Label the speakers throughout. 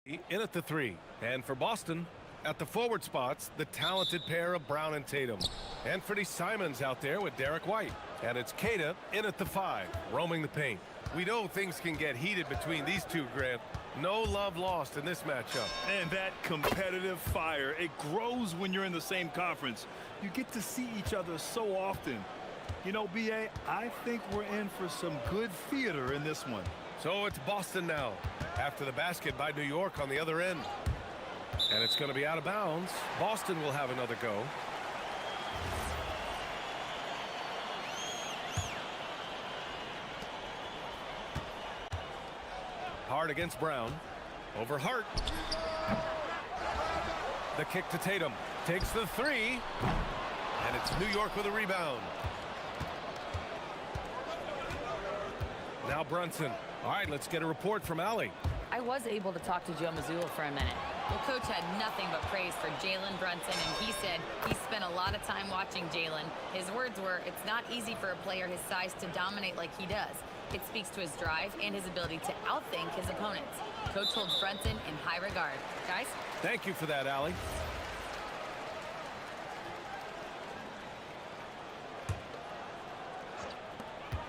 Speaker 1: In at the three. And for Boston, at the forward spots, the talented pair of Brown and Tatum. Anthony Simons out there with Derek White. And it's Keita in at the five, roaming the paint. We know things can get heated between these two, Grant. No love lost in this matchup.
Speaker 2: And that competitive fire, it grows when you're in the same conference. You get to see each other so often. You know, B.A., I think we're in for some good theater in this one.
Speaker 1: So it's Boston now, after the basket by New York on the other end. And it's going to be out of bounds. Boston will have another go. Hart against Brown. Over Hart. The kick to Tatum. Takes the three. And it's New York with a rebound. Now Brunson. All right, let's get a report from Allie.
Speaker 3: I was able to talk to Joe Mazzulla for a minute. Well, Coach had nothing but praise for Jalen Brunson, and he said he spent a lot of time watching Jalen. His words were, it's not easy for a player his size to dominate like he does. It speaks to his drive and his ability to outthink his opponents. Coach holds Brunson in high regard. Guys?
Speaker 1: Thank you for that, Allie.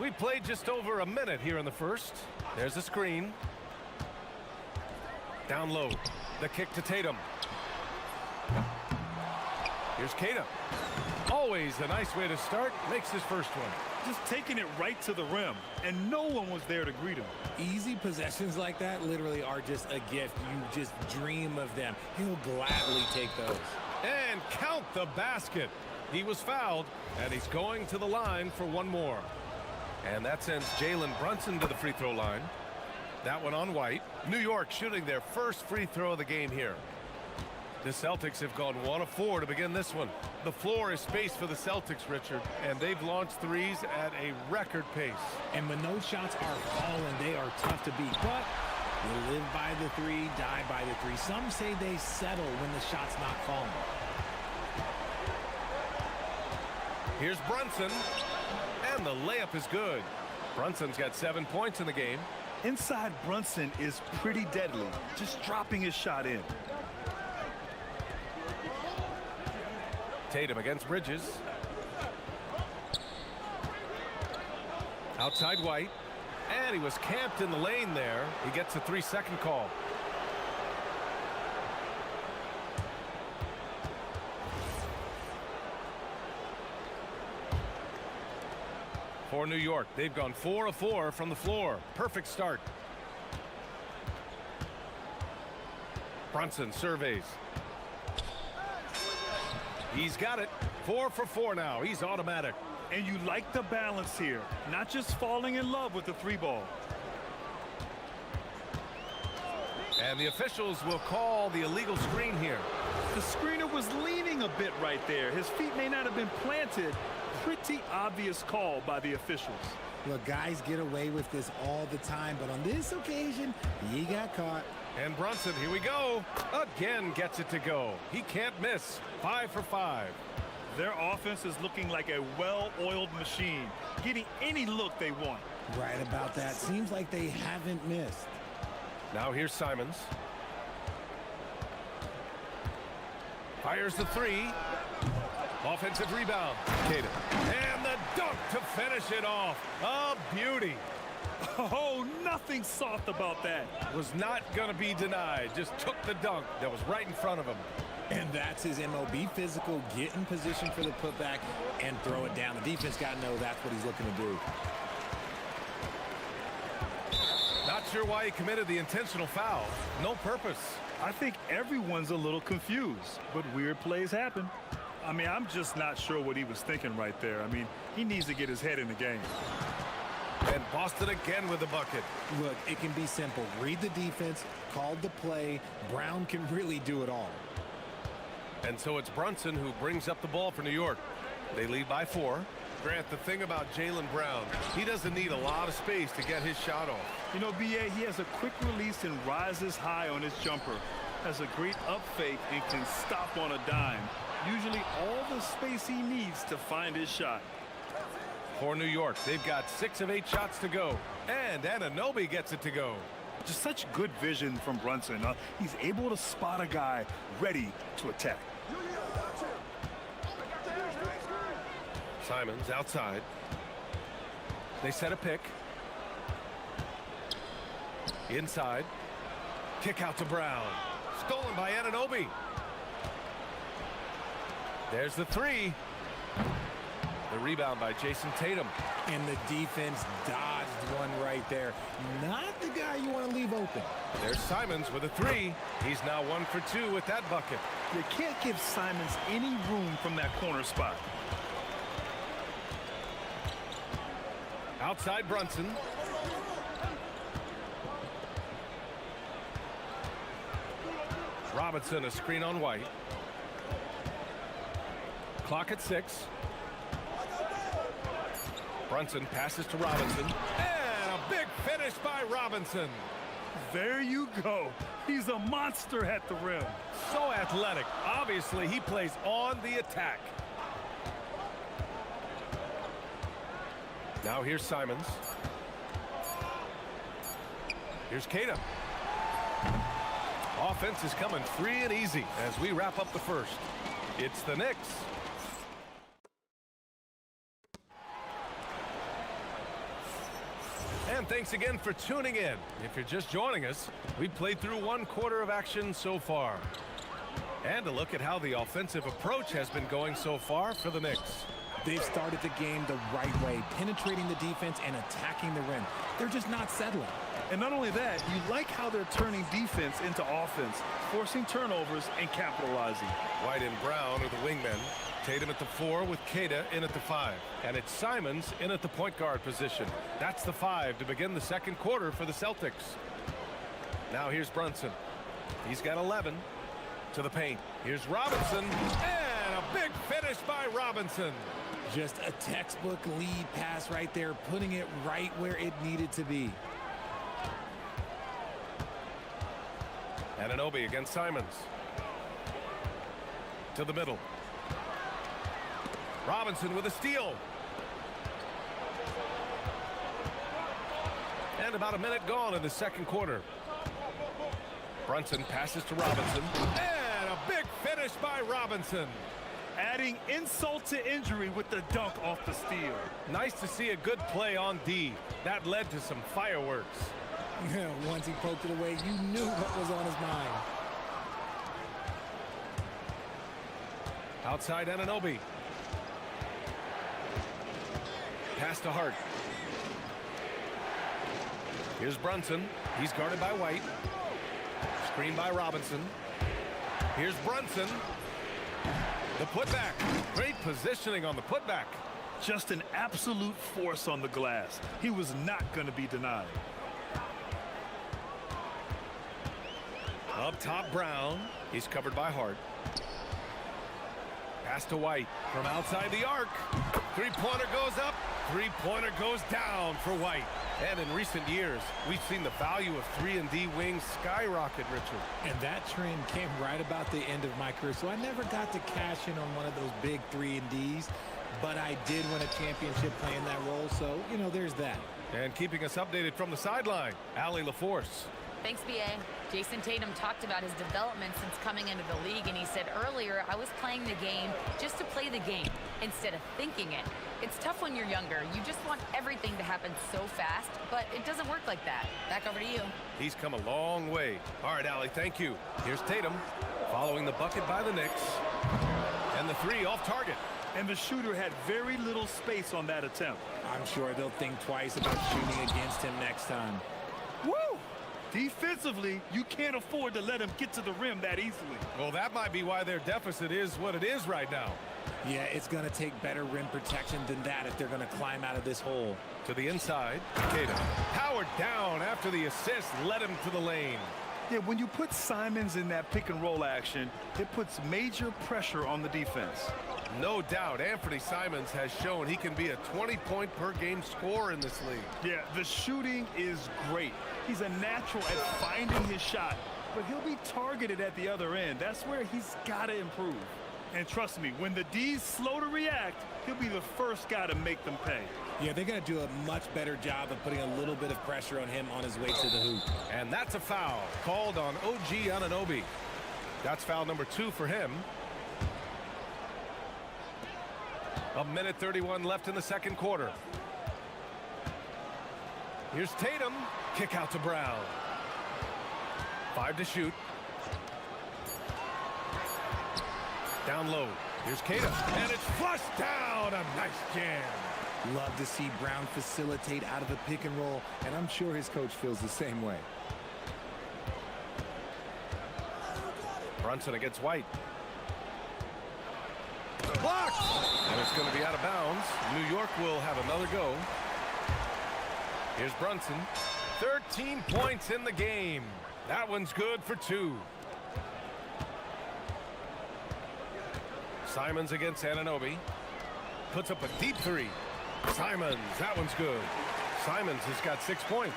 Speaker 1: We played just over a minute here in the first. There's a screen. Down low. The kick to Tatum. Here's Keita. Always a nice way to start. Makes his first one.
Speaker 2: Just taking it right to the rim, and no one was there to greet him.
Speaker 4: Easy possessions like that literally are just a gift. You just dream of them. He'll gladly take those.
Speaker 1: And count the basket. He was fouled, and he's going to the line for one more. And that sends Jalen Brunson to the free throw line. That one on White. New York shooting their first free throw of the game here. The Celtics have gone 1 of 4 to begin this one. The floor is spaced for the Celtics, Richard, and they've launched threes at a record pace.
Speaker 4: And when those shots are falling, they are tough to beat. But you live by the three, die by the three. Some say they settle when the shot's not falling.
Speaker 1: Here's Brunson. And the layup is good. Brunson's got 7 points in the game.
Speaker 2: Inside Brunson is pretty deadly, just dropping his shot in.
Speaker 1: Tatum against Bridges. Outside White. And he was camped in the lane there. He gets a 3-second call. For New York, they've gone 4 of 4 from the floor. Perfect start. Brunson surveys. He's got it. 4 for 4 now. He's automatic.
Speaker 2: And you like the balance here. Not just falling in love with the three ball.
Speaker 1: And the officials will call the illegal screen here.
Speaker 2: The screener was leaning a bit right there. His feet may not have been planted. Pretty obvious call by the officials.
Speaker 4: Look, guys get away with this all the time, but on this occasion, he got caught.
Speaker 1: And Brunson, here we go. Again gets it to go. He can't miss. 5 for 5.
Speaker 2: Their offense is looking like a well-oiled machine, getting any look they want.
Speaker 4: Right about that. Seems like they haven't missed.
Speaker 1: Now here's Simons. Fires the three. Offensive rebound. Keita. And the dunk to finish it off. A beauty.
Speaker 2: Oh, nothing soft about that.
Speaker 1: Was not going to be denied. Just took the dunk that was right in front of him.
Speaker 4: And that's his MO. Be physical, get in position for the putback, and throw it down. The defense got to know that's what he's looking to do.
Speaker 1: Not sure why he committed the intentional foul. No purpose.
Speaker 2: I think everyone's a little confused, but weird plays happen. I mean, I'm just not sure what he was thinking right there. I mean, he needs to get his head in the game.
Speaker 1: And Boston again with the bucket.
Speaker 4: Look, it can be simple. Read the defense, call the play. Brown can really do it all.
Speaker 1: And so it's Brunson who brings up the ball for New York. They lead by 4. Grant, the thing about Jalen Brown, he doesn't need a lot of space to get his shot off.
Speaker 2: You know, B.A., he has a quick release and rises high on his jumper. Has a great up fake and can stop on a dime. Usually all the space he needs to find his shot.
Speaker 1: For New York, they've got 6 of 8 shots to go. And Anunoby gets it to go.
Speaker 2: Just such good vision from Brunson. He's able to spot a guy ready to attack.
Speaker 1: Simons outside. They set a pick. Inside. Kick out to Brown. Stolen by Anunoby. There's the three. The rebound by Jason Tatum.
Speaker 4: And the defense dodged one right there. Not the guy you want to leave open.
Speaker 1: There's Simons with a three. He's now 1 for 2 with that bucket.
Speaker 2: You can't give Simons any room from that corner spot.
Speaker 1: Outside Brunson. Robinson, a screen on White. Clock at 6. Brunson passes to Robinson. And a big finish by Robinson.
Speaker 2: There you go. He's a monster at the rim.
Speaker 1: So athletic. Obviously, he plays on the attack. Now here's Simons. Here's Kata. Offense is coming free and easy as we wrap up the first. It's the Knicks. And thanks again for tuning in. If you're just joining us, we've played through 1 quarter of action so far. And a look at how the offensive approach has been going so far for the Knicks.
Speaker 4: They've started the game the right way, penetrating the defense and attacking the rim. They're just not settling.
Speaker 2: And not only that, you like how they're turning defense into offense, forcing turnovers and capitalizing.
Speaker 1: White and Brown are the wingmen. Tatum at the 4 with Kata in at the 5. And it's Simons in at the point guard position. That's the 5 to begin the second quarter for the Celtics. Now here's Brunson. He's got 11 to the paint. Here's Robinson. And a big finish by Robinson.
Speaker 4: Just a textbook lead pass right there, putting it right where it needed to be.
Speaker 1: Anunoby against Simons. To the middle. Robinson with a steal. And about a minute gone in the second quarter. Brunson passes to Robinson. And a big finish by Robinson.
Speaker 2: Adding insult to injury with the dunk off the steal.
Speaker 1: Nice to see a good play on D. That led to some fireworks.
Speaker 4: Once he poked it away, you knew what was on his mind.
Speaker 1: Outside Anunoby. Pass to Hart. Here's Brunson. He's guarded by White. Screen by Robinson. Here's Brunson. The putback. Great positioning on the putback.
Speaker 2: Just an absolute force on the glass. He was not going to be denied.
Speaker 1: Up top, Brown. He's covered by Hart. Pass to White from outside the arc. Three-pointer goes up. Three-pointer goes down for White. And in recent years, we've seen the value of 3-and-D wings skyrocket, Richard.
Speaker 4: And that trend came right about the end of my career, so I never got to cash in on one of those big 3-and-Ds, but I did win a championship playing that role, so, there's that.
Speaker 1: And keeping us updated from the sideline, Allie LaForce.
Speaker 3: Thanks, BA. Jason Tatum talked about his development since coming into the league, and he said earlier, I was playing the game just to play the game instead of thinking it. It's tough when you're younger. You just want everything to happen so fast, but it doesn't work like that. Back over to you.
Speaker 1: He's come a long way. All right, Allie, thank you. Here's Tatum following the bucket by the Knicks. And the 3 off target.
Speaker 2: And the shooter had very little space on that attempt.
Speaker 4: I'm sure they'll think twice about shooting against him next time.
Speaker 2: Woo! Defensively, you can't afford to let him get to the rim that easily.
Speaker 1: Well, that might be why their deficit is what it is right now.
Speaker 4: Yeah, it's going to take better rim protection than that if they're going to climb out of this hole.
Speaker 1: To the inside, Tatum. Powered down after the assist led him to the lane.
Speaker 2: Yeah, when you put Simons in that pick-and-roll action, it puts major pressure on the defense.
Speaker 1: No doubt, Anthony Simons has shown he can be a 20-point-per-game scorer in this league.
Speaker 2: Yeah, the shooting is great. He's a natural at finding his shot, but he'll be targeted at the other end. That's where he's got to improve. And trust me, when the D's slow to react, he'll be the first guy to make them pay.
Speaker 4: Yeah, they're going to do a much better job of putting a little bit of pressure on him on his way to the hoop.
Speaker 1: And that's a foul called on OG Anunoby. That's foul number 2 for him. A minute 31 left in the second quarter. Here's Tatum. Kick out to Brown. 5 to shoot. Down low. Here's Tatum. And it's flushed down. A nice jam.
Speaker 4: Love to see Brown facilitate out of the pick and roll, and I'm sure his coach feels the same way.
Speaker 1: Brunson against White. Blocked! And it's going to be out of bounds. New York will have another go. Here's Brunson. 13 points in the game. That one's good for 2. Simons against Anunoby. Puts up a deep 3. Simons, that one's good. Simons has got 6 points.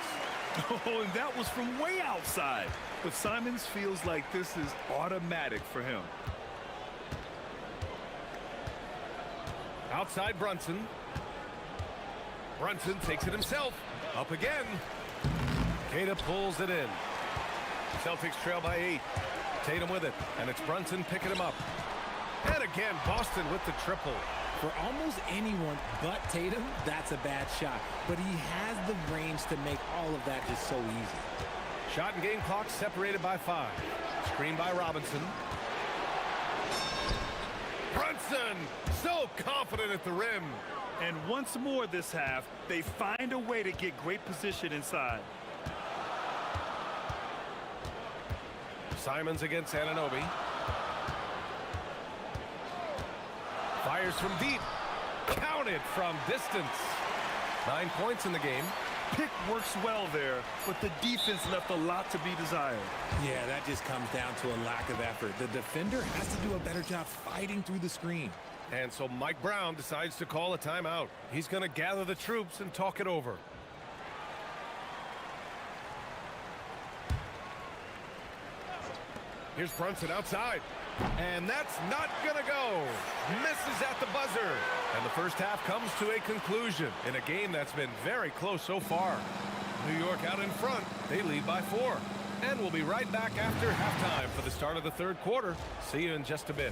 Speaker 2: Oh, and that was from way outside. But Simons feels like this is automatic for him.
Speaker 1: Outside Brunson. Brunson takes it himself. Up again. Queta pulls it in. Celtics trail by 8. Tatum with it. And it's Brunson picking him up. And again, Boston with the triple.
Speaker 4: For almost anyone but Tatum, that's a bad shot. But he has the range to make all of that just so easy.
Speaker 1: Shot and game clock separated by 5. Screen by Robinson. Brunson, so confident at the rim.
Speaker 2: And once more this half, they find a way to get great position inside.
Speaker 1: Simons against Anunoby. Fires from deep. Counted from distance. 9 points in the game.
Speaker 2: Pick works well there, but the defense left a lot to be desired.
Speaker 4: Yeah, that just comes down to a lack of effort. The defender has to do a better job fighting through the screen.
Speaker 1: And so Mike Brown decides to call a timeout. He's going to gather the troops and talk it over. Here's Brunson outside. And that's not going to go. Misses at the buzzer. And the first half comes to a conclusion in a game that's been very close so far. New York out in front. They lead by 4. And we'll be right back after halftime for the start of the third quarter. See you in just a bit.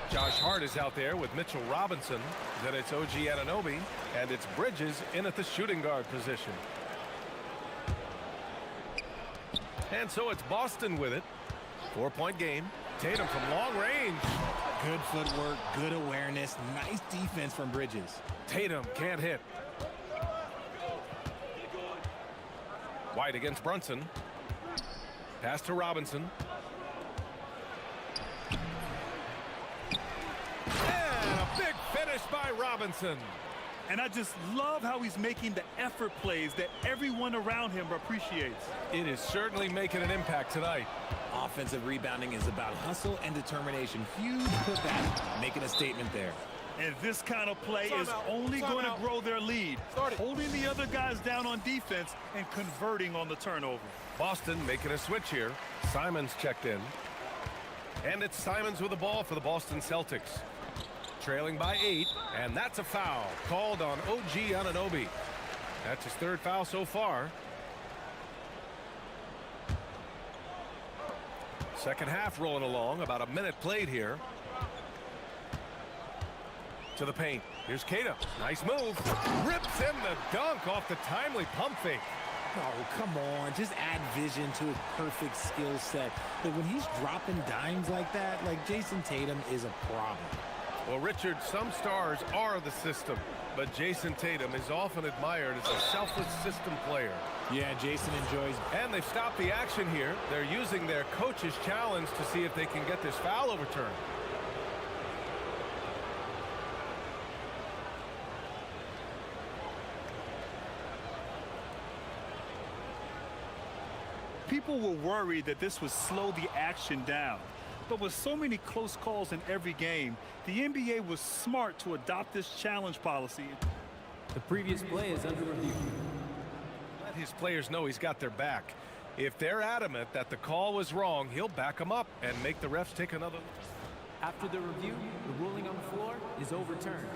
Speaker 1: Josh Hart is out there with Mitchell Robinson. Then it's OG Anunoby, and it's Bridges in at the shooting guard position. And so it's Boston with it. 4-point game. Tatum from long range.
Speaker 4: Good footwork, good awareness, nice defense from Bridges.
Speaker 1: Tatum can't hit. White against Brunson. Pass to Robinson. And a big finish by Robinson.
Speaker 2: And I just love how he's making the effort plays that everyone around him appreciates.
Speaker 1: It is certainly making an impact tonight.
Speaker 4: Offensive rebounding is about hustle and determination. Huge putback, making a statement there.
Speaker 2: And this kind of play is only going to grow their lead, holding the other guys down on defense and converting on the turnover.
Speaker 1: Boston making a switch here. Simons checked in. And it's Simons with the ball for the Boston Celtics. Trailing by 8, and that's a foul called on OG Anunoby. That's his third foul so far. Second half rolling along, about a minute played here. To the paint. Here's Keita. Nice move. Rips in the dunk off the timely pump fake.
Speaker 4: Oh, come on. Just add vision to his perfect skill set. But when he's dropping dimes like that, like Jason Tatum is a problem.
Speaker 1: Well, Richard, some stars are the system, but Jason Tatum is often admired as a selfless system player.
Speaker 4: Yeah, Jason enjoys.
Speaker 1: And they've stopped the action here. They're using their coach's challenge to see if they can get this foul overturned.
Speaker 2: People were worried that this would slow the action down. But with so many close calls in every game, the NBA was smart to adopt this challenge policy.
Speaker 5: The previous play is under review.
Speaker 1: Let his players know he's got their back. If they're adamant that the call was wrong, he'll back them up and make the refs take another.
Speaker 5: After the review, the ruling on the floor is overturned.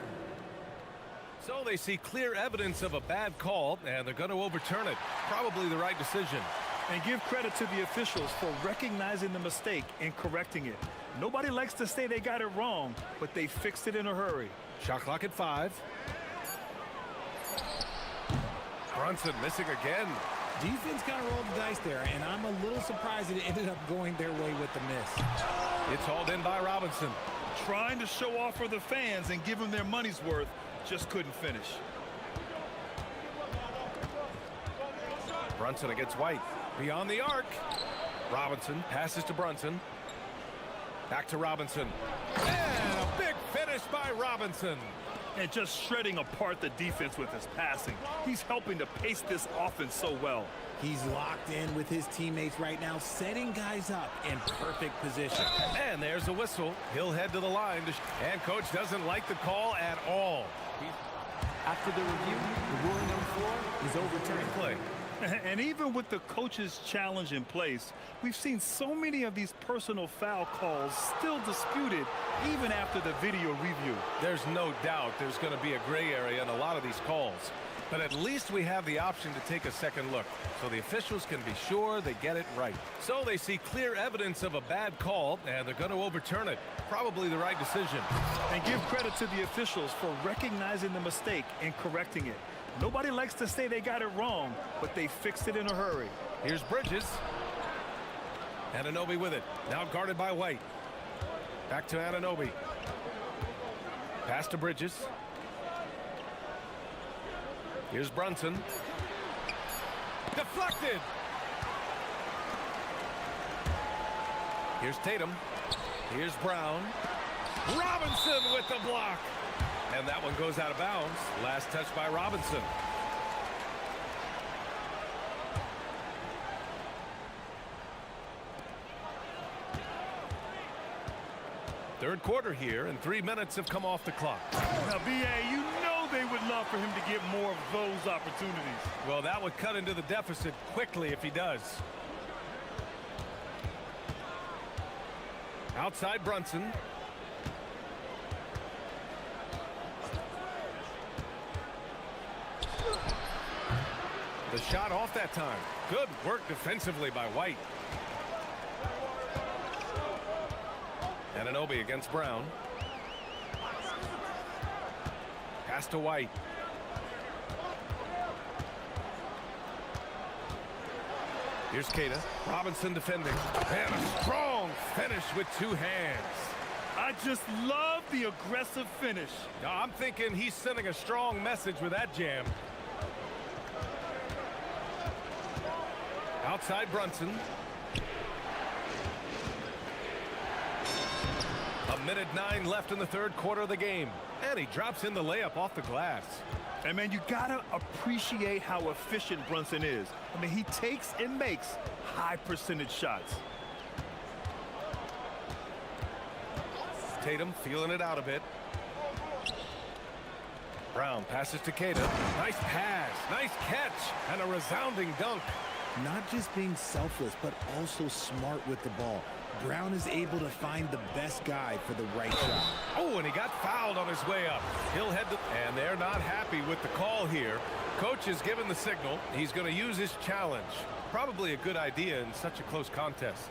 Speaker 1: So they see clear evidence of a bad call, and they're going to overturn it. Probably the right decision.
Speaker 2: And give credit to the officials for recognizing the mistake and correcting it. Nobody likes to say they got it wrong, but they fixed it in a hurry.
Speaker 1: Shot clock at 5. Brunson missing again.
Speaker 4: Defense kind of rolled the dice there, and I'm a little surprised it ended up going their way with the miss.
Speaker 1: It's hauled in by Robinson.
Speaker 2: Trying to show off for the fans and give them their money's worth, just couldn't finish.
Speaker 1: Brunson against White. Beyond the arc. Robinson passes to Brunson. Back to Robinson. And a big finish by Robinson.
Speaker 2: And just shredding apart the defense with his passing. He's helping to pace this offense so well.
Speaker 4: He's locked in with his teammates right now, setting guys up in perfect position.
Speaker 1: And there's a whistle. He'll head to the line. And coach doesn't like the call at all.
Speaker 5: After the review, the ruling on the floor is overturned.
Speaker 1: Play.
Speaker 2: And even with the coach's challenge in place, we've seen so many of these personal foul calls still disputed even after the video review.
Speaker 1: There's no doubt there's going to be a gray area in a lot of these calls. But at least we have the option to take a second look, so the officials can be sure they get it right. So they see clear evidence of a bad call, and they're going to overturn it. Probably the right decision.
Speaker 2: And give credit to the officials for recognizing the mistake and correcting it. Nobody likes to say they got it wrong, but they fixed it in a hurry.
Speaker 1: Here's Bridges. Anunoby with it. Now guarded by White. Back to Anunoby. Pass to Bridges. Here's Brunson. Deflected. Here's Tatum. Here's Brown. Robinson with the block. And that one goes out of bounds. Last touch by Robinson. Third quarter here, and 3 minutes have come off the clock.
Speaker 2: Now, B.A., you know they would love for him to get more of those opportunities.
Speaker 1: Well, that would cut into the deficit quickly if he does. Outside Brunson. The shot off that time. Good work defensively by White. Anunoby against Brown. Pass to White. Here's Keita. Robinson defending. And a strong finish with 2 hands.
Speaker 2: I just love the aggressive finish.
Speaker 1: Now, I'm thinking he's sending a strong message with that jam. Outside Brunson. A minute 9 left in the third quarter of the game. And he drops in the layup off the glass.
Speaker 2: And, man, you got to appreciate how efficient Brunson is. I mean, he takes and makes high percentage shots.
Speaker 1: Tatum feeling it out a bit. Brown passes to Keita. Nice pass, nice catch, and a resounding dunk.
Speaker 4: Not just being selfless, but also smart with the ball. Brown is able to find the best guy for the right shot.
Speaker 1: Oh, and he got fouled on his way up. He'll head to... And they're not happy with the call here. Coach has given the signal. He's going to use his challenge. Probably a good idea in such a close contest.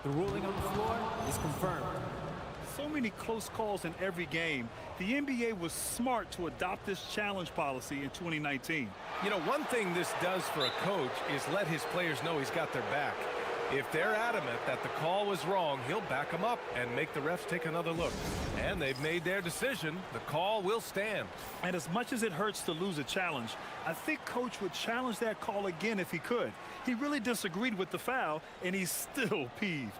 Speaker 5: The ruling on the floor is confirmed.
Speaker 2: So many close calls in every game. The NBA was smart to adopt this challenge policy in 2019.
Speaker 1: You know, one thing this does for a coach is let his players know he's got their back. If they're adamant that the call was wrong, he'll back them up and make the refs take another look. And they've made their decision. The call will stand.
Speaker 2: And as much as it hurts to lose a challenge, I think Coach would challenge that call again if he could. He really disagreed with the foul, and he's still peeved.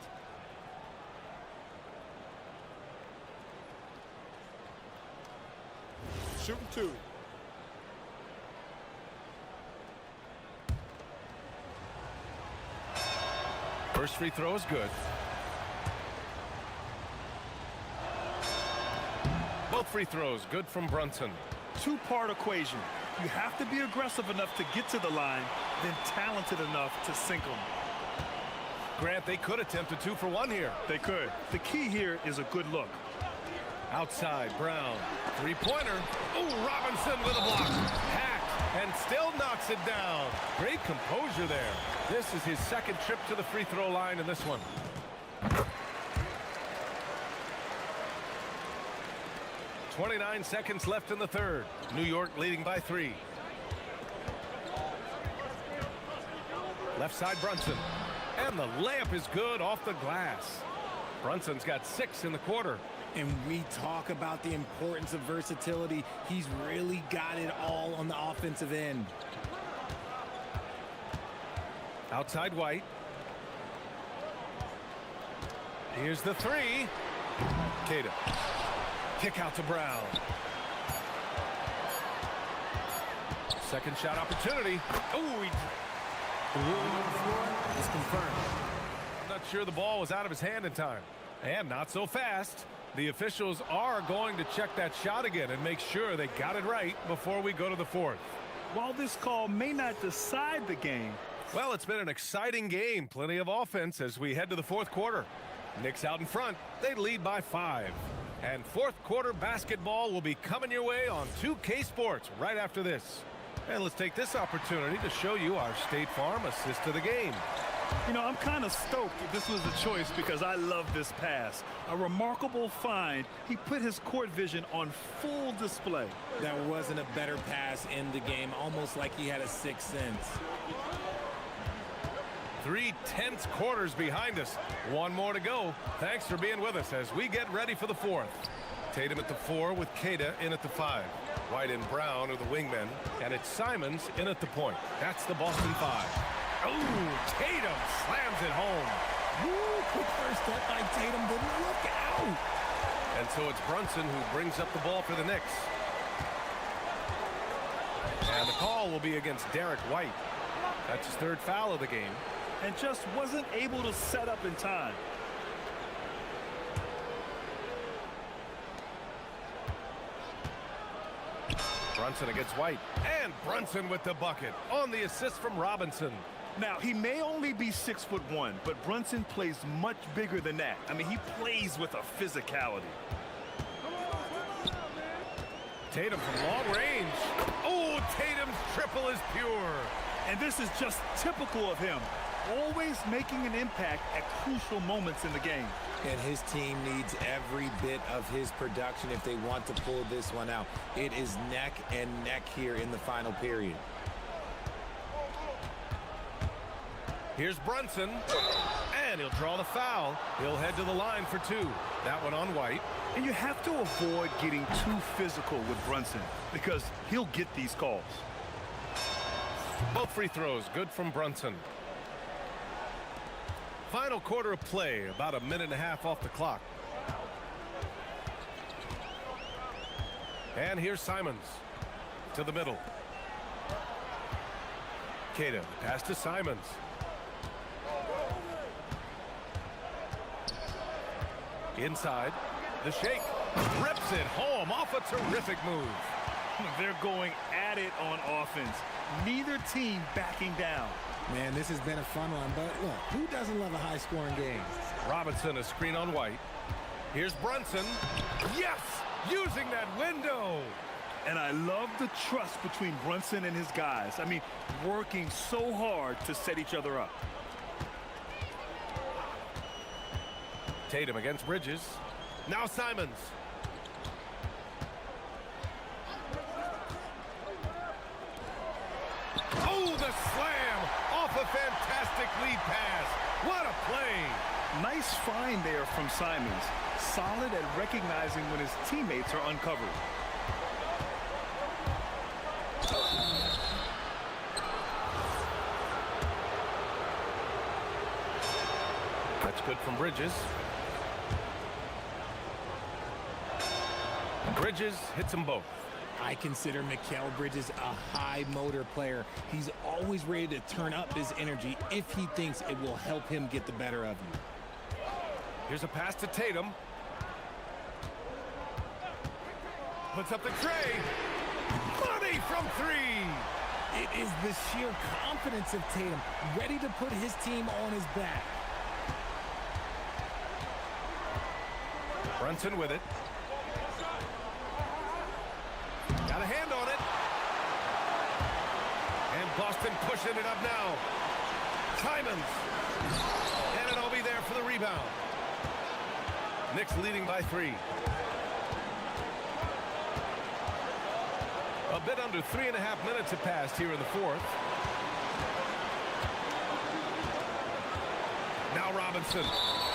Speaker 6: Shooting two.
Speaker 1: First free throw is good. Both free throws good from Brunson.
Speaker 2: Two-part equation. You have to be aggressive enough to get to the line, then talented enough to sink them.
Speaker 1: Grant, they could attempt a 2 for 1 here.
Speaker 2: They could. The key here is a good look.
Speaker 1: Outside, Brown. Three-pointer. Ooh, Robinson with a block. Hacked and still knocks it down. Great composure there. This is his second trip to the free throw line in this one. .29 seconds left in the third. New York leading by 3. Left side, Brunson. And the layup is good off the glass. Brunson's got 6 in the quarter.
Speaker 4: And we talk about the importance of versatility. He's really got it all on the offensive end.
Speaker 1: Outside White. Here's the 3. Keita. Kick out to Brown. Second shot opportunity. Ooh,
Speaker 5: The ruling on the floor is confirmed.
Speaker 1: I'm not sure the ball was out of his hand in time. And not so fast. The officials are going to check that shot again and make sure they got it right before we go to the fourth.
Speaker 2: While this call may not decide the game,
Speaker 1: well, it's been an exciting game. Plenty of offense as we head to the fourth quarter. Knicks out in front. They lead by 5. And fourth quarter basketball will be coming your way on 2K Sports right after this. And let's take this opportunity to show you our State Farm assist to the game.
Speaker 2: you know, I'm kind of stoked that this was the choice because I love this pass. A remarkable find. He put his court vision on full display.
Speaker 4: That wasn't a better pass in the game, almost like he had a sixth sense.
Speaker 1: 3 tense quarters behind us. One more to go. Thanks for being with us as we get ready for the fourth. Tatum at the 4 with Keita in at the 5. White and Brown are the wingmen, and it's Simons in at the point. That's the Boston 5. Oh, Tatum slams it home.
Speaker 4: Woo, quick first step by Tatum, but look out!
Speaker 1: And so it's Brunson who brings up the ball for the Knicks. And the call will be against Derek White. That's his 3rd foul of the game.
Speaker 2: And just wasn't able to set up in time.
Speaker 1: Brunson against White. And Brunson with the bucket on the assist from Robinson.
Speaker 2: Now, he may only be 6'1", but Brunson plays much bigger than that. I mean, he plays with a physicality.
Speaker 1: Tatum from long range. Oh, Tatum's triple is pure.
Speaker 2: And this is just typical of him. Always making an impact at crucial moments in the game.
Speaker 4: And his team needs every bit of his production if they want to pull this one out. It is neck and neck here in the final period.
Speaker 1: Here's Brunson, and he'll draw the foul. He'll head to the line for 2. That one on White.
Speaker 2: And you have to avoid getting too physical with Brunson because he'll get these calls.
Speaker 1: Both free throws good from Brunson. Final quarter of play, about a minute and a half off the clock. And here's Simons to the middle. Keita, pass to Simons. Inside, the shake. Rips it home off a terrific move.
Speaker 2: They're going at it on offense. Neither team backing down.
Speaker 4: Man, this has been a fun one, but look, who doesn't love a high-scoring game?
Speaker 1: Robinson, a screen on White. Here's Brunson. Yes! Using that window!
Speaker 2: And I love the trust between Brunson and his guys. I mean, working so hard to set each other up.
Speaker 1: Tatum against Bridges. Now Simons. Oh, the slam! Off a fantastic lead pass. What a play!
Speaker 2: Nice find there from Simons. Solid at recognizing when his teammates are uncovered.
Speaker 1: That's good from Bridges. Bridges hits them both.
Speaker 4: I consider Mikal Bridges a high motor player. He's always ready to turn up his energy if he thinks it will help him get the better of you.
Speaker 1: Here's a pass to Tatum. Puts up the tray. Money from three.
Speaker 4: It is the sheer confidence of Tatum, ready to put his team on his back.
Speaker 1: Brunson with it. Got a hand on it. And Boston pushing it up now. Simons. And it'll be there for the rebound. Knicks leading by 3. A bit under 3.5 minutes have passed here in the fourth. Now Robinson.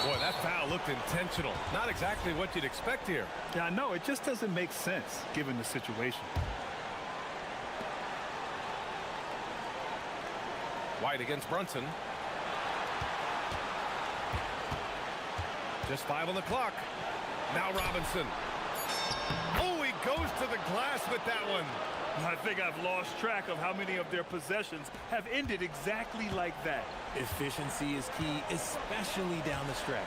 Speaker 1: Boy, that foul looked intentional. Not exactly what you'd expect here.
Speaker 2: Yeah, I know. It just doesn't make sense given the situation.
Speaker 1: White against Brunson. Just 5 on the clock. Now Robinson. Oh, he goes to the glass with that one.
Speaker 2: I think I've lost track of how many of their possessions have ended exactly like that.
Speaker 4: Efficiency is key, especially down the stretch.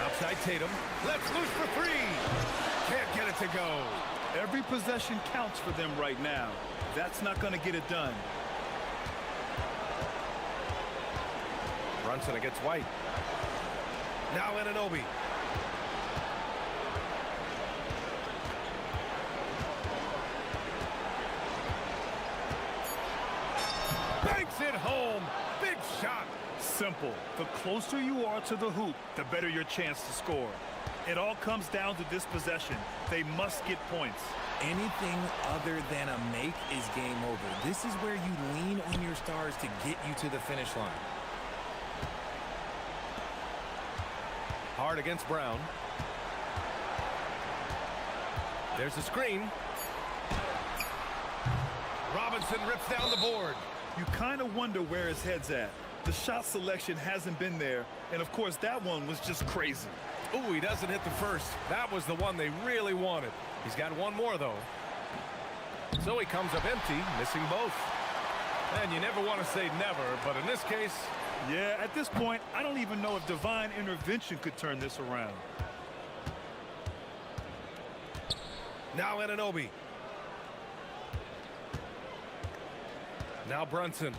Speaker 1: Outside Tatum. Let's loose for 3. Can't get it to go.
Speaker 2: Every possession counts for them right now. That's not going to get it done.
Speaker 1: Brunson against White. Now Anunoby. Banks it home. Big shot.
Speaker 2: Simple. The closer you are to the hoop, the better your chance to score. It all comes down to this possession. They must get points.
Speaker 4: Anything other than a make is game over. This is where you lean on your stars to get you to the finish line.
Speaker 1: Hard against Brown. There's the screen. Robinson rips down the board.
Speaker 2: You kind of wonder where his head's at. The shot selection hasn't been there, and of course that one was just crazy.
Speaker 1: Ooh, he doesn't hit the first. That was the one they really wanted. He's got one more, though. So he comes up empty, missing both. And you never want to say never, but in this case...
Speaker 2: Yeah, at this point, I don't even know if divine intervention could turn this around.
Speaker 1: Now Anunoby. Now Brunson.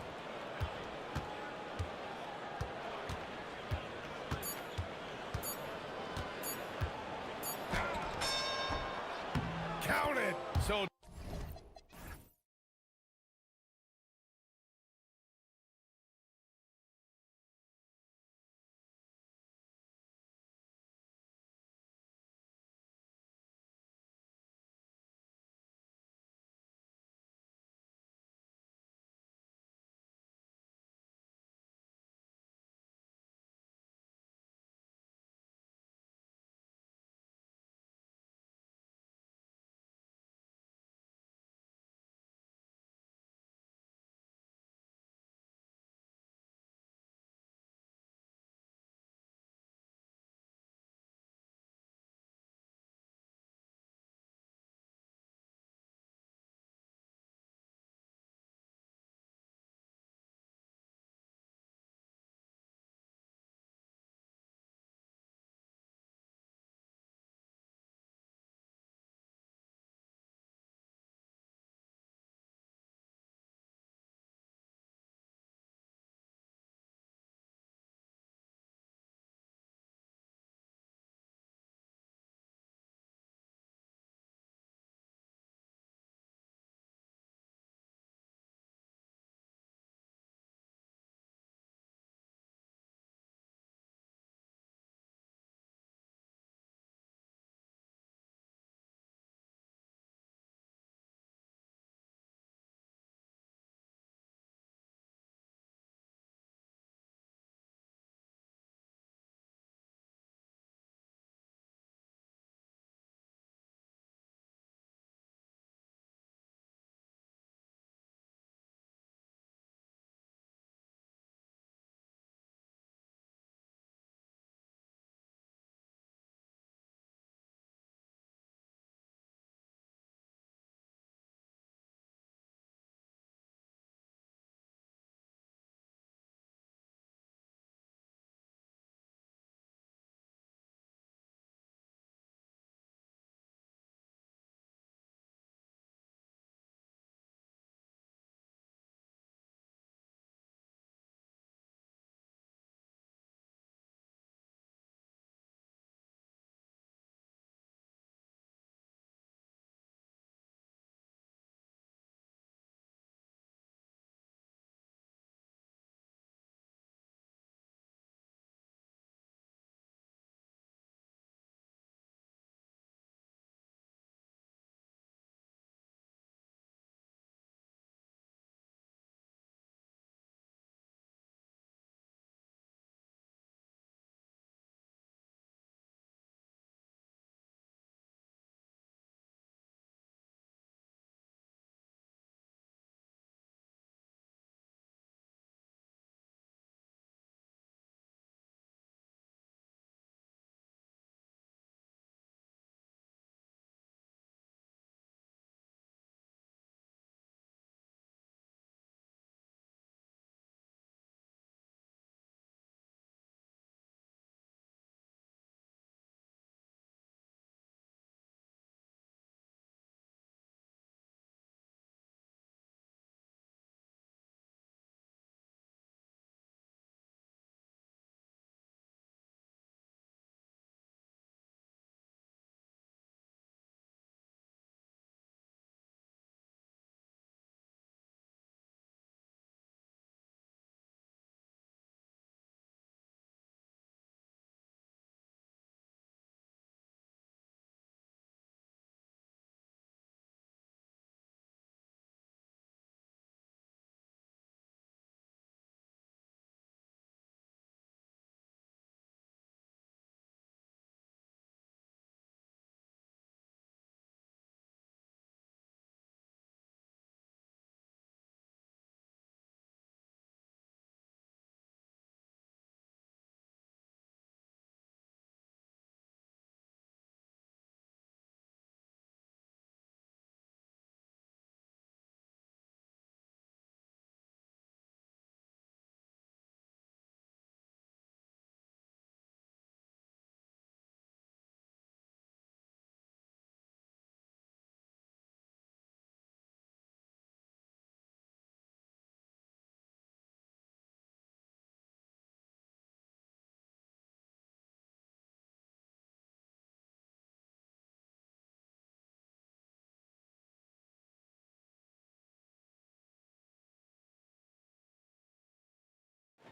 Speaker 1: Count it! So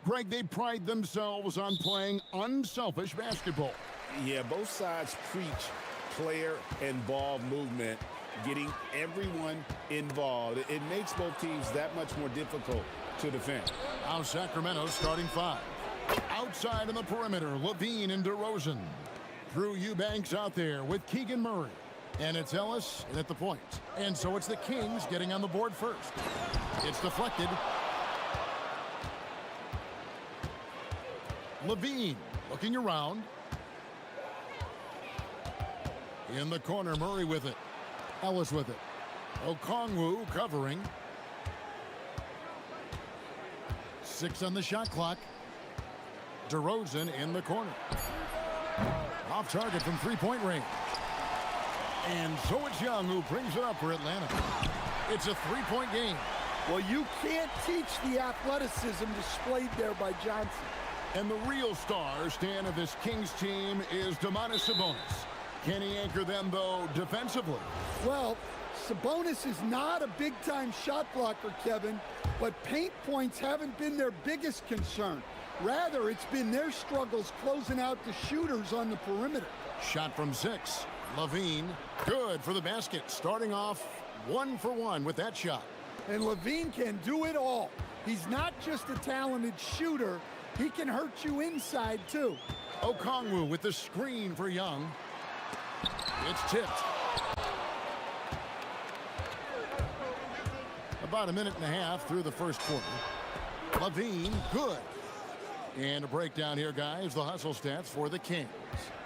Speaker 6: Greg, they pride themselves on playing unselfish basketball.
Speaker 7: Yeah, both sides preach player and ball movement, getting everyone involved. It makes both teams that much more difficult to defend.
Speaker 6: Now Sacramento starting 5. Outside on the perimeter, Levine and DeRozan. Drew Eubanks out there with Keegan Murray. And it's Ellis in at the point. And so it's the Kings getting on the board first. It's deflected. Levine looking around. In the corner, Murray with it. Ellis with it. Okongwu covering. 6 on the shot clock. DeRozan in the corner. Off target from three-point range. And so it's Young who brings it up for Atlanta. It's a three-point game.
Speaker 8: Well, you can't teach the athleticism displayed there by Johnson.
Speaker 6: And the real star, Stan, of this Kings team is Domantas Sabonis. Can he anchor them, though, defensively?
Speaker 8: Well, Sabonis is not a big-time shot blocker, Kevin, but paint points haven't been their biggest concern. Rather, it's been their struggles closing out the shooters on the perimeter.
Speaker 6: Shot from 6. Levine, good for the basket. Starting off 1 for 1 with that shot.
Speaker 8: And Levine can do it all. He's not just a talented shooter. He can hurt you inside, too.
Speaker 6: Okongwu with the screen for Young. It's tipped. About a minute and a half through the first quarter. Levine, good. And a breakdown here, guys. The hustle stats for the Kings.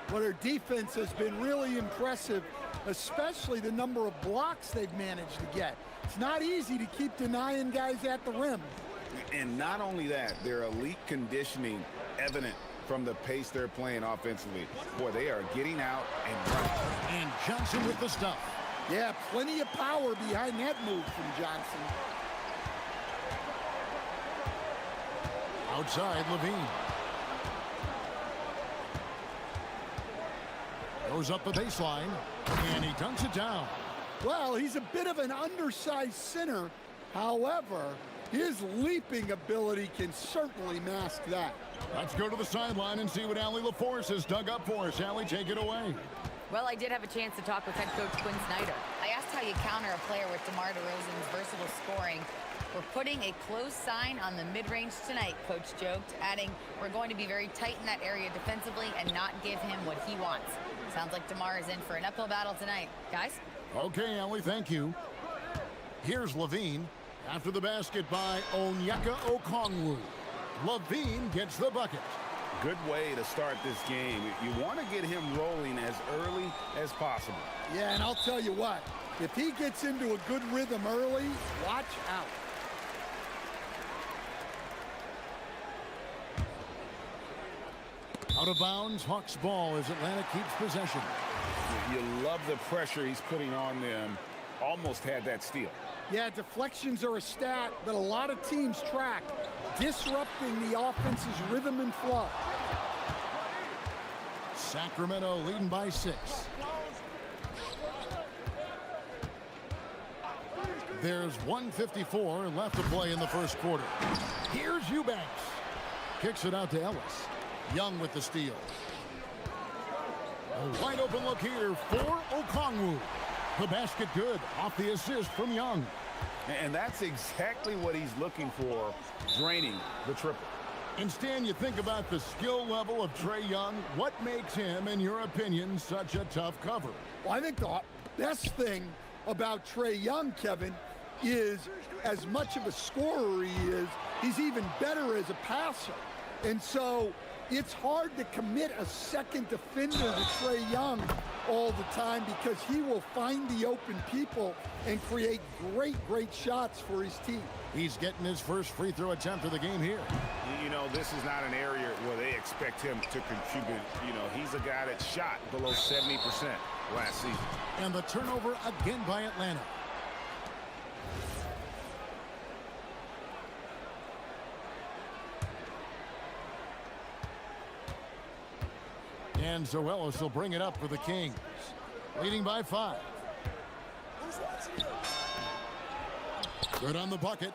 Speaker 8: Well, their defense has been really impressive, especially the number of blocks they've managed to get. It's not easy to keep denying guys at the rim.
Speaker 7: And not only that, their elite conditioning evident from the pace they're playing offensively. Boy, they are getting out and running.
Speaker 6: And Johnson with the stuff.
Speaker 8: Yeah, plenty of power behind that move from Johnson.
Speaker 6: Outside, Levine. Goes up the baseline, and he dunks it down.
Speaker 8: Well, he's a bit of an undersized center. However, his leaping ability can certainly mask that.
Speaker 6: Let's go to the sideline and see what Allie LaForce has dug up for us. Allie, take it away.
Speaker 3: Well, I did have a chance to talk with head coach Quinn Snyder. I asked how you counter a player with DeMar DeRozan's versatile scoring. We're putting a close sign on the mid-range tonight, Coach joked, adding, we're going to be very tight in that area defensively and not give him what he wants. Sounds like DeMar is in for an uphill battle tonight. Guys?
Speaker 6: Okay, Allie, thank you. Here's Levine after the basket by Onyeka Okongwu. Levine gets the bucket.
Speaker 7: Good way to start this game. You want to get him rolling as early as possible.
Speaker 8: Yeah, and I'll tell you what, if he gets into a good rhythm early, watch out.
Speaker 6: Out of bounds, Hawks ball as Atlanta keeps possession.
Speaker 7: You love the pressure he's putting on them. Almost had that steal.
Speaker 8: Yeah, deflections are a stat that a lot of teams track, disrupting the offense's rhythm and flow.
Speaker 6: Sacramento leading by 6. There's 1:54 left to play in the first quarter. Here's Eubanks. Kicks it out to Ellis. Young with the steal. A wide open look here for Okongwu. The basket good off the assist from Young.
Speaker 7: And that's exactly what he's looking for, draining the triple.
Speaker 6: And Stan, you think about the skill level of Trae Young. What makes him, in your opinion, such a tough cover?
Speaker 8: Well, I think the best thing about Trae Young, Kevin, is as much of a scorer he is, he's even better as a passer. And so it's hard to commit a second defender to Trae Young all the time because he will find the open people and create great shots for his team.
Speaker 6: He's getting his first free throw attempt of the game here.
Speaker 7: You know, this is not an area where they expect him to contribute. You know, he's a guy that shot below 70% last season.
Speaker 6: And the turnover again by Atlanta. And so Ellis will bring it up for the Kings, leading by 5. Good on the bucket.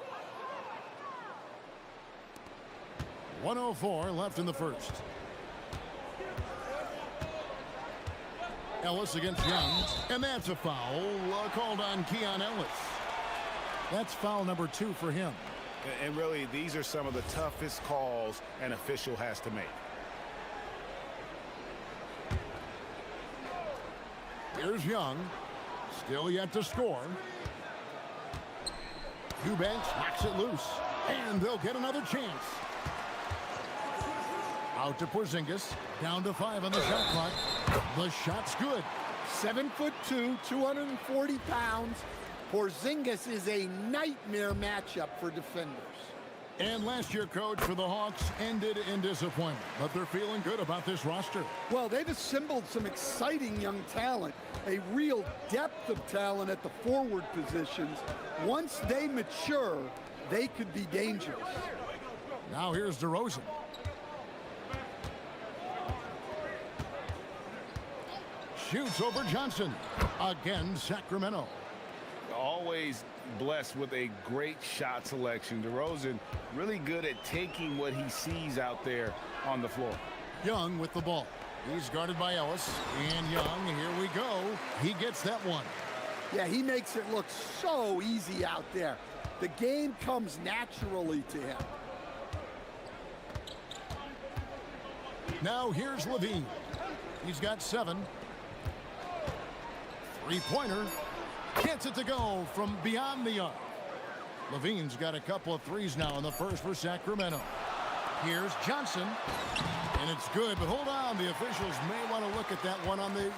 Speaker 6: 1:04 left in the first. Ellis against Young, and that's a foul called on Keon Ellis. That's foul number 2 for him.
Speaker 7: And really, these are some of the toughest calls an official has to make.
Speaker 6: Here's Young, still yet to score. Eubanks knocks it loose, and they'll get another chance. Out to Porzingis, down to 5 on the shot clock. The shot's good.
Speaker 8: 7'2", 240 pounds. Porzingis is a nightmare matchup for defenders.
Speaker 6: And last year, coach, for the Hawks ended in disappointment, but they're feeling good about this roster.
Speaker 8: Well, they've assembled some exciting young talent, a real depth of talent at the forward positions. Once they mature, they could be dangerous.
Speaker 6: Now here's DeRozan. Shoots over Johnson. Again, Sacramento.
Speaker 7: Always blessed with a great shot selection. DeRozan really good at taking what he sees out there on the floor.
Speaker 6: Young with the ball. He's guarded by Ellis. And Young, here we go. He gets that one.
Speaker 8: Yeah, he makes it look so easy out there. The game comes naturally to him.
Speaker 6: Now here's Levine. He's got 7. Three-pointer. Gets it to go from beyond the arc. Levine's got a couple of threes now in the first for Sacramento. Here's Johnson. And it's good, but hold on. The officials may want to look at that one on the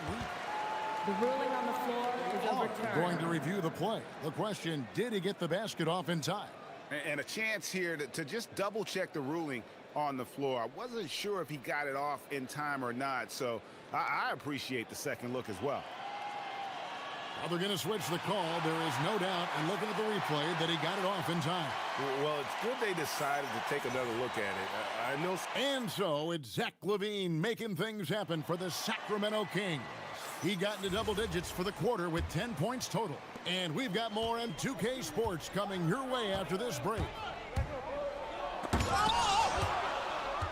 Speaker 9: The ruling on the floor is overturned.
Speaker 6: Going to review the play. The question, did he get the basket off in time?
Speaker 7: And a chance here to just double check the ruling on the floor. I wasn't sure if he got it off in time or not, so I appreciate the second look as well.
Speaker 6: Now they're going to switch the call. There is no doubt, and looking at the replay, that he got it off in time.
Speaker 7: Well, it's good they decided to take another look at it. I know.
Speaker 6: And so it's Zach LaVine making things happen for the Sacramento Kings. He got into double digits for the quarter with 10 points total. And we've got more on 2K Sports coming your way after this break.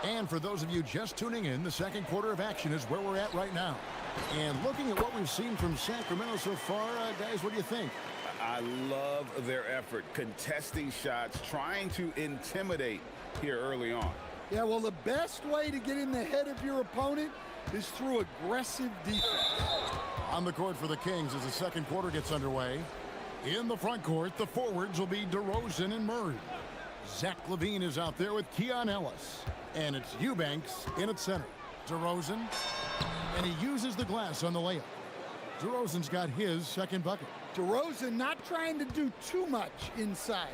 Speaker 6: And for those of you just tuning in, the second quarter of action is where we're at right now. And looking at what we've seen from Sacramento so far, guys, what do you think?
Speaker 7: I love their effort, contesting shots, trying to intimidate here early on.
Speaker 8: Yeah, well, the best way to get in the head of your opponent is through aggressive defense.
Speaker 6: On the court for the Kings as the second quarter gets underway. In the front court, the forwards will be DeRozan and Murray. Zach LaVine is out there with Keon Ellis. And it's Eubanks in at center. DeRozan, and he uses the glass on the layup. DeRozan's got his second bucket.
Speaker 8: DeRozan not trying to do too much inside.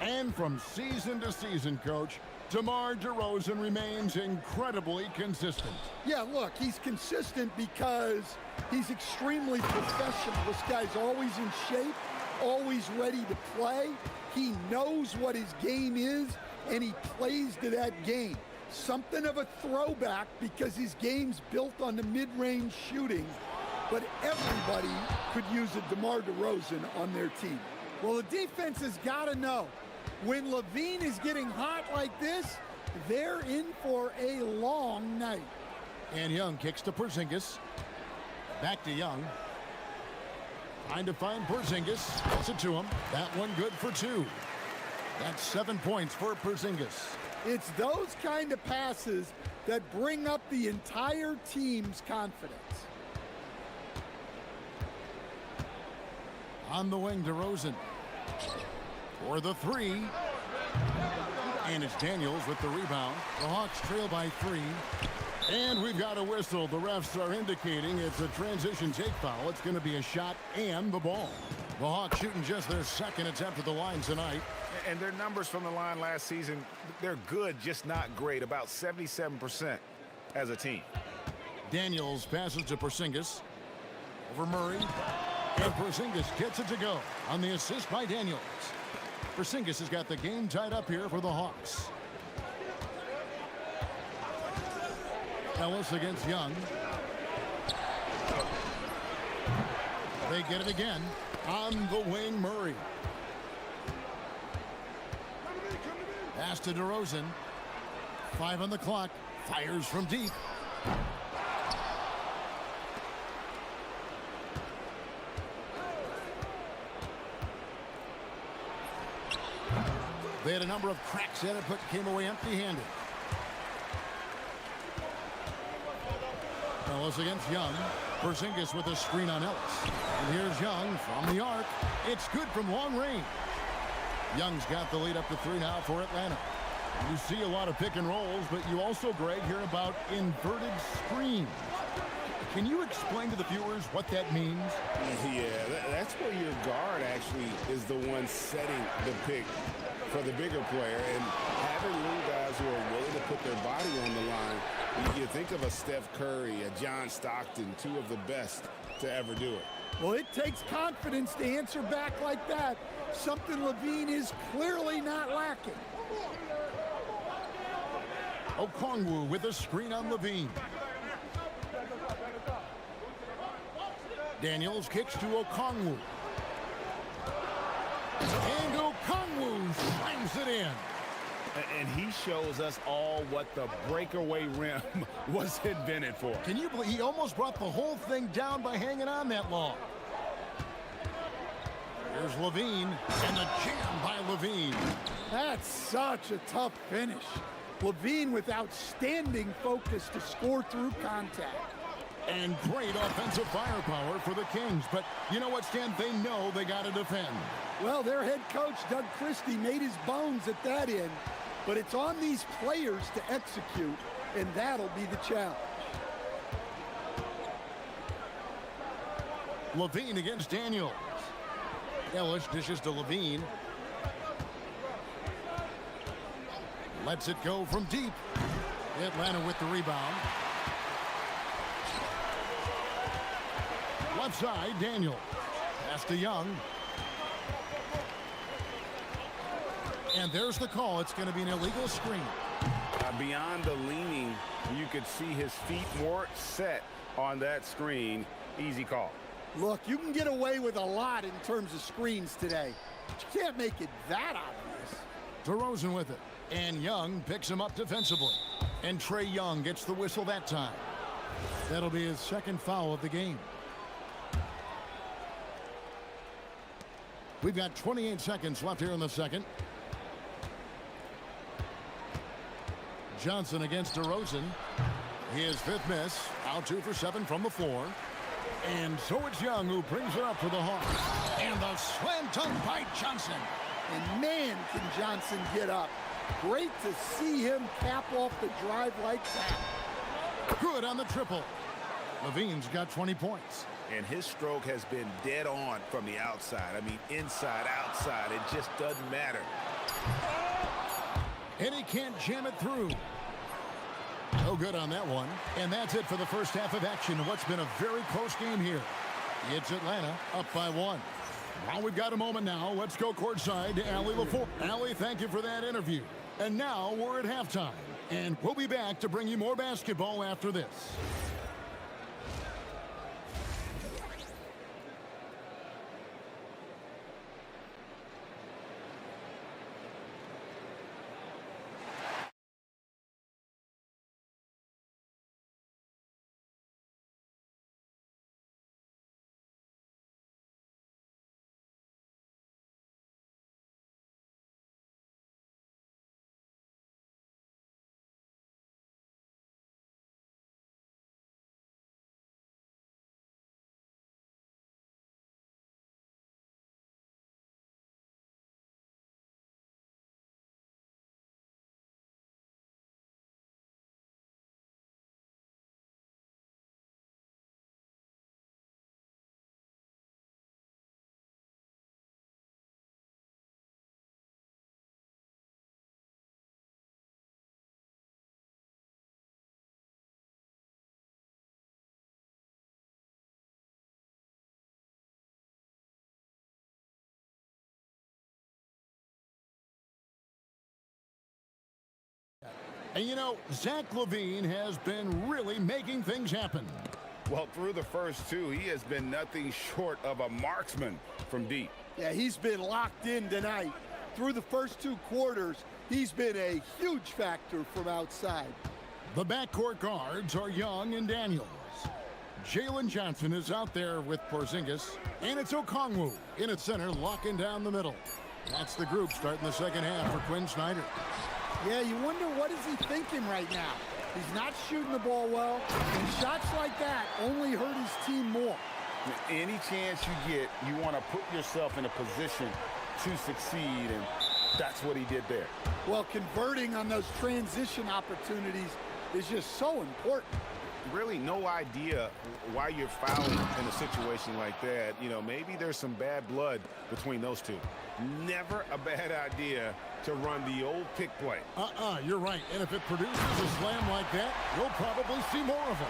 Speaker 6: And from season to season, Coach, DeMar DeRozan remains incredibly consistent.
Speaker 8: Yeah, look, he's consistent because he's extremely professional. This guy's always in shape, always ready to play. He knows what his game is, and he plays to that game. Something of a throwback because his game's built on the mid-range shooting, but everybody could use a DeMar DeRozan on their team. Well, the defense has got to know, when LaVine is getting hot like this, they're in for a long night.
Speaker 6: And Young kicks to Porzingis. Back to Young. Trying to find Porzingis. Gets it to him. That one good for 2. That's 7 points for Porzingis.
Speaker 8: It's those kind of passes that bring up the entire team's confidence.
Speaker 6: On the wing, DeRozan. For the 3. And it's Daniels with the rebound. The Hawks trail by 3. And we've got a whistle. The refs are indicating it's a transition take foul. It's going to be a shot and the ball. The Hawks shooting just their second attempt at the line tonight.
Speaker 7: And their numbers from the line last season, they're good, just not great. About 77% as a team.
Speaker 6: Daniels passes to Porzingis. Over Murray. And Porzingis gets it to go on the assist by Daniels. Porzingis has got the game tied up here for the Hawks. Ellis against Young. They get it again. On the wing, Murray. Pass to DeRozan. 5 on the clock. Fires from deep. They had a number of cracks at it, but came away empty-handed. Ellis against Young. Porzingis with a screen on Ellis. And here's Young from the arc. It's good from long range. Young's got the lead up to 3 now for Atlanta. You see a lot of pick and rolls, but you also, Greg, hear about inverted screens. Can you explain to the viewers what that means?
Speaker 7: Yeah, that's where your guard actually is the one setting the pick for the bigger player, and having little guys who are willing to put their body on the line. You think of a Steph Curry, a John Stockton, 2 of the best to ever do it.
Speaker 8: Well, it takes confidence to answer back like that, something Levine is clearly not lacking.
Speaker 6: Okongwu with a screen on Levine. Daniels kicks to Okongwu. And Okongwu slams it in.
Speaker 7: And he shows us all what the breakaway rim was invented for.
Speaker 6: Can you believe he almost brought the whole thing down by hanging on that long? Here's Levine, and the jam by Levine.
Speaker 8: That's such a tough finish. Levine with outstanding focus to score through contact.
Speaker 6: And great offensive firepower for the Kings. But you know what, Stan? They know they got to defend.
Speaker 8: Well, their head coach, Doug Christie, made his bones at that end. But it's on these players to execute, and that'll be the challenge.
Speaker 6: Levine against Daniels. Ellis dishes to Levine. Lets it go from deep. Atlanta with the rebound. Left side, Daniels. Pass to Young. And there's the call. It's going to be an illegal screen.
Speaker 7: Beyond the leaning, you could see his feet more set on that screen. Easy call.
Speaker 8: Look, you can get away with a lot in terms of screens today, but you can't make it that obvious.
Speaker 6: DeRozan with it. And Young picks him up defensively. And Trae Young gets the whistle that time. That'll be his second foul of the game. We've got 28 seconds left here in the second. Johnson against DeRozan. His 5th miss. Out 2 for 7 from the floor. And so it's Young who brings it up for the Hawks. And the slam dunk by Johnson.
Speaker 8: And man, can Johnson get up. Great to see him cap off the drive like that.
Speaker 6: Good on the triple. Levine's got 20 points.
Speaker 7: And his stroke has been dead on from the outside. I mean, inside, outside. It just doesn't matter.
Speaker 6: And he can't jam it through. No good on that one. And that's it for the first half of action in what's been a very close game here. It's Atlanta up by 1. Well, we've got a moment now. Let's go courtside to Allie LaFour. Allie, thank you for that interview. And now we're at halftime. And we'll be back to bring you more basketball after this. And you know, Zach LaVine has been really making things happen.
Speaker 7: Well, through the first 2, he has been nothing short of a marksman from deep.
Speaker 8: Yeah, he's been locked in tonight. through the first 2 quarters, he's been a huge factor from outside.
Speaker 6: The backcourt guards are Young and Daniels. Jalen Johnson is out there with Porzingis, and it's Okongwu in at center, locking down the middle. That's the group starting the second half for Quinn Snyder.
Speaker 8: Yeah, you wonder what is he thinking right now. He's not shooting the ball well, and shots like that only hurt his team more.
Speaker 7: Any chance you get, you want to put yourself in a position to succeed, and that's what he did there.
Speaker 8: Well, converting on those transition opportunities is just so important.
Speaker 7: Really no idea why you're fouling in a situation like that. You know, maybe there's some bad blood between those two. Never a bad idea to run the old pick play.
Speaker 6: You're right. And if it produces a slam like that, you'll probably see more of them.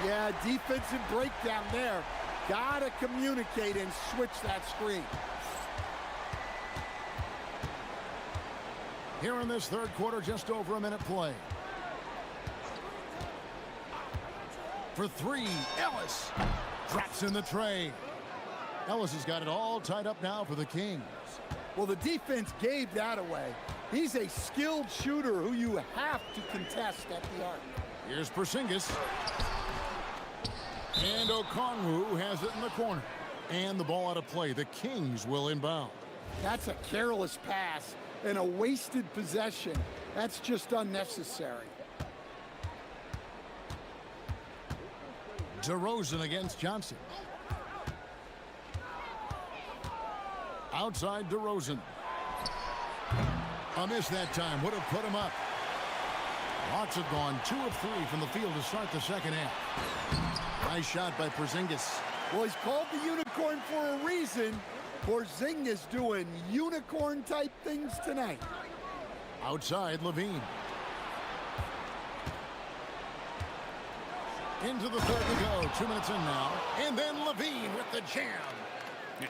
Speaker 8: Yeah, defensive breakdown there. Gotta communicate and switch that screen.
Speaker 6: Here in this third quarter, just over a minute play. For 3, Ellis drops in the tray. Ellis has got it all tied up now for the Kings.
Speaker 8: Well, the defense gave that away. He's a skilled shooter who you have to contest at the arc.
Speaker 6: Here's Porzingis. And Okongwu has it in the corner. And the ball out of play. The Kings will inbound.
Speaker 8: That's a careless pass and a wasted possession. That's just unnecessary.
Speaker 6: DeRozan against Johnson. Outside DeRozan. A miss that time. Would have put him up. Hawks have gone 2 of 3 from the field to start the second half. Nice shot by Porzingis.
Speaker 8: Well, he's called the unicorn for a reason. Porzingis doing unicorn-type things tonight.
Speaker 6: Outside Levine. Into the third to go. 2 minutes in now. And then Levine with the jam.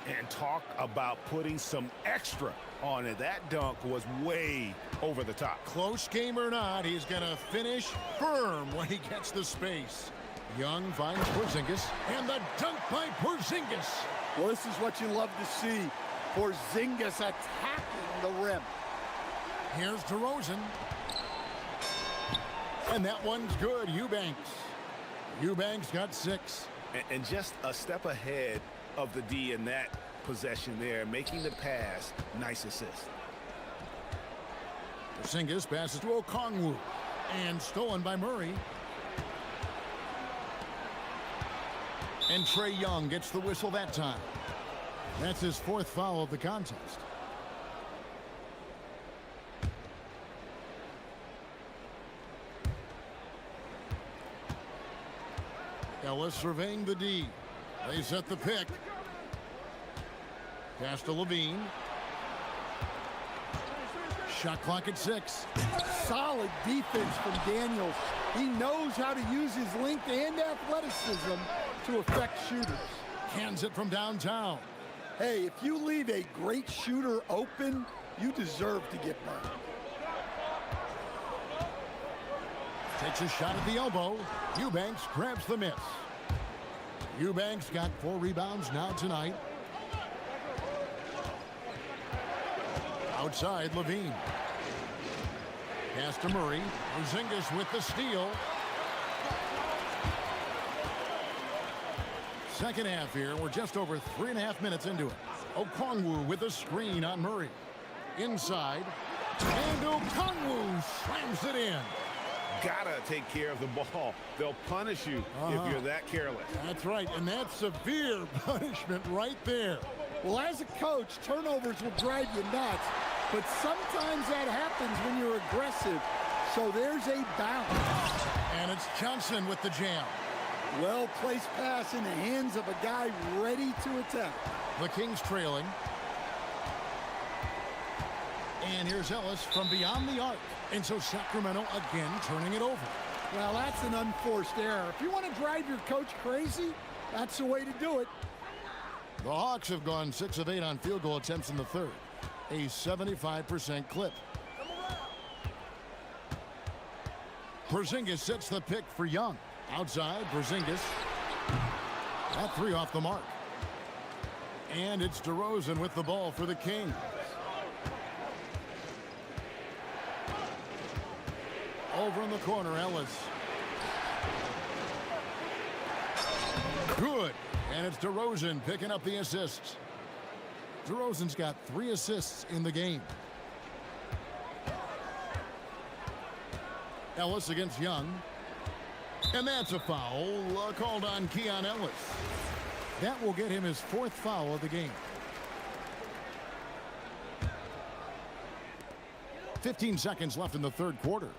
Speaker 7: And talk about putting some extra on it. That dunk was way over the top.
Speaker 6: Close game or not, he's going to finish firm when he gets the space. Young finds Porzingis, and the dunk by Porzingis.
Speaker 8: Well, this is what you love to see. Porzingis attacking the rim.
Speaker 6: Here's DeRozan. And that one's good. Eubanks got 6.
Speaker 7: And just a step ahead of the D in that possession there, making the pass. Nice assist.
Speaker 6: Porzingis passes to Okongwu, and stolen by Murray. And Trae Young gets the whistle that time. That's his 4th foul of the contest. Ellis surveying the D. They set the pick. Pass to Levine. Shot clock at 6.
Speaker 8: Solid defense from Daniels. He knows how to use his length and athleticism to affect shooters.
Speaker 6: Hands it from downtown.
Speaker 8: Hey, if you leave a great shooter open, you deserve to get burned.
Speaker 6: Takes a shot at the elbow. Eubanks grabs the miss. Eubanks got 4 rebounds now tonight. Outside Levine. Pass to Murray. Porzingis with the steal. Second half here. We're just over 3.5 minutes into it. Okongwu with a screen on Murray. Inside. And Okongwu slams it in.
Speaker 7: Gotta take care of the ball. They'll punish you if you're that careless.
Speaker 6: That's right, and that's severe punishment right there.
Speaker 8: Well, as a coach, turnovers will drive you nuts, but sometimes that happens when you're aggressive. So there's a balance.
Speaker 6: And it's Johnson with the jam.
Speaker 8: Well-placed pass in the hands of a guy ready to attack.
Speaker 6: The Kings trailing. And here's Ellis from beyond the arc. And so Sacramento again turning it over.
Speaker 8: Well, that's an unforced error. If you want to drive your coach crazy, that's the way to do it.
Speaker 6: The Hawks have gone 6 of 8 on field goal attempts in the third. A 75% clip. Porzingis sets the pick for Young. Outside, Porzingis. That 3 off the mark. And it's DeRozan with the ball for the Kings. Over in the corner, Ellis. Good. And it's DeRozan picking up the assists. DeRozan's got 3 assists in the game. Ellis against Young. And that's a foul called on Keon Ellis. That will get him his 4th foul of the game. 15 seconds left in the 3rd quarter.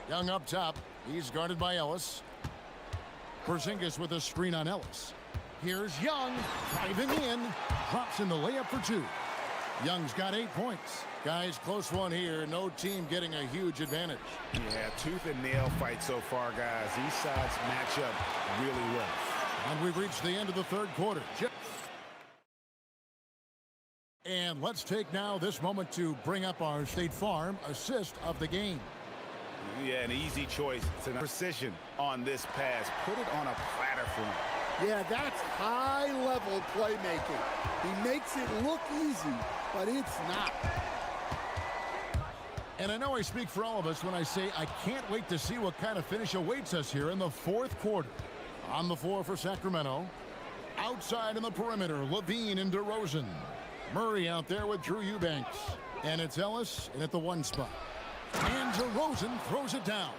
Speaker 6: Young up top. He's guarded by Ellis. Porzingis with a screen on Ellis. Here's Young driving in. Drops in the layup for 2. Young's got 8 points. Guys, close one here. No team getting a huge advantage.
Speaker 7: Yeah, tooth and nail fight so far, guys. These sides match up really well.
Speaker 6: And we've reached the end of the 3rd quarter. And let's take now this moment to bring up our State Farm assist of the game.
Speaker 7: Yeah, an easy choice. It's an precision on this pass. Put it on a platter for him.
Speaker 8: Yeah, that's high-level playmaking. He makes it look easy, but it's not.
Speaker 6: And I know I speak for all of us when I say I can't wait to see what kind of finish awaits us here in the 4th quarter. On the floor for Sacramento. Outside in the perimeter, Levine and DeRozan. Murray out there with Drew Eubanks. And it's Ellis in at the 1 spot. And DeRozan throws it down.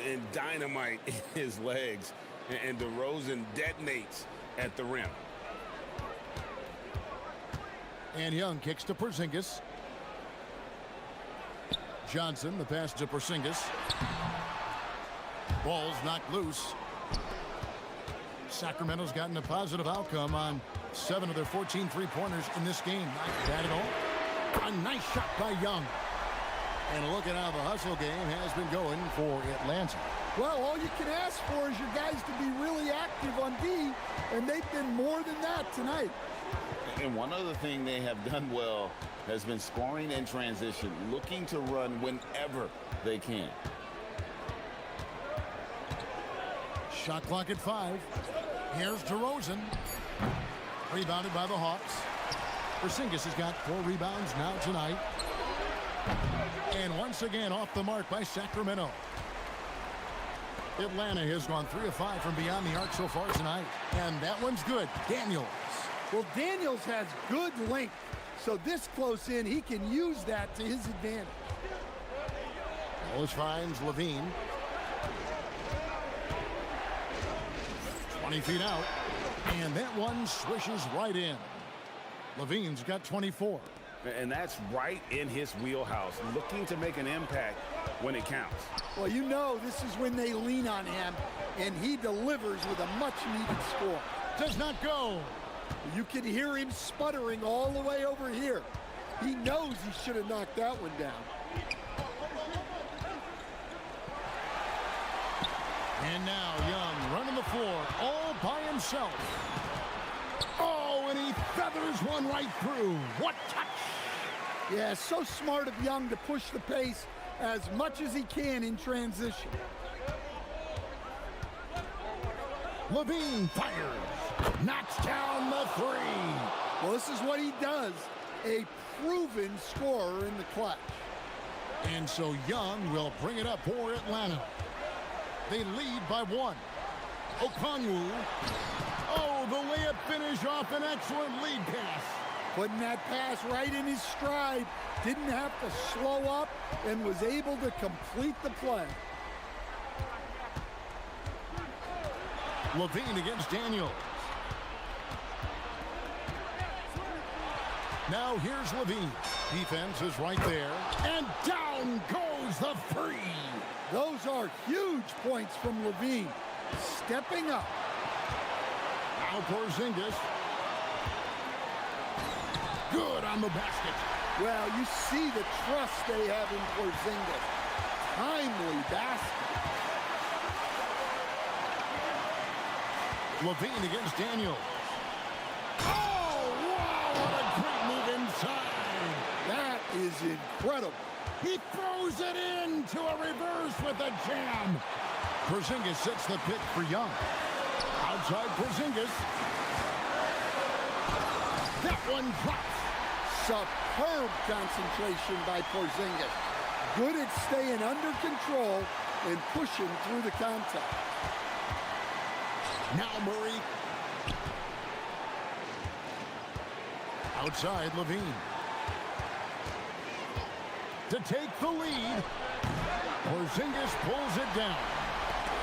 Speaker 7: And dynamite in his legs. And DeRozan detonates at the rim.
Speaker 6: And Young kicks to Porzingis. Johnson, the pass to Porzingis. Ball's knocked loose. Sacramento's gotten a positive outcome on 7 of their 14 three-pointers in this game. Not bad at all. A nice shot by Young. And look at how the hustle game has been going for Atlanta.
Speaker 8: Well, all you can ask for is your guys to be really active on D, and they've been more than that tonight.
Speaker 10: And one other thing they have done well has been scoring in transition, looking to run whenever they can.
Speaker 6: Shot clock at 5. Here's DeRozan. Rebounded by the Hawks. Porzingis has got 4 rebounds now tonight. And once again off the mark by Sacramento. Atlanta has gone 3 of 5 from beyond the arc so far tonight. And that one's good. Daniels.
Speaker 8: Well, Daniels has good length. So this close in, he can use that to his advantage.
Speaker 6: Ellis finds Levine. 20 feet out. And that one swishes right in. Levine's got 24.
Speaker 7: And that's right in his wheelhouse, looking to make an impact when it counts.
Speaker 8: Well, you know this is when they lean on him, and he delivers with a much-needed score.
Speaker 6: Does not go.
Speaker 8: You can hear him sputtering all the way over here. He knows he should have knocked that one down.
Speaker 6: And now Young running the floor all by himself. Oh, and he feathers one right through. What touch!
Speaker 8: Yeah, so smart of Young to push the pace as much as he can in transition.
Speaker 6: Levine fires. Knocks down the 3.
Speaker 8: Well, this is what he does. A proven scorer in the clutch.
Speaker 6: And so Young will bring it up for Atlanta. They lead by 1. Okongwu. Oh, the layup finish off an excellent lead pass.
Speaker 8: Putting that pass right in his stride. Didn't have to slow up and was able to complete the play.
Speaker 6: Levine against Daniels. Now here's Levine. Defense is right there. And down goes the 3.
Speaker 8: Those are huge points from Levine. Stepping up.
Speaker 6: Now Porzingis. Good on the basket.
Speaker 8: Well, you see the trust they have in Porzingis. Timely basket.
Speaker 6: Levine against Daniels. Oh, wow, what a great move inside.
Speaker 8: That is incredible.
Speaker 6: He throws it into a reverse with a jam. Porzingis sets the pick for Young. Outside Porzingis. That one drops.
Speaker 8: Superb concentration by Porzingis. Good at staying under control and pushing through the contact.
Speaker 6: Now Murray. Outside Levine. To take the lead. Porzingis pulls it down.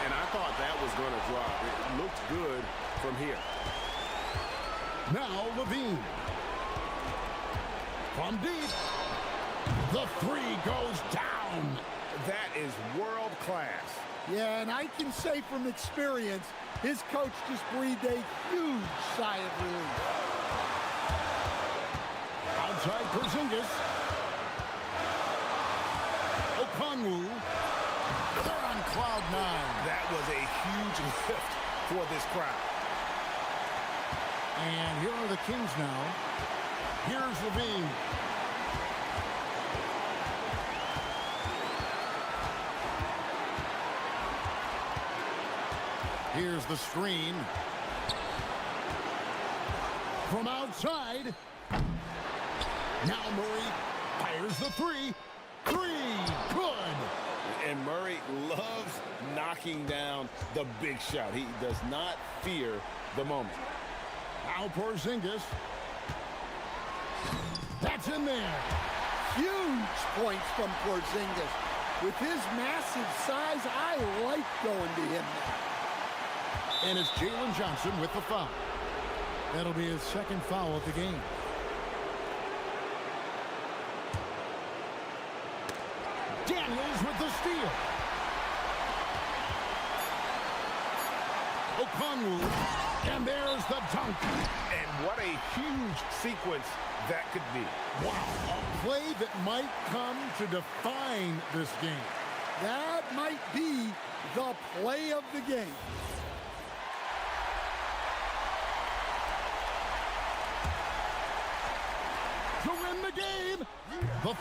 Speaker 7: And I thought that was going to drop. It looked good from here.
Speaker 6: Now Levine. From deep. The three goes down.
Speaker 7: That is world class.
Speaker 8: Yeah, and I can say from experience, his coach just breathed a huge sigh of relief.
Speaker 6: Outside Porzingis. Okongwu. They're on cloud nine.
Speaker 7: That was a huge lift for this crowd.
Speaker 6: And here are the Kings now. Here's Levine. Here's the screen. From outside. Now Murray fires the three. Good.
Speaker 7: And Murray loves knocking down the big shot. He does not fear the moment.
Speaker 6: Now Porzingis. That's in there.
Speaker 8: Huge points from Porzingis. With his massive size, I like going to him now.
Speaker 6: And it's Jalen Johnson with the foul. That'll be his second foul of the game. Daniels with the steal. Okongwu. And there's the dunk.
Speaker 7: And what a huge sequence that could be.
Speaker 6: Wow. A play that might come to define this game.
Speaker 8: That might be the play of the game.
Speaker 6: To win the game, the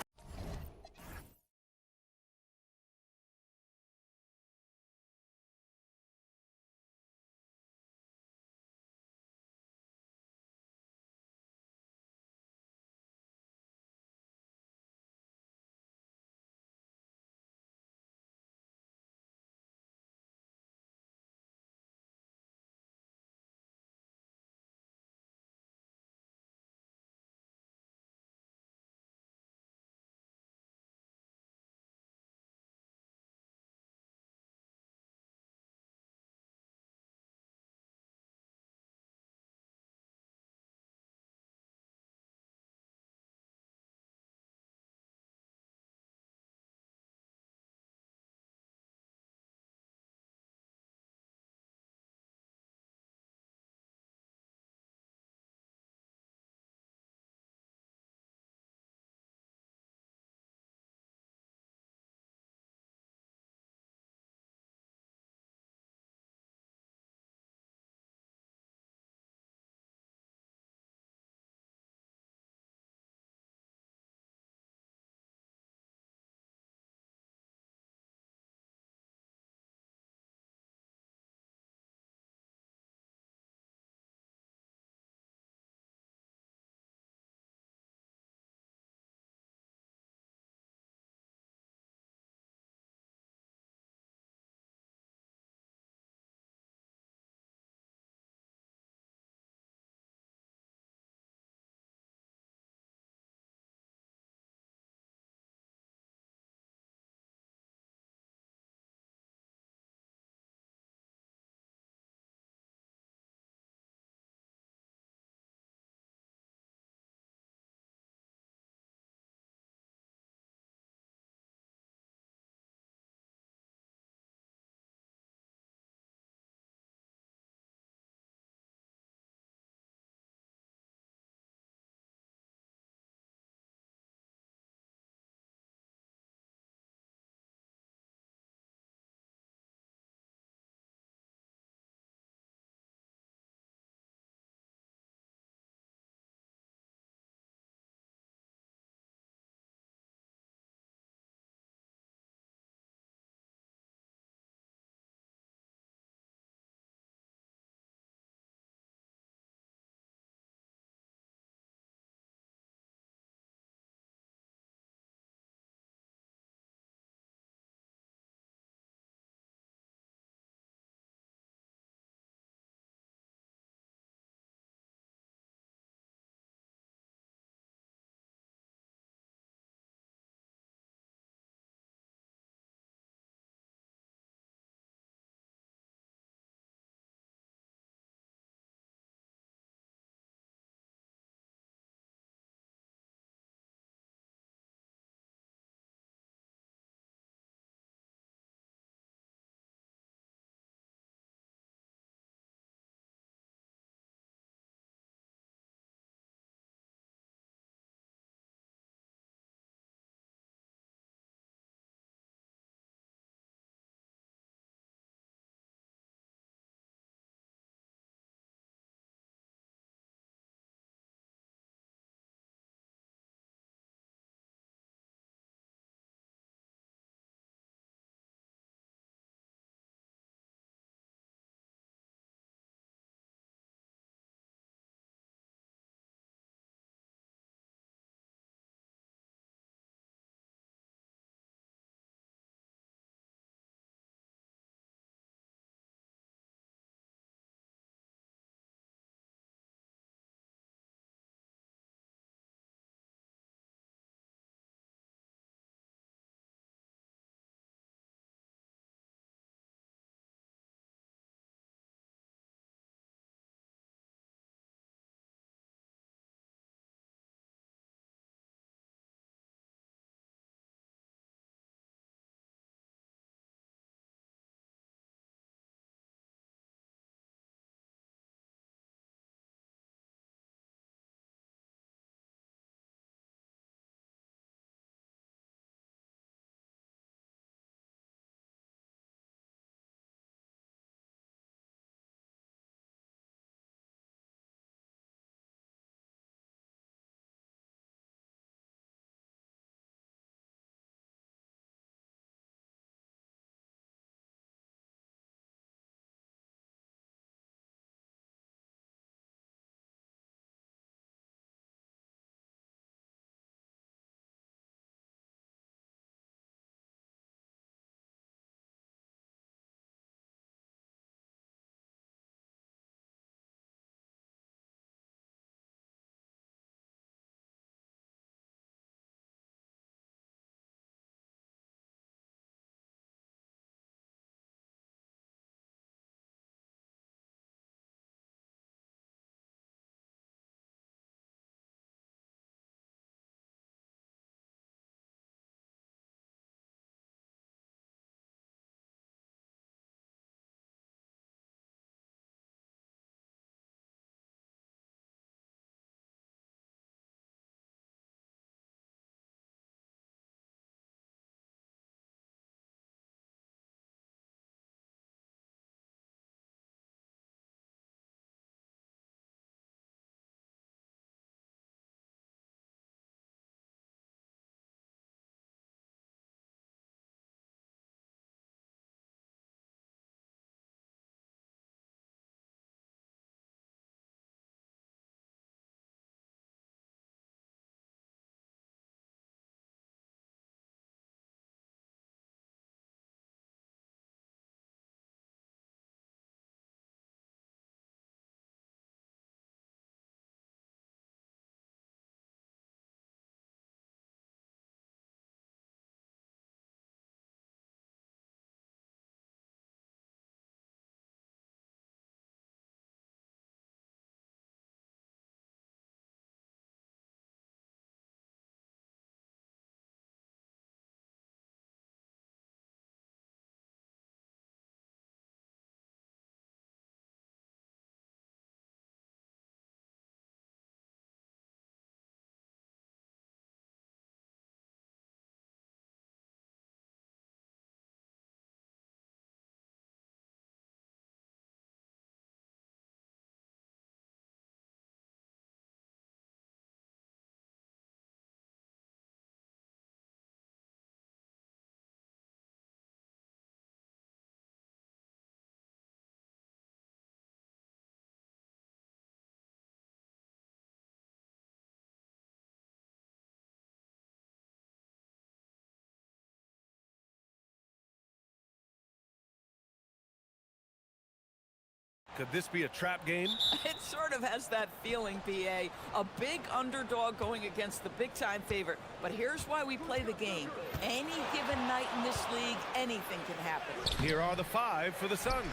Speaker 1: Could this be a trap game?
Speaker 11: It sort of has that feeling, B.A. A big underdog going against the big-time favorite. But here's why we play the game. Any given night in this league, anything can happen.
Speaker 1: Here are the 5 for the Suns.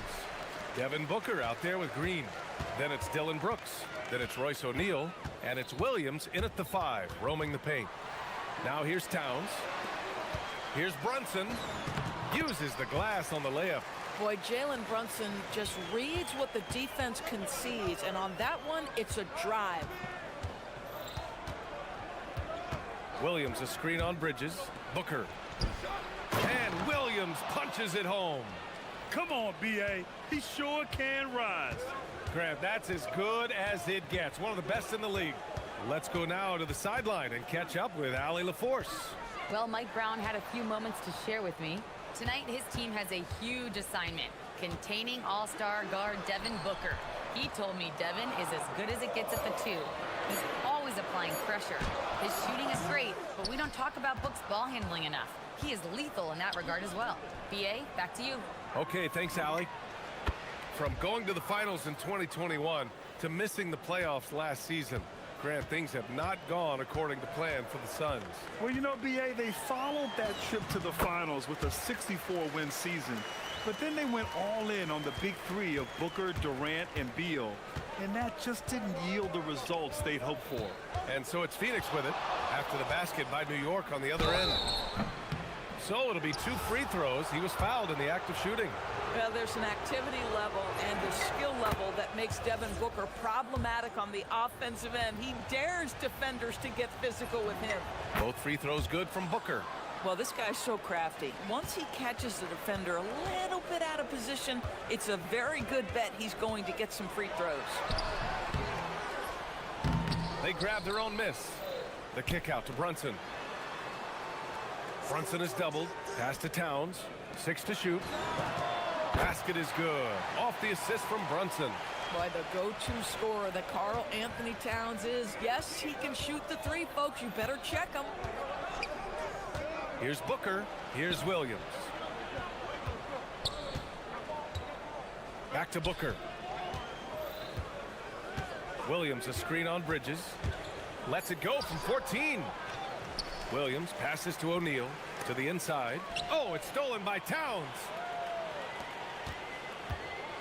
Speaker 1: Devin Booker out there with Green. Then it's Dylan Brooks. Then it's Royce O'Neal. And it's Williams in at the 5, roaming the paint. Now here's Towns. Here's Brunson. Uses the glass on the layup.
Speaker 11: Boy, Jalen Brunson just reads what the defense concedes, and on that one, it's a drive.
Speaker 1: Williams a screen on Bridges. Booker. And Williams punches it home.
Speaker 2: Come on, B.A. He sure can rise.
Speaker 1: Grant, that's as good as it gets. One of the best in the league. Let's go now to the sideline and catch up with Allie LaForce.
Speaker 3: Well, Mike Brown had a few moments to share with me. Tonight, his team has a huge assignment, containing all-star guard Devin Booker. He told me Devin is as good as it gets at the 2. He's always applying pressure. His shooting is great, but we don't talk about Book's ball handling enough. He is lethal in that regard as well. B.A., back to you.
Speaker 1: Okay, thanks, Allie. From going to the finals in 2021 to missing the playoffs last season, Grant, things have not gone according to plan for the Suns.
Speaker 2: Well, you know, B.A., they followed that trip to the finals with a 64-win season. But then they went all in on the big 3 of Booker, Durant, and Beal. And that just didn't yield the results they'd hoped for.
Speaker 1: And so it's Phoenix with it after the basket by New York on the other end. So it'll be 2 free throws. He was fouled in the act of shooting.
Speaker 11: Well, there's an activity level and a skill level that makes Devin Booker problematic on the offensive end. He dares defenders to get physical with him.
Speaker 1: Both free throws good from Booker.
Speaker 11: Well, this guy's so crafty. Once he catches the defender a little bit out of position, it's a very good bet he's going to get some free throws.
Speaker 1: They grab their own miss. The kick out to Brunson. Brunson is doubled. Pass to Towns. 6 to shoot. Basket is good. Off the assist from Brunson.
Speaker 11: Boy, the go-to scorer that Karl Anthony Towns is. Yes, he can shoot the 3, folks. You better check him.
Speaker 1: Here's Booker. Here's Williams. Back to Booker. Williams a screen on Bridges. Lets it go from 14. Williams passes to O'Neal to the inside. Oh, it's stolen by Towns.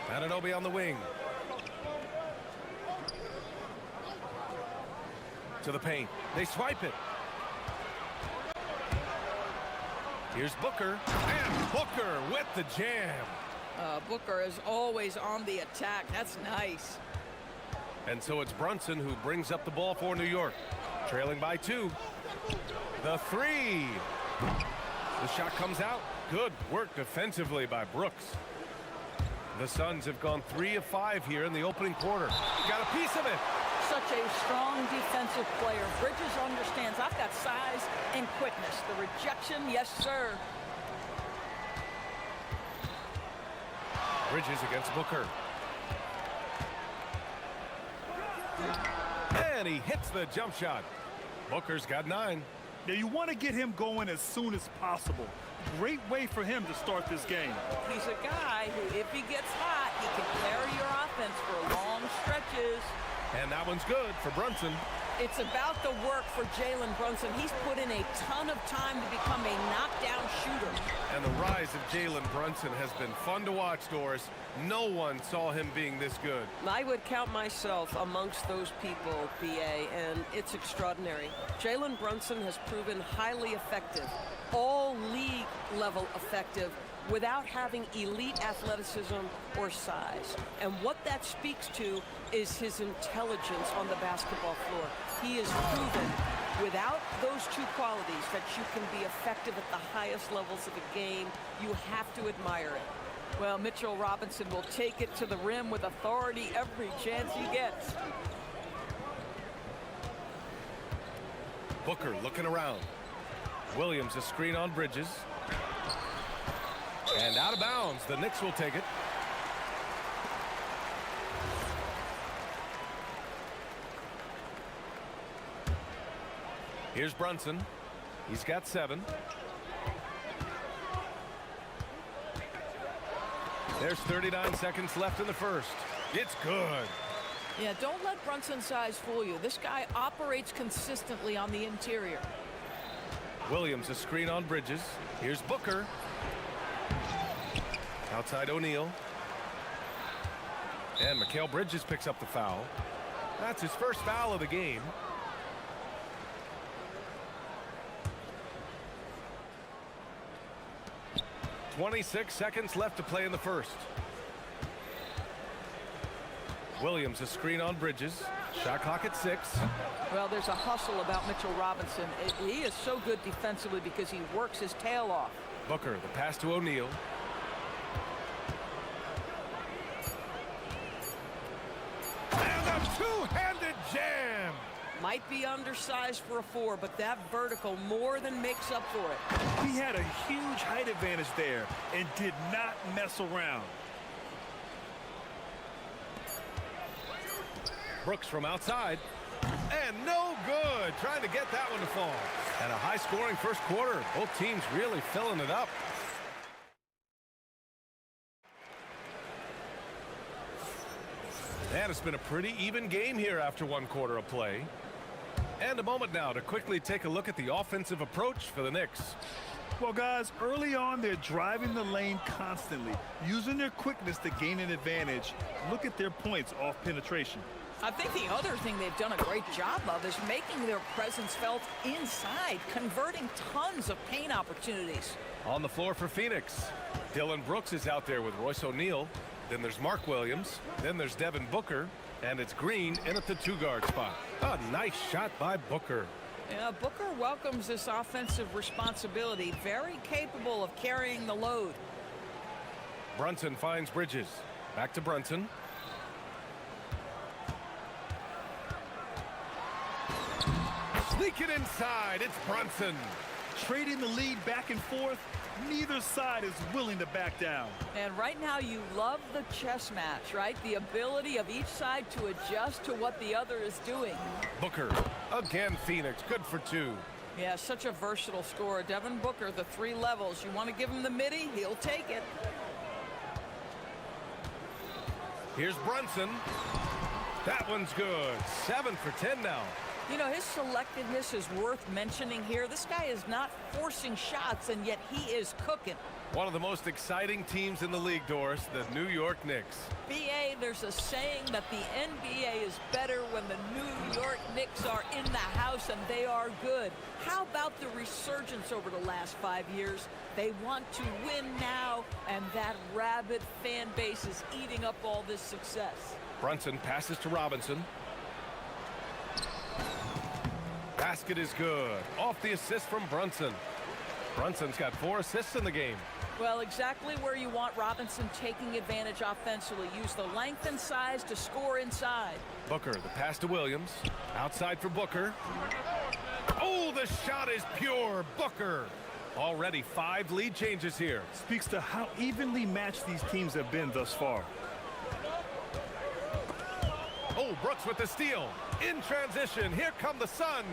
Speaker 1: Anunoby on the wing. To the paint. They swipe it. Here's Booker. And Booker with the jam.
Speaker 11: Booker is always on the attack. That's nice.
Speaker 1: And so it's Brunson who brings up the ball for New York. Trailing by 2. The 3. The shot comes out. Good work defensively by Brooks. The Suns have gone 3 of 5 here in the opening quarter. Got a piece of it.
Speaker 11: Such a strong defensive player. Bridges understands I've got size and quickness. The rejection, yes, sir.
Speaker 1: Bridges against Booker. And he hits the jump shot. Booker's got 9.
Speaker 2: Now, you want to get him going as soon as possible. Great way for him to start this game.
Speaker 11: He's a guy who, if he gets hot, he can carry your offense for long stretches.
Speaker 1: And that one's good for Brunson.
Speaker 11: It's about the work for Jalen Brunson. He's put in a ton of time to become a knockdown shooter.
Speaker 1: And the rise of Jalen Brunson has been fun to watch, Doris. No one saw him being this good.
Speaker 12: I would count myself amongst those people, B.A., and it's extraordinary. Jalen Brunson has proven highly effective, all league level effective, without having elite athleticism or size. And what that speaks to is his intelligence on the basketball floor. He has proven without those 2 qualities that you can be effective at the highest levels of a game. You have to admire it.
Speaker 11: Well, Mitchell Robinson will take it to the rim with authority every chance he gets.
Speaker 1: Booker looking around. Williams a screen on Bridges. And out of bounds. The Knicks will take it. Here's Brunson. He's got 7. There's 39 seconds left in the first. It's good.
Speaker 11: Yeah, don't let Brunson's size fool you. This guy operates consistently on the interior.
Speaker 1: Williams a screen on Bridges. Here's Booker. Outside O'Neal. And Mikal Bridges picks up the foul. That's his first foul of the game. .26 seconds left to play in the first. Williams a screen on Bridges. Shot clock at 6.
Speaker 11: Well, there's a hustle about Mitchell Robinson. He is so good defensively because he works his tail off.
Speaker 1: Booker, the pass to O'Neal. And a two-handed jam.
Speaker 11: Might be undersized for a 4, but that vertical more than makes up for it.
Speaker 2: He had a huge height advantage there and did not mess around.
Speaker 1: Brooks from outside. And no good. Trying to get that one to fall. And a high-scoring first quarter. Both teams really filling it up. And it's been a pretty even game here after one quarter of play. And a moment now to quickly take a look at the offensive approach for the Knicks.
Speaker 2: Well, guys, early on, they're driving the lane constantly, using their quickness to gain an advantage. Look at their points off penetration.
Speaker 11: I think the other thing they've done a great job of is making their presence felt inside, converting tons of paint opportunities.
Speaker 1: On the floor for Phoenix, Dylan Brooks is out there with Royce O'Neal. Then there's Mark Williams. Then there's Devin Booker. And it's Green in at the 2-guard spot. A nice shot by Booker.
Speaker 11: Yeah, Booker welcomes this offensive responsibility. Very capable of carrying the load.
Speaker 1: Brunson finds Bridges. Back to Brunson. Sneak it inside. It's Brunson.
Speaker 2: Trading the lead back and forth. Neither side is willing to back down.
Speaker 11: And right now you love the chess match, right? The ability of each side to adjust to what the other is doing.
Speaker 1: Booker. Again, Phoenix. Good for 2.
Speaker 11: Yeah, such a versatile scorer. Devin Booker, the 3 levels. You want to give him the midi, he'll take it.
Speaker 1: Here's Brunson. That one's good. 7 for 10 now.
Speaker 11: You know, his selectiveness is worth mentioning here. This guy is not forcing shots, and yet he is cooking.
Speaker 1: One of the most exciting teams in the league, Doris, the New York Knicks.
Speaker 11: BA, there's a saying that the NBA is better when the New York Knicks are in the house and they are good. How about the resurgence over the last 5 years? They want to win now, and that rabid fan base is eating up all this success.
Speaker 1: Brunson passes to Robinson. Basket is good. Off the assist from Brunson. Brunson's got 4 assists in the game.
Speaker 11: Well, exactly where you want Robinson taking advantage offensively. Use the length and size to score inside.
Speaker 1: Booker, the pass to Williams. Outside for Booker. Oh, the shot is pure. Booker. Already 5 lead changes here.
Speaker 2: Speaks to how evenly matched these teams have been thus far.
Speaker 1: Oh, Brooks with the steal. In transition, here come the Suns.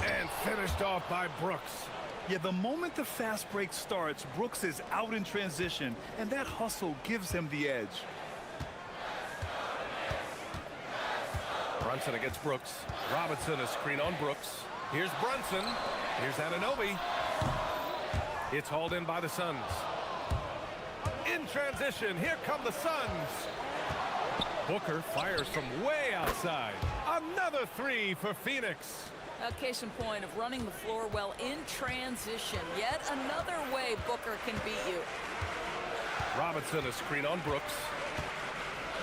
Speaker 1: And finished off by Brooks.
Speaker 2: Yeah, the moment the fast break starts, Brooks is out in transition, and that hustle gives him the edge.
Speaker 1: Brunson against Brooks. Robinson a screen on Brooks. Here's Brunson. Here's Anunoby. It's hauled in by the Suns. In transition, here come the Suns. Booker fires from way outside. Another 3 for Phoenix.
Speaker 11: A case in point of running the floor well in transition. Yet another way Booker can beat you.
Speaker 1: Robinson a screen on Brooks.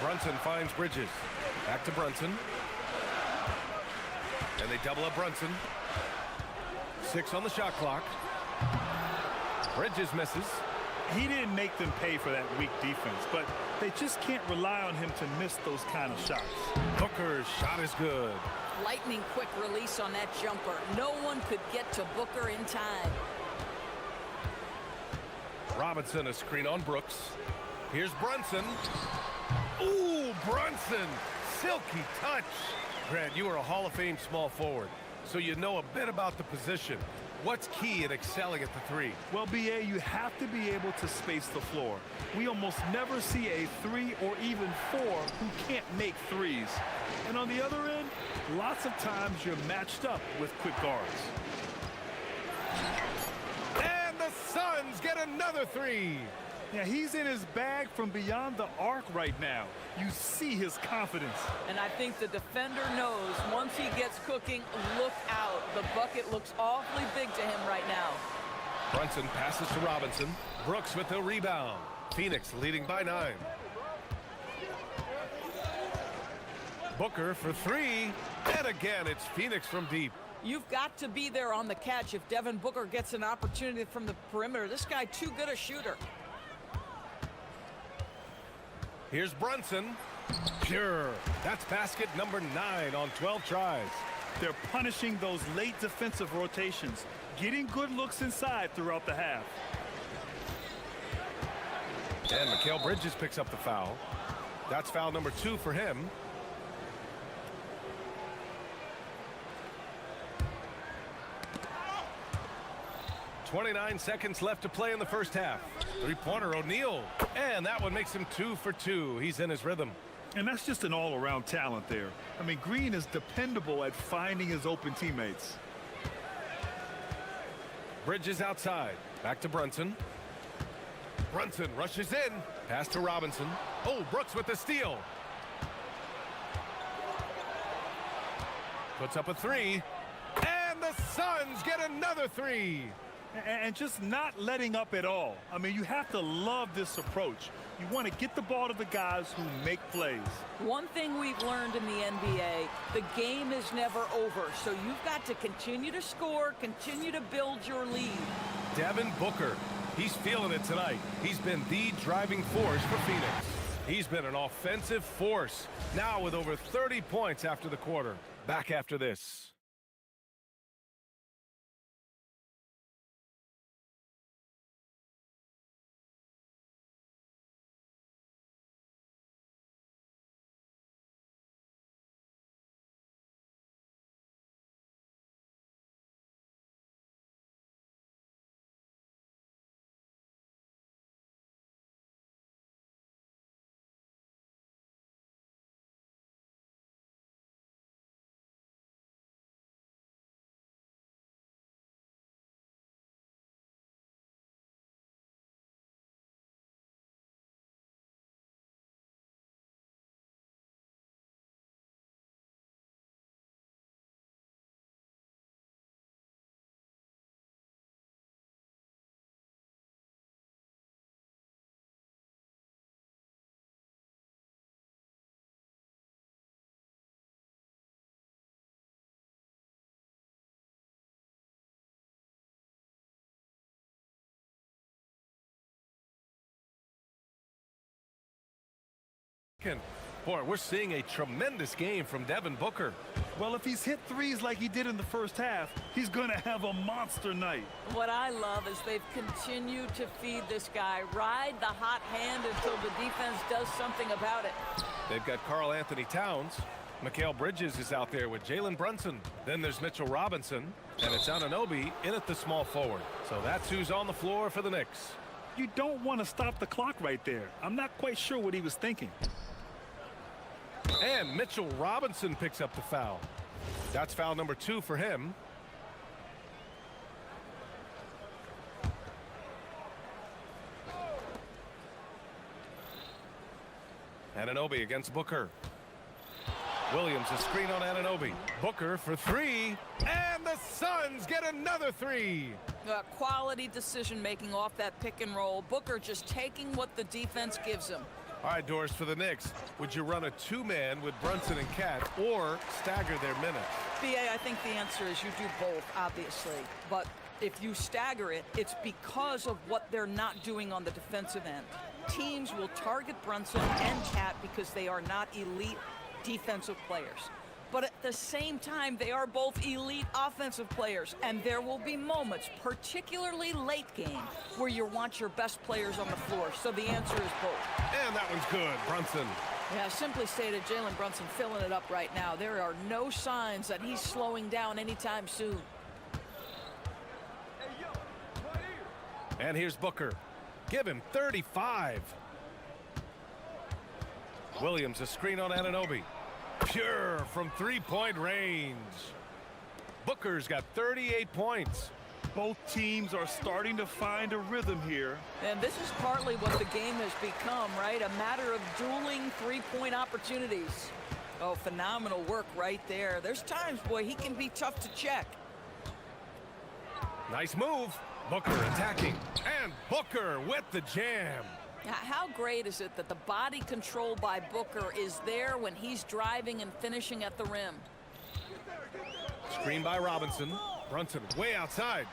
Speaker 1: Brunson finds Bridges. Back to Brunson. And they double up Brunson. 6 on the shot clock. Bridges misses.
Speaker 2: He didn't make them pay for that weak defense, but they just can't rely on him to miss those kind of shots.
Speaker 1: Booker's shot is good.
Speaker 11: Lightning quick release on that jumper. No one could get to Booker in time.
Speaker 1: Robinson a screen on Brooks. Here's Brunson. Ooh, Brunson. Silky touch. Grant, you are a Hall of Fame small forward, so you know a bit about the position. What's key in excelling at the three?
Speaker 2: Well, BA, you have to be able to space the floor. We almost never see a 3 or even 4 who can't make threes. And on the other end, lots of times you're matched up with quick guards.
Speaker 1: And the Suns get another three.
Speaker 2: Yeah, he's in his bag from beyond the arc right now. You see his confidence.
Speaker 11: And I think the defender knows once he gets cooking, look out. The bucket looks awfully big to him right now.
Speaker 1: Brunson passes to Robinson. Brooks with the rebound. Phoenix leading by 9. Booker for 3. And again, it's Phoenix from deep.
Speaker 11: You've got to be there on the catch if Devin Booker gets an opportunity from the perimeter. This guy too good a shooter.
Speaker 1: Here's Brunson. Sure. That's basket number 9 on 12 tries.
Speaker 2: They're punishing those late defensive rotations, getting good looks inside throughout the half.
Speaker 1: And Mikal Bridges picks up the foul. That's foul number 2 for him. .29 seconds left to play in the first half. Three-pointer O'Neal. And that one makes him 2 for 2. He's in his rhythm.
Speaker 2: And that's just an all-around talent there. I mean, Green is dependable at finding his open teammates.
Speaker 1: Bridges outside. Back to Brunson. Brunson rushes in. Pass to Robinson. Oh, Brooks with the steal. Puts up a 3. And the Suns get another 3.
Speaker 2: And just not letting up at all. I mean, you have to love this approach. You want to get the ball to the guys who make plays.
Speaker 11: One thing we've learned in the NBA, the game is never over. So you've got to continue to score, continue to build your lead.
Speaker 1: Devin Booker, he's feeling it tonight. He's been the driving force for Phoenix. He's been an offensive force, now with over 30 points after the quarter. Back after this. Boy, we're seeing a tremendous game from Devin Booker.
Speaker 2: Well, if he's hit threes like he did in the first half, he's going to have a monster night.
Speaker 11: What I love is they've continued to feed this guy, ride the hot hand until the defense does something about it.
Speaker 1: They've got Karl Anthony Towns. Mikal Bridges is out there with Jalen Brunson. Then there's Mitchell Robinson. And it's Anunoby in at the small forward. So that's who's on the floor for the Knicks.
Speaker 2: You don't want to stop the clock right there. I'm not quite sure what he was thinking.
Speaker 1: And Mitchell Robinson picks up the foul. That's foul number 2 for him. Anunoby against Booker. Williams a screen on Anunoby. Booker for 3. And the Suns get another 3.
Speaker 11: Quality decision making off that pick and roll. Booker just taking what the defense gives him.
Speaker 1: All right, Doris, for the Knicks, would you run a 2-man with Brunson and Cat or stagger their minutes?
Speaker 11: BA, I think the answer is you do both, obviously. But if you stagger it, it's because of what they're not doing on the defensive end. Teams will target Brunson and Cat because they are not elite defensive players. But at the same time, they are both elite offensive players. And there will be moments, particularly late game, where you want your best players on the floor. So the answer is both.
Speaker 1: And that one's good. Brunson.
Speaker 11: Yeah, simply stated, Jalen Brunson filling it up right now. There are no signs that he's slowing down anytime soon.
Speaker 1: And here's Booker. Give him 35. Williams, a screen on Anunoby. Pure from three-point range. Booker's got 38 points.
Speaker 2: Both teams are starting to find a rhythm here.
Speaker 11: And this is partly what the game has become, right? A matter of dueling three-point opportunities. Oh, phenomenal work right there. There's times, boy, he can be tough to check.
Speaker 1: Nice move. Booker attacking. And Booker with the jam.
Speaker 11: How great is it that the body control by Booker is there when he's driving and finishing at the rim?
Speaker 1: Screen by Robinson. Brunson way outside.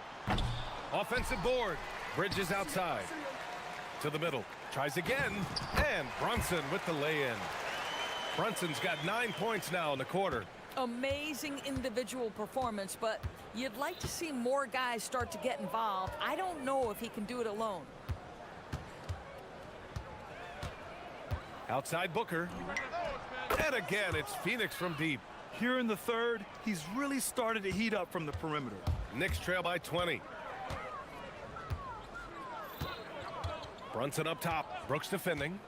Speaker 1: Offensive board. Bridges outside. To the middle. Tries again. And Brunson with the lay-in. Brunson's got 9 points now in the quarter.
Speaker 11: Amazing individual performance, but you'd like to see more guys start to get involved. I don't know if he can do it alone.
Speaker 1: Outside Booker. And again, it's Phoenix from deep.
Speaker 2: Here in the third, he's really started to heat up from the perimeter.
Speaker 1: Knicks trail by 20. Brunson up top. Brooks defending.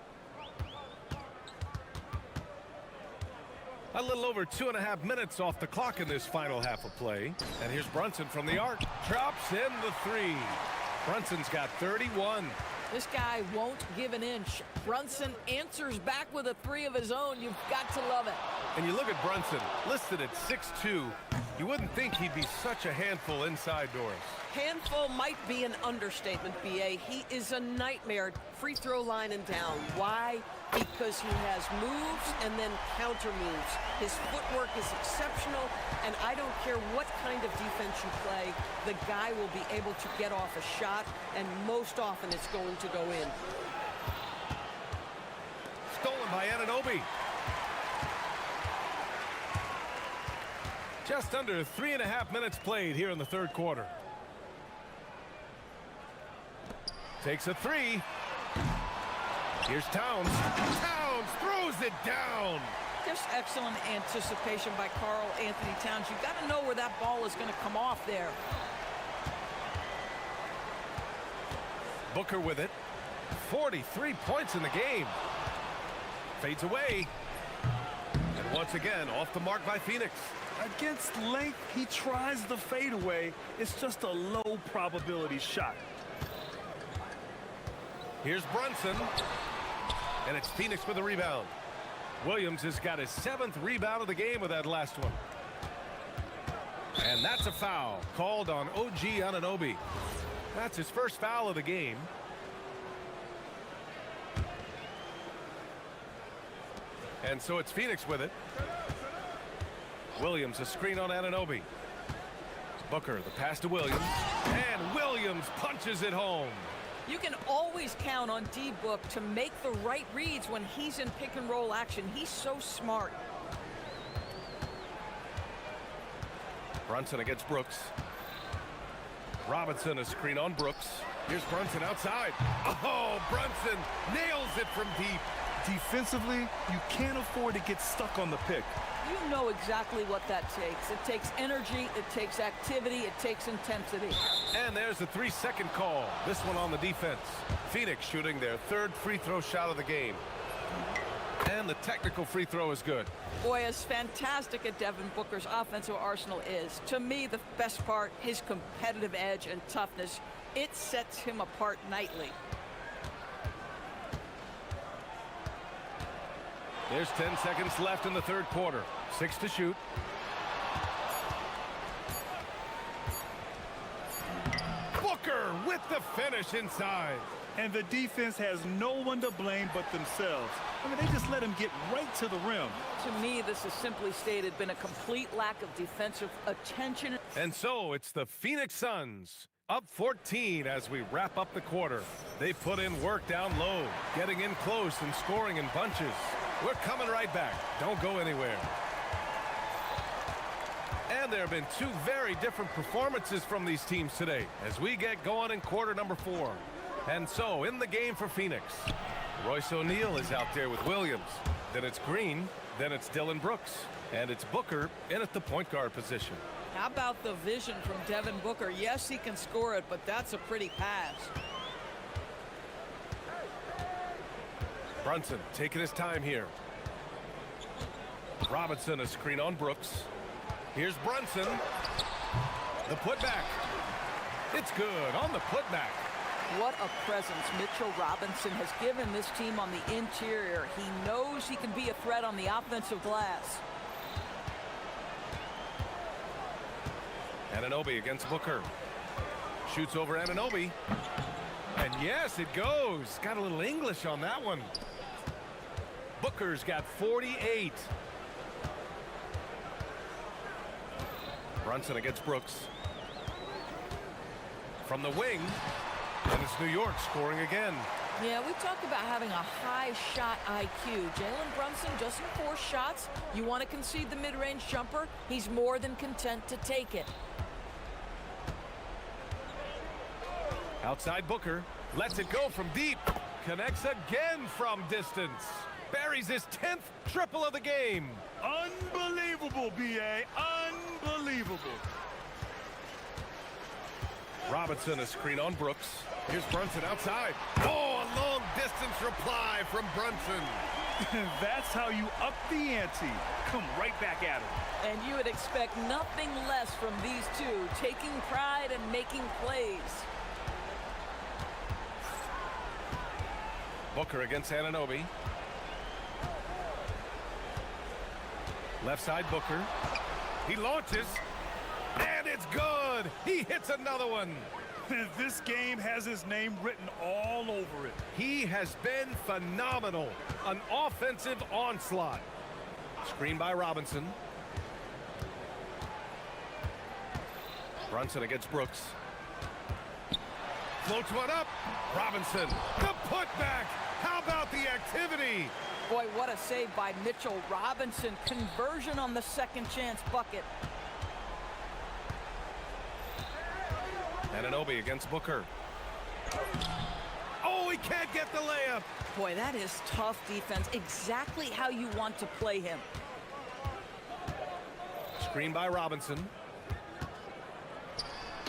Speaker 1: A little over 2.5 minutes off the clock in this final half of play. And here's Brunson from the arc. Drops in the three. Brunson's got 31.
Speaker 11: This guy won't give an inch. Brunson answers back with a three of his own. You've got to love it.
Speaker 1: And you look at Brunson, listed at 6'2". You wouldn't think he'd be such a handful inside doors.
Speaker 12: Handful might be an understatement, B.A. He is a nightmare, free throw line and down. Why? Because he has moves and then counter moves. His footwork is exceptional, and I don't care what kind of defense you play, the guy will be able to get off a shot, and most often it's going to go in.
Speaker 1: Stolen by Anunoby. Just under 3.5 minutes played here in the third quarter. Takes a three. Here's Towns. Towns throws it down.
Speaker 11: Just excellent anticipation by Karl Anthony Towns. You've got to know where that ball is going to come off there.
Speaker 1: Booker with it. 43 points in the game. Fades away. And once again, off the mark by Phoenix.
Speaker 2: Against length, he tries the fadeaway. It's just a low probability shot.
Speaker 1: Here's Brunson. And it's Phoenix with a rebound. Williams has got his 7th rebound of the game with that last one. And that's a foul called on OG Anunoby. That's his first foul of the game. And so it's Phoenix with it. Williams, a screen on Anunoby. Booker, the pass to Williams. And Williams punches it home.
Speaker 11: You can always count on D-Book to make the right reads when he's in pick-and-roll action. He's so smart.
Speaker 1: Brunson against Brooks. Robinson, a screen on Brooks. Here's Brunson outside. Oh, Brunson nails it from deep.
Speaker 2: Defensively, you can't afford to get stuck on the pick.
Speaker 11: You know exactly what that takes. It takes energy, it takes activity, it takes intensity.
Speaker 1: And there's a 3-second call. This one on the defense. Phoenix shooting their 3rd free throw shot of the game. And the technical free throw is good.
Speaker 11: Boy, as fantastic as Devin Booker's offensive arsenal is, to me the best part, his competitive edge and toughness, it sets him apart nightly.
Speaker 1: There's 10 seconds left in the third quarter. 6 to shoot. Booker with the finish inside.
Speaker 2: And the defense has no one to blame but themselves. I mean, they just let him get right to the rim.
Speaker 11: To me, this has simply stated been a complete lack of defensive attention.
Speaker 1: And so it's the Phoenix Suns up 14 as we wrap up the quarter. They put in work down low, getting in close and scoring in bunches. We're coming right back. Don't go anywhere. And there have been 2 very different performances from these teams today as we get going in quarter number 4. And so in the game for Phoenix, Royce O'Neal is out there with Williams. Then it's Green. Then it's Dylan Brooks. And it's Booker in at the point guard position.
Speaker 11: How about the vision from Devin Booker? Yes, he can score it, but that's a pretty pass.
Speaker 1: Brunson taking his time here. Robinson, a screen on Brooks. Here's Brunson. The putback. It's good on the putback.
Speaker 11: What a presence Mitchell Robinson has given this team on the interior. He knows he can be a threat on the offensive glass.
Speaker 1: Anunoby against Booker. Shoots over Anunoby. And yes, it goes. Got a little English on that one. Booker's got 48. Brunson against Brooks. From the wing. And it's New York scoring again.
Speaker 11: Yeah, we talked about having a high shot IQ. Jalen Brunson doesn't force shots. You want to concede the mid-range jumper, he's more than content to take it.
Speaker 1: Outside Booker. Lets it go from deep. Connects again from distance. Buries his 10th triple of the game.
Speaker 2: Unbelievable, B.A. Unbelievable.
Speaker 1: Robinson, a screen on Brooks. Here's Brunson outside. Oh, a long-distance reply from Brunson.
Speaker 2: That's how you up the ante. Come right back at him.
Speaker 11: And you would expect nothing less from these two, taking pride and making plays.
Speaker 1: Booker against Anunoby. Left side Booker. He launches. And it's good. He hits another one.
Speaker 2: This game has his name written all over it.
Speaker 1: He has been phenomenal. An offensive onslaught. Screen by Robinson. Brunson against Brooks. Floats one up. Robinson. The putback. How about the activity?
Speaker 11: Boy, what a save by Mitchell Robinson. Conversion on the second chance bucket.
Speaker 1: Anunoby against Booker. Oh, he can't get the layup.
Speaker 11: Boy, that is tough defense. Exactly how you want to play him.
Speaker 1: Screen by Robinson.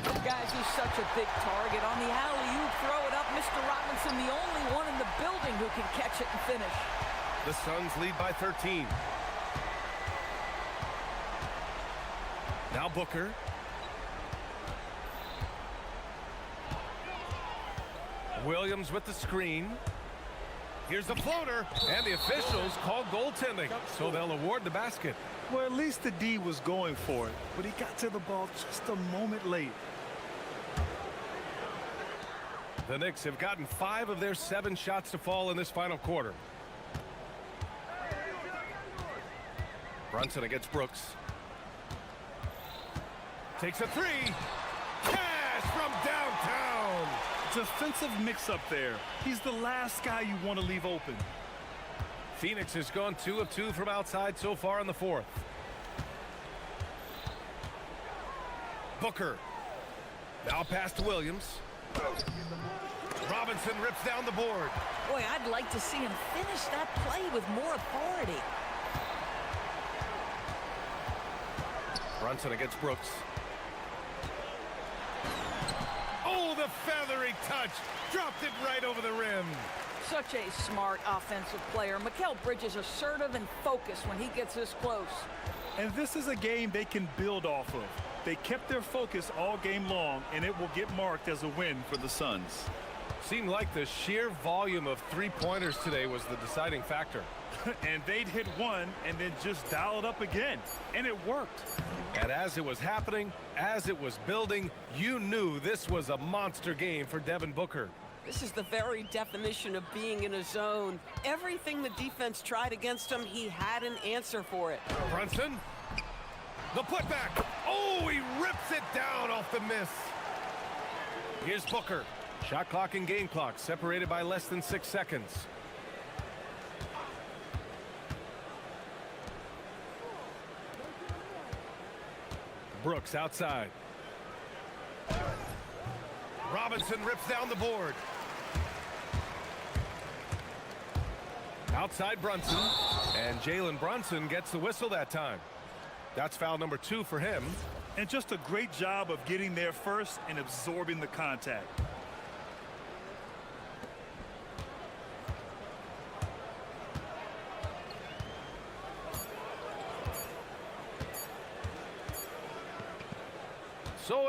Speaker 11: Guys, he's such a big target. On the alley-oop, throw it up. Mr. Robinson, the only one in the building who can catch it and finish.
Speaker 1: The Suns lead by 13. Now Booker. Williams with the screen. Here's the floater, and the officials call goaltending, so they'll award the basket.
Speaker 2: Well, at least the D was going for it, but he got to the ball just a moment late.
Speaker 1: The Knicks have gotten 5 of their 7 shots to fall in this final quarter. Brunson against Brooks. Takes a 3. Cash from downtown.
Speaker 2: Defensive mix-up there. He's the last guy you want to leave open.
Speaker 1: Phoenix has gone 2 of 2 from outside so far in the 4th. Booker. Now pass to Williams. Robinson rips down the board.
Speaker 11: Boy, I'd like to see him finish that play with more authority.
Speaker 1: Brunson against Brooks. Oh, the feathery touch. Dropped it right over the rim.
Speaker 11: Such a smart offensive player. Mikal Bridges assertive and focused when he gets this close.
Speaker 2: And this is a game they can build off of. They kept their focus all game long, and it will get marked as a win for the Suns.
Speaker 1: Seemed like the sheer volume of three-pointers today was the deciding factor.
Speaker 2: And they'd hit one and then just dial it up again. And it worked.
Speaker 1: And as it was happening, as it was building, you knew this was a monster game for Devin Booker.
Speaker 12: This is the very definition of being in a zone. Everything the defense tried against him, he had an answer for it.
Speaker 1: Brunson. The putback. Oh, he rips it down off the miss. Here's Booker. Shot clock and game clock separated by less than 6 seconds. Brooks outside. Robinson rips down the board. Outside Brunson. And Jalen Brunson gets the whistle that time. That's foul number 2 for him.
Speaker 2: And just a great job of getting there first and absorbing the contact.
Speaker 1: So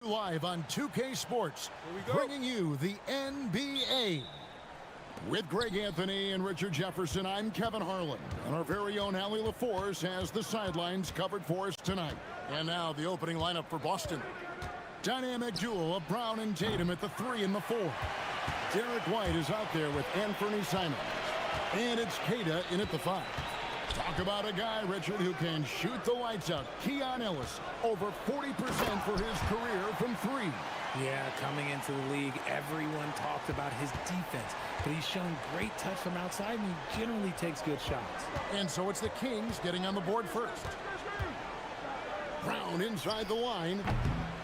Speaker 6: live on 2K Sports, bringing you the NBA. With Greg Anthony and Richard Jefferson, I'm Kevin Harlan. And our very own Allie LaForce has the sidelines covered for us tonight. And now the opening lineup for Boston. Dynamic duo of Brown and Tatum at the 3 and the 4. Derek White is out there with Anthony Simons. And it's Keita in at the 5. Talk about a guy, Richard, who can shoot the lights out. Keon Ellis, over 40% for his career from 3.
Speaker 4: Yeah, coming into the league, everyone talked about his defense, but he's shown great touch from outside, and he generally takes good shots.
Speaker 6: And so it's the Kings getting on the board first. Brown inside the line.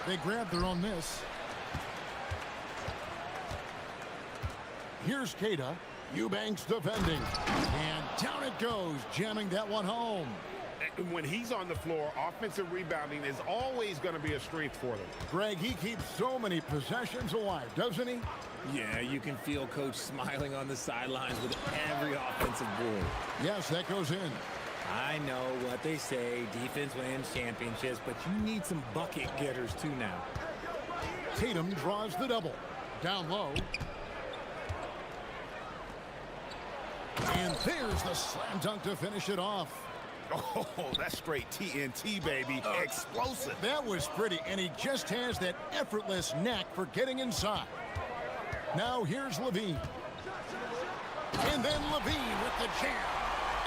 Speaker 6: They grab their own miss. Here's Keita. Eubanks defending. And down it goes, jamming that one home.
Speaker 7: When he's on the floor, offensive rebounding is always going to be a strength for them.
Speaker 6: Greg, he keeps so many possessions alive, doesn't he?
Speaker 4: Yeah, you can feel Coach smiling on the sidelines with every offensive board.
Speaker 6: Yes, that goes in.
Speaker 4: I know what they say, defense wins championships, but you need some bucket getters too now.
Speaker 6: Tatum draws the double. Down low. And there's the slam dunk to finish it off.
Speaker 7: Oh, that's straight TNT, baby. Explosive.
Speaker 6: That was pretty, and he just has that effortless knack for getting inside. Now here's Levine. And then Levine with the jam.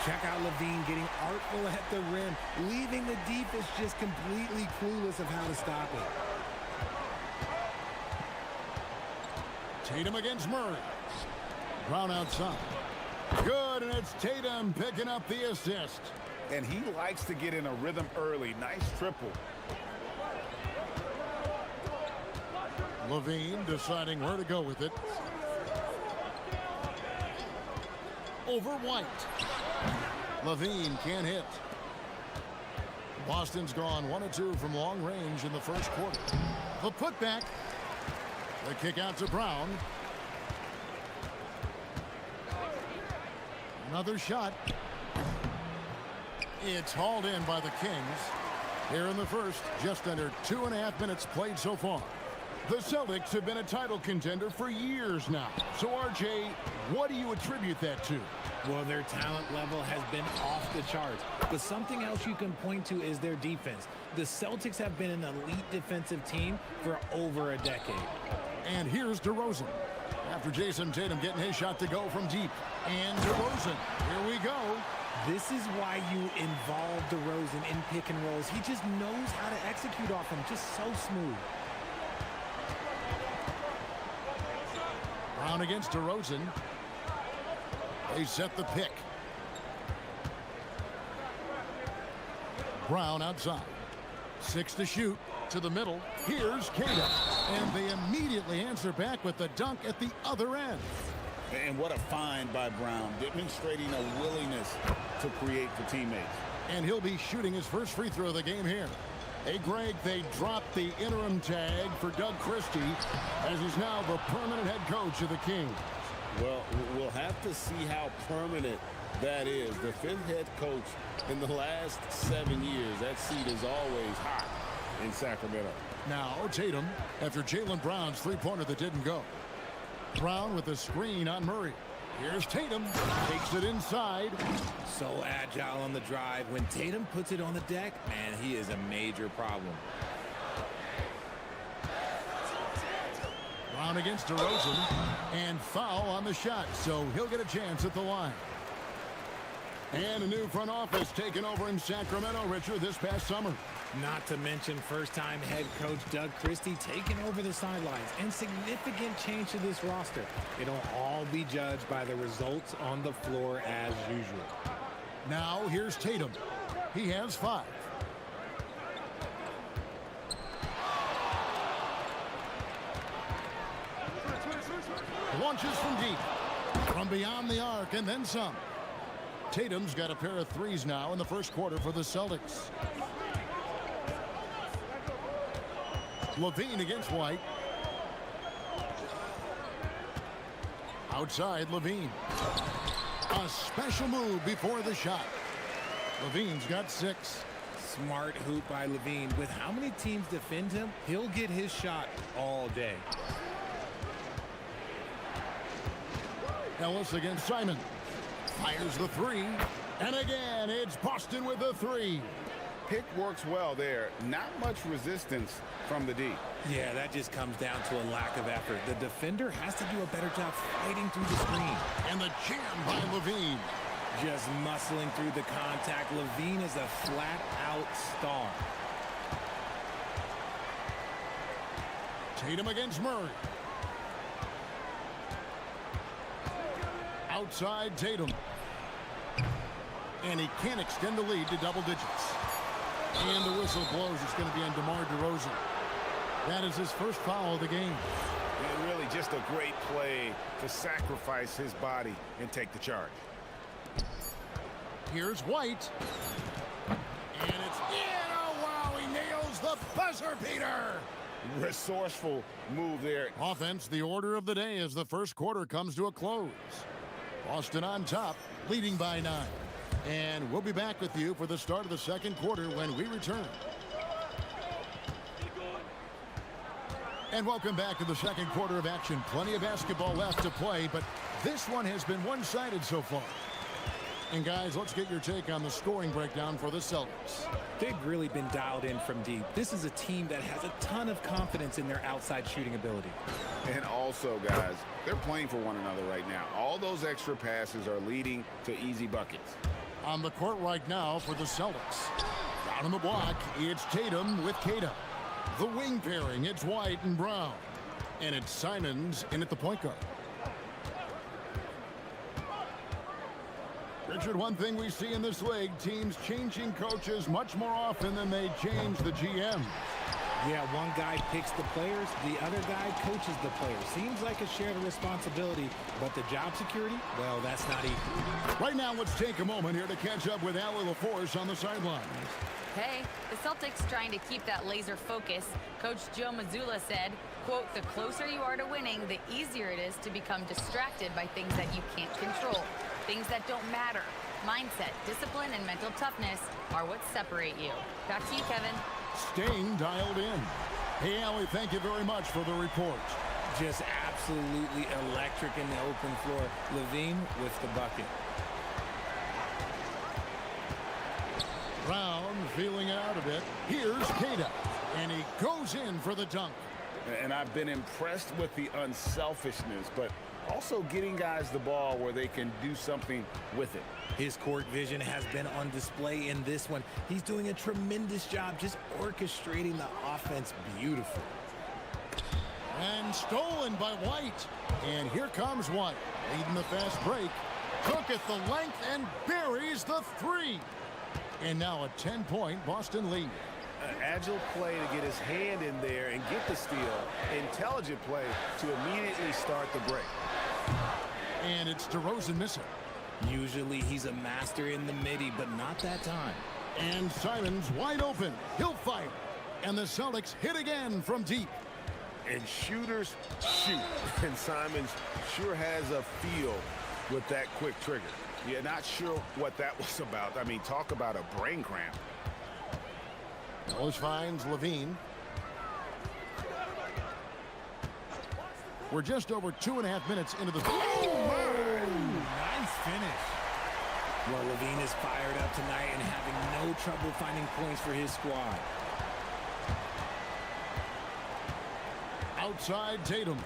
Speaker 4: Check out Levine getting artful at the rim, leaving the defense just completely clueless of how to stop it.
Speaker 6: Tatum against Murray. Brown outside. Good, and it's Tatum picking up the assist.
Speaker 7: And he likes to get in a rhythm early. Nice triple.
Speaker 6: Levine deciding where to go with it. Over White. Levine can't hit. Boston's gone 1 of 2 from long range in the first quarter. The putback. The kick out to Brown. Another shot. It's hauled in by the Kings. Here in the first, just under 2.5 minutes played so far. The Celtics have been a title contender for years now. So, RJ, what do you attribute that to?
Speaker 4: Well, their talent level has been off the charts. But something else you can point to is their defense. The Celtics have been an elite defensive team for over a decade.
Speaker 6: And here's DeRozan. After Jason Tatum getting his shot to go from deep. And DeRozan, here we go.
Speaker 4: This is why you involve DeRozan in pick and rolls. He just knows how to execute off them, just so smooth.
Speaker 6: Brown against DeRozan. They set the pick. Brown outside. 6 to shoot. To the middle. Here's Keita. And they immediately answer back with the dunk at the other end.
Speaker 10: And what a find by Brown, demonstrating a willingness to create for teammates.
Speaker 6: And he'll be shooting his first free throw of the game here. Hey, Greg, they dropped the interim tag for Doug Christie, as he's now the permanent head coach of the Kings.
Speaker 10: Well, we'll have to see how permanent that is. The 5th head coach in the last 7 years. That seat is always hot in Sacramento.
Speaker 6: Now Tatum, after Jaylen Brown's three-pointer that didn't go. Brown with a screen on Murray. Here's Tatum. Takes it inside.
Speaker 4: So agile on the drive. When Tatum puts it on the deck, man, he is a major problem.
Speaker 6: Brown against DeRozan. And foul on the shot, so he'll get a chance at the line. And a new front office taken over in Sacramento, Richard, this past summer.
Speaker 4: Not to mention first-time head coach Doug Christie taking over the sidelines, and significant change to this roster. It'll all be judged by the results on the floor as usual.
Speaker 6: Now here's Tatum. He has 5. Launches from deep. From beyond the arc and then some. Tatum's got a pair of threes now in the first quarter for the Celtics. Levine against White. Outside Levine. A special move before the shot. Levine's got 6.
Speaker 4: Smart hoop by Levine. With how many teams defend him, he'll get his shot all day.
Speaker 6: Ellis against Simon. Fires the three. And again, it's Boston with the three.
Speaker 7: Pick works well there. Not much resistance from the D.
Speaker 4: Yeah, that just comes down to a lack of effort. The defender has to do a better job fighting through the screen.
Speaker 6: And the jam by Levine.
Speaker 4: Just muscling through the contact. Levine is a flat-out star.
Speaker 6: Tatum against Murray. Outside Tatum. And he can't extend the lead to double digits. And the whistle blows. It's going to be on DeMar DeRozan. That is his first foul of the game.
Speaker 7: And really just a great play to sacrifice his body and take the charge.
Speaker 6: Here's White. And it's in. Oh, wow, he nails the buzzer beater.
Speaker 7: Resourceful move there.
Speaker 6: Offense, the order of the day as the first quarter comes to a close. Boston on top, leading by 9. And we'll be back with you for the start of the second quarter when we return. And welcome back to the second quarter of action. Plenty of basketball left to play, but this one has been one-sided so far. And guys, let's get your take on the scoring breakdown for the Celtics.
Speaker 4: They've really been dialed in from deep. This is a team that has a ton of confidence in their outside shooting ability.
Speaker 7: And also, guys, they're playing for one another right now. All those extra passes are leading to easy buckets.
Speaker 6: On the court right now for the Celtics. Down on the block, it's Tatum with Kata. The wing pairing, it's White and Brown. And it's Simons in at the point guard. Richard, one thing we see in this league, teams changing coaches much more often than they change the GM.
Speaker 4: Yeah, one guy picks the players, the other guy coaches the players. Seems like a shared responsibility, but the job security, well, that's not equal.
Speaker 6: Right now, let's take a moment here to catch up with Allie LaForce on the sidelines.
Speaker 3: Hey, the Celtics trying to keep that laser focus. Coach Joe Mazzulla said, quote, "The closer you are to winning, the easier it is to become distracted by things that you can't control. Things that don't matter. Mindset, discipline, and mental toughness are what separate you." Back to you, Kevin.
Speaker 6: Staying dialed in. Hey, Allie, thank you very much for the report.
Speaker 4: Just absolutely electric in the open floor. Levine with the bucket.
Speaker 6: Brown feeling it out a bit. Here's Kata, and he goes in for the dunk.
Speaker 7: And I've been impressed with the unselfishness, but also getting guys the ball where they can do something with it.
Speaker 4: His court vision has been on display in this one. He's doing a tremendous job just orchestrating the offense beautifully.
Speaker 6: And stolen by White. And here comes White, leading the fast break. Took at the length and buries the three. And now a 10-point Boston lead.
Speaker 2: An agile play to get his hand in there and get the steal. Intelligent play to immediately start the break.
Speaker 6: And it's DeRozan missing.
Speaker 4: Usually he's a master in the midi, but not that time.
Speaker 6: And Simons wide open. He'll fire. And the Celtics hit again from deep.
Speaker 2: And shooters shoot. And Simons sure has a feel with that quick trigger.
Speaker 7: Yeah, not sure what that was about. I mean, talk about a brain cramp.
Speaker 6: Ellis finds Levine. We're just over 2.5 minutes into the...
Speaker 4: Nice finish. Well, Levine is fired up tonight and having no trouble finding points for his squad.
Speaker 6: Outside Tatum.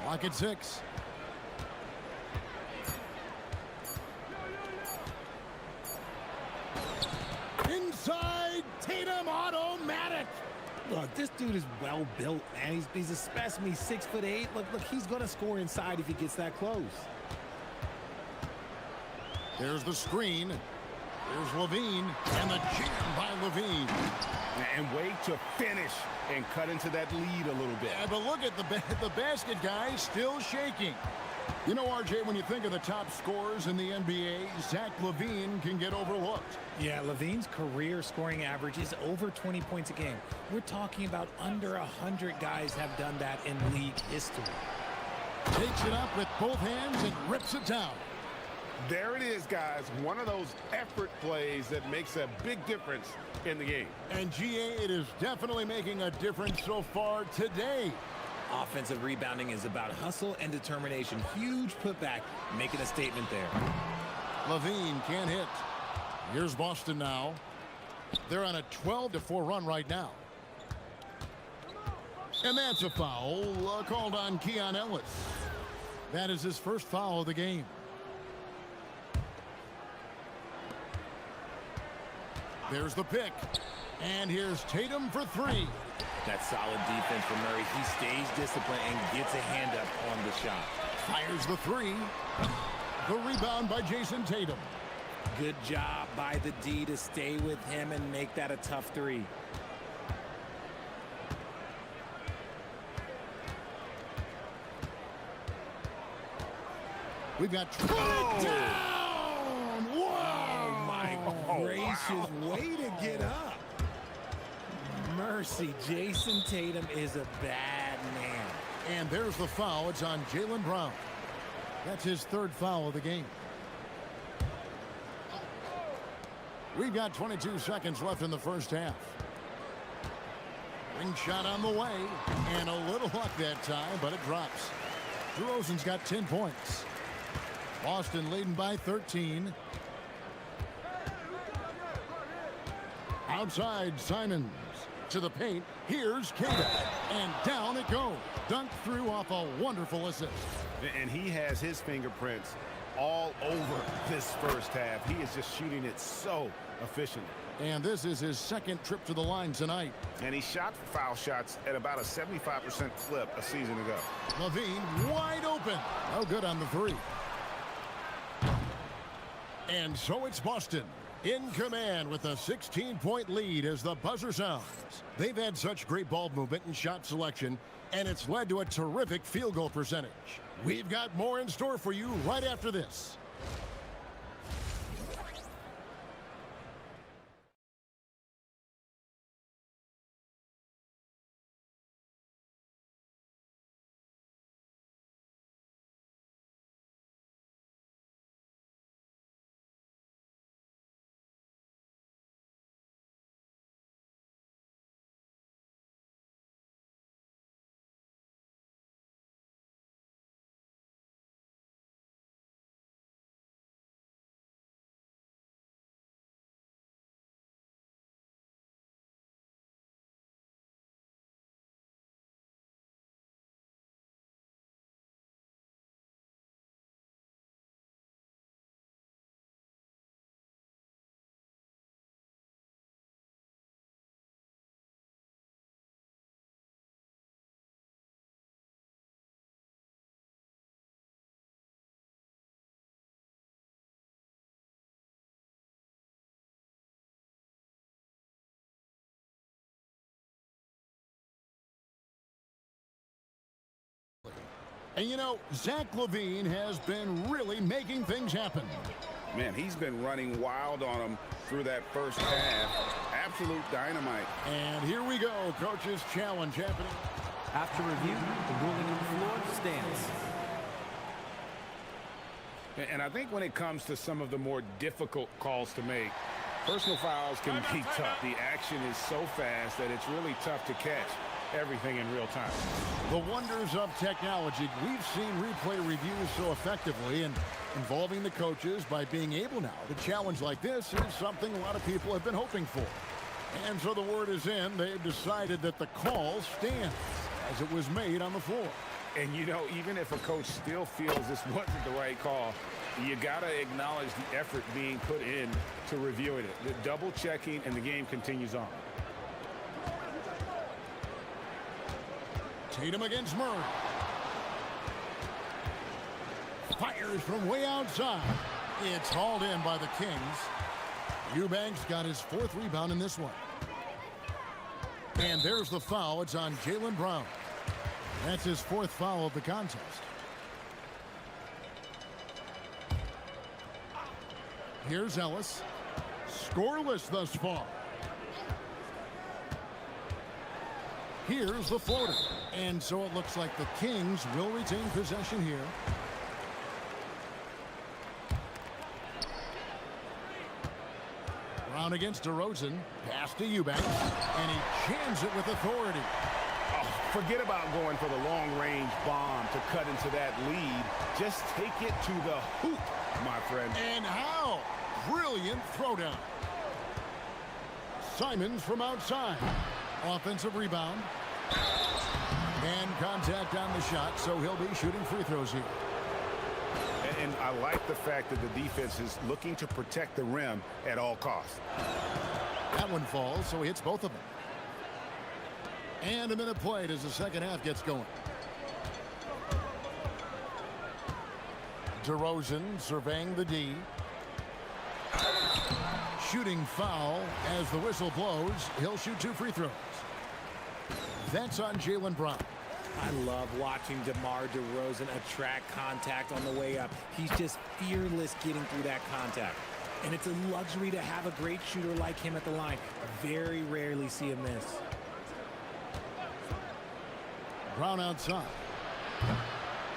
Speaker 6: Clock at 6. Inside Tatum, automatic.
Speaker 4: Look, this dude is well built, man. He's a specimen. He's 6'8". Look, he's gonna score inside if he gets that close.
Speaker 6: There's the screen. There's Levine, and the jam by Levine.
Speaker 7: And wait to finish and cut into that lead a little bit.
Speaker 6: Yeah, but look at the basket guy still shaking. You know, RJ, when you think of the top scorers in the NBA, Zach LaVine can get overlooked.
Speaker 4: Yeah, Levine's career scoring average is over 20 points a game. We're talking about under 100 guys have done that in league history.
Speaker 6: Takes it up with both hands and rips it down.
Speaker 7: There it is, guys. One of those effort plays that makes a big difference in the game.
Speaker 6: And GA, it is definitely making a difference so far today.
Speaker 4: Offensive rebounding is about hustle and determination. Huge putback, making a statement there.
Speaker 6: Levine can't hit. Here's Boston now. They're on a 12-4 run right now. And that's a foul called on Keon Ellis. That is his first foul of the game. There's the pick. And here's Tatum for three.
Speaker 4: That's solid defense from Murray. He stays disciplined and gets a hand up on the shot.
Speaker 6: Fires the three. The rebound by Jason Tatum.
Speaker 4: Good job by the D to stay with him and make that a tough three.
Speaker 6: We've got down. Wow.
Speaker 4: Oh, my gracious. Way to get up. Mercy. Jason Tatum is a bad man.
Speaker 6: And there's the foul. It's on Jaylen Brown. That's his third foul of the game. We've got 22 seconds left in the first half. Ring shot on the way. And a little luck that time, but it drops. DeRozan's got 10 points. Boston leading by 13. Outside, Simons to the paint. Here's Kata. And down it goes. Dunked through off a wonderful assist.
Speaker 7: And he has his fingerprints all over this first half. He is just shooting it so efficiently.
Speaker 6: And this is his second trip to the line tonight.
Speaker 7: And he shot foul shots at about a 75% clip a season ago.
Speaker 6: Levine wide open. No good on the three. And so it's Boston in command with a 16-point lead as the buzzer sounds. They've had such great ball movement and shot selection, and it's led to a terrific field goal percentage. We've got more in store for you right after this. And you know, Zach LaVine has been really making things happen.
Speaker 7: Man, he's been running wild on him through that first half. Absolute dynamite.
Speaker 6: And here we go, coach's challenge happening.
Speaker 5: After review, the ruling on the floor stands.
Speaker 7: And I think when it comes to some of the more difficult calls to make, personal fouls can be tough. The action is so fast that it's really tough to catch everything in real time.
Speaker 6: The wonders of technology. We've seen replay reviews so effectively, and involving the coaches by being able now to challenge like this is something a lot of people have been hoping for. And so the word is in. They've decided that the call stands as it was made on the floor.
Speaker 7: And you know, even if a coach still feels this wasn't the right call, you got to acknowledge the effort being put in to reviewing it. The double checking, and the game continues on.
Speaker 6: Tatum against Murray. Fires from way outside. It's hauled in by the Kings. Eubanks got his fourth rebound in this one. And there's the foul. It's on Jaylen Brown. That's his fourth foul of the contest. Here's Ellis. Scoreless thus far. Here's the floater. And so it looks like the Kings will retain possession here. Brown against DeRozan. Pass to Eubanks. And he jams it with authority.
Speaker 7: Oh, forget about going for the long-range bomb to cut into that lead. Just take it to the hoop, my friend.
Speaker 6: And how? Brilliant throwdown. Simons from outside. Offensive rebound. And contact on the shot, so he'll be shooting free throws here.
Speaker 7: And I like the fact that the defense is looking to protect the rim at all costs.
Speaker 6: That one falls, so he hits both of them. And a minute played as the second half gets going. DeRozan surveying the D. Shooting foul as the whistle blows. He'll shoot 2 free throws. That's on Jaylen Brown.
Speaker 4: I love watching DeMar DeRozan attract contact on the way up. He's just fearless getting through that contact. And it's a luxury to have a great shooter like him at the line. Very rarely see him miss.
Speaker 6: Brown outside.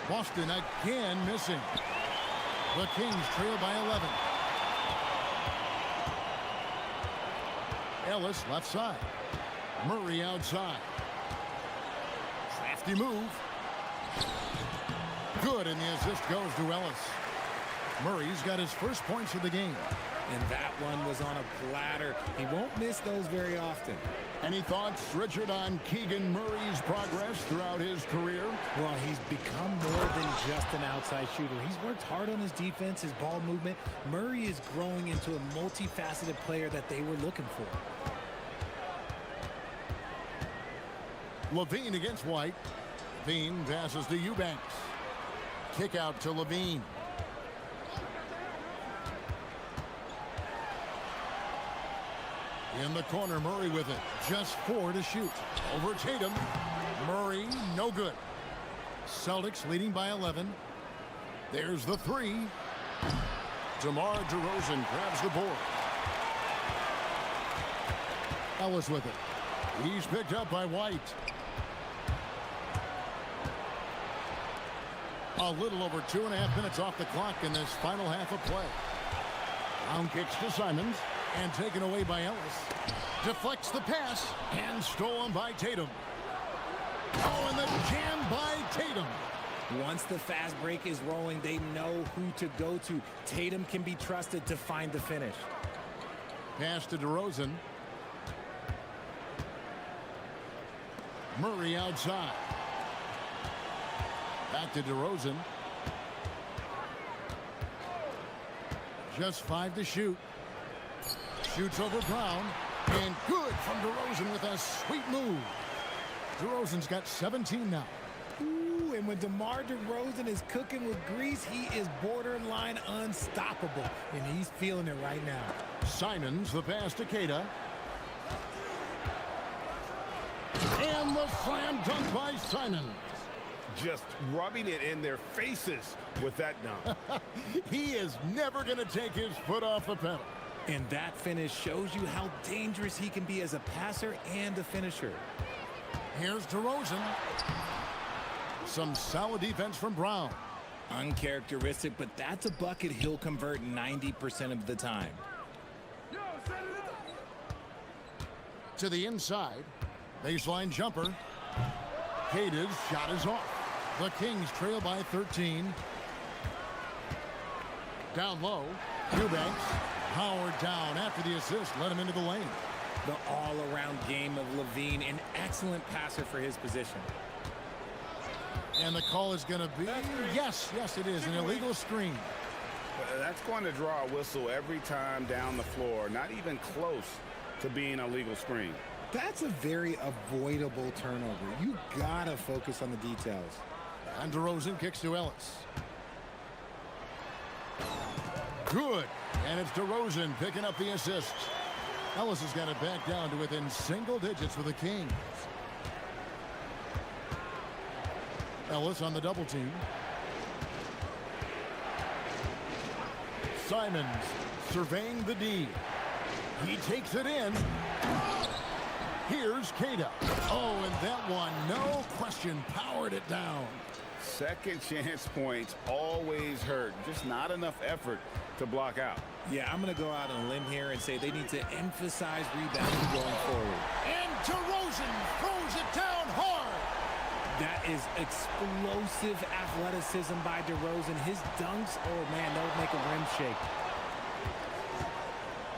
Speaker 6: Boston again missing. The Kings trail by 11. Ellis left side. Murray outside. Crafty move. Good, and the assist goes to Ellis. Murray's got his first points of the game.
Speaker 4: And that one was on a platter. He won't miss those very often.
Speaker 6: Any thoughts, Richard, on Keegan Murray's progress throughout his career?
Speaker 4: Well, he's become more than just an outside shooter. He's worked hard on his defense, his ball movement. Murray is growing into a multifaceted player that they were looking for.
Speaker 6: Levine against White. Levine passes to Eubanks. Kick out to Levine. In the corner, Murray with it. Just 4 to shoot. Over Tatum. Murray, no good. Celtics leading by 11. There's the 3. DeMar DeRozan grabs the board. Ellis with it. He's picked up by White. A little over 2.5 minutes off the clock in this final half of play. Brown kicks to Simons. And taken away by Ellis. Deflects the pass. And stolen by Tatum. Oh, and the jam by Tatum.
Speaker 4: Once the fast break is rolling, they know who to go to. Tatum can be trusted to find the finish.
Speaker 6: Pass to DeRozan. Murray outside. Back to DeRozan. Just 5 to shoot. Shoots over Brown. And good from DeRozan with a sweet move. DeRozan's got 17 now.
Speaker 4: Ooh, and when DeMar DeRozan is cooking with grease, he is borderline unstoppable. And he's feeling it right now.
Speaker 6: Simons, the pass to Keita. And the slam dunk by Simons.
Speaker 7: Just rubbing it in their faces with that dunk.
Speaker 6: He is never going to take his foot off the pedal.
Speaker 4: And that finish shows you how dangerous he can be as a passer and a finisher.
Speaker 6: Here's DeRozan. Some solid defense from Brown.
Speaker 4: Uncharacteristic, but that's a bucket he'll convert 90% of the time.
Speaker 6: To the inside. Baseline jumper. Keita's shot is off. The Kings trail by 13. Down low. Eubanks. Powered down after the assist. Let him into the lane.
Speaker 4: The all-around game of Levine, an excellent passer for his position.
Speaker 6: And the call is going to be, yes, it is, an illegal screen.
Speaker 7: That's going to draw a whistle every time down the floor. Not even close to being a legal screen.
Speaker 4: That's a very avoidable turnover. You gotta focus on the details.
Speaker 6: And DeRozan kicks to Ellis. Good. And it's DeRozan picking up the assist. Ellis has got it back down to within single digits for the Kings. Ellis on the double team. Simons surveying the D. He takes it in. Here's Kata. Oh, and that one, no question, powered it down.
Speaker 7: Second chance points always hurt. Just not enough effort to block out.
Speaker 4: Yeah, I'm going to go out on a limb here and say they need to emphasize rebounding going forward.
Speaker 6: And DeRozan throws it down hard.
Speaker 4: That is explosive athleticism by DeRozan. His dunks, oh man, that would make a rim shake.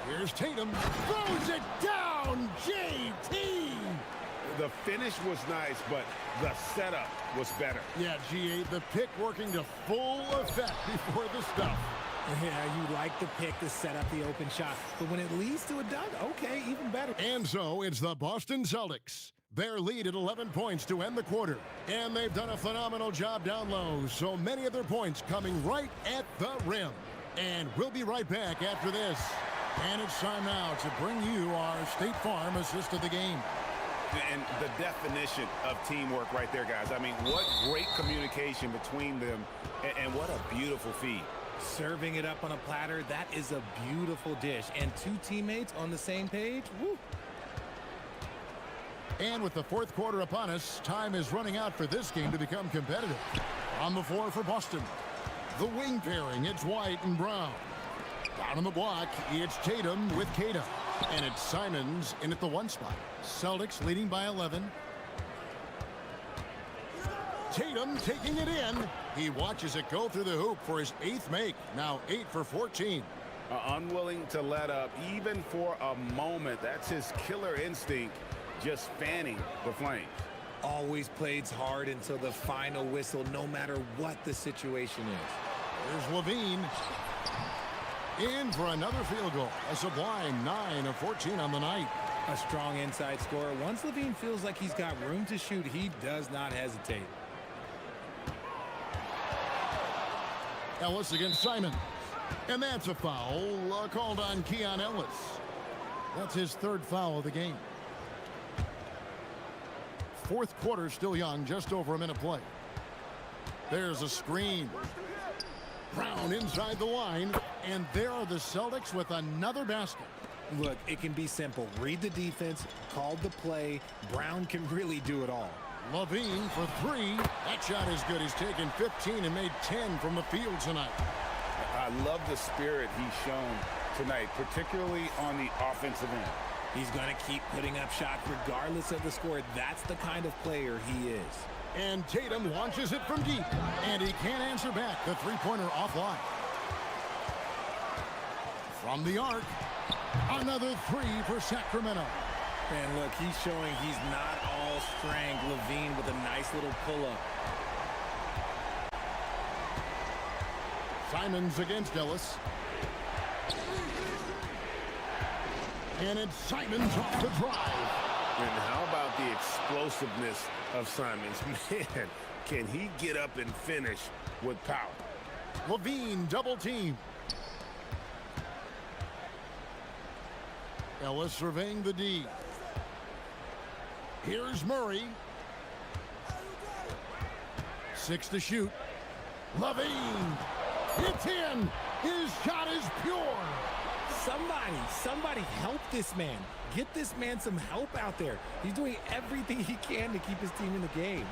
Speaker 6: Here's Tatum, throws it down, JT!
Speaker 7: The finish was nice, but the setup was better.
Speaker 6: Yeah, G8, the pick working to full effect before the stuff.
Speaker 4: Yeah, you like the pick to set up the open shot, but when it leads to a dunk, okay, even better.
Speaker 6: And so it's the Boston Celtics. Their lead at 11 points to end the quarter. And they've done a phenomenal job down low, so many of their points coming right at the rim. And we'll be right back after this. And it's time now to bring you our State Farm assist of the game.
Speaker 7: And the definition of teamwork right there, guys. I mean, what great communication between them, and what a beautiful feed.
Speaker 4: Serving it up on a platter, that is a beautiful dish. And two teammates on the same page, woo.
Speaker 6: And with the fourth quarter upon us, time is running out for this game to become competitive. On the floor for Boston, the wing pairing, it's White and Brown. Down on the block, it's Tatum with Kata. And it's Simons in at the one spot. Celtics leading by 11. Tatum taking it in. He watches it go through the hoop for his 8th make. Now 8 for 14.
Speaker 7: Unwilling to let up even for a moment. That's his killer instinct, just fanning the flames.
Speaker 4: Always plays hard until the final whistle, no matter what the situation is.
Speaker 6: Here's Levine. In for another field goal. A sublime 9 of 14 on the night.
Speaker 4: A strong inside scorer. Once Levine feels like he's got room to shoot, he does not hesitate.
Speaker 6: Ellis against Simon. And that's a foul called on Keon Ellis. That's his 3rd foul of the game. Fourth quarter still young, just over a minute play. There's a screen. Brown inside the line, and there are the Celtics with another basket.
Speaker 4: Look, it can be simple. Read the defense, call the play. Brown can really do it all.
Speaker 6: Levine for 3. That shot is good. He's taken 15 and made 10 from the field tonight.
Speaker 7: I love the spirit he's shown tonight, particularly on the offensive end.
Speaker 4: He's going to keep putting up shots regardless of the score. That's the kind of player he is.
Speaker 6: And Tatum launches it from deep, and he can't answer back. The three-pointer offline. From the arc, another 3 for Sacramento.
Speaker 4: And look, he's showing he's not all strength. Levine with a nice little pull-up.
Speaker 6: Simons against Ellis. And it's Simons off the drive.
Speaker 7: And how about the explosiveness of Simons? Man, can he get up and finish with power?
Speaker 6: Levine double team. Ellis surveying the D. Here's Murray. 6 to shoot. Levine. It's in. His shot is pure.
Speaker 4: Somebody help this man. Get this man some help out there. He's doing everything he can to keep his team in the game.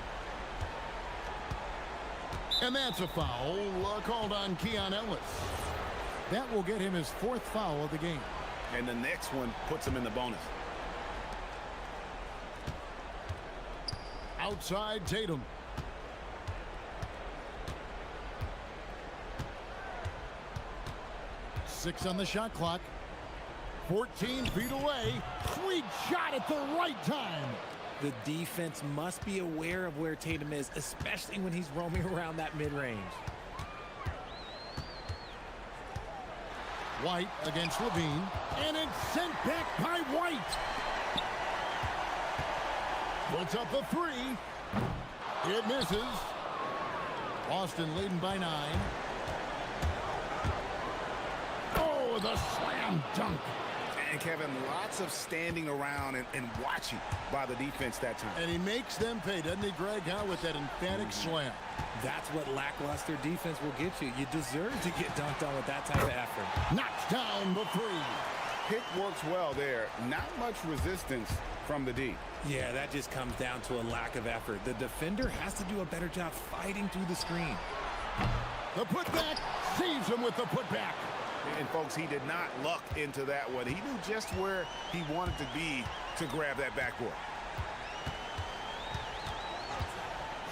Speaker 6: And that's a foul called on Keon Ellis. That will get him his 4th foul of the game.
Speaker 7: And the next one puts him in the bonus.
Speaker 6: Outside Tatum. Six on the shot clock. 14 feet away. Sweet shot at the right time.
Speaker 4: The defense must be aware of where Tatum is, especially when he's roaming around that mid-range.
Speaker 6: White against Levine. And it's sent back by White. Puts up the 3. It misses. Boston leading by 9. Oh, the slam dunk.
Speaker 7: And Kevin, lots of standing around and watching by the defense that time.
Speaker 6: And he makes them pay, doesn't he, Greg? How with that emphatic slam.
Speaker 4: That's what lackluster defense will get you. You deserve to get dunked on with that type of effort.
Speaker 6: Knocks down the 3.
Speaker 7: pick works well there. Not much resistance from the D.
Speaker 4: Yeah, that just comes down to a lack of effort. The defender has to do a better job fighting through the screen.
Speaker 6: The putback saves him with the putback.
Speaker 7: And folks, he did not luck into that one. He knew just where he wanted to be to grab that backboard.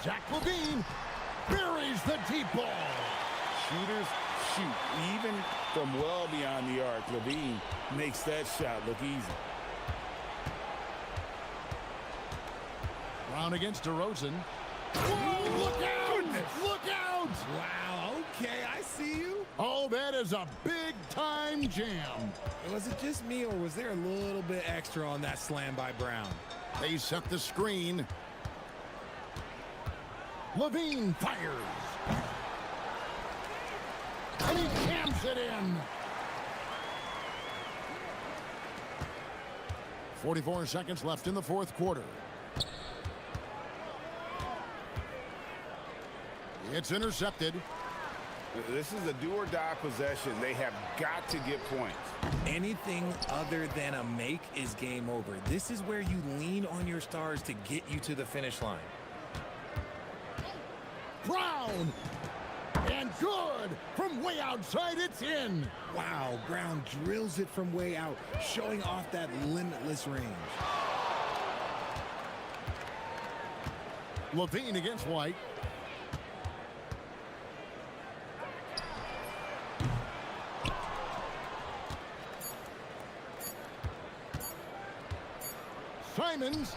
Speaker 6: Zach LaVine buries the deep ball.
Speaker 7: Shooters shoot, even from well beyond the arc. LaVine makes that shot look easy.
Speaker 6: Brown against DeRozan. Whoa, look out! Goodness. Look out!
Speaker 4: Wow, okay, I see you.
Speaker 6: Oh, that is a big-time jam.
Speaker 4: Was it just me, or was there a little bit extra on that slam by Brown?
Speaker 6: They set the screen. LaVine fires. And he jams it in. 44 seconds left in the fourth quarter. It's intercepted.
Speaker 7: This is a do-or-die possession. They have got to get points.
Speaker 4: Anything other than a make is game over. This is where you lean on your stars to get you to the finish line.
Speaker 6: Brown! And good! From way outside, it's in!
Speaker 4: Wow, Brown drills it from way out, showing off that limitless range.
Speaker 6: LaVine against White. Simons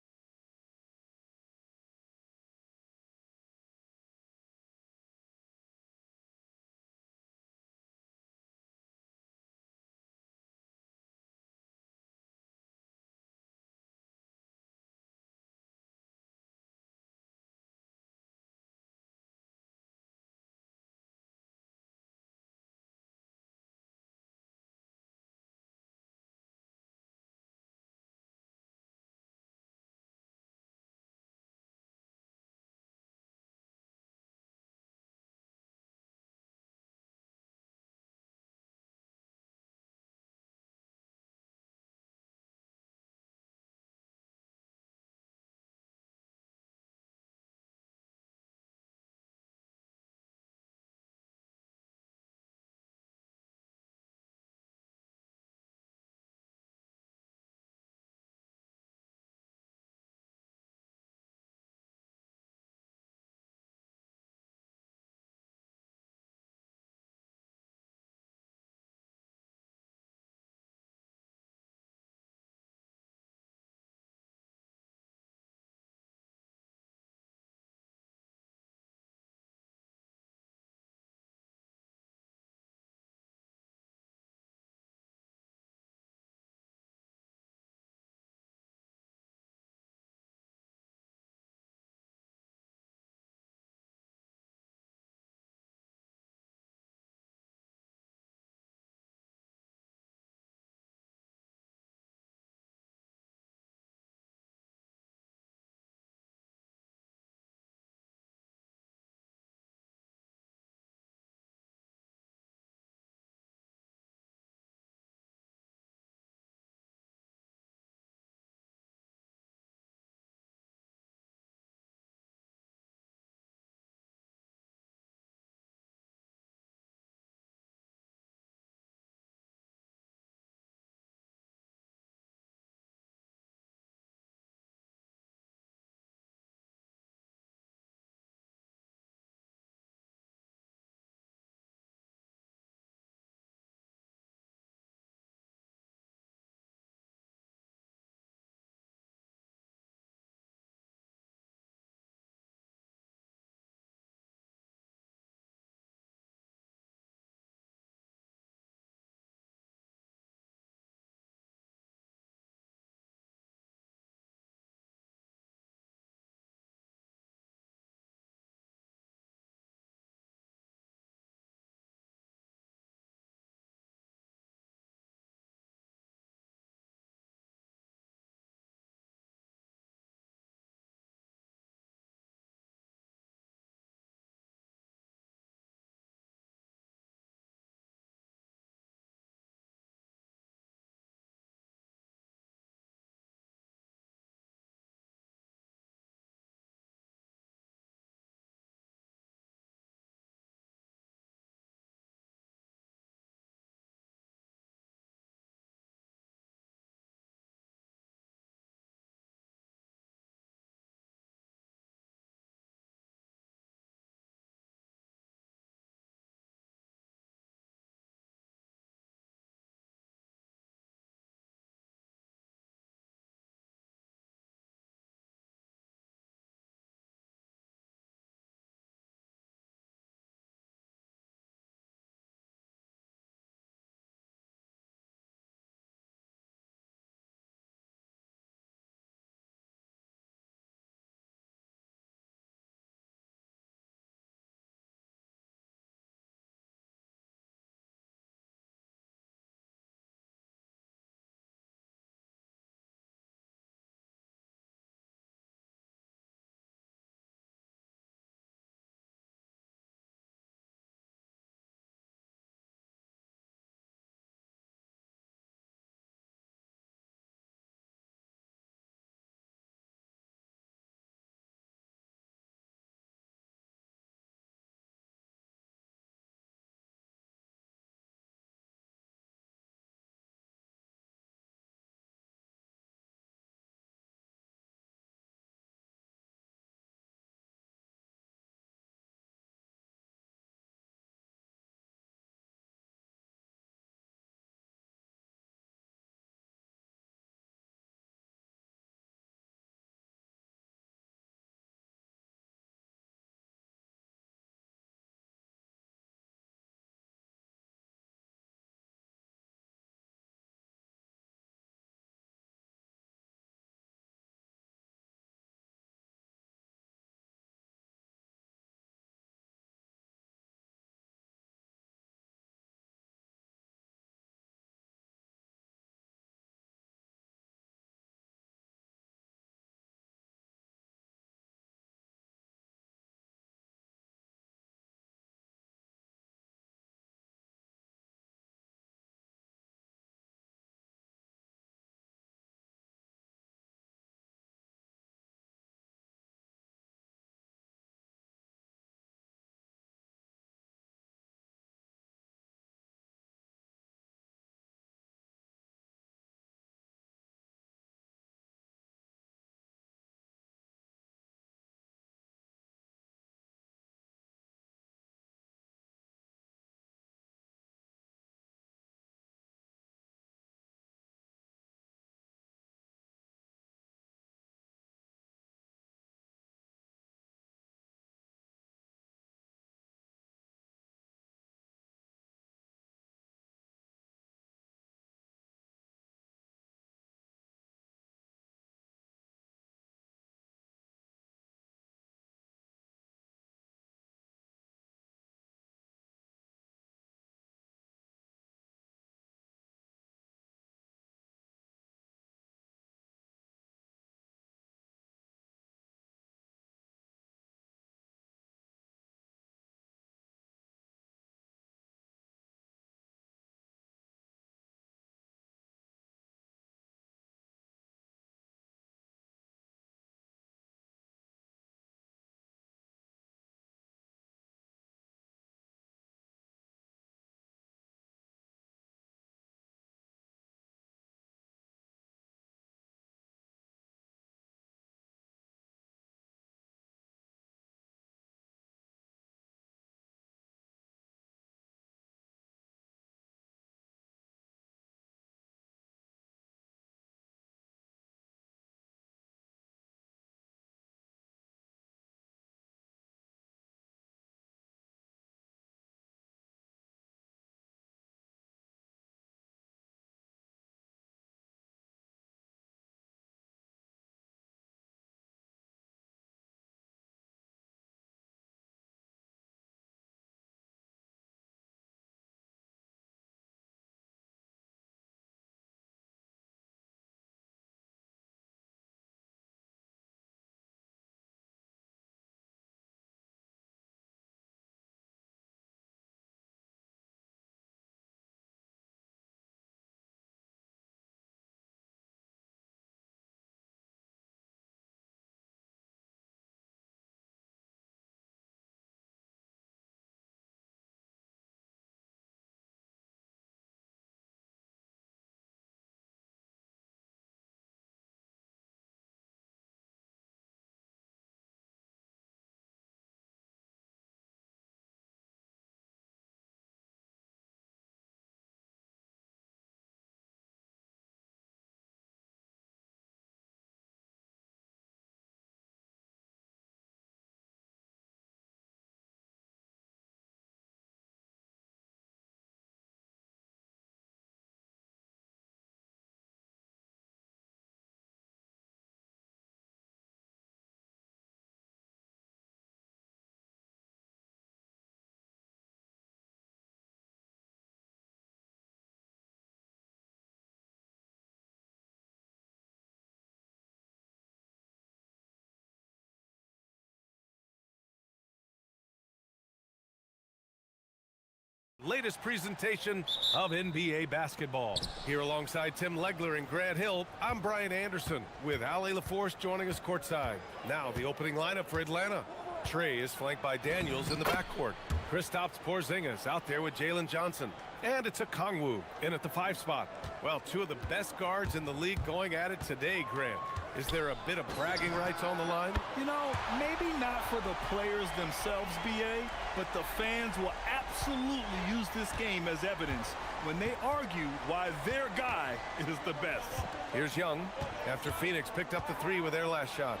Speaker 1: latest presentation of NBA basketball. Here alongside Tim Legler and Grant Hill, I'm Brian Anderson with Ali LaForce joining us courtside. Now the opening lineup for Atlanta. Trey is flanked by Daniels in the backcourt. Kristaps Porzingis out there with Jalen Johnson. And it's a Kongwu in at the 5 spot. Well, two of the best guards in the league going at it today, Grant. Is there a bit of bragging rights on the line?
Speaker 2: You know, maybe not for the players themselves, BA, but the fans will absolutely use this game as evidence when they argue why their guy is the best.
Speaker 1: Here's Young after Phoenix picked up the 3 with their last shot.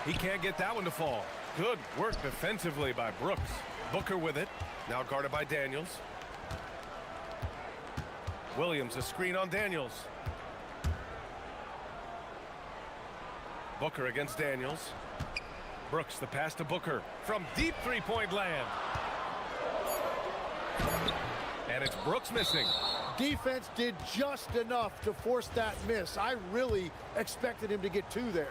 Speaker 1: He can't get that one to fall. Good work defensively by Brooks. Booker with it, now guarded by Daniels. Williams, a screen on Daniels. Booker against Daniels. Brooks, the pass to Booker from deep three-point land. And it's Brooks missing.
Speaker 13: Defense did just enough to force that miss. I really expected him to get 2 there.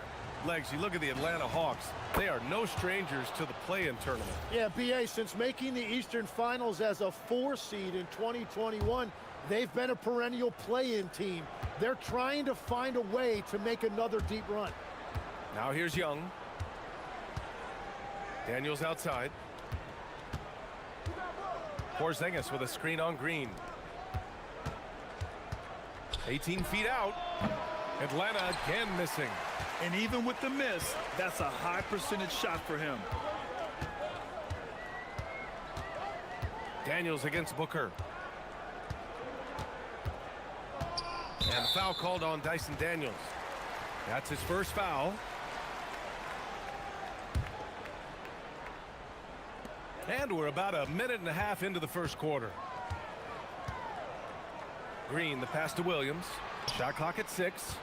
Speaker 1: Legs, you look at the Atlanta Hawks. They are no strangers to the play-in tournament.
Speaker 13: Yeah, BA, since making the Eastern Finals as a 4 seed in 2021, they've been a perennial play-in team. They're trying to find a way to make another deep run.
Speaker 1: Now here's Young. Daniels outside. Porzingis with a screen on Green. 18 feet out. Atlanta again missing.
Speaker 2: And even with the miss, that's a high percentage shot for him.
Speaker 1: Daniels against Booker. And foul called on Dyson Daniels. That's his first foul. And we're about a minute and a half into the first quarter. Green, the pass to Williams. Shot clock at 6.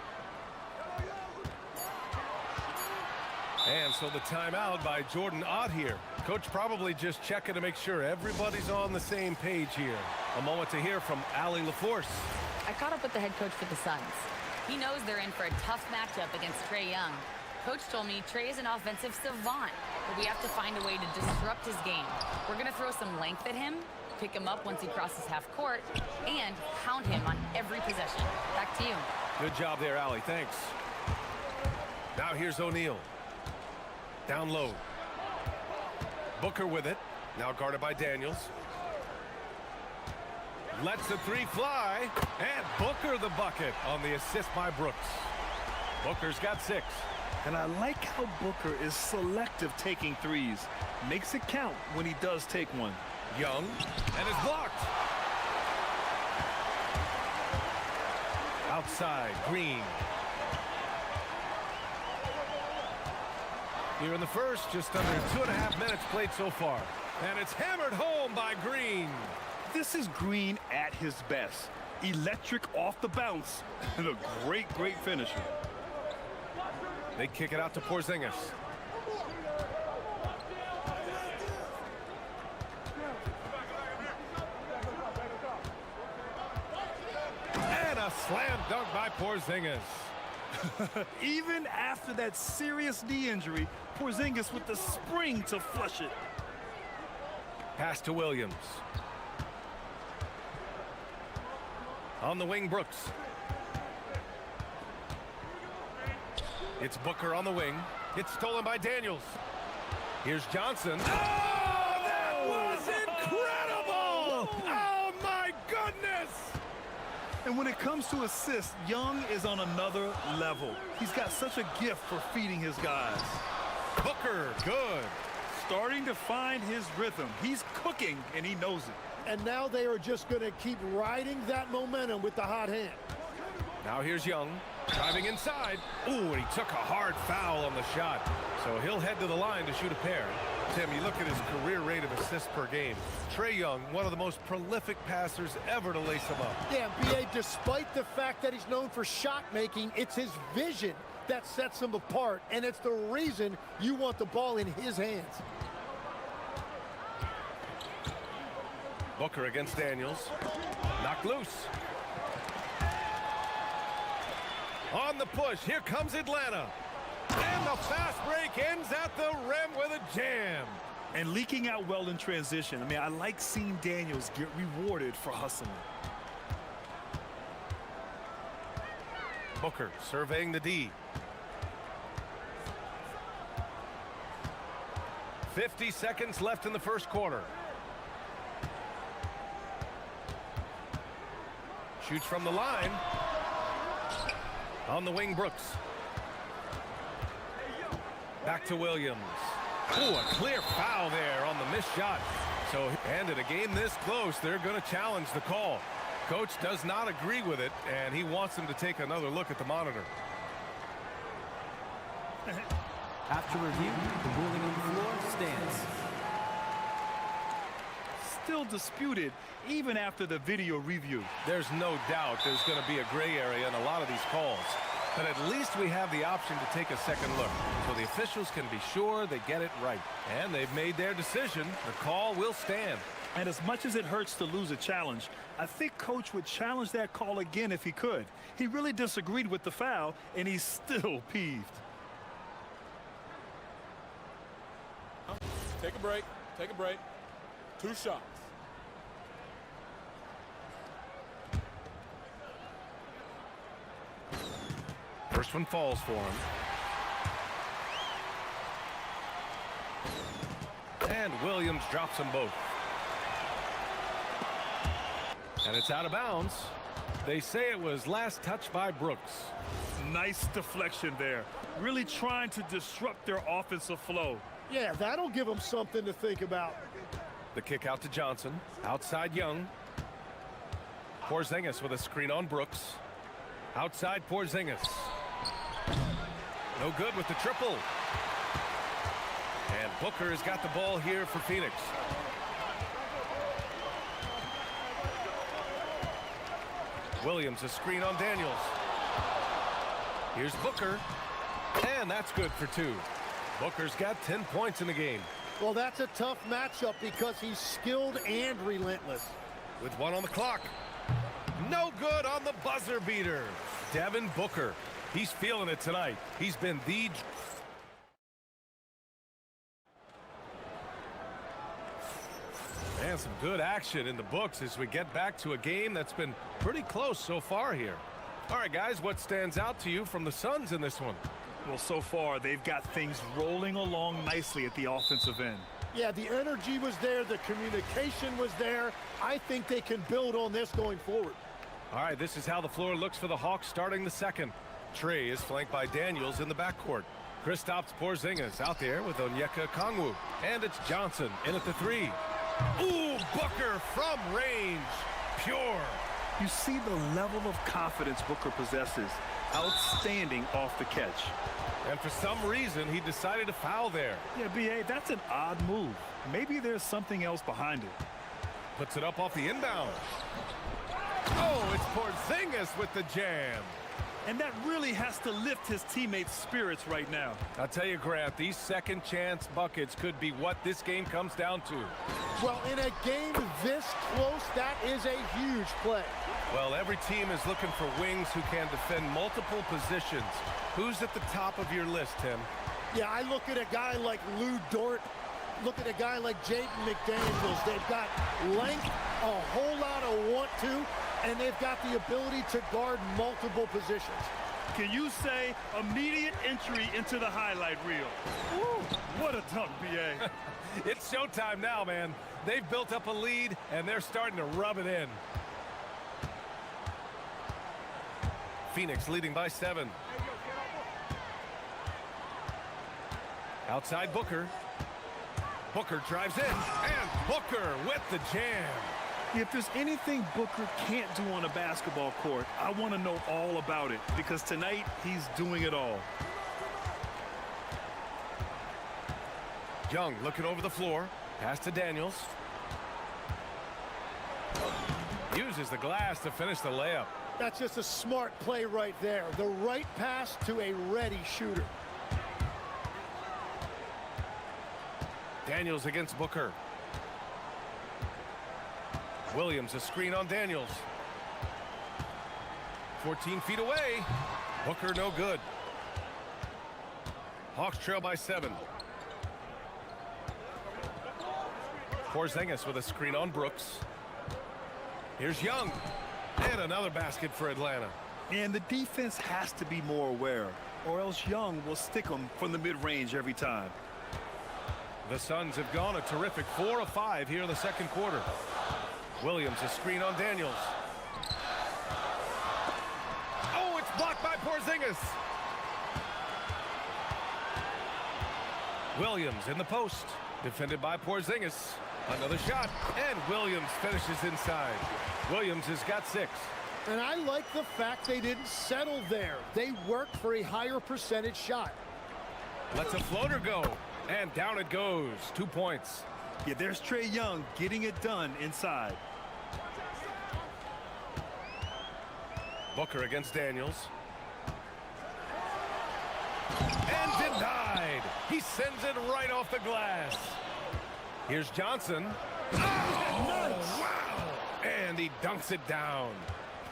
Speaker 1: And so the timeout by Jordan Ott here. Coach probably just checking to make sure everybody's on the same page here. A moment to hear from Ali LaForce.
Speaker 3: I caught up with the head coach for the Suns. He knows they're in for a tough matchup against Trae Young. Coach told me Trae is an offensive savant, but we have to find a way to disrupt his game. We're going to throw some length at him, pick him up once he crosses half court, and hound him on every possession. Back to you.
Speaker 1: Good job there, Ali. Thanks. Now here's O'Neal. Down low. Booker with it. Now guarded by Daniels. Lets the 3 fly. And Booker the bucket on the assist by Brooks. Booker's got 6.
Speaker 2: And I like how Booker is selective taking threes. Makes it count when he does take one.
Speaker 1: Young. And it's blocked. Outside. Green. Here in the first, just under 2.5 minutes played so far. And it's hammered home by Green.
Speaker 2: This is Green at his best. Electric off the bounce and a great finisher.
Speaker 1: They kick it out to Porzingis. And a slam dunk by Porzingis.
Speaker 2: Even after that serious knee injury, Porzingis with the spring to flush it.
Speaker 1: Pass to Williams. On the wing, Brooks. It's Booker on the wing. It's stolen by Daniels. Here's Johnson. Oh, that was incredible! Oh, my goodness!
Speaker 2: And when it comes to assists, Young is on another level. He's got such a gift for feeding his guys.
Speaker 1: Booker, good.
Speaker 2: Starting to find his rhythm. He's cooking, and he knows it.
Speaker 13: And now they are just going to keep riding that momentum with the hot hand.
Speaker 1: Now here's Young, driving inside. Ooh, and he took a hard foul on the shot. So he'll head to the line to shoot a pair. Tim, you look at his career rate of assists per game. Trae Young, one of the most prolific passers ever to lace him up.
Speaker 13: Yeah, B.A., despite the fact that he's known for shot making, it's his vision that sets him apart, and it's the reason you want the ball in his hands.
Speaker 1: Booker against Daniels. Knocked loose. On the push, here comes Atlanta. And the fast break ends at the rim with a jam.
Speaker 2: And leaking out well in transition. I mean, I like seeing Daniels get rewarded for hustling.
Speaker 1: Booker surveying the D. 50 seconds left in the first quarter. Shoots from the line. On the wing, Brooks. Back to Williams. Ooh, a clear foul there on the missed shot. So, and in a game this close, they're going to challenge the call. Coach does not agree with it, and he wants them to take another look at the monitor.
Speaker 5: After review, the ruling on the floor stands.
Speaker 2: Still disputed even after the video review.
Speaker 1: There's no doubt there's going to be a gray area in a lot of these calls. But at least we have the option to take a second look, so the officials can be sure they get it right. And they've made their decision. The call will stand.
Speaker 2: And as much as it hurts to lose a challenge, I think Coach would challenge that call again if he could. He really disagreed with the foul, and he's still peeved.
Speaker 14: Take a break. Take a break. 2 shots.
Speaker 1: First one falls for him. And Williams drops them both. And it's out of bounds. They say it was last touched by Brooks.
Speaker 2: Nice deflection there. Really trying to disrupt their offensive flow.
Speaker 13: Yeah, that'll give them something to think about.
Speaker 1: The kick out to Johnson. Outside Young. Porzingis with a screen on Brooks. Outside Porzingis. No good with the triple. And Booker has got the ball here for Phoenix. Williams a screen on Daniels. Here's Booker. And that's good for 2. Booker's got 10 points in the game.
Speaker 13: Well, that's a tough matchup because he's skilled and relentless.
Speaker 1: With 1 on the clock. No good on the buzzer beater. Devin Booker. He's feeling it tonight. He's been the... And some good action in the books as we get back to a game that's been pretty close so far here. All right, guys, what stands out to you from the Suns in this one?
Speaker 2: Well, so far, they've got things rolling along nicely at the offensive end.
Speaker 13: Yeah, the energy was there. The communication was there. I think they can build on this going forward.
Speaker 1: All right, this is how the floor looks for the Hawks starting the second. Trey is flanked by Daniels in the backcourt. Kristaps Porzingis out there with Onyeka Okongwu. And it's Johnson in at the 3. Ooh, Booker from range. Pure.
Speaker 2: You see the level of confidence Booker possesses. Outstanding off the catch.
Speaker 1: And for some reason, he decided to foul there.
Speaker 2: Yeah, B.A., that's an odd move. Maybe there's something else behind it.
Speaker 1: Puts it up off the inbound. Oh, it's Porzingis with the jam.
Speaker 2: And that really has to lift his teammates' spirits right now.
Speaker 1: I'll tell you, Grant, these second chance buckets could be what this game comes down to.
Speaker 13: Well, in a game this close, that is a huge play.
Speaker 1: Well, every team is looking for wings who can defend multiple positions. Who's at the top of your list, Tim?
Speaker 13: Yeah, I look at a guy like Lou Dort. Look at a guy like Jaden McDaniels. They've got length, a whole lot of want-to, and they've got the ability to guard multiple positions.
Speaker 2: Can you say immediate entry into the highlight reel? Woo, what a dunk, B.A.
Speaker 1: It's showtime now, man. They've built up a lead, and they're starting to rub it in. Phoenix leading by 7. Outside Booker. Booker drives in, and Booker with the jam.
Speaker 2: If there's anything Booker can't do on a basketball court, I want to know all about it, because tonight he's doing it all.
Speaker 1: Young looking over the floor. Pass to Daniels. Uses the glass to finish the layup.
Speaker 13: That's just a smart play right there. The right pass to a ready shooter.
Speaker 1: Daniels against Booker. Williams a screen on Daniels. 14 feet away. Booker no good. Hawks trail by 7. Porzingis with a screen on Brooks. Here's Young. And another basket for Atlanta.
Speaker 2: And the defense has to be more aware, or else Young will stick them from the mid-range every time.
Speaker 1: The Suns have gone a terrific 4 of 5 here in the second quarter. Williams, a screen on Daniels. Oh, it's blocked by Porzingis. Williams in the post. Defended by Porzingis. Another shot, and Williams finishes inside. Williams has got 6.
Speaker 13: And I like the fact they didn't settle there. They worked for a higher percentage shot.
Speaker 1: Lets a floater go, and down it goes. 2 points.
Speaker 2: Yeah, there's Trae Young getting it done inside.
Speaker 1: Booker against Daniels. And denied. He sends it right off the glass. Here's Johnson. Oh, nice. Wow. And he dunks it down.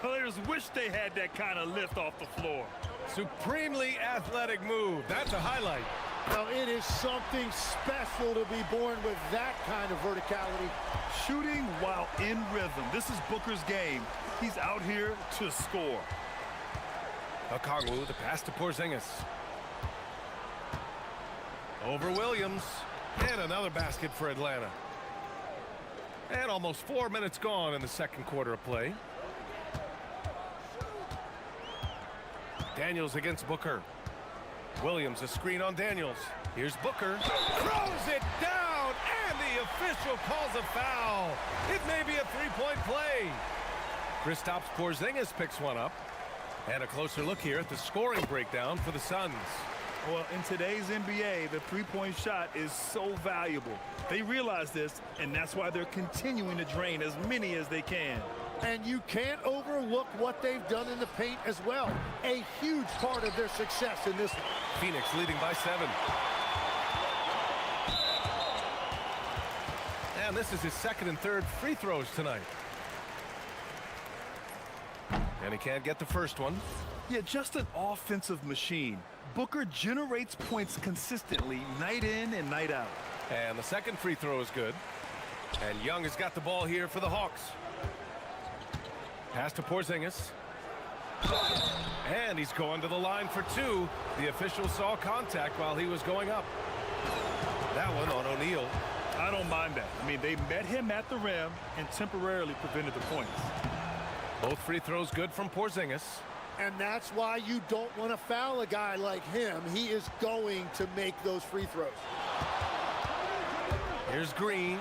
Speaker 2: Players wish they had that kind of lift off the floor.
Speaker 1: Supremely athletic move. That's a highlight.
Speaker 13: Now, it is something special to be born with that kind of verticality.
Speaker 2: Shooting while in rhythm. This is Booker's game. He's out here to score.
Speaker 1: Okongwu, the pass to Porzingis. Over Williams. And another basket for Atlanta. And almost 4 minutes gone in the second quarter of play. Daniels against Booker. Williams, a screen on Daniels. Here's Booker. Throws it down, and the official calls a foul. It may be a three-point play. Kristaps Porzingis picks one up. And a closer look here at the scoring breakdown for the Suns.
Speaker 2: Well, in today's NBA, the three-point shot is so valuable. They realize this, and that's why they're continuing to drain as many as they can.
Speaker 13: And you can't overlook what they've done in the paint as well. A huge part of their success in this one.
Speaker 1: Phoenix leading by 7. And this is his second and third free throws tonight. And he can't get the first one.
Speaker 2: Yeah, just an offensive machine. Booker generates points consistently, night in and night out.
Speaker 1: And the second free throw is good. And Young has got the ball here for the Hawks. Pass to Porzingis. And he's going to the line for 2. The official saw contact while he was going up. That one on O'Neal.
Speaker 2: I don't mind that. I mean, they met him at the rim and temporarily prevented the points.
Speaker 1: Both free throws good from Porzingis.
Speaker 13: And that's why you don't want to foul a guy like him. He is going to make those free throws.
Speaker 1: Here's Green.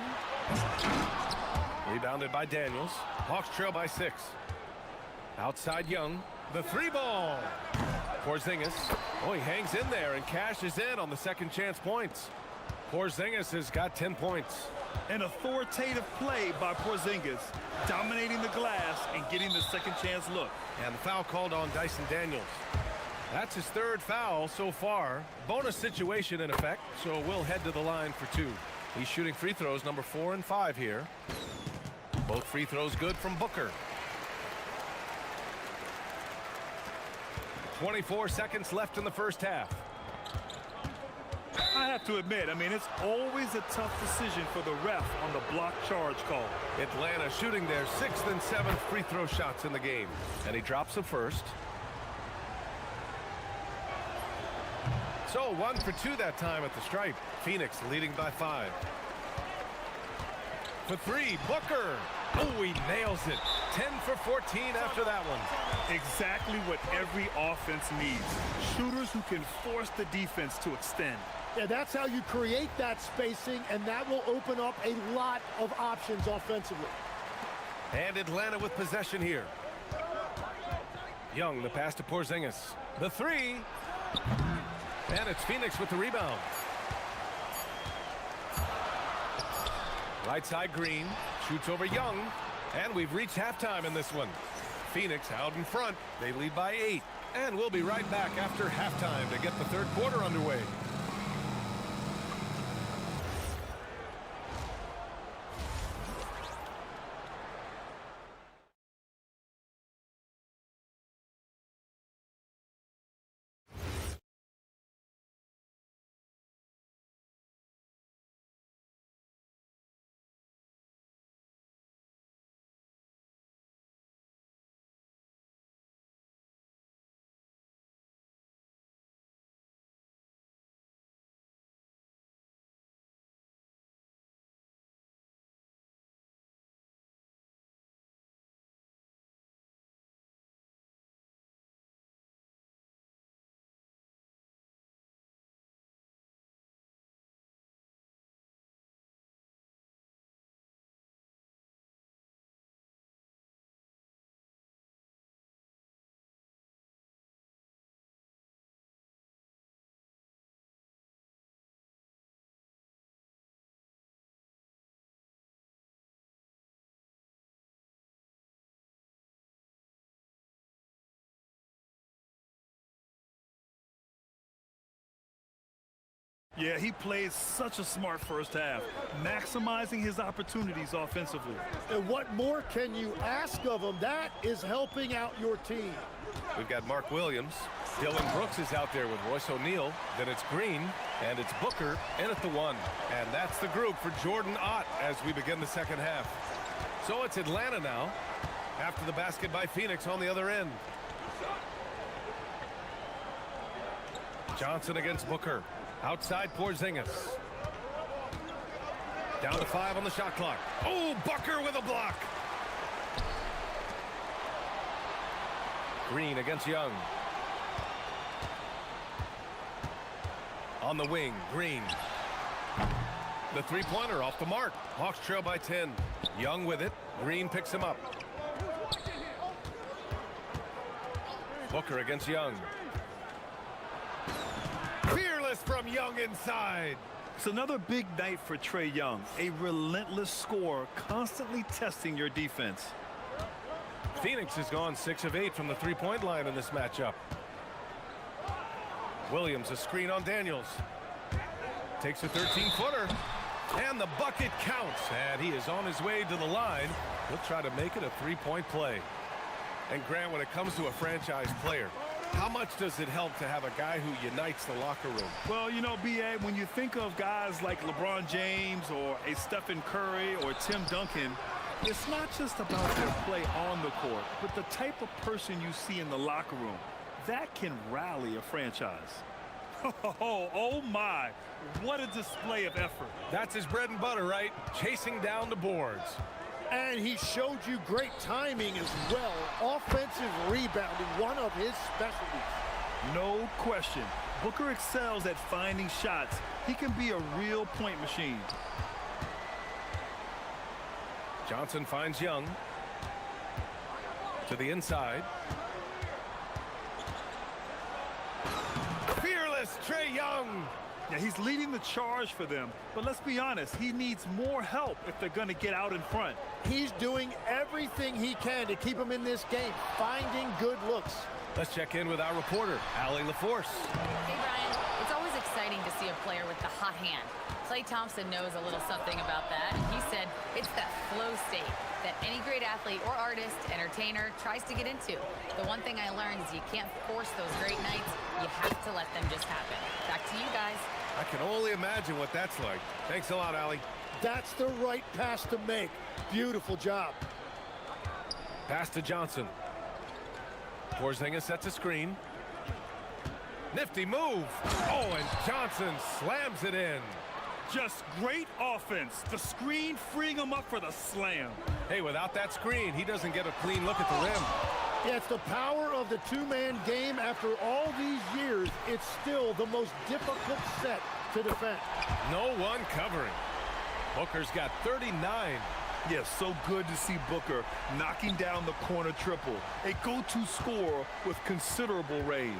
Speaker 1: Rebounded by Daniels. Hawks trail by 6. Outside Young. The 3 ball. Porzingis. Oh, he hangs in there and cashes in on the second chance points. Porzingis has got 10 points.
Speaker 2: An authoritative play by Porzingis, dominating the glass and getting the second chance look.
Speaker 1: And the foul called on Dyson Daniels. That's his 3rd foul so far. Bonus situation in effect, so we'll head to the line for 2. He's shooting free throws number 4 and 5 here. Both free throws good from Booker. 24 seconds left in the first half.
Speaker 2: I have to admit, I mean, it's always a tough decision for the ref on the block charge call.
Speaker 1: Atlanta shooting their 6th and 7th free throw shots in the game. And he drops the first. So 1 for 2 that time at the stripe. Phoenix leading by 5. For 3, Booker. Oh, he nails it. 10 for 14 after that one.
Speaker 2: Exactly what every offense needs. Shooters who can force the defense to extend.
Speaker 13: Yeah, that's how you create that spacing, and that will open up a lot of options offensively.
Speaker 1: And Atlanta with possession here. Young, the pass to Porzingis. The 3. And it's Phoenix with the rebound. Right side Green. Shoots over Young. And we've reached halftime in this one. Phoenix out in front. They lead by 8. And we'll be right back after halftime to get the third quarter underway.
Speaker 2: Yeah, he played such a smart first half, maximizing his opportunities offensively.
Speaker 13: And what more can you ask of him? That is helping out your team.
Speaker 1: We've got Mark Williams. Dylan Brooks is out there with Royce O'Neal. Then it's Green, and it's Booker in at the one. And that's the group for Jordan Ott as we begin the second half. So it's Atlanta now, after the basket by Phoenix on the other end. Johnson against Booker. Outside Porzingis. Down to 5 on the shot clock. Oh, Booker with a block. Green against Young. On the wing, Green. The three-pointer off the mark. Hawks trail by 10. Young with it. Green picks him up. Booker against Young. Fearless from Young inside.
Speaker 2: It's another big night for Trae Young, a relentless scorer, constantly testing your defense.
Speaker 1: Phoenix has gone 6 of 8 from the three-point line in this matchup. Williams, a screen on Daniels. Takes a 13-footer. And the bucket counts. And he is on his way to the line. He'll try to make it a three-point play. And Grant, when it comes to a franchise player, how much does it help to have a guy who unites the locker room?
Speaker 2: Well, you know, B.A., when you think of guys like LeBron James or a Stephen Curry or Tim Duncan, it's not just about their play on the court, but the type of person you see in the locker room. That can rally a franchise. Oh my, what a display of effort.
Speaker 1: That's his bread and butter, right? Chasing down the boards.
Speaker 13: And he showed you great timing as well. Offensive rebounding, one of his specialties.
Speaker 2: No question. Booker excels at finding shots. He can be a real point machine.
Speaker 1: Johnson finds Young. To the inside. Fearless Trae Young.
Speaker 2: Yeah, he's leading the charge for them, but let's be honest, he needs more help if they're going to get out in front.
Speaker 13: He's doing everything he can to keep him in this game, finding good looks.
Speaker 1: Let's check in with our reporter, Allie LaForce.
Speaker 3: Hey, Brian. It's always exciting to see a player with the hot hand. Klay Thompson knows a little something about that. He said it's that flow state that any great athlete or artist, entertainer, tries to get into. The one thing I learned is you can't force those great nights. You have to let them just happen. Back to you guys.
Speaker 1: I can only imagine what that's like. Thanks a lot, Allie.
Speaker 13: That's the right pass to make. Beautiful job.
Speaker 1: Pass to Johnson. Porzingis sets a screen. Nifty move. Oh, and Johnson slams it in.
Speaker 2: Just great offense. The screen freeing him up for the slam.
Speaker 1: Hey, without that screen, he doesn't get a clean look at the rim.
Speaker 13: Yeah, it's the power of the two-man game. After all these years, it's still the most difficult set to defend.
Speaker 1: No one covering. Booker's got 39.
Speaker 2: Yes, so good to see Booker knocking down the corner triple. A go-to scorer with considerable range.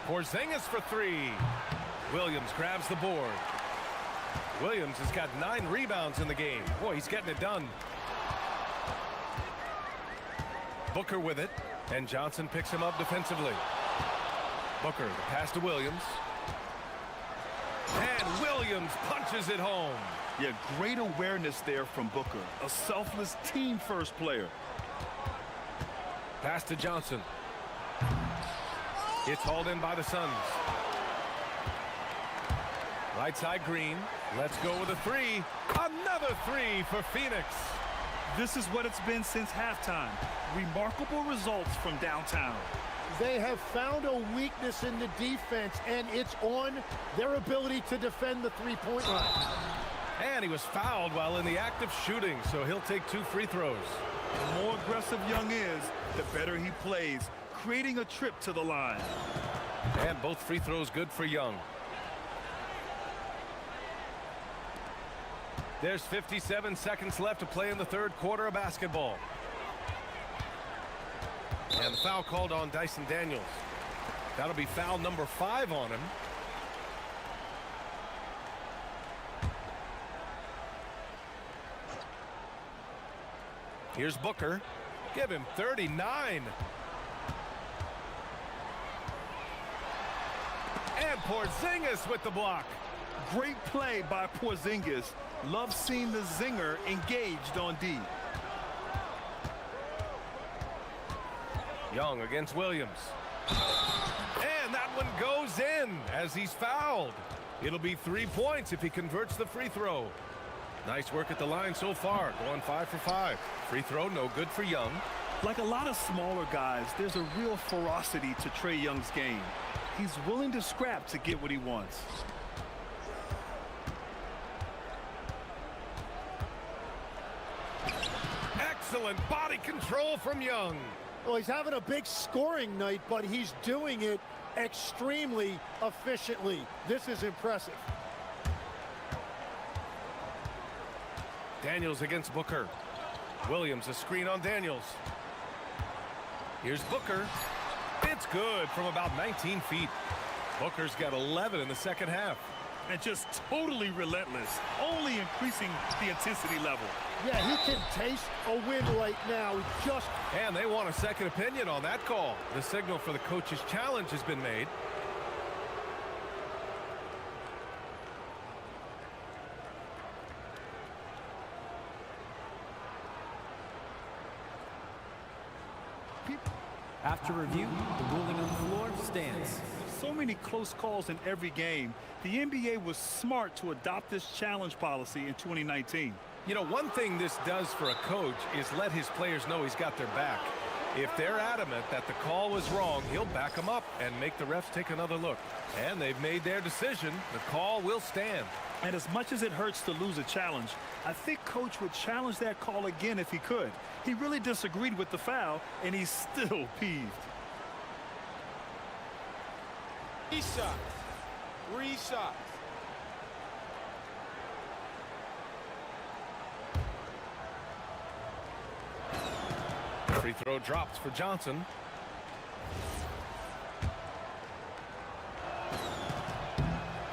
Speaker 1: Porzingis for 3. Williams grabs the board. Williams has got 9 rebounds in the game. Boy, he's getting it done. Booker with it, and Johnson picks him up defensively. Booker, the pass to Williams. And Williams punches it home.
Speaker 2: Yeah, great awareness there from Booker. A selfless team-first player.
Speaker 1: Pass to Johnson. It's hauled in by the Suns. Right side Green. Let's go with a 3. Another 3 for Phoenix.
Speaker 2: This is what it's been since halftime. Remarkable results from downtown.
Speaker 13: They have found a weakness in the defense, and it's on their ability to defend the three-point line.
Speaker 1: And he was fouled while in the act of shooting, so he'll take 2 free throws.
Speaker 2: The more aggressive Young is, the better he plays, creating a trip to the line.
Speaker 1: And both free throws good for Young. There's 57 seconds left to play in the third quarter of basketball. And the foul called on Dyson Daniels. That'll be foul number 5 on him. Here's Booker. Give him 39. And Porzingis with the block.
Speaker 2: Great play by Porzingis. Love seeing the zinger engaged on D.
Speaker 1: Young against Williams. And that one goes in as he's fouled. It'll be 3 points if he converts the free throw. Nice work at the line so far, going 5 for 5. Free throw, no good for Young.
Speaker 2: Like a lot of smaller guys, there's a real ferocity to Trae Young's game. He's willing to scrap to get what he wants.
Speaker 1: Excellent body control from Young.
Speaker 13: Well, he's having a big scoring night, but he's doing it extremely efficiently. This is impressive.
Speaker 1: Daniels against Booker. Williams, a screen on Daniels. Here's Booker. It's good from about 19 feet. Booker's got 11 in the second half.
Speaker 2: And just totally relentless, only increasing the intensity level.
Speaker 13: Yeah, he can taste a win right now. Just
Speaker 1: And they want a second opinion on that call. The signal for the coach's challenge has been made.
Speaker 5: After review, the ruling on the floor stands.
Speaker 2: So many close calls in every game. The NBA was smart to adopt this challenge policy in 2019.
Speaker 1: You know, one thing this does for a coach is let his players know he's got their back. If they're adamant that the call was wrong, he'll back them up and make the refs take another look. And they've made their decision. The call will stand.
Speaker 2: And as much as it hurts to lose a challenge, I think Coach would challenge that call again if he could. He really disagreed with the foul, and he's still peeved.
Speaker 14: 3 shots. 3 shots.
Speaker 1: Free throw drops for Johnson.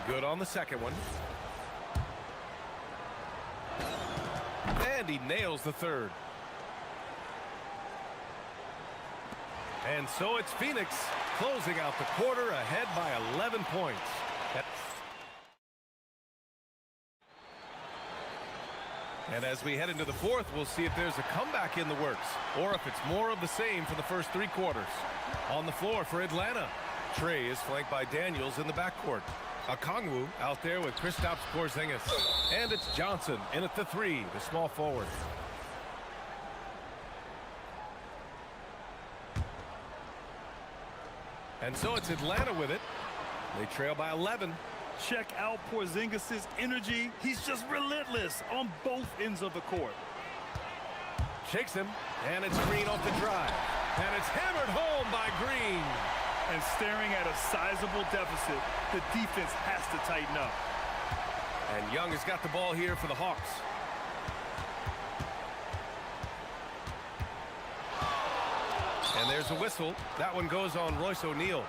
Speaker 1: Good on the second one. And he nails the third. And so it's Phoenix closing out the quarter ahead by 11 points. And as we head into the fourth, we'll see if there's a comeback in the works or if it's more of the same for the first 3 quarters. On the floor for Atlanta, Trae is flanked by Daniels in the backcourt. Okongwu out there with Kristaps Porzingis. And it's Johnson in at the 3, the small forward. And so it's Atlanta with it. They trail by 11.
Speaker 2: Check out Porzingis' energy. He's just relentless on both ends of the court.
Speaker 1: Shakes him, and it's Green off the drive. And it's hammered home by Green.
Speaker 2: And staring at a sizable deficit, the defense has to tighten up.
Speaker 1: And Young has got the ball here for the Hawks. And there's a whistle. That one goes on Royce O'Neal.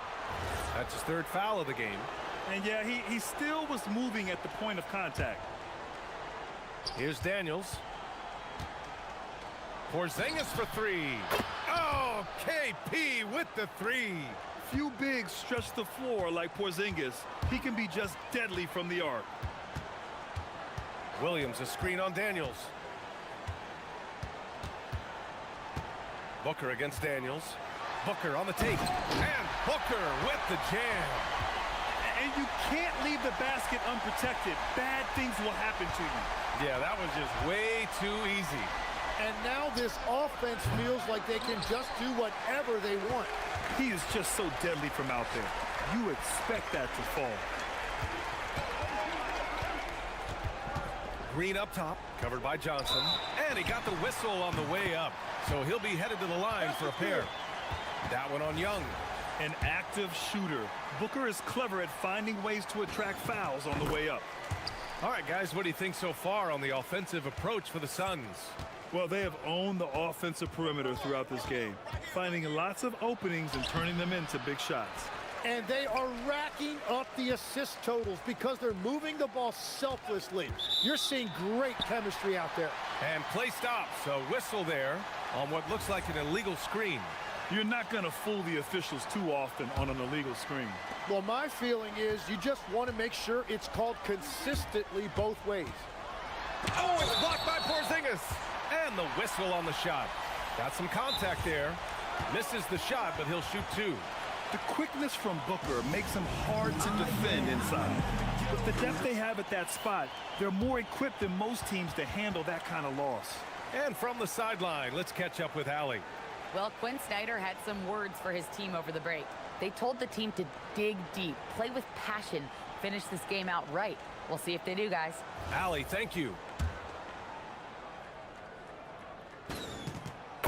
Speaker 1: That's his 3rd foul of the game.
Speaker 2: And yeah, he still was moving at the point of contact.
Speaker 1: Here's Daniels. Porzingis for 3. Oh, KP with the 3.
Speaker 2: Few bigs stretch the floor like Porzingis. He can be just deadly from the arc.
Speaker 1: Williams, a screen on Daniels. Booker against Daniels. Booker on the take. And Booker with the jam.
Speaker 2: And you can't leave the basket unprotected. Bad things will happen to you.
Speaker 1: Yeah, that was just way too easy.
Speaker 13: And now this offense feels like they can just do whatever they want.
Speaker 2: He is just so deadly from out there. You expect that to fall.
Speaker 1: Green up top, covered by Johnson. And he got the whistle on the way up. So he'll be headed to the line for a pair. That one on Young.
Speaker 2: An active shooter. Booker is clever at finding ways to attract fouls on the way up.
Speaker 1: All right, guys, what do you think so far on the offensive approach for the Suns?
Speaker 2: Well, they have owned the offensive perimeter throughout this game, finding lots of openings and turning them into big shots.
Speaker 13: And they are racking up the assist totals because they're moving the ball selflessly. You're seeing great chemistry out there.
Speaker 1: And play stops, a whistle there on what looks like an illegal screen.
Speaker 2: You're not going to fool the officials too often on an illegal screen.
Speaker 13: Well, my feeling is you just want to make sure it's called consistently both ways.
Speaker 1: Oh, it's blocked by Porzingis. And the whistle on the shot. Got some contact there. Misses the shot, but he'll shoot two.
Speaker 2: The quickness from Booker makes him hard to defend inside. With the depth they have at that spot, they're more equipped than most teams to handle that kind of loss.
Speaker 1: And from the sideline, let's catch up with Allie.
Speaker 3: Well, Quinn Snyder had some words for his team over the break. They told the team to dig deep, play with passion, finish this game out right. We'll see if they do, guys.
Speaker 1: Allie, thank you.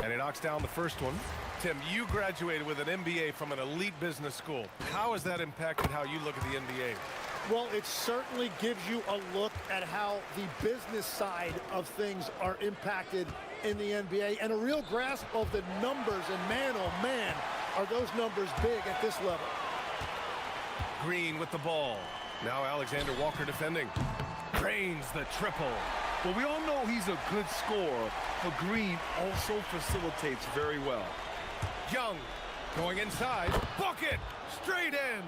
Speaker 1: And he knocks down the first one. Tim, you graduated with an MBA from an elite business school. How has that impacted how you look at the NBA?
Speaker 13: Well, it certainly gives you a look at how the business side of things are impacted in the NBA and a real grasp of the numbers. And man, oh man, are those numbers big at this level.
Speaker 1: Green with the ball. Now Alexander Walker defending. Drains the triple.
Speaker 2: Well, we all know he's a good scorer, but Green also facilitates very well.
Speaker 1: Young going inside. Bucket! Straight in!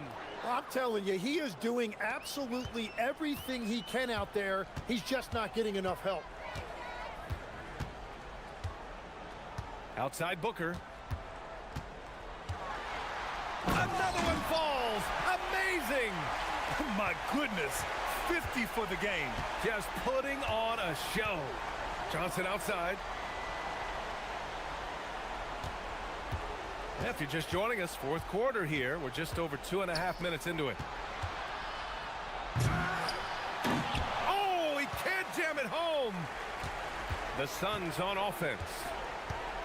Speaker 13: I'm telling you, he is doing absolutely everything he can out there. He's just not getting enough help.
Speaker 1: Outside Booker. Another one falls! Amazing!
Speaker 2: Oh my goodness, 50 for the game.
Speaker 1: Just putting on a show. Johnson outside. If you're just joining us, fourth quarter here. We're just over 2.5 minutes into it. Oh, he can't jam it home. The Suns on offense.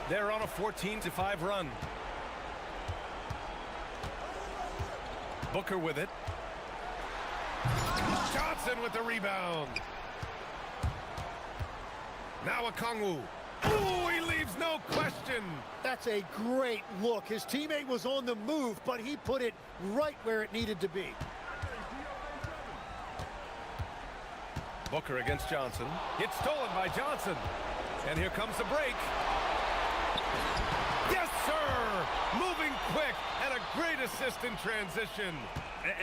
Speaker 1: They're on a 14-5 run. Booker with it. Johnson with the rebound. Now Okongwu. Ooh, he leaves no question.
Speaker 13: That's a great look. His teammate was on the move, but he put it right where it needed to be.
Speaker 1: Booker against Johnson. It's stolen by Johnson. And here comes the break. Yes, sir! Moving quick and a great assist in transition.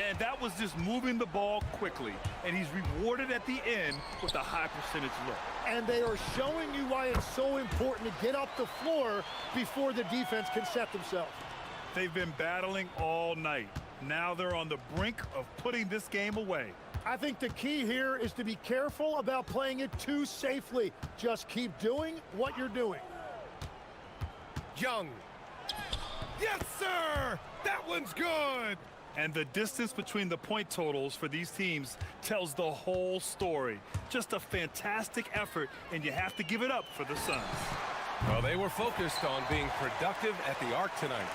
Speaker 2: And that was just moving the ball quickly. And he's rewarded at the end with a high percentage look.
Speaker 13: And they are showing you why it's so important to get up the floor before the defense can set themselves.
Speaker 2: They've been battling all night. Now they're on the brink of putting this game away.
Speaker 13: I think the key here is to be careful about playing it too safely. Just keep doing what you're doing.
Speaker 1: Young. Yes, sir! That one's good!
Speaker 2: And the distance between the point totals for these teams tells the whole story. Just a fantastic effort, and you have to give it up for the Suns.
Speaker 1: Well, they were focused on being productive at the arc tonight.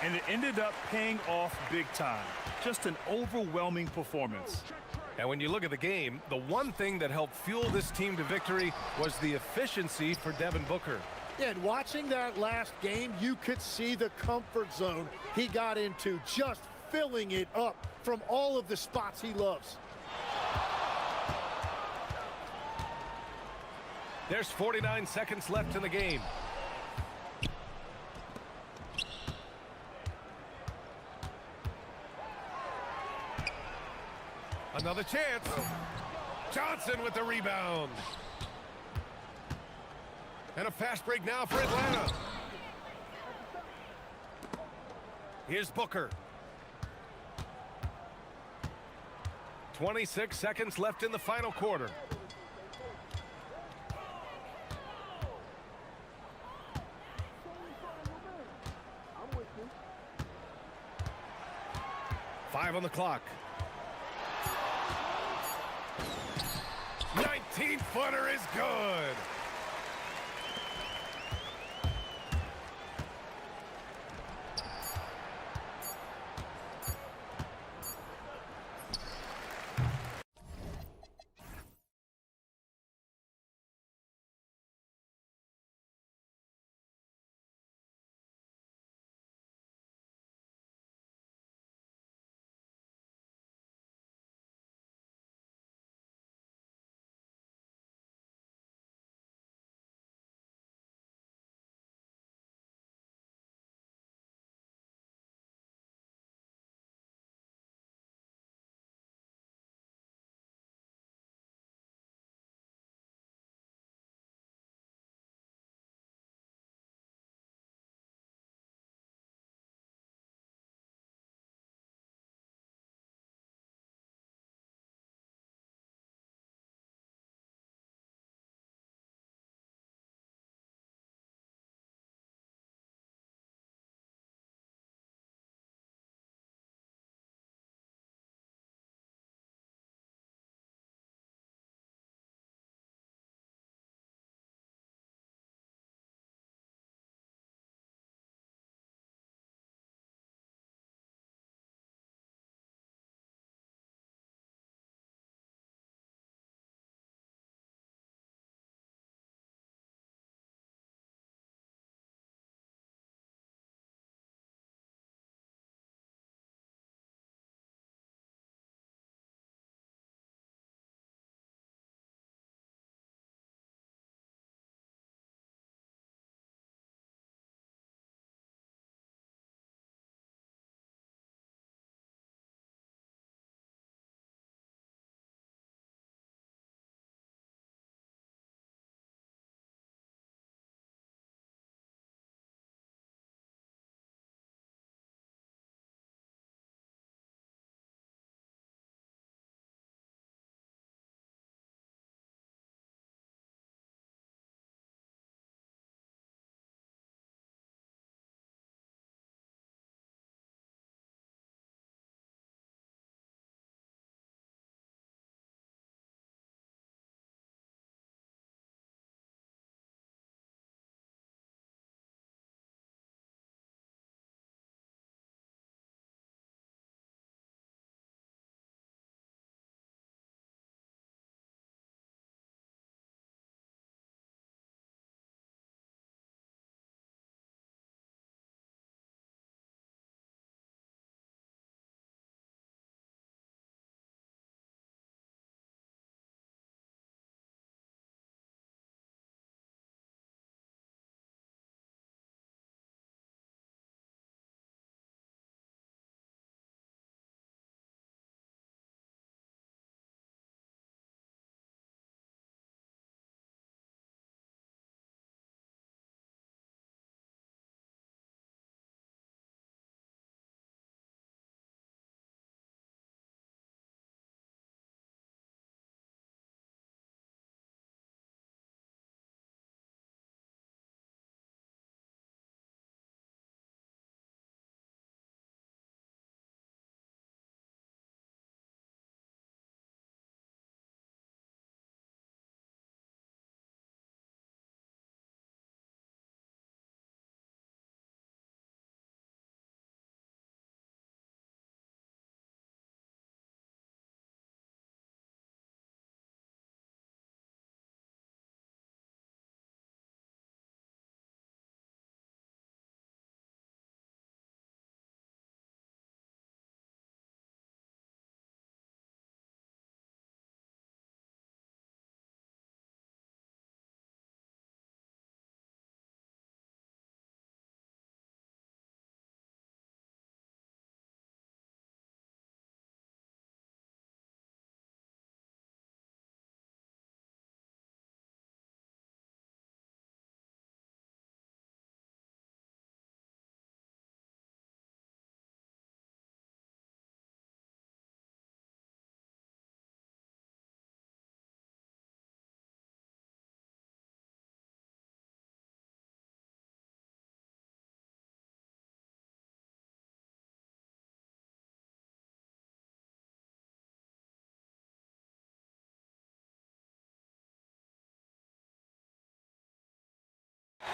Speaker 2: And it ended up paying off big time. Just an overwhelming performance.
Speaker 1: And when you look at the game, the one thing that helped fuel this team to victory was the efficiency for Devin Booker.
Speaker 13: And watching that last game, you could see the comfort zone he got into, just filling it up from all of the spots he loves.
Speaker 1: There's 49 seconds left in the game. Another chance. Johnson with the rebound. And a fast break now for Atlanta. Here's Booker. 26 seconds left in the final quarter. Five on the clock. 19-footer is good.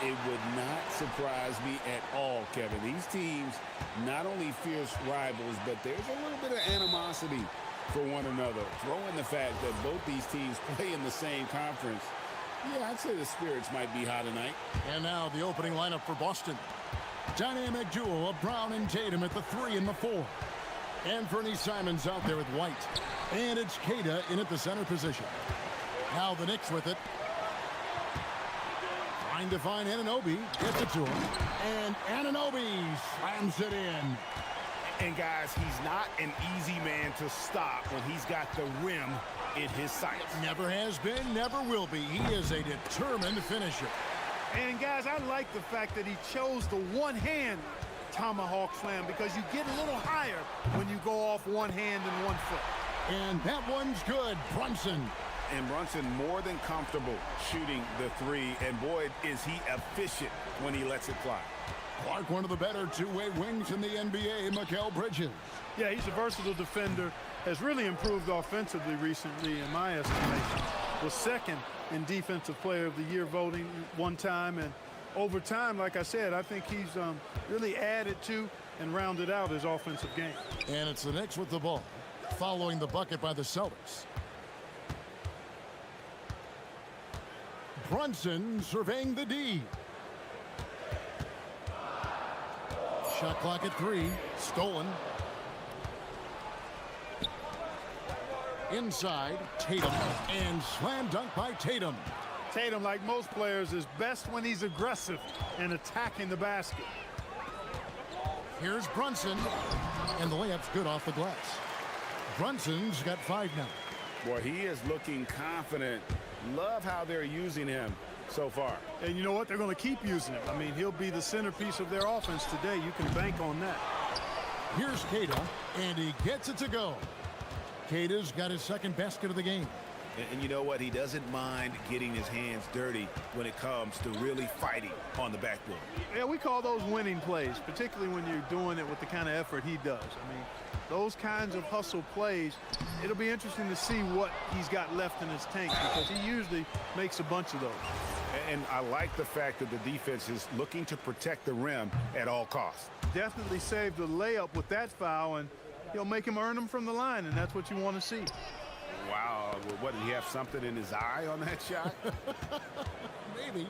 Speaker 10: It would not surprise me at all, Kevin. These teams, not only fierce rivals, but there's a little bit of animosity for one another. Throw in the fact that both these teams play in the same conference. Yeah, I'd say the spirits might be high tonight.
Speaker 6: And now the opening lineup for Boston. Dynamic duo of Brown and Tatum at the 3 and the 4. Anthony Simons out there with White. And it's Keita in at the center position. Now the Knicks with it. Trying to find Anunoby. Gets it to him. And Anunoby slams it in.
Speaker 2: And guys, he's not an easy man to stop when he's got the rim in his sights.
Speaker 6: Never has been, never will be. He is a determined finisher.
Speaker 13: And guys, I like the fact that he chose the one-hand tomahawk slam because you get a little higher when you go off one hand and one foot.
Speaker 6: And that one's good. Brunson.
Speaker 2: And Brunson more than comfortable shooting the 3. And boy, is he efficient when he lets it fly.
Speaker 6: Clark, one of the better two-way wings in the NBA, Mikal Bridges.
Speaker 13: Yeah, he's a versatile defender. Has really improved offensively recently, in my estimation. Was second in Defensive Player of the Year voting one time. And over time, like I said, I think he's really added to and rounded out his offensive game.
Speaker 6: And it's the Knicks with the ball, following the bucket by the Celtics. Brunson surveying the D. Shot clock at 3. Stolen. Inside, Tatum. And slam dunk by Tatum.
Speaker 13: Tatum, like most players, is best when he's aggressive and attacking the basket.
Speaker 6: Here's Brunson. And the layup's good off the glass. Brunson's got 5 now.
Speaker 2: Boy, he is looking confident. Love how they're using him so far.
Speaker 13: And you know what? They're going to keep using him. I mean, he'll be the centerpiece of their offense today. You can bank on that.
Speaker 6: Here's Keita, and he gets it to go. Keita's got his second basket of the game.
Speaker 2: And you know what? He doesn't mind getting his hands dirty when it comes to really fighting on the backboard.
Speaker 13: Yeah, we call those winning plays, particularly when you're doing it with the kind of effort he does. I mean, those kinds of hustle plays, it'll be interesting to see what he's got left in his tank because he usually makes a bunch of those.
Speaker 2: And I like the fact that the defense is looking to protect the rim at all costs.
Speaker 13: Definitely saved the layup with that foul, and he'll make him earn them from the line, and that's what you want to see.
Speaker 2: Wow, what, did he have something in his eye on that shot?
Speaker 6: Maybe.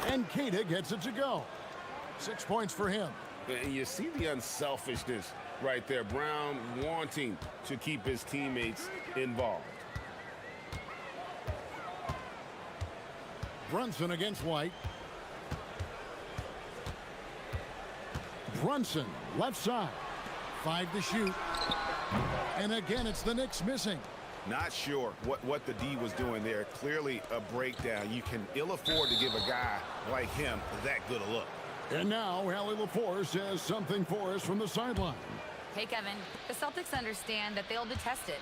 Speaker 6: And Keita gets it to go. 6 points for him.
Speaker 2: And you see the unselfishness right there. Brown wanting to keep his teammates involved.
Speaker 6: Brunson against White. Brunson, left side. 5 to shoot. And again, it's the Knicks missing.
Speaker 2: Not sure what the D was doing there. Clearly a breakdown. You can ill afford to give a guy like him that good a look.
Speaker 6: And now, Allie LaForce has something for us from the sideline.
Speaker 3: Hey, Kevin. The Celtics understand that they'll be tested.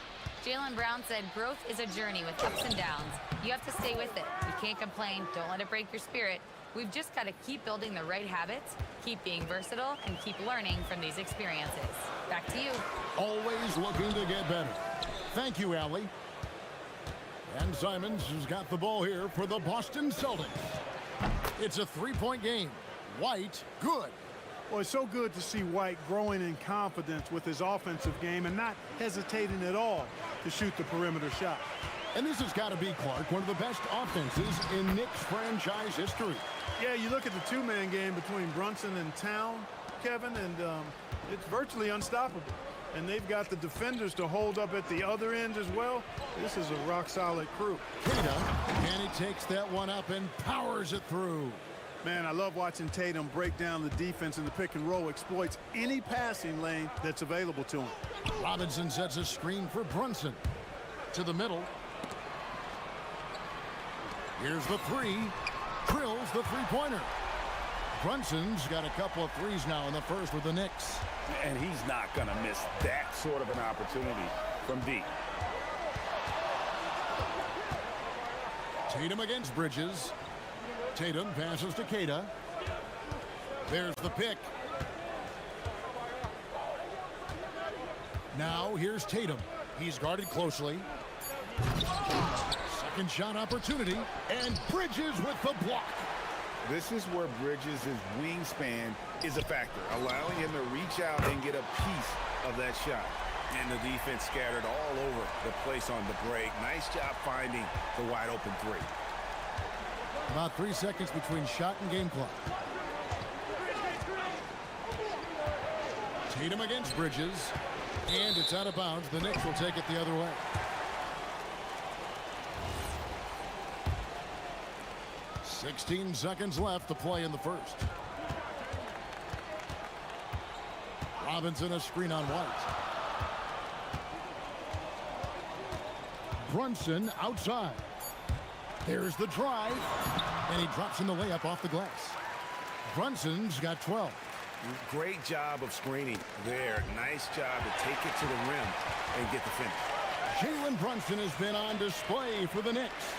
Speaker 3: Jaylen Brown said growth is a journey with ups and downs. You have to stay with it. You can't complain. Don't let it break your spirit. We've just got to keep building the right habits, keep being versatile, and keep learning from these experiences. Back to you.
Speaker 6: Always looking to get better. Thank you, Allie. And Simons has got the ball here for the Boston Celtics. It's a 3-point game. White, good.
Speaker 13: Well, it's so good to see White growing in confidence with his offensive game and not hesitating at all to shoot the perimeter shot.
Speaker 6: And this has got to be, Clark, one of the best offenses in Knicks franchise history.
Speaker 13: Yeah, you look at the two-man game between Brunson and Town, Kevin, and it's virtually unstoppable. And they've got the defenders to hold up at the other end as well. This is a rock-solid crew.
Speaker 6: Keita, and he takes that one up and powers it through.
Speaker 13: Man, I love watching Tatum break down the defense in the pick and roll, exploits any passing lane that's available to him.
Speaker 6: Robinson sets a screen for Brunson. To the middle. Here's the 3. Drills the three-pointer. Brunson's got a couple of threes now in the first with the Knicks.
Speaker 2: And he's not going to miss that sort of an opportunity from deep.
Speaker 6: Tatum against Bridges. Tatum passes to Keita. There's the pick. Now here's Tatum. He's guarded closely. Second shot opportunity, and Bridges with the block.
Speaker 10: This is where Bridges' wingspan is a factor, allowing him to reach out and get a piece of that shot.
Speaker 1: And the defense scattered all over the place on the break. Nice job finding the wide open three.
Speaker 6: About 3 seconds between shot and game clock. Tatum against Bridges, and it's out of bounds. The Knicks will take it the other way. "16 seconds left to play in the first. Robinson a screen on White. Brunson outside. There's the drive, and he drops in the layup off the glass. Brunson's got 12.
Speaker 1: Great job of screening there. Nice job to take it to the rim and get the finish.
Speaker 6: Jalen Brunson has been on display for the Knicks.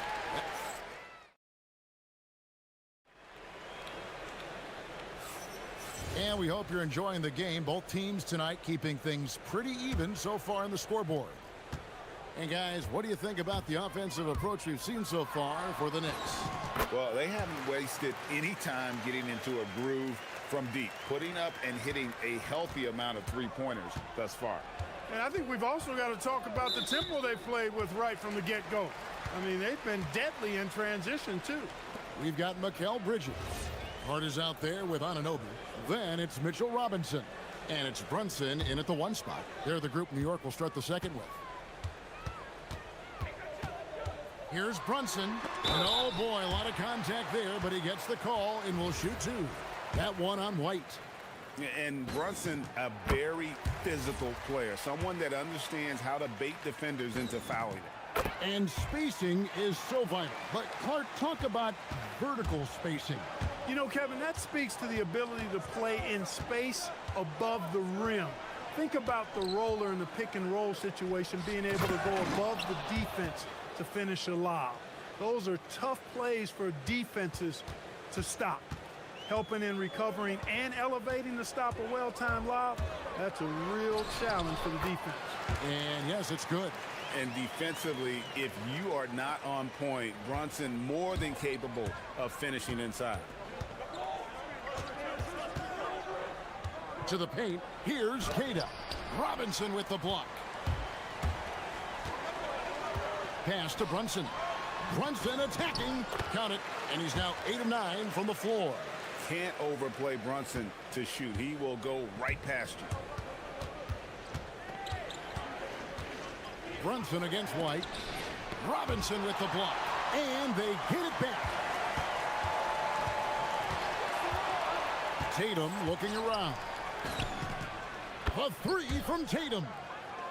Speaker 6: And we hope you're enjoying the game. Both teams tonight keeping things pretty even so far in the scoreboard. And guys, what do you think about the offensive approach we've seen so far for the Knicks?
Speaker 10: Well, they haven't wasted any time getting into a groove from deep, putting up and hitting a healthy amount of three-pointers thus far.
Speaker 14: And I think we've also got to talk about the tempo they played with right from the get-go. I mean, they've been deadly in transition, too.
Speaker 6: We've got Mikal Bridges. Hart is out there with Anunoby. Then it's Mitchell Robinson. And it's Brunson in at the 1 spot. They're the group New York will start the second with. Here's Brunson. And oh boy, a lot of contact there, but he gets the call and will shoot 2. That one on White.
Speaker 10: And Brunson, a very physical player, someone that understands how to bait defenders into fouling it.
Speaker 6: And spacing is so vital. But Clark, talk about vertical spacing.
Speaker 14: You know, Kevin, that speaks to the ability to play in space above the rim. Think about the roller in the pick and roll situation, being able to go above the defense to finish a lob. Those are tough plays for defenses to stop. Helping in recovering and elevating to stop a well-timed lob, that's a real challenge for the defense.
Speaker 6: And yes, it's good.
Speaker 10: And defensively, if you are not on point, Brunson more than capable of finishing inside.
Speaker 6: To the paint, here's Cada. Robinson with the block. Pass to Brunson. Brunson attacking. Count it. And he's now 8 of 9 from the floor.
Speaker 10: Can't overplay Brunson to shoot. He will go right past you.
Speaker 6: Brunson against White. Robinson with the block. And they get it back. Tatum looking around. A 3 from Tatum.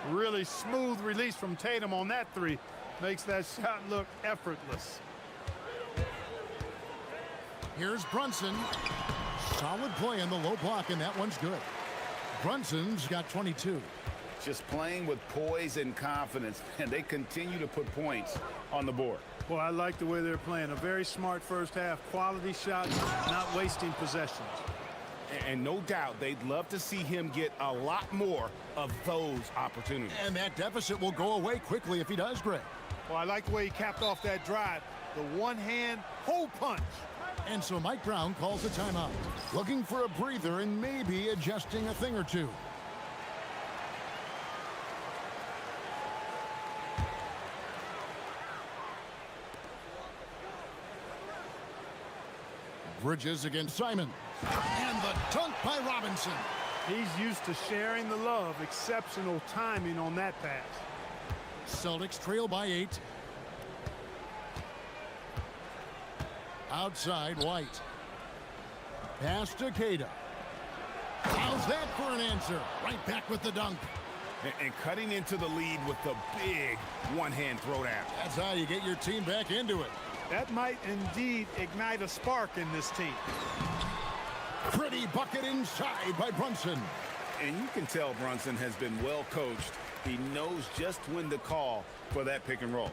Speaker 14: Really smooth release from Tatum on that 3. Makes that shot look effortless.
Speaker 6: Here's Brunson. Solid play in the low block, and that one's good. Brunson's got 22.
Speaker 10: Just playing with poise and confidence, and they continue to put points on the board.
Speaker 14: Well, I like the way they're playing. A very smart first half. Quality shots, not wasting possessions.
Speaker 1: And no doubt they'd love to see him get a lot more of those opportunities.
Speaker 6: And that deficit will go away quickly if he does, Greg.
Speaker 14: Well, I like the way he capped off that drive. The one-hand hole punch.
Speaker 6: And so Mike Brown calls a timeout, looking for a breather and maybe adjusting a thing or two. Bridges against Simon. And the dunk by Robinson.
Speaker 14: He's used to sharing the love. Exceptional timing on that pass.
Speaker 6: Celtics trail by 8. Outside, White. Pass to Cada. How's that for an answer? Right back with the dunk.
Speaker 1: And cutting into the lead with the big one-hand throwdown.
Speaker 6: That's how you get your team back into it.
Speaker 14: That might indeed ignite a spark in this team.
Speaker 6: Pretty bucket inside by Brunson.
Speaker 10: And you can tell Brunson has been well coached. He knows just when to call for that pick and roll.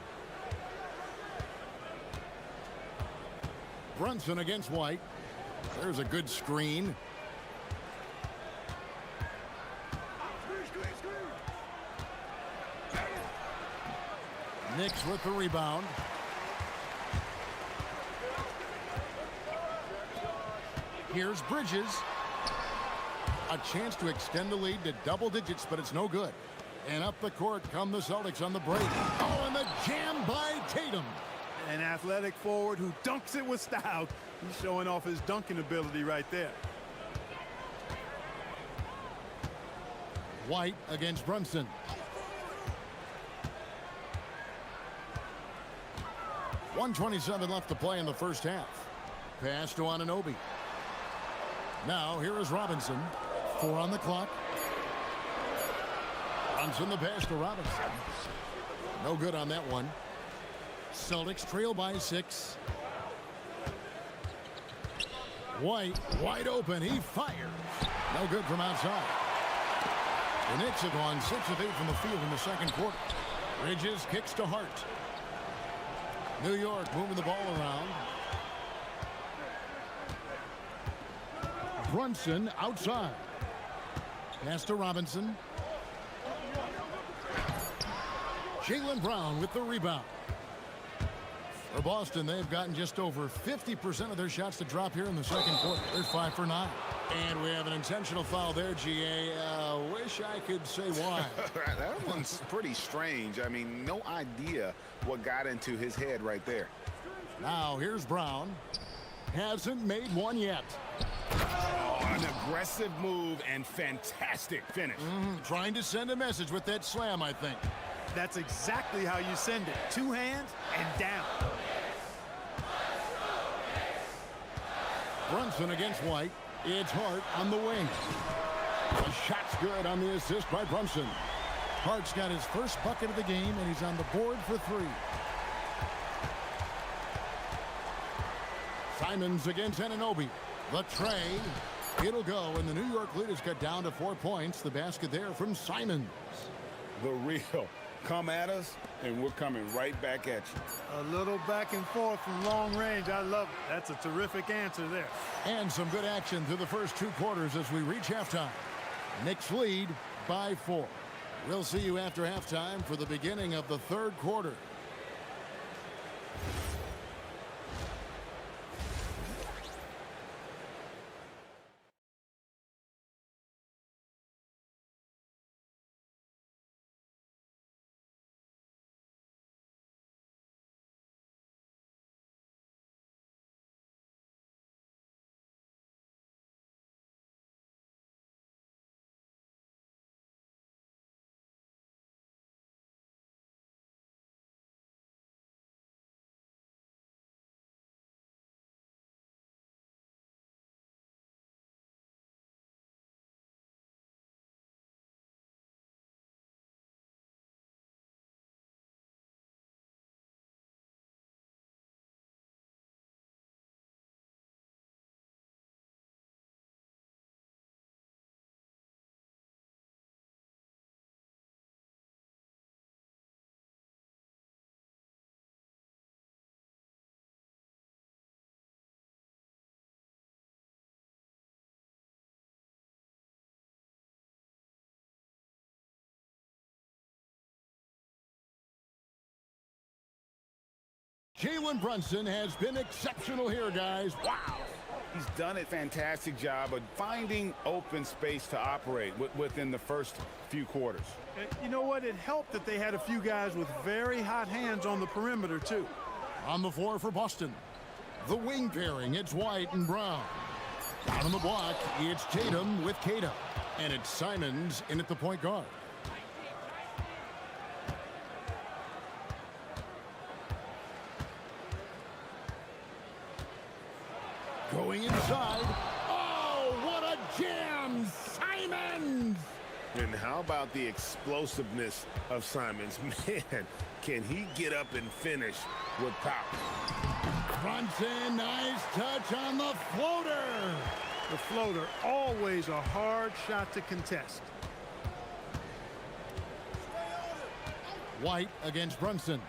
Speaker 6: Brunson against White. There's a good screen. Knicks with the rebound. Here's Bridges. A chance to extend the lead to double digits, but it's no good. And up the court come the Celtics on the break. Oh, and the jam by Tatum.
Speaker 14: An athletic forward who dunks it with style. He's showing off his dunking ability right there.
Speaker 6: White against Brunson. .127 left to play in the first half. Pass to Anunoby. Now here is Robinson. 4 on the clock. Brunson the pass to Robinson. No good on that one. Celtics trail by 6. White wide open. He fires. No good from outside. The Knicks have gone 6 of 8 from the field in the second quarter. Bridges kicks to Hart. New York moving the ball around. Brunson outside. Pass to Robinson. Jaylen Brown with the rebound. For Boston, they've gotten just over 50% of their shots to drop here in the second quarter. They're 5 for 9. And we have an intentional foul there, GA. Wish I could say why.
Speaker 10: That one's pretty strange. I mean, no idea what got into his head right there.
Speaker 6: Now, here's Brown. Hasn't made one yet.
Speaker 10: Oh, an aggressive move and fantastic finish.
Speaker 6: Trying to send a message with that slam, I think.
Speaker 14: That's exactly how you send it. 2 hands and down.
Speaker 6: Brunson against White. It's Hart on the wing. The shot's good on the assist by Brunson. Hart's got his first bucket of the game, and he's on the board for 3. Simons against Anunoby. The tray. It'll go, and the New York lead is cut down to 4 points. The basket there from Simons.
Speaker 10: The real. Come at us, and we're coming right back at you.
Speaker 14: A little back and forth from long range. I love it. That's a terrific answer there.
Speaker 6: And some good action through the first 2 quarters as we reach halftime. Knicks lead by 4. We'll see you after halftime for the beginning of the third quarter. Jalen Brunson has been exceptional here, guys. Wow.
Speaker 10: He's done a fantastic job of finding open space to operate within the first few quarters.
Speaker 14: You know what? It helped that they had a few guys with very hot hands on the perimeter, too.
Speaker 6: On the floor for Boston. The wing pairing, it's White and Brown. Down on the block, it's Tatum with Cato. And it's Simons in at the point guard. Going inside. Oh, what a jam! Simons!
Speaker 7: And how about the explosiveness of Simons? Man, can he get up and finish with power?
Speaker 6: Brunson, nice touch on the floater.
Speaker 14: The floater, always a hard shot to contest.
Speaker 6: White against Brunson.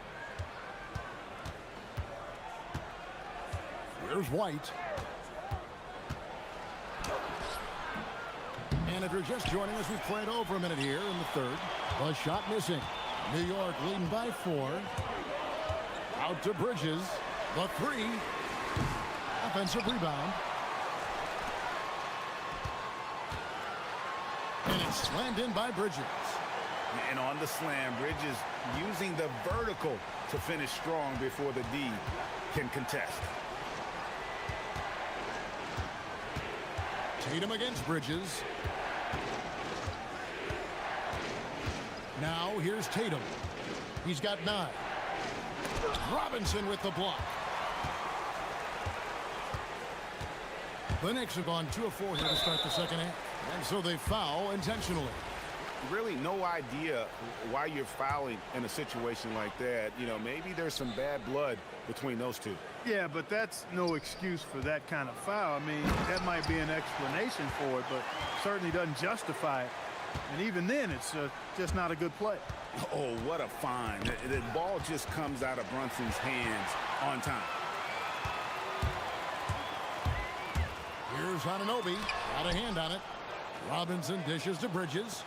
Speaker 6: Here's White. And if you're just joining us, we've played over a minute here in the third. A shot missing. New York leading by 4. Out to Bridges. The 3. Offensive rebound. Slammed in by Bridges.
Speaker 10: And on the slam, Bridges using the vertical to finish strong before the D can contest.
Speaker 6: Tatum against Bridges. Now here's Tatum. He's got 9. Robinson with the block. The Knicks have gone 2 of 4 here to start the second half. And so they foul intentionally.
Speaker 10: Really no idea why you're fouling in a situation like that. You know, maybe there's some bad blood between those two.
Speaker 14: Yeah, but that's no excuse for that kind of foul. I mean, that might be an explanation for it, but certainly doesn't justify it. And even then, it's just not a good play.
Speaker 10: Oh, what a find. The ball just comes out of Brunson's hands on time.
Speaker 6: Here's Anunoby. Got a hand on it. Robinson dishes to Bridges.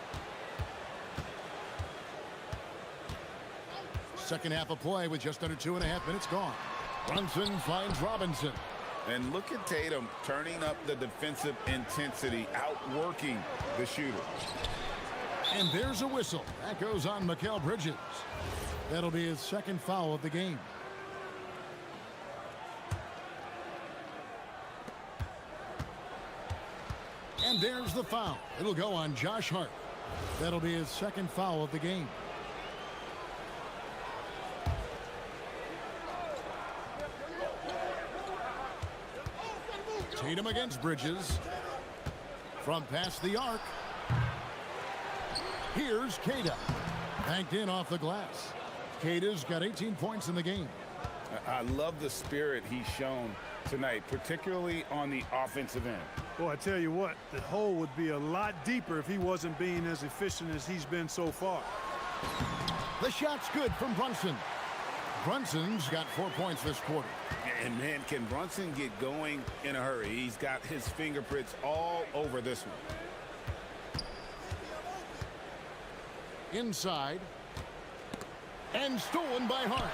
Speaker 6: Second half of play with just under 2.5 minutes gone. Brunson finds Robinson.
Speaker 10: And look at Tatum turning up the defensive intensity, outworking the shooter.
Speaker 6: And there's a whistle. That goes on Mikal Bridges. That'll be his second foul of the game. And there's the foul. It'll go on Josh Hart. That'll be his second foul of the game. Tatum against Bridges. From past the arc. Here's Queta. Banked in off the glass. Queta's got 18 points in the game.
Speaker 10: I love the spirit he's shown tonight, particularly on the offensive end.
Speaker 14: Boy, I tell you what, the hole would be a lot deeper if he wasn't being as efficient as he's been so far.
Speaker 6: The shot's good from Brunson. Brunson's got 4 points this quarter.
Speaker 10: And man, can Brunson get going in a hurry? He's got his fingerprints all over this one.
Speaker 6: Inside. And stolen by Hart.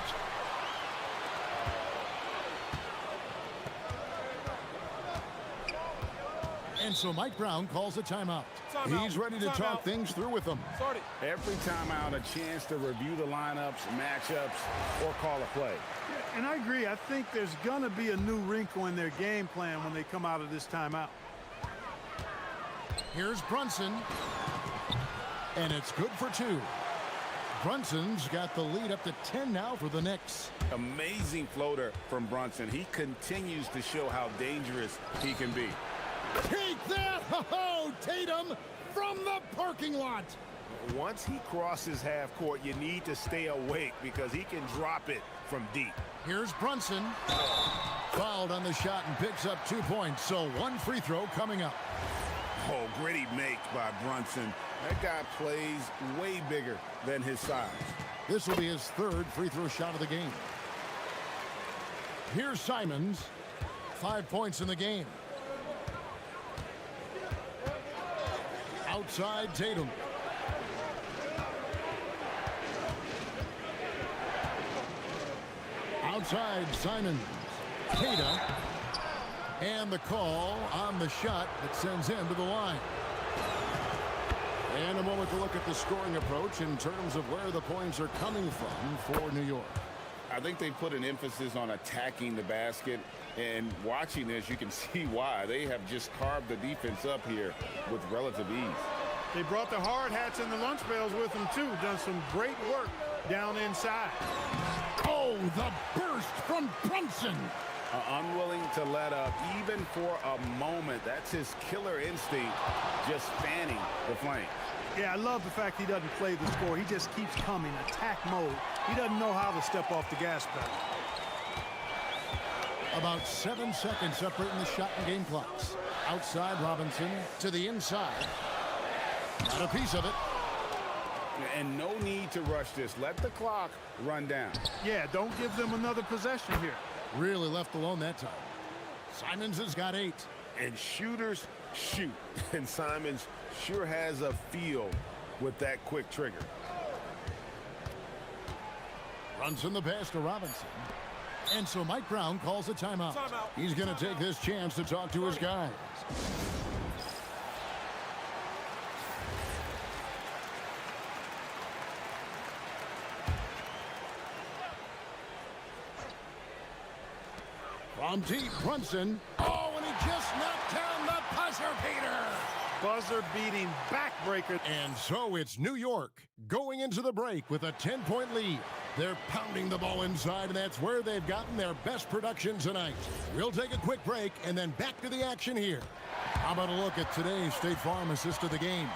Speaker 6: And so Mike Brown calls a timeout. He's ready to talk things through with them.
Speaker 10: Every timeout, a chance to review the lineups, matchups, or call a play.
Speaker 14: Yeah, and I agree. I think there's going to be a new wrinkle in their game plan when they come out of this timeout.
Speaker 6: Here's Brunson. And it's good for 2. Brunson's got the lead up to 10 now for the Knicks.
Speaker 10: Amazing floater from Brunson. He continues to show how dangerous he can be.
Speaker 6: Take that! Ho-ho! Tatum from the parking lot.
Speaker 10: Once he crosses half court, you need to stay awake because he can drop it from deep.
Speaker 6: Here's Brunson. Fouled on the shot and picks up 2 points. So 1 free throw coming up.
Speaker 10: Oh, gritty make by Brunson. That guy plays way bigger than his size.
Speaker 6: This will be his 3rd free throw shot of the game. Here's Simons. 5 points in the game. Outside Tatum. Outside Simons. Queta. And the call on the shot that sends him to the line. And a moment to look at the scoring approach in terms of where the points are coming from for New York.
Speaker 10: I think they put an emphasis on attacking the basket, and watching this, you can see why. They have just carved the defense up here with relative ease.
Speaker 14: They brought the hard hats and the lunch pails with them, too. Done some great work down inside.
Speaker 6: Oh, the burst from Brunson.
Speaker 10: Unwilling to let up, even for a moment. That's his killer instinct, just fanning the flame.
Speaker 14: Yeah, I love the fact he doesn't play the score. He just keeps coming, attack mode. He doesn't know how to step off the gas pedal.
Speaker 6: About 7 seconds separating the shot and game clocks. Outside Robinson to the inside. Got a piece of it.
Speaker 10: And no need to rush this. Let the clock run down.
Speaker 14: Yeah, don't give them another possession here.
Speaker 6: Really left alone that time. Simons has got 8.
Speaker 10: And shooters shoot. And Simons sure has a feel with that quick trigger.
Speaker 6: Brunson the pass to Robinson. And so Mike Brown calls a timeout. He's going to take this chance to talk to his guys. From deep, Brunson. Oh, and he just knocked down the buzzer beater.
Speaker 14: Buzzer-beating backbreaker.
Speaker 6: And so it's New York going into the break with a 10-point lead. They're pounding the ball inside, and that's where they've gotten their best production tonight. We'll take a quick break and then back to the action here. How about a look at today's State Farm assist of the game?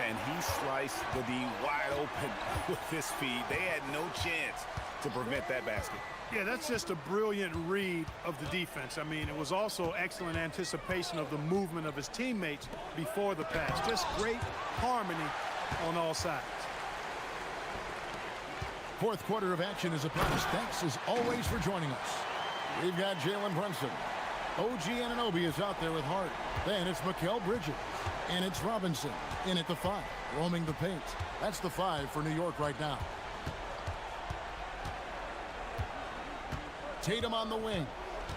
Speaker 10: And he sliced the D wide open with his feet. They had no chance to prevent that basket.
Speaker 14: Yeah, that's just a brilliant read of the defense. I mean, it was also excellent anticipation of the movement of his teammates before the pass. Just great harmony on all sides.
Speaker 6: Fourth quarter of action is upon us. Thanks as always for joining us. We've got Jalen Brunson. OG Anunoby is out there with Hart. Then it's Mikal Bridges. And it's Robinson in at the 5, roaming the paint. That's the 5 for New York right now. Tatum on the wing.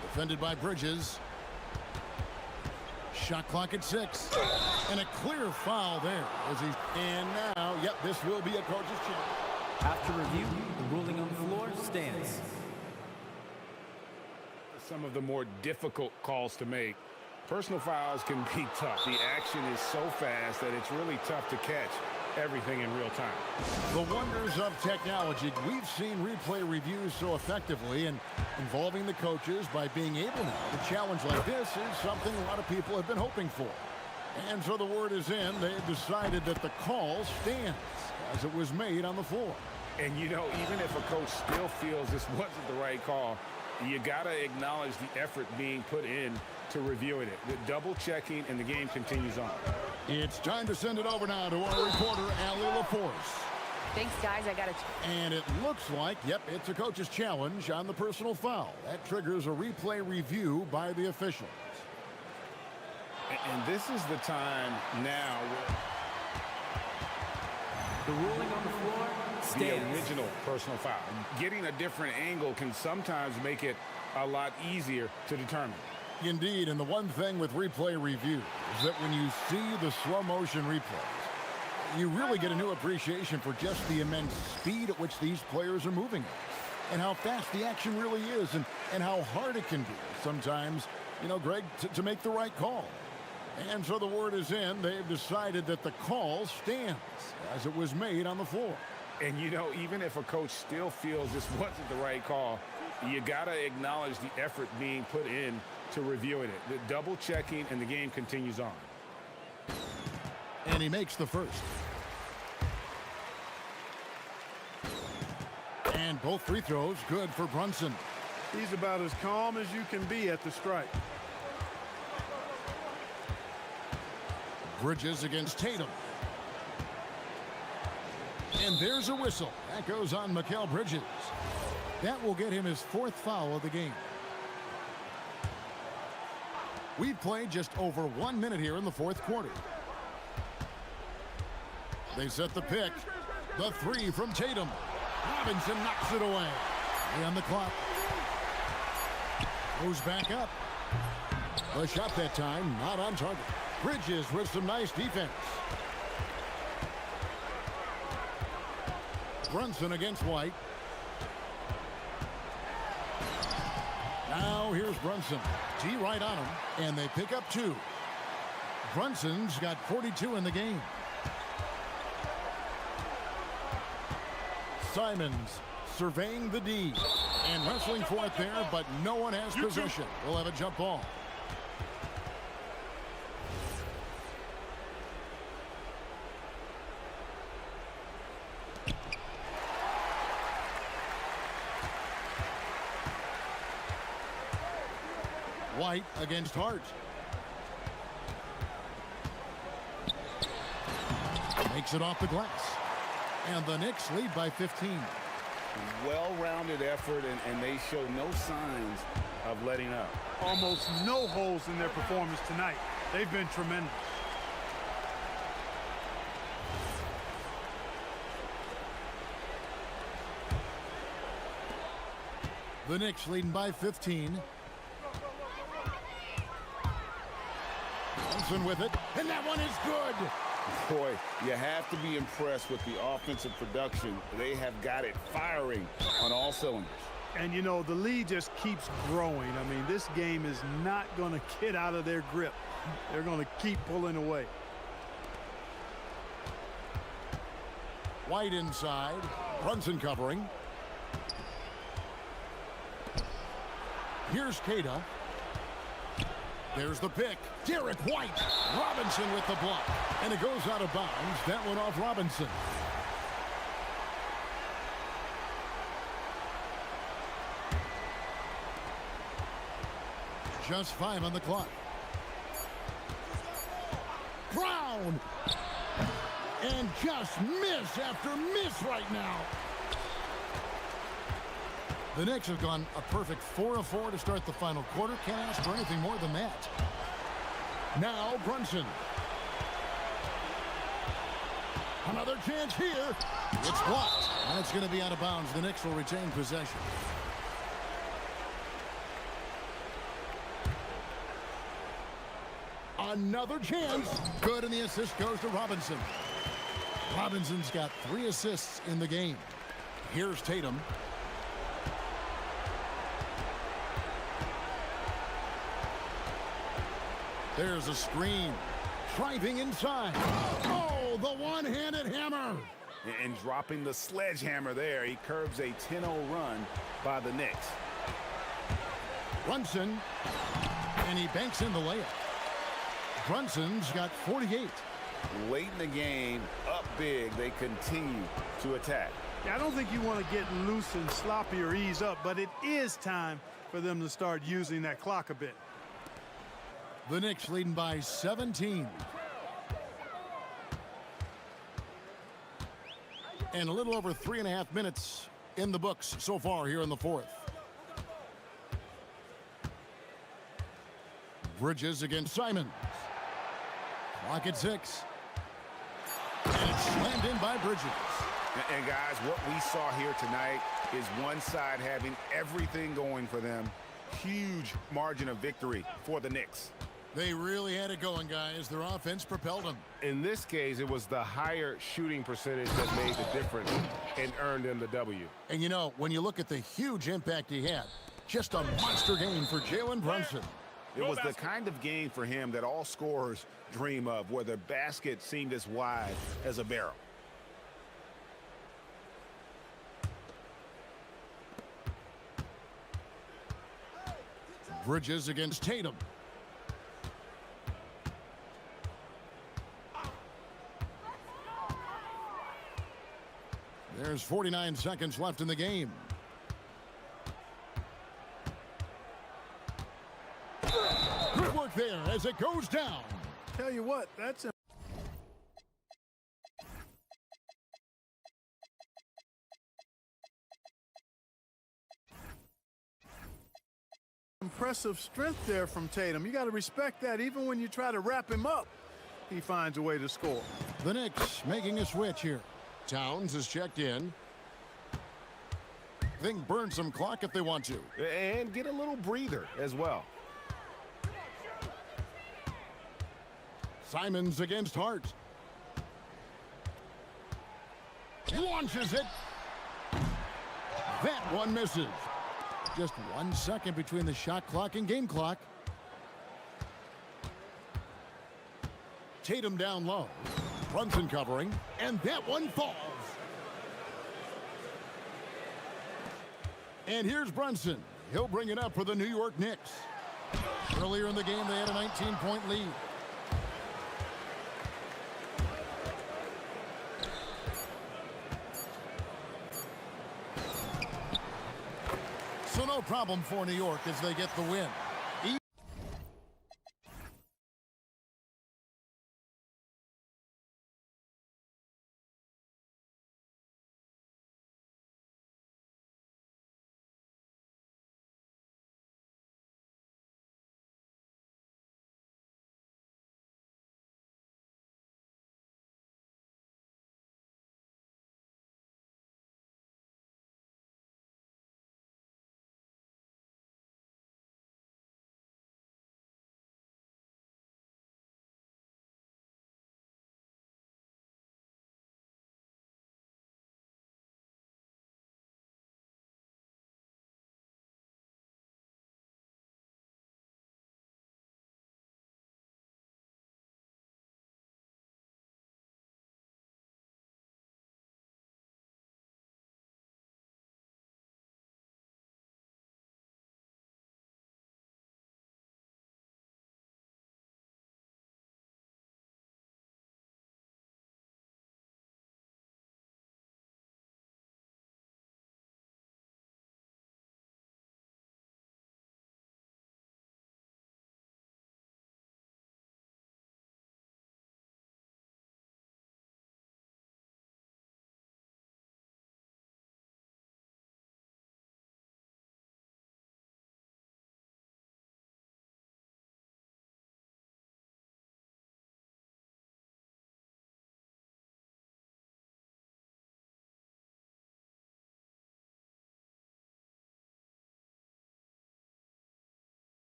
Speaker 6: Defended by Bridges. Shot clock at 6. And a clear foul there. And now, yep, this will be a coach's challenge.
Speaker 5: After review, the ruling on the floor stands.
Speaker 10: Some of the more difficult calls to make. Personal fouls can be tough. The action is so fast that it's really tough to catch everything in real time.
Speaker 6: The wonders of technology. We've seen replay reviews so effectively, and involving the coaches by being able now to challenge like this is something a lot of people have been hoping for. And so the word is in. They've decided that the call stands as it was made on the floor.
Speaker 10: And you know, even if a coach still feels this wasn't the right call, you got to acknowledge the effort being put in to reviewing it. The double checking, and the game continues on.
Speaker 6: It's time to send it over now to our reporter, Allie LaForce.
Speaker 3: Thanks, guys. I got to...
Speaker 6: And it looks like, yep, it's a coach's challenge on the personal foul. That triggers a replay review by the officials.
Speaker 10: And this is the time now where
Speaker 5: the ruling on the floor stands.
Speaker 10: The original personal foul. Getting a different angle can sometimes make it a lot easier to determine.
Speaker 6: Indeed, and the one thing with replay review is that when you see the slow motion replays, you really get a new appreciation for just the immense speed at which these players are moving at, and how fast the action really is, and how hard it can be sometimes, you know, Greg, to make the right call. And so the word is in. They've decided that the call stands as it was made on the floor.
Speaker 10: And, you know, even if a coach still feels this wasn't the right call, you got to acknowledge the effort being put in to reviewing it. The double checking, and the game continues on.
Speaker 6: And he makes the first. And both free throws good for Brunson.
Speaker 14: He's about as calm as you can be at the strike.
Speaker 6: Bridges against Tatum. And there's a whistle. That goes on Mikal Bridges. That will get him his 4th foul of the game. We've played just over 1 minute here in the 4th quarter. They set the pick. The 3 from Tatum. Robinson knocks it away. On the clock. Goes back up. The shot that time not on target. Bridges with some nice defense. Brunson against White. Now here's Brunson. T right on him, and they pick up 2. Brunson's got 42 in the game. Simons surveying the D and wrestling for it there, but no one has possession. We'll have a jump ball. White against Hart. Makes it off the glass. And the Knicks lead by 15.
Speaker 10: Well-rounded effort, and they show no signs of letting up.
Speaker 14: Almost no holes in their performance tonight. They've been tremendous.
Speaker 6: The Knicks leading by 15. Brunson with it, and that one is good.
Speaker 10: Boy, you have to be impressed with the offensive production. They have got it firing on all cylinders.
Speaker 14: And, you know, the lead just keeps growing. I mean, this game is not going to get out of their grip. They're going to keep pulling away.
Speaker 6: White inside. Brunson covering. Here's Kada. There's the pick. Derek White. Robinson with the block. And it goes out of bounds. That one off Robinson. Just 5 on the clock. Brown. And just miss after miss right now. The Knicks have gone a perfect 4 of 4 to start the final quarter. Can't ask for anything more than that. Now Brunson. Another chance here. It's blocked. And it's going to be out of bounds. The Knicks will retain possession. Another chance. Good, and the assist goes to Robinson. Robinson's got 3 assists in the game. Here's Tatum. There's a screen. Driving inside. Oh, the one-handed hammer.
Speaker 10: And dropping the sledgehammer there. He curbs a 10-0 run by the Knicks.
Speaker 6: Brunson. And he banks in the layup. Brunson's got 48.
Speaker 10: Late in the game, up big, they continue to attack.
Speaker 14: Yeah, I don't think you want to get loose and sloppy or ease up, but it is time for them to start using that clock a bit.
Speaker 6: The Knicks leading by 17. And a little over 3.5 minutes in the books so far here in the fourth. Bridges against Simons. Clock at 6. And it's slammed in by Bridges.
Speaker 10: And guys, what we saw here tonight is one side having everything going for them. Huge margin of victory for the Knicks.
Speaker 6: They really had it going, guys. Their offense propelled them.
Speaker 1: In this case, it was the higher shooting percentage that made the difference and earned them the W.
Speaker 6: And you know, when you look at the huge impact he had, just a monster game for Jalen Brunson.
Speaker 10: It was the kind of game for him that all scorers dream of, where the basket seemed as wide as a barrel.
Speaker 6: Bridges against Tatum. There's 49 seconds left in the game. Good work there as it goes down.
Speaker 14: Tell you what, that's impressive strength there from Tatum. You got to respect that. Even when you try to wrap him up, he finds a way to score.
Speaker 6: The Knicks making a switch here. Towns is checked in. They can burn some clock if they want to.
Speaker 10: And get a little breather as well.
Speaker 6: Simons against Hart. Launches it. That one misses. Just 1 second between the shot clock and game clock. Tatum down low. Brunson covering, and that one falls. And here's Brunson. He'll bring it up for the New York Knicks. Earlier in the game, they had a 19-point lead. So no problem for New York as they get the win.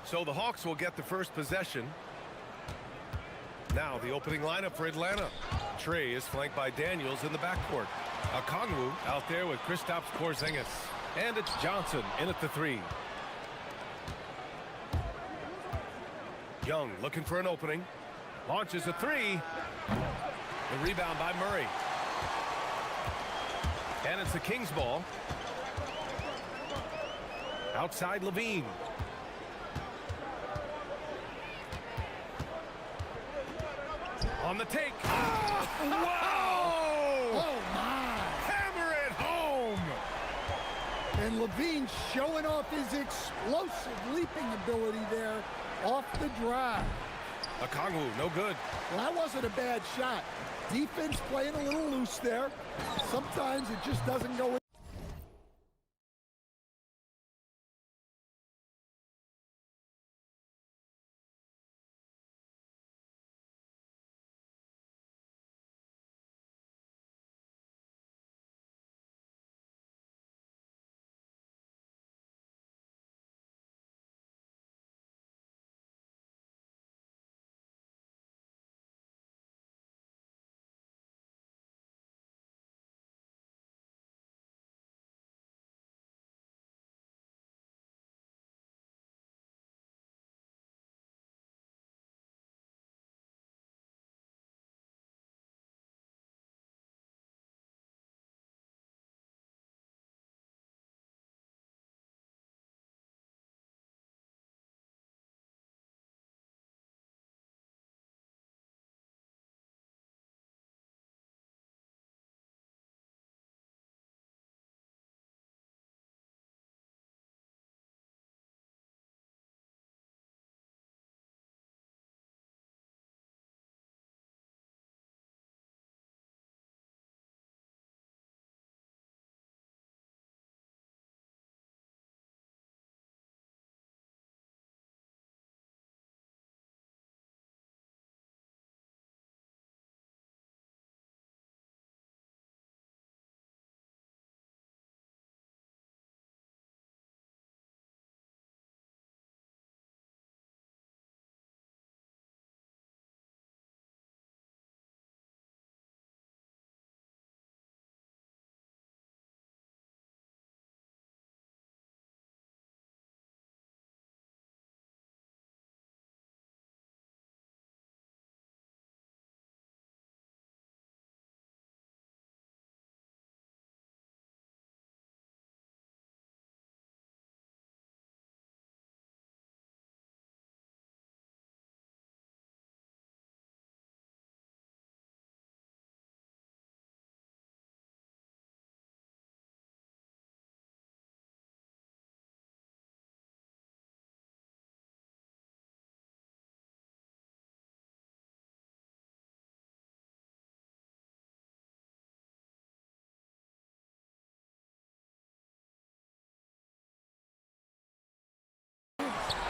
Speaker 1: So the Hawks will get the first possession. Now the opening lineup for Atlanta. Trey is flanked by Daniels in the backcourt. Okongwu out there with Kristaps Porzingis. And it's Johnson in at the three. Young looking for an opening. Launches a three. The rebound by Murray. And it's the Kings ball. Outside Levine. On the take. Oh, wow!
Speaker 8: Oh, my.
Speaker 1: Hammer it home!
Speaker 8: And Levine showing off his explosive leaping ability there off the drive.
Speaker 1: Okongwu, no good.
Speaker 8: Well, that wasn't a bad shot. Defense playing a little loose there. Sometimes it just doesn't go in.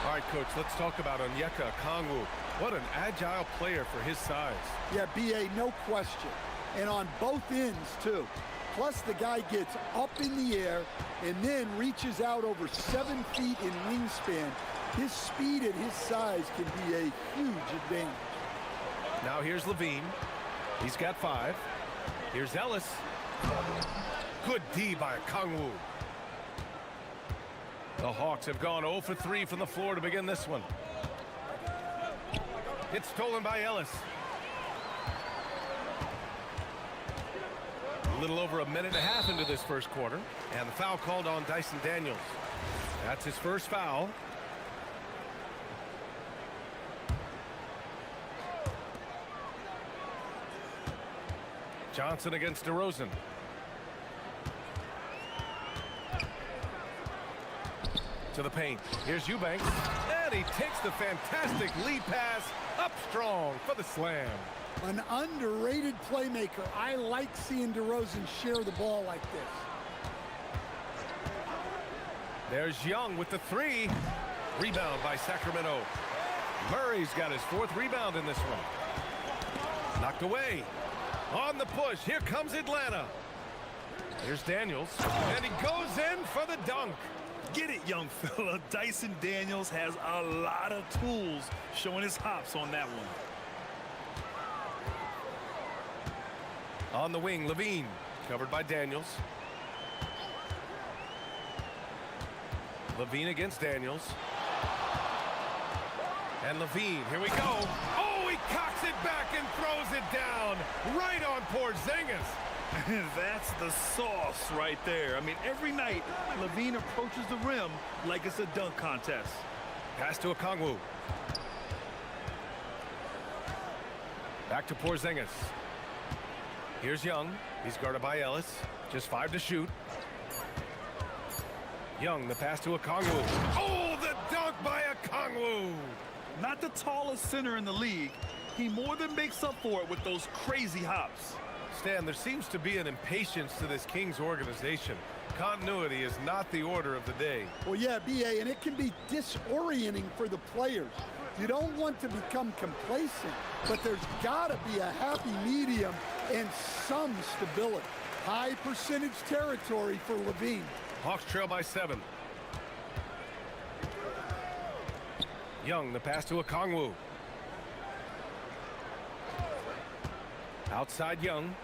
Speaker 1: All right, Coach, let's talk about Onyeka Okongwu. What an agile player for his size.
Speaker 8: Yeah, B.A., no question. And on both ends, too. Plus, the guy gets up in the air and then reaches out over 7 feet in wingspan. His speed and his size can be a huge advantage.
Speaker 1: Now here's Levine. He's got 5. Here's Ellis. Good D by Okongwu. The Hawks have gone 0 for 3 from the floor to begin this one. It's stolen by Ellis. A little over a minute and a half into this first quarter. And the foul called on Dyson Daniels. That's his first foul. Johnson against DeRozan. To the paint. Here's Eubanks. And he takes the fantastic lead pass up strong for the slam.
Speaker 8: An underrated playmaker. I like seeing DeRozan share the ball like this.
Speaker 1: There's Young with the 3. Rebound by Sacramento. Murray's got his 4th rebound in this one. Knocked away. On the push. Here comes Atlanta. Here's Daniels. And he goes in for the dunk.
Speaker 2: Get it, young fella. Dyson Daniels has a lot of tools, showing his hops on that one.
Speaker 1: On the wing, Levine, covered by Daniels. Levine against Daniels. And Levine, here we go. Oh, he cocks it back and throws it down. Right on Porzingis.
Speaker 2: That's the sauce right there. I mean, every night, Levine approaches the rim like it's a dunk contest.
Speaker 1: Pass to Okongwu. Back to Porzingis. Here's Young. He's guarded by Ellis. Just 5 to shoot. Young, the pass to Okongwu. Oh, the dunk by Okongwu.
Speaker 2: Not the tallest center in the league. He more than makes up for it with those crazy hops.
Speaker 1: Stan, there seems to be an impatience to this Kings organization. Continuity is not the order of the day.
Speaker 8: Well, yeah, BA, and it can be disorienting for the players. You don't want to become complacent, but there's got to be a happy medium and some stability. High percentage territory for Levine.
Speaker 1: Hawks trail by 7. Young, the pass to Okongwu. Outside Young.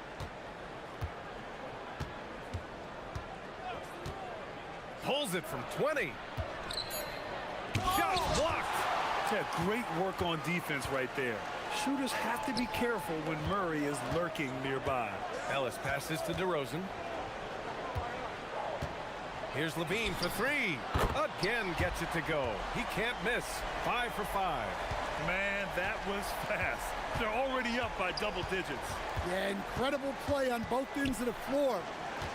Speaker 1: Pulls it from 20. Shot blocked.
Speaker 2: Ted, great work on defense right there. Shooters have to be careful when Murray is lurking nearby.
Speaker 1: Ellis passes to DeRozan. Here's Levine for 3. Again gets it to go. He can't miss. 5 for 5.
Speaker 2: Man, that was fast. They're already up by double digits.
Speaker 8: Yeah, incredible play on both ends of the floor.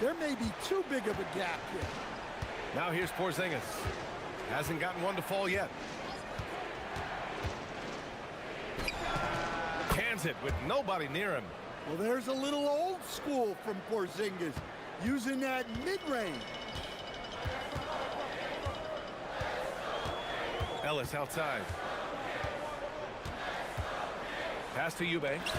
Speaker 8: There may be too big of a gap here.
Speaker 1: Now here's Porzingis. Hasn't gotten one to fall yet. Cans it with nobody near him.
Speaker 8: Well, there's a little old school from Porzingis, using that mid-range.
Speaker 1: Ellis outside. Pass to Eubanks.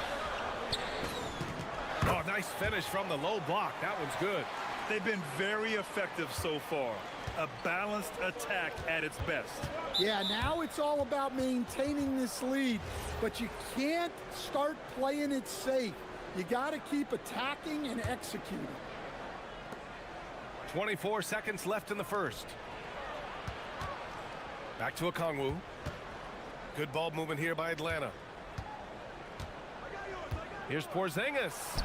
Speaker 1: Oh, nice finish from the low block. That one's good.
Speaker 2: They've been very effective so far. A balanced attack at its best.
Speaker 8: Yeah, now it's all about maintaining this lead, but you can't start playing it safe. You got to keep attacking and executing.
Speaker 1: 24 seconds left in the first. Back to Okongwu. Good ball movement here by Atlanta. Here's Porzingis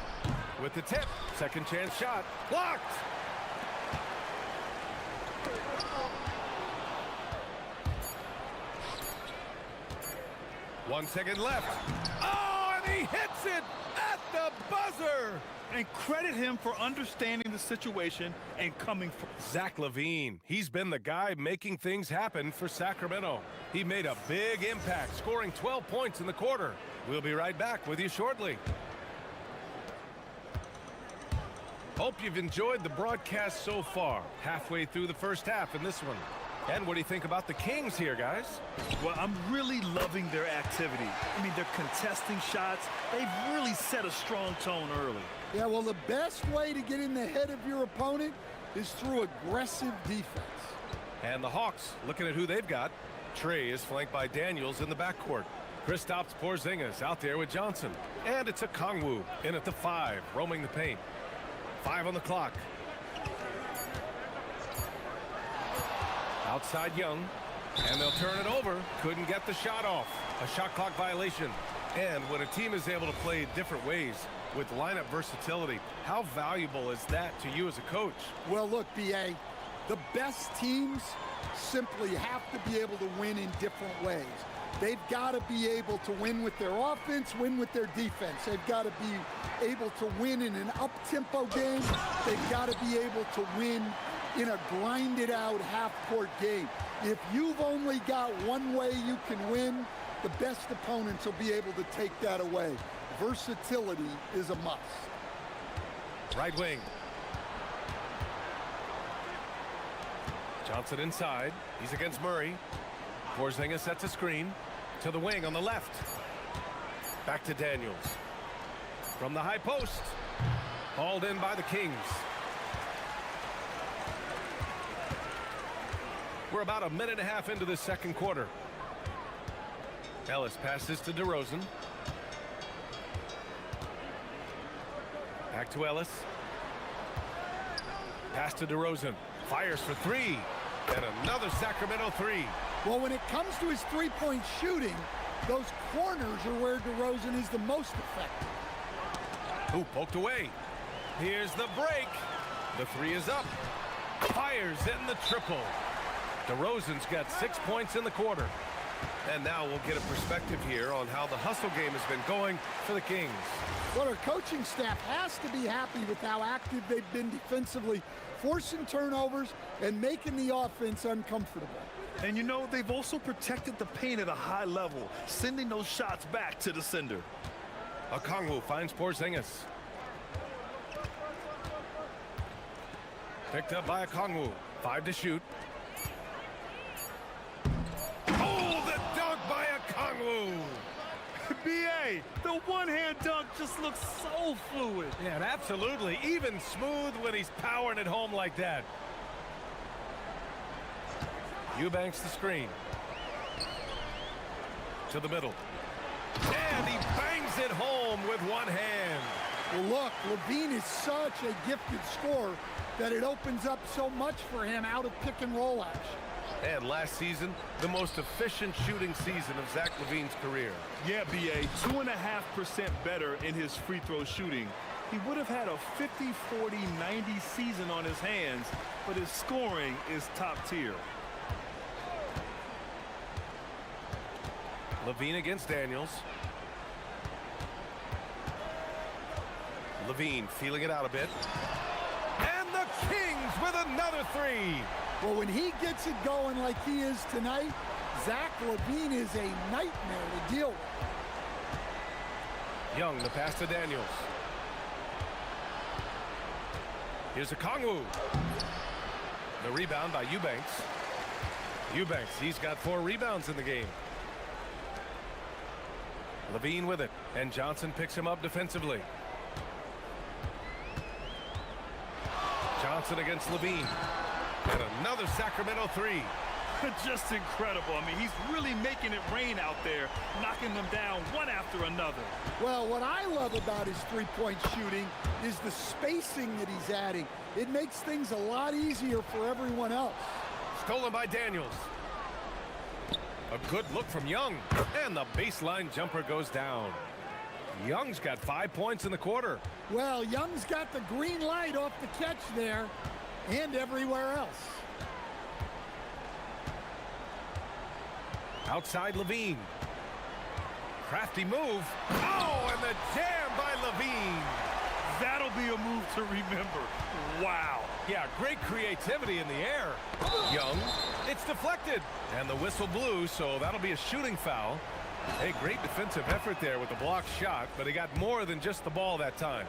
Speaker 1: with the tip. Second chance shot. Blocked! One second left. Oh, and he hits it at the buzzer!
Speaker 2: And credit him for understanding the situation and coming for
Speaker 1: Zach LaVine. He's been the guy making things happen for Sacramento. He made a big impact, scoring 12 points in the quarter. We'll be right back with you shortly. Hope you've enjoyed the broadcast so far. Halfway through the first half in this one. And what do you think about the Kings here, guys?
Speaker 2: Well, I'm really loving their activity. I mean, they're contesting shots. They've really set a strong tone early.
Speaker 8: Yeah, well, the best way to get in the head of your opponent is through aggressive defense.
Speaker 1: And the Hawks, looking at who they've got. Trey is flanked by Daniels in the backcourt. Kristaps Porzingis out there with Johnson. And it's Okongwu in at the 5, roaming the paint. 5 on the clock. Outside Young, and they'll turn it over. Couldn't get the shot off. A shot clock violation. And when a team is able to play different ways with lineup versatility, how valuable is that to you as a coach?
Speaker 8: Well, look, BA, the best teams simply have to be able to win in different ways. They've got to be able to win with their offense, win with their defense. They've got to be able to win in an up-tempo game. They've got to be able to win in a grinded-out half-court game. If you've only got one way you can win, the best opponents will be able to take that away. Versatility is a must.
Speaker 1: Right wing. Johnson inside. He's against Murray. Porzingis sets a screen to the wing on the left. Back to Daniels. From the high post. Hauled in by the Kings. We're about a minute and a half into the second quarter. Ellis passes to DeRozan. Back to Ellis. Pass to DeRozan. Fires for three. And another Sacramento three.
Speaker 8: Well, when it comes to his three-point shooting, those corners are where DeRozan is the most effective.
Speaker 1: Ooh, poked away. Here's the break. The three is up. Fires in the triple. DeRozan's got 6 points in the quarter. And now we'll get a perspective here on how the hustle game has been going for the Kings.
Speaker 8: Well, our coaching staff has to be happy with how active they've been defensively, forcing turnovers and making the offense uncomfortable.
Speaker 2: And you know, they've also protected the paint at a high level, sending those shots back to the sender.
Speaker 1: Okongwu finds Porzingis. Picked up by Okongwu. 5 to shoot. Oh, the dunk by Okongwu.
Speaker 2: B.A., the one-hand dunk just looks so fluid.
Speaker 1: Yeah, absolutely. Even smooth when he's powering it home like that. Eubanks the screen. To the middle. And he bangs it home with one hand.
Speaker 8: Well, look, Levine is such a gifted scorer that it opens up so much for him out of pick-and-roll action.
Speaker 1: And last season, the most efficient shooting season of Zach LaVine's career.
Speaker 2: Yeah, B.A., 2.5% better in his free throw shooting. He would have had a 50, 40, 90 season on his hands, but his scoring is top tier.
Speaker 1: LaVine against Daniels. LaVine feeling it out a bit. And the Kings with another three.
Speaker 8: Well, when he gets it going like he is tonight, Zach LaVine is a nightmare to deal with.
Speaker 1: Young, the pass to Daniels. Here's Okongwu. The rebound by Eubanks. Eubanks, he's got 4 rebounds in the game. LaVine with it, and Johnson picks him up defensively. Johnson against LaVine. And another Sacramento three.
Speaker 2: Just incredible. I mean, he's really making it rain out there, knocking them down one after another.
Speaker 8: Well, what I love about his three-point shooting is the spacing that he's adding. It makes things a lot easier for everyone else.
Speaker 1: Stolen by Daniels. A good look from Young. And the baseline jumper goes down. Young's got 5 points in the quarter.
Speaker 8: Well, Young's got the green light off the catch there and everywhere else.
Speaker 1: Outside LaVine. Crafty move. Oh, and the jam by LaVine.
Speaker 2: That'll be a move to remember. Wow.
Speaker 1: Yeah, great creativity in the air. Young, it's deflected. And the whistle blew, so that'll be a shooting foul. Hey, great defensive effort there with the blocked shot, but he got more than just the ball that time.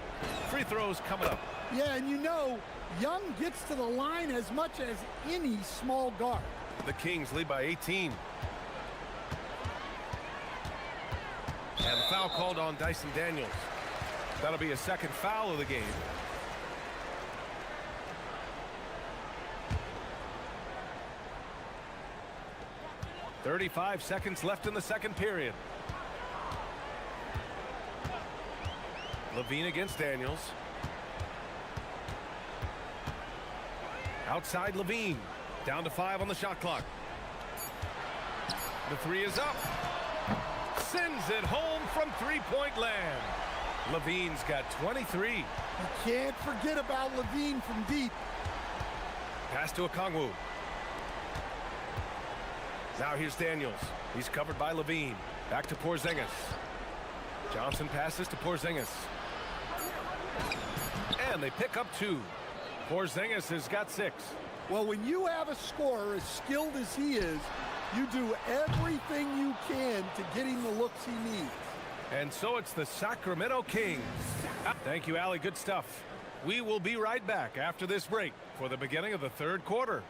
Speaker 1: Free throws coming up.
Speaker 8: Yeah, and you know, Young gets to the line as much as any small guard.
Speaker 1: The Kings lead by 18. And the foul called on Dyson Daniels. That'll be a second foul of the game. .35 seconds left in the second period. LaVine against Daniels. Outside LaVine. Down to 5 on the shot clock. The three is up. Sends it home from three-point land. LaVine's got 23.
Speaker 8: You can't forget about LaVine from deep.
Speaker 1: Pass to Okongwu. Now here's Daniels. He's covered by LaVine. Back to Porzingis. Johnson passes to Porzingis. And they pick up 2. Porzingis has got 6.
Speaker 8: Well, when you have a scorer as skilled as he is, you do everything you can to get him the looks he needs.
Speaker 1: And so it's the Sacramento Kings. Thank you, Allie. Good stuff. We will be right back after this break for the beginning of the third quarter.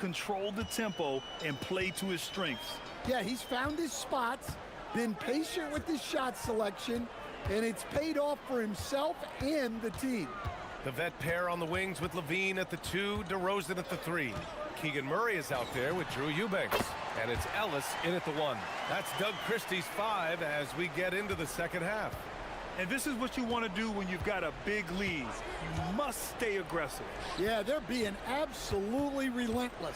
Speaker 2: control the tempo and play to his strengths.
Speaker 8: Yeah, he's found his spots, been patient with his shot selection, and it's paid off for himself and the team.
Speaker 1: The vet pair on the wings with Levine at the 2, DeRozan at the 3. Keegan Murray is out there with Drew Eubanks. And it's Ellis in at the 1. That's Doug Christie's 5 as we get into the second half.
Speaker 2: And this is what you want to do when you've got a big lead. You must stay aggressive.
Speaker 8: Yeah, they're being absolutely relentless,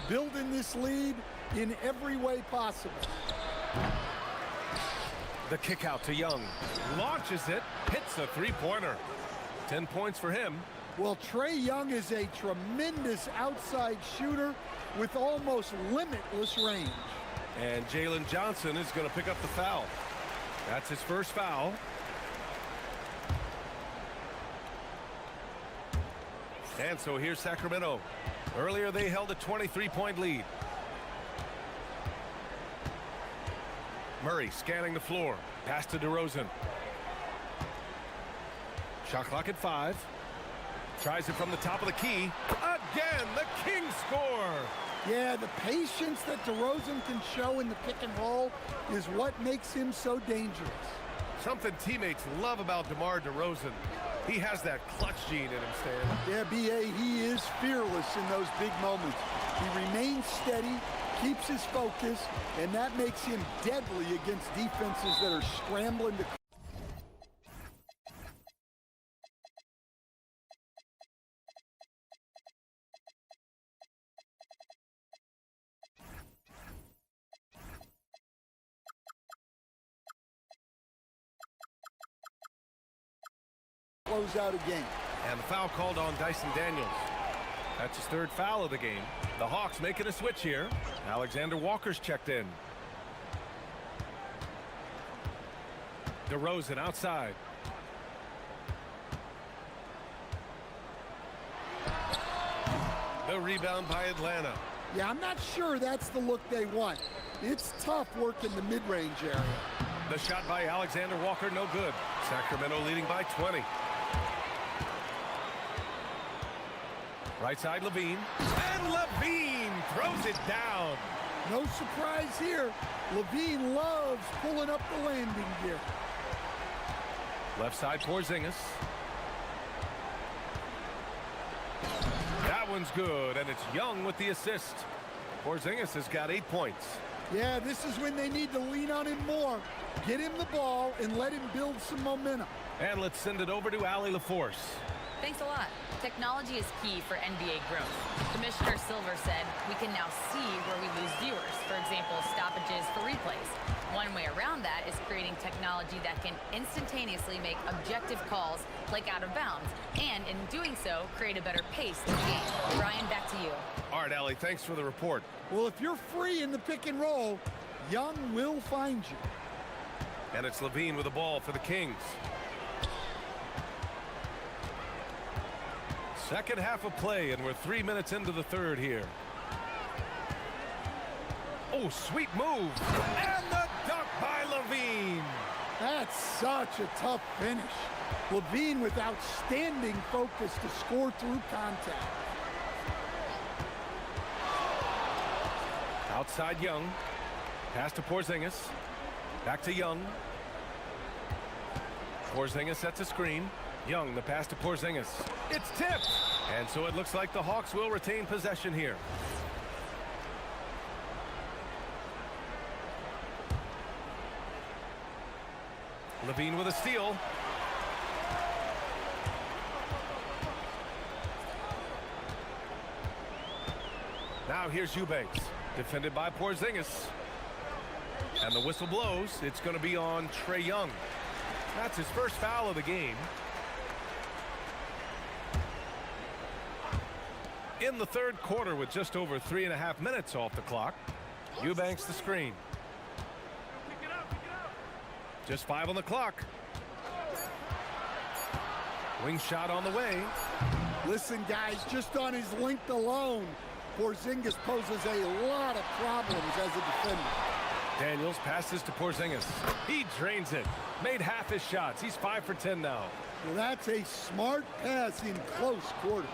Speaker 8: building this lead in every way possible.
Speaker 1: The kick out to Young. Launches it, hits a three-pointer. 10 points for him.
Speaker 8: Well, Trae Young is a tremendous outside shooter with almost limitless range.
Speaker 1: And Jalen Johnson is going to pick up the foul. That's his first foul. And so here's Sacramento. Earlier they held a 23-point lead. Murray scanning the floor. Pass to DeRozan. Shot clock at 5. Tries it from the top of the key. Again, the Kings score.
Speaker 8: Yeah, the patience that DeRozan can show in the pick and roll is what makes him so dangerous.
Speaker 1: Something teammates love about DeMar DeRozan. He has that clutch gene in him, Stan.
Speaker 8: Yeah, B.A., he is fearless in those big moments. He remains steady, keeps his focus, and that makes him deadly against defenses that are scrambling to... close out a game.
Speaker 1: And the foul called on Dyson Daniels. That's his third foul of the game. The Hawks making a switch here. Alexander Walker's checked in. DeRozan outside. The rebound by Atlanta.
Speaker 8: Yeah, I'm not sure that's the look they want. It's tough working the mid-range area.
Speaker 1: The shot by Alexander Walker, no good. Sacramento leading by 20. Right side, Levine. And Levine throws it down.
Speaker 8: No surprise here. Levine loves pulling up the landing gear.
Speaker 1: Left side, Porzingis. That one's good, and it's Young with the assist. Porzingis has got 8 points.
Speaker 8: Yeah, this is when they need to lean on him more. Get him the ball and let him build some momentum.
Speaker 1: And let's send it over to Allie LaForce.
Speaker 3: Thanks a lot. Technology is key for NBA growth. Commissioner Silver said, we can now see where we lose viewers. For example, stoppages for replays. One way around that is creating technology that can instantaneously make objective calls like out of bounds, and in doing so, create a better pace to the game. Brian, back to you.
Speaker 1: All right, Allie, thanks for the report.
Speaker 8: Well, if you're free in the pick and roll, Young will find you.
Speaker 1: And it's Levine with the ball for the Kings. Second half of play, and we're 3 minutes into the third here. Oh, sweet move. And the dunk by Levine.
Speaker 8: That's such a tough finish. Levine with outstanding focus to score through contact.
Speaker 1: Outside Young. Pass to Porzingis. Back to Young. Porzingis sets a screen. Young, the pass to Porzingis. It's tipped. And so it looks like the Hawks will retain possession here. Levine with a steal. Now here's Eubanks, defended by Porzingis. And the whistle blows. It's going to be on Trae Young. That's his first foul of the game. In the third quarter with just over 3.5 minutes off the clock. Eubanks the screen. Just 5 on the clock. Wing shot on the way.
Speaker 8: Listen, guys, just on his length alone, Porzingis poses a lot of problems as a defender.
Speaker 1: Daniels passes to Porzingis. He drains it. Made half his shots. He's 5 for 10 now.
Speaker 8: Well, that's a smart pass in close quarters.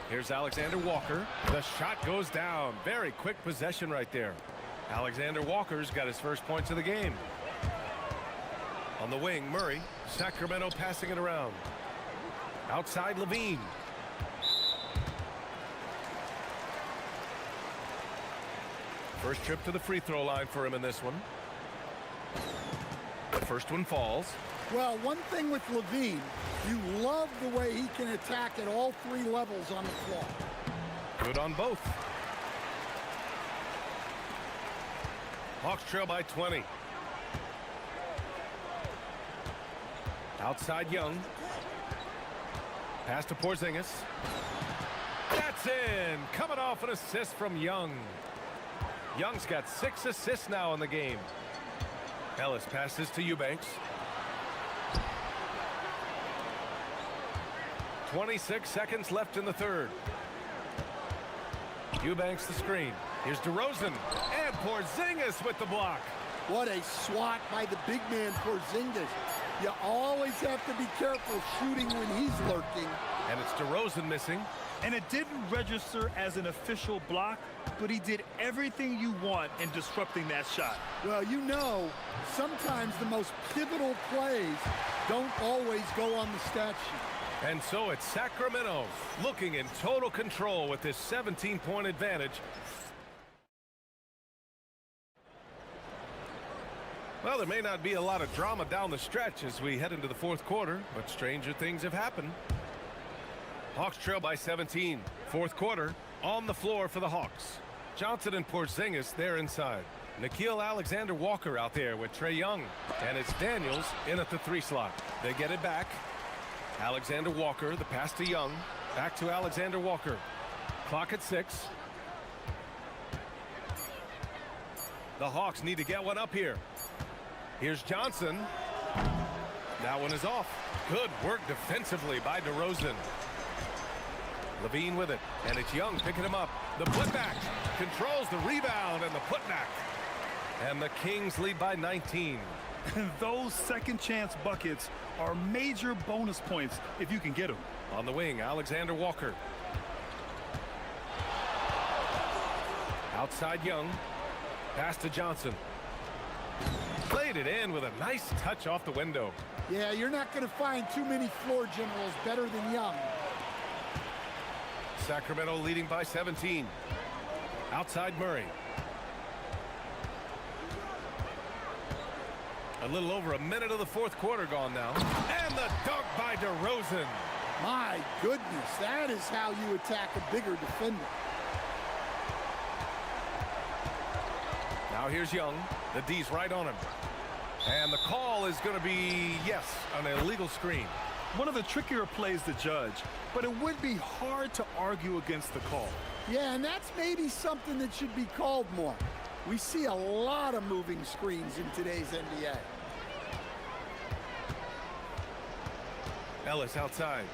Speaker 1: Here's Alexander Walker. The shot goes down. Very quick possession right there. Alexander Walker's got his first points of the game. On the wing, Murray. Sacramento passing it around. Outside, Levine. First trip to the free throw line for him in this one. The first one falls.
Speaker 8: Well, one thing with Levine, you love the way he can attack at all three levels on the floor.
Speaker 1: Good on both. Hawks trail by 20. Outside Young. Pass to Porzingis. That's in. Coming off an assist from Young. Young's got 6 assists now in the game. Ellis passes to Eubanks. 26 seconds left in the third. Eubanks the screen. Here's DeRozan. And Porzingis with the block.
Speaker 8: What a swat by the big man Porzingis. You always have to be careful shooting when he's lurking.
Speaker 1: And it's DeRozan missing.
Speaker 2: And it didn't register as an official block, but he did everything you want in disrupting that shot.
Speaker 8: Well, you know, sometimes the most pivotal plays don't always go on the stat sheet.
Speaker 1: And so it's Sacramento looking in total control with this 17-point advantage. Well, there may not be a lot of drama down the stretch as we head into the fourth quarter, but stranger things have happened. Hawks trail by 17. Fourth quarter, on the floor for the Hawks. Johnson and Porzingis there inside. Nickeil Alexander-Walker out there with Trae Young. And it's Daniels in at the 3 slot. They get it back. Alexander Walker, the pass to Young. Back to Alexander Walker. Clock at 6. The Hawks need to get one up here. Here's Johnson. That one is off. Good work defensively by DeRozan. Levine with it, and it's Young picking him up. The putback controls the rebound and the putback. And the Kings lead by 19.
Speaker 2: Those second chance buckets are major bonus points if you can get them.
Speaker 1: On the wing, Alexander Walker. Outside Young. Pass to Johnson. Played it in with a nice touch off the window.
Speaker 8: Yeah, you're not going to find too many floor generals better than Young.
Speaker 1: Sacramento leading by 17. Outside Murray. A little over a minute of the fourth quarter gone now. And the dunk by DeRozan.
Speaker 8: My goodness, that is how you attack a bigger defender.
Speaker 1: Now here's Young. The D's right on him. And the call is going to be, yes, an illegal screen.
Speaker 2: One of the trickier plays to judge, but it would be hard to argue against the call.
Speaker 8: Yeah, and that's maybe something that should be called more. We see a lot of moving screens in today's NBA.
Speaker 1: Ellis outside.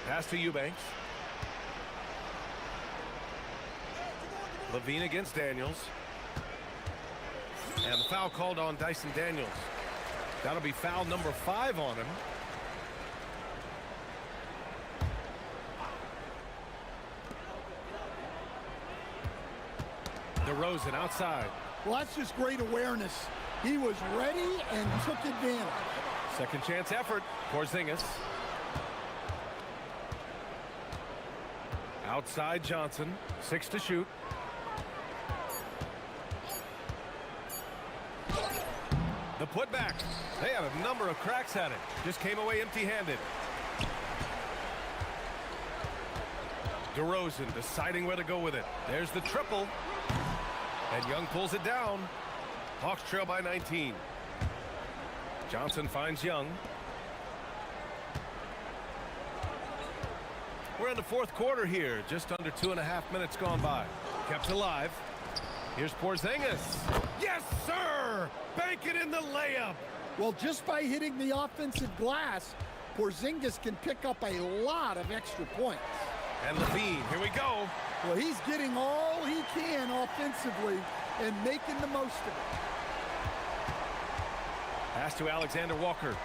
Speaker 1: Pass to Eubanks. Levine against Daniels. And the foul called on Dyson Daniels. That'll be foul number 5 on him. DeRozan outside.
Speaker 8: Well, that's just great awareness. He was ready and took advantage.
Speaker 1: Second chance effort. Porzingis. Outside Johnson. 6 to shoot. The putback. They had a number of cracks at it. Just came away empty-handed. DeRozan deciding where to go with it. There's the triple. And Young pulls it down. Hawks trail by 19. Johnson finds Young. We're in the fourth quarter here. Just under 2.5 minutes gone by. Kept alive. Here's Porzingis. Yes, sir! Bank it in the layup.
Speaker 8: Well, just by hitting the offensive glass, Porzingis can pick up a lot of extra points.
Speaker 1: And Levine, here we go.
Speaker 8: Well, he's getting all he can offensively and making the most of it.
Speaker 1: Pass to Alexander Walker.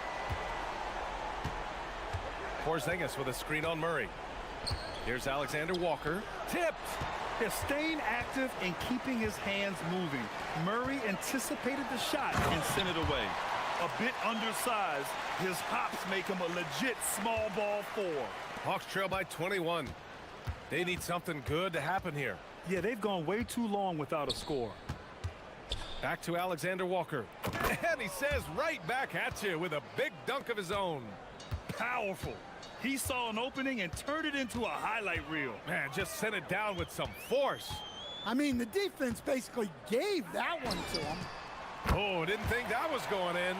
Speaker 1: Porzingis with a screen on Murray. Here's Alexander Walker. Tipped.
Speaker 2: They're staying active and keeping his hands moving. Murray anticipated the shot and sent it away. A bit undersized, his hops make him a legit small ball 4.
Speaker 1: Hawks trail by 21. They need something good to happen here.
Speaker 2: Yeah, they've gone way too long without a score.
Speaker 1: Back to Alexander Walker. And he says right back at you with a big dunk of his own.
Speaker 2: Powerful. He saw an opening and turned it into a highlight reel.
Speaker 1: Man, just sent it down with some force.
Speaker 8: I mean, the defense basically gave that one to him.
Speaker 1: Oh, didn't think that was going in.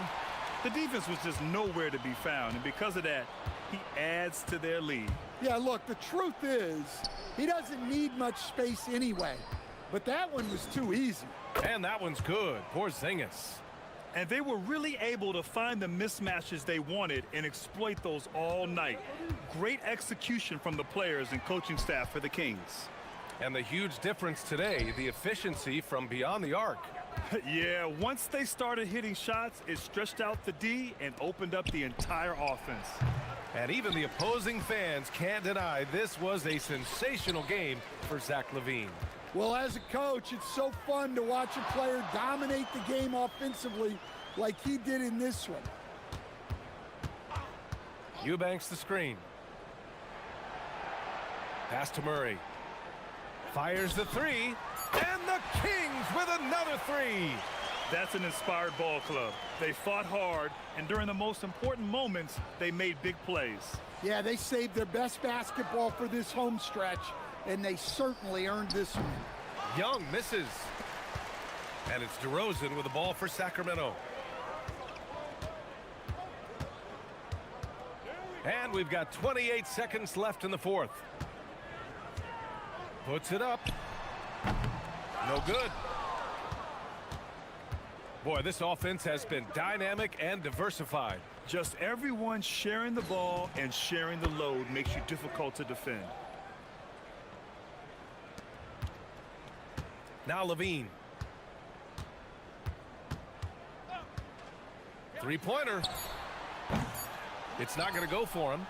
Speaker 2: The defense was just nowhere to be found, and because of that, he adds to their lead.
Speaker 8: Yeah, look, the truth is, he doesn't need much space anyway. But that one was too easy.
Speaker 1: And that one's good. Porzingis.
Speaker 2: And they were really able to find the mismatches they wanted and exploit those all night. Great execution from the players and coaching staff for the Kings.
Speaker 1: And the huge difference today, the efficiency from beyond the arc.
Speaker 2: Yeah, once they started hitting shots, it stretched out the D and opened up the entire offense.
Speaker 1: And even the opposing fans can't deny this was a sensational game for Zach LaVine.
Speaker 8: Well, as a coach, it's so fun to watch a player dominate the game offensively like he did in this one.
Speaker 1: Eubanks the screen. Pass to Murray. Fires the three. And the Kings with another three.
Speaker 2: That's an inspired ball club. They fought hard, and during the most important moments, they made big plays.
Speaker 8: Yeah, they saved their best basketball for this home stretch, and they certainly earned this one.
Speaker 1: Young misses. And it's DeRozan with the ball for Sacramento. And we've got 28 seconds left in the fourth. Puts it up. No good. Boy, this offense has been dynamic and diversified.
Speaker 2: Just everyone sharing the ball and sharing the load makes you difficult to defend.
Speaker 1: Now LaVine. Three-pointer. It's not going to go for him.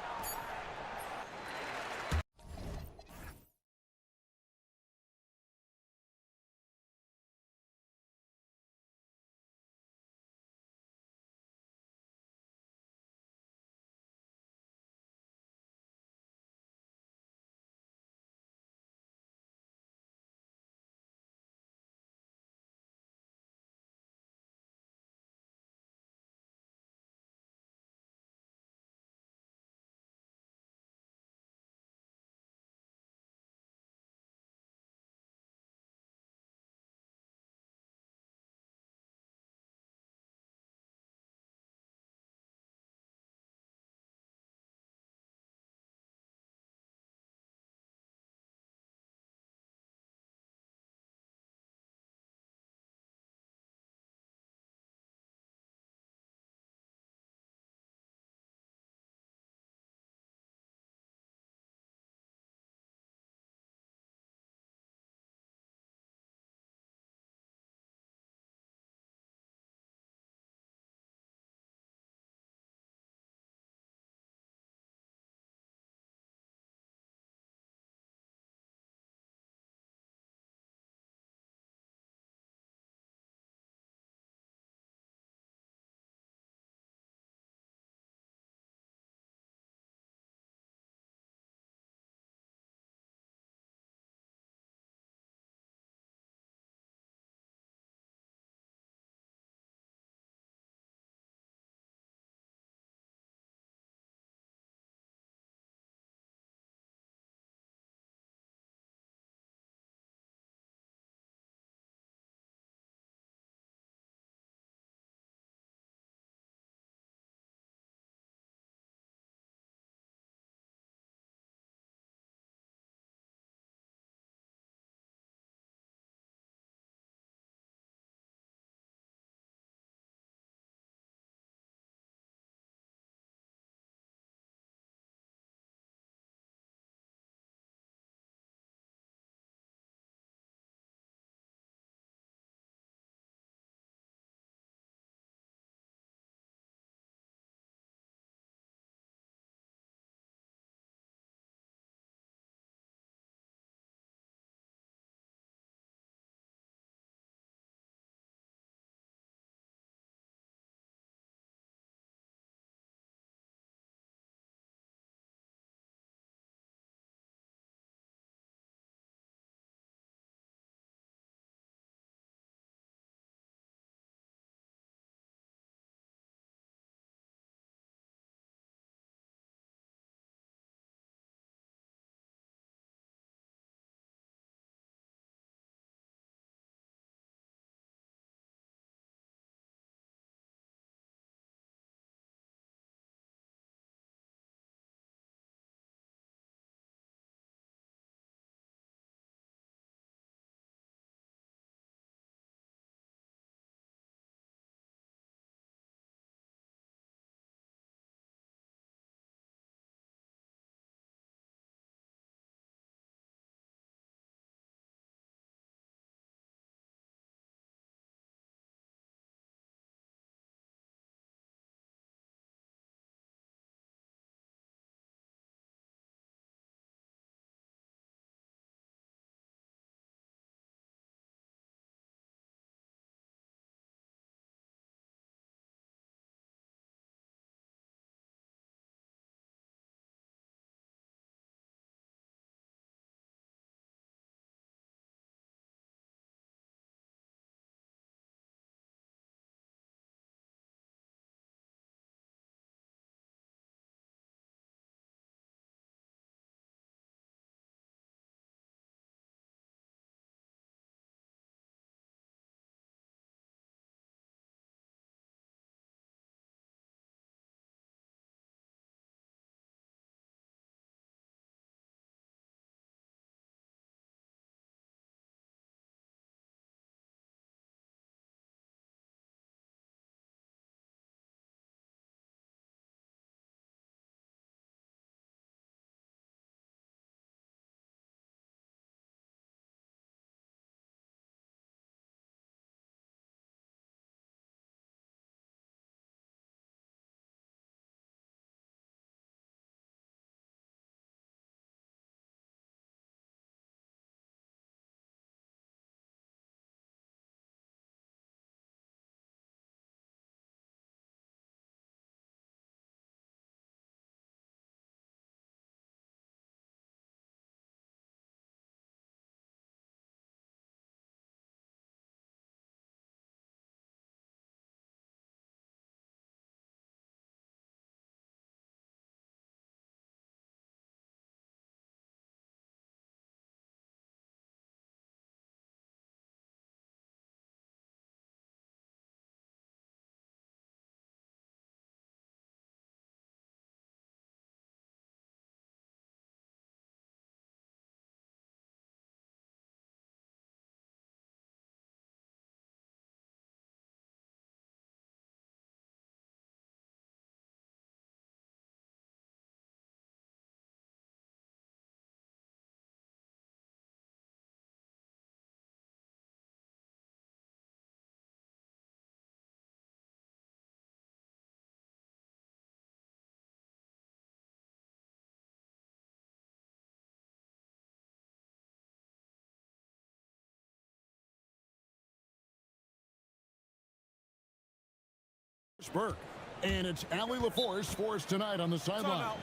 Speaker 6: Burke. And it's Allie LaForce for us tonight on the sideline.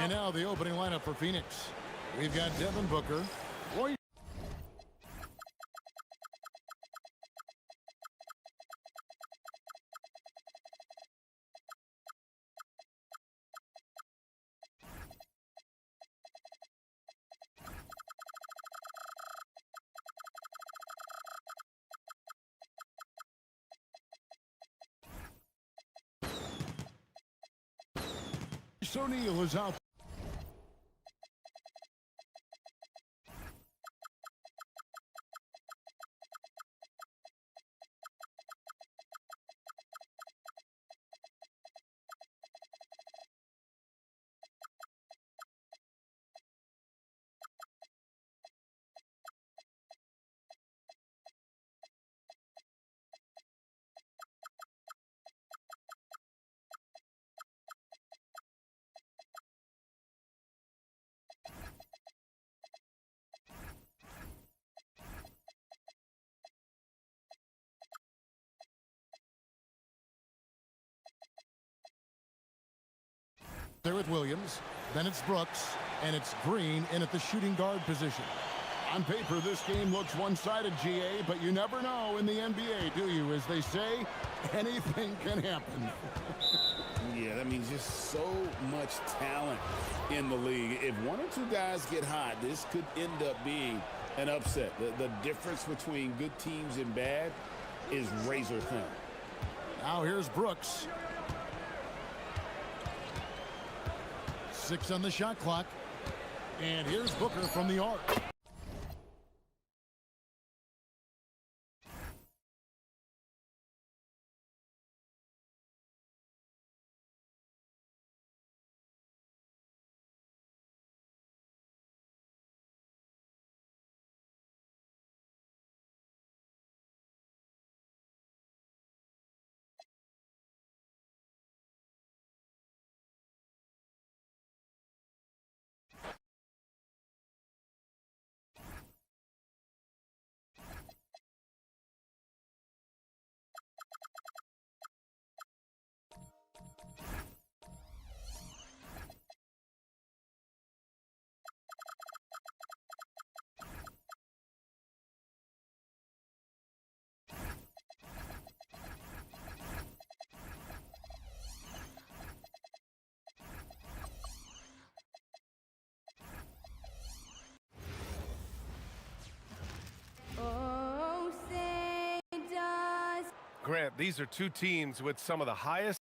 Speaker 6: And now the opening lineup for Phoenix. We've got Devin Booker, Roy. O'Neal is out. There with Williams, then it's Brooks, and it's Green in at the shooting guard position. On paper, this game looks one-sided, GA, but you never know in the NBA, do you? As they say, anything can happen.
Speaker 10: Yeah, that means just so much talent in the league. If one or two guys get hot, this could end up being an upset. The difference between good teams and bad is razor thin.
Speaker 6: Now here's Brooks. 6 on the shot clock. And here's Booker from the arc.
Speaker 1: Grant, these are two teams with some of the highest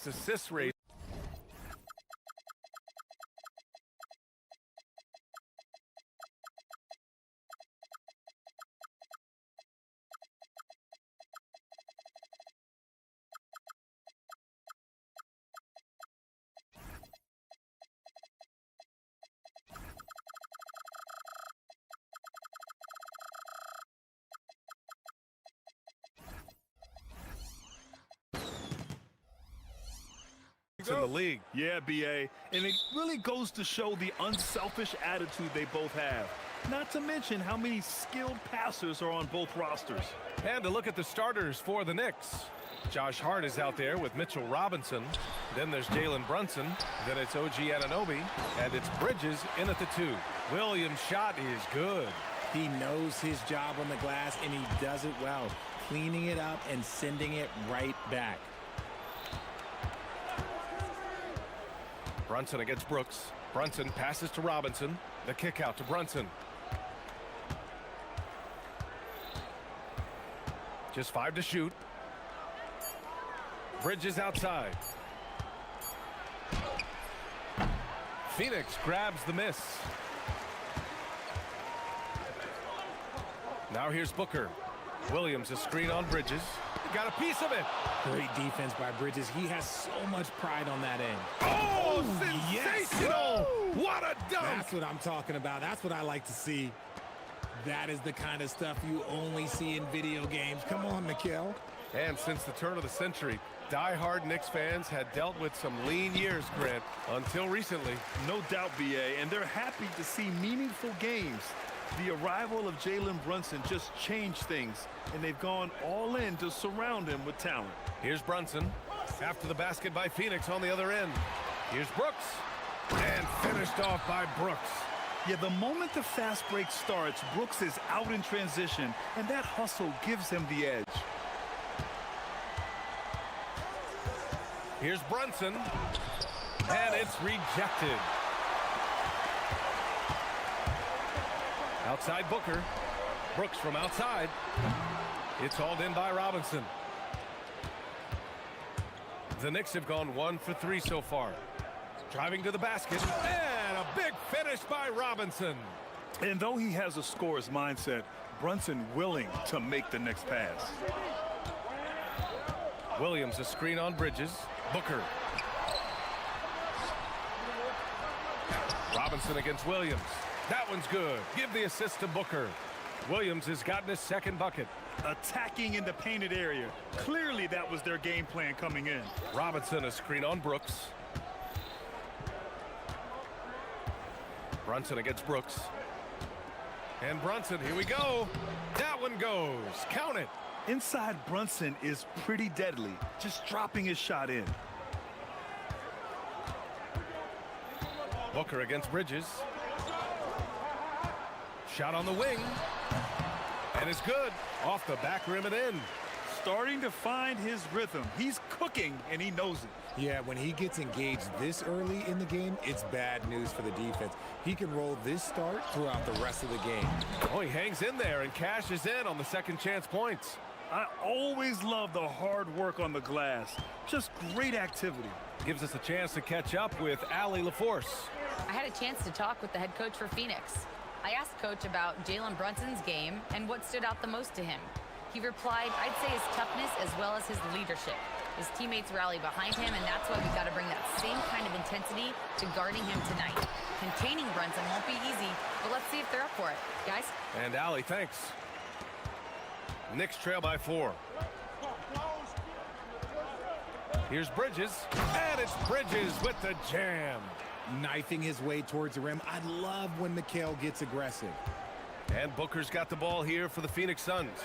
Speaker 1: assist rate. In the league.
Speaker 2: Yeah, BA, and it really goes to show the unselfish attitude they both have. Not to mention how many skilled passers are on both rosters.
Speaker 1: And to look at the starters for the Knicks. Josh Hart is out there with Mitchell Robinson. Then there's Jalen Brunson. Then it's OG Anunoby. And it's Bridges in at the 2. Williams' shot is good.
Speaker 4: He knows his job on the glass, and he does it well, cleaning it up and sending it right back.
Speaker 1: Brunson against Brooks. Brunson passes to Robinson. The kick out to Brunson. Just 5 to shoot. Bridges outside. Phoenix grabs the miss. Now here's Booker. Williams, a screen on Bridges. Got a piece of it.
Speaker 4: Great defense by Bridges. He has so much pride on that end.
Speaker 1: Oh, sensational! Yes. What a dunk!
Speaker 4: That's what I'm talking about. That's what I like to see. That is the kind of stuff you only see in video games. Come on, Mikal.
Speaker 1: And since the turn of the century, die-hard Knicks fans had dealt with some lean years, Grant, until recently.
Speaker 2: No doubt, BA, and they're happy to see meaningful games. The arrival of Jalen Brunson just changed things, and they've gone all in to surround him with talent.
Speaker 1: Here's Brunson. After the basket by Phoenix on the other end. Here's Brooks. And finished off by Brooks.
Speaker 2: Yeah, the moment the fast break starts, Brooks is out in transition, and that hustle gives him the edge.
Speaker 1: Here's Brunson. And it's rejected. Outside Booker. Brooks from outside. It's hauled in by Robinson. The Knicks have gone 1 for 3 so far. Driving to the basket. And a big finish by Robinson.
Speaker 2: And though he has a scorer's mindset, Brunson willing to make the next pass.
Speaker 1: Williams, a screen on Bridges. Booker. Robinson against Williams. That one's good. Give the assist to Booker. Williams has gotten his second bucket.
Speaker 2: Attacking in the painted area. Clearly that was their game plan coming in.
Speaker 1: Robinson, a screen on Brooks. Brunson against Brooks. And Brunson, here we go. That one goes. Count it.
Speaker 2: Inside Brunson is pretty deadly. Just dropping his shot in.
Speaker 1: Booker against Bridges. Shot on the wing. And it's good. Off the back rim and in.
Speaker 2: Starting to find his rhythm. He's cooking, and he knows it.
Speaker 4: Yeah, when he gets engaged this early in the game, it's bad news for the defense. He can roll this start throughout the rest of the game.
Speaker 1: Oh, he hangs in there and cashes in on the second chance points.
Speaker 2: I always love the hard work on the glass. Just great activity.
Speaker 1: Gives us a chance to catch up with Allie LaForce.
Speaker 3: I had a chance to talk with the head coach for Phoenix. I asked Coach about Jalen Brunson's game and what stood out the most to him. He replied, I'd say his toughness as well as his leadership. His teammates rally behind him, and that's why we got to bring that same kind of intensity to guarding him tonight. Containing Brunson won't be easy, but let's see if they're up for it. Guys?
Speaker 1: And Allie, thanks. Knicks trail by 4. Here's Bridges, and it's Bridges with the jam.
Speaker 4: Knifing his way towards the rim. I love when Mikal gets aggressive.
Speaker 1: And Booker's got the ball here for the Phoenix Suns.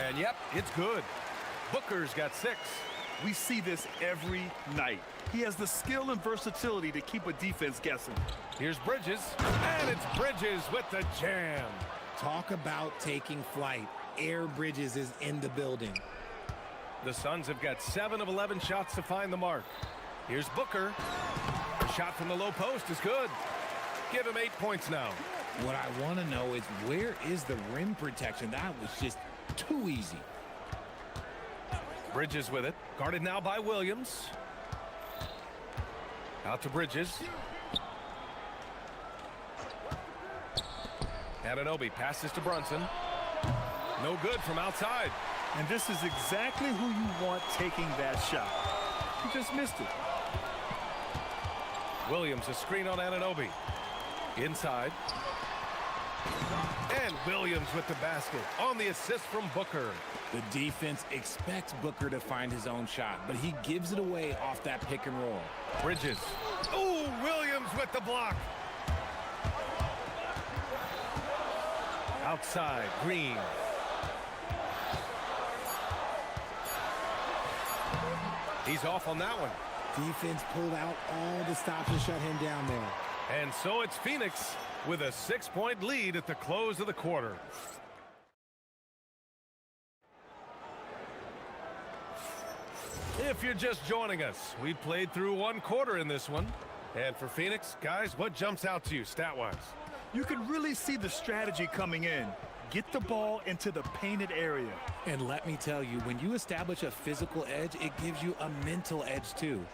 Speaker 1: And yep, it's good. Booker's got 6.
Speaker 2: We see this every night. He has the skill and versatility to keep a defense guessing.
Speaker 1: Here's Bridges, and it's Bridges with the jam.
Speaker 4: Talk about taking flight. Air Bridges is in the building.
Speaker 1: The Suns have got 7 of 11 shots to find the mark. Here's Booker. The shot from the low post is good. Give him 8 points now.
Speaker 4: What I want to know is where is the rim protection? That was just too easy.
Speaker 1: Bridges with it. Guarded now by Williams. Out to Bridges. Anunoby passes to Brunson. No good from outside.
Speaker 2: And this is exactly who you want taking that shot. He just missed it.
Speaker 1: Williams, a screen on Anunoby. Inside. And Williams with the basket on the assist from Booker.
Speaker 4: The defense expects Booker to find his own shot, but he gives it away off that pick and roll.
Speaker 1: Bridges. Ooh, Williams with the block. Outside, Green. He's off on that one.
Speaker 4: Defense pulled out all the stops to shut him down there.
Speaker 1: And so it's Phoenix with a 6-point lead at the close of the quarter. If you're just joining us, we played through 1 quarter in this one. And for Phoenix, guys, what jumps out to you stat-wise?
Speaker 2: You can really see the strategy coming in. Get the ball into the painted area.
Speaker 4: And let me tell you, when you establish a physical edge, it gives you a mental edge too.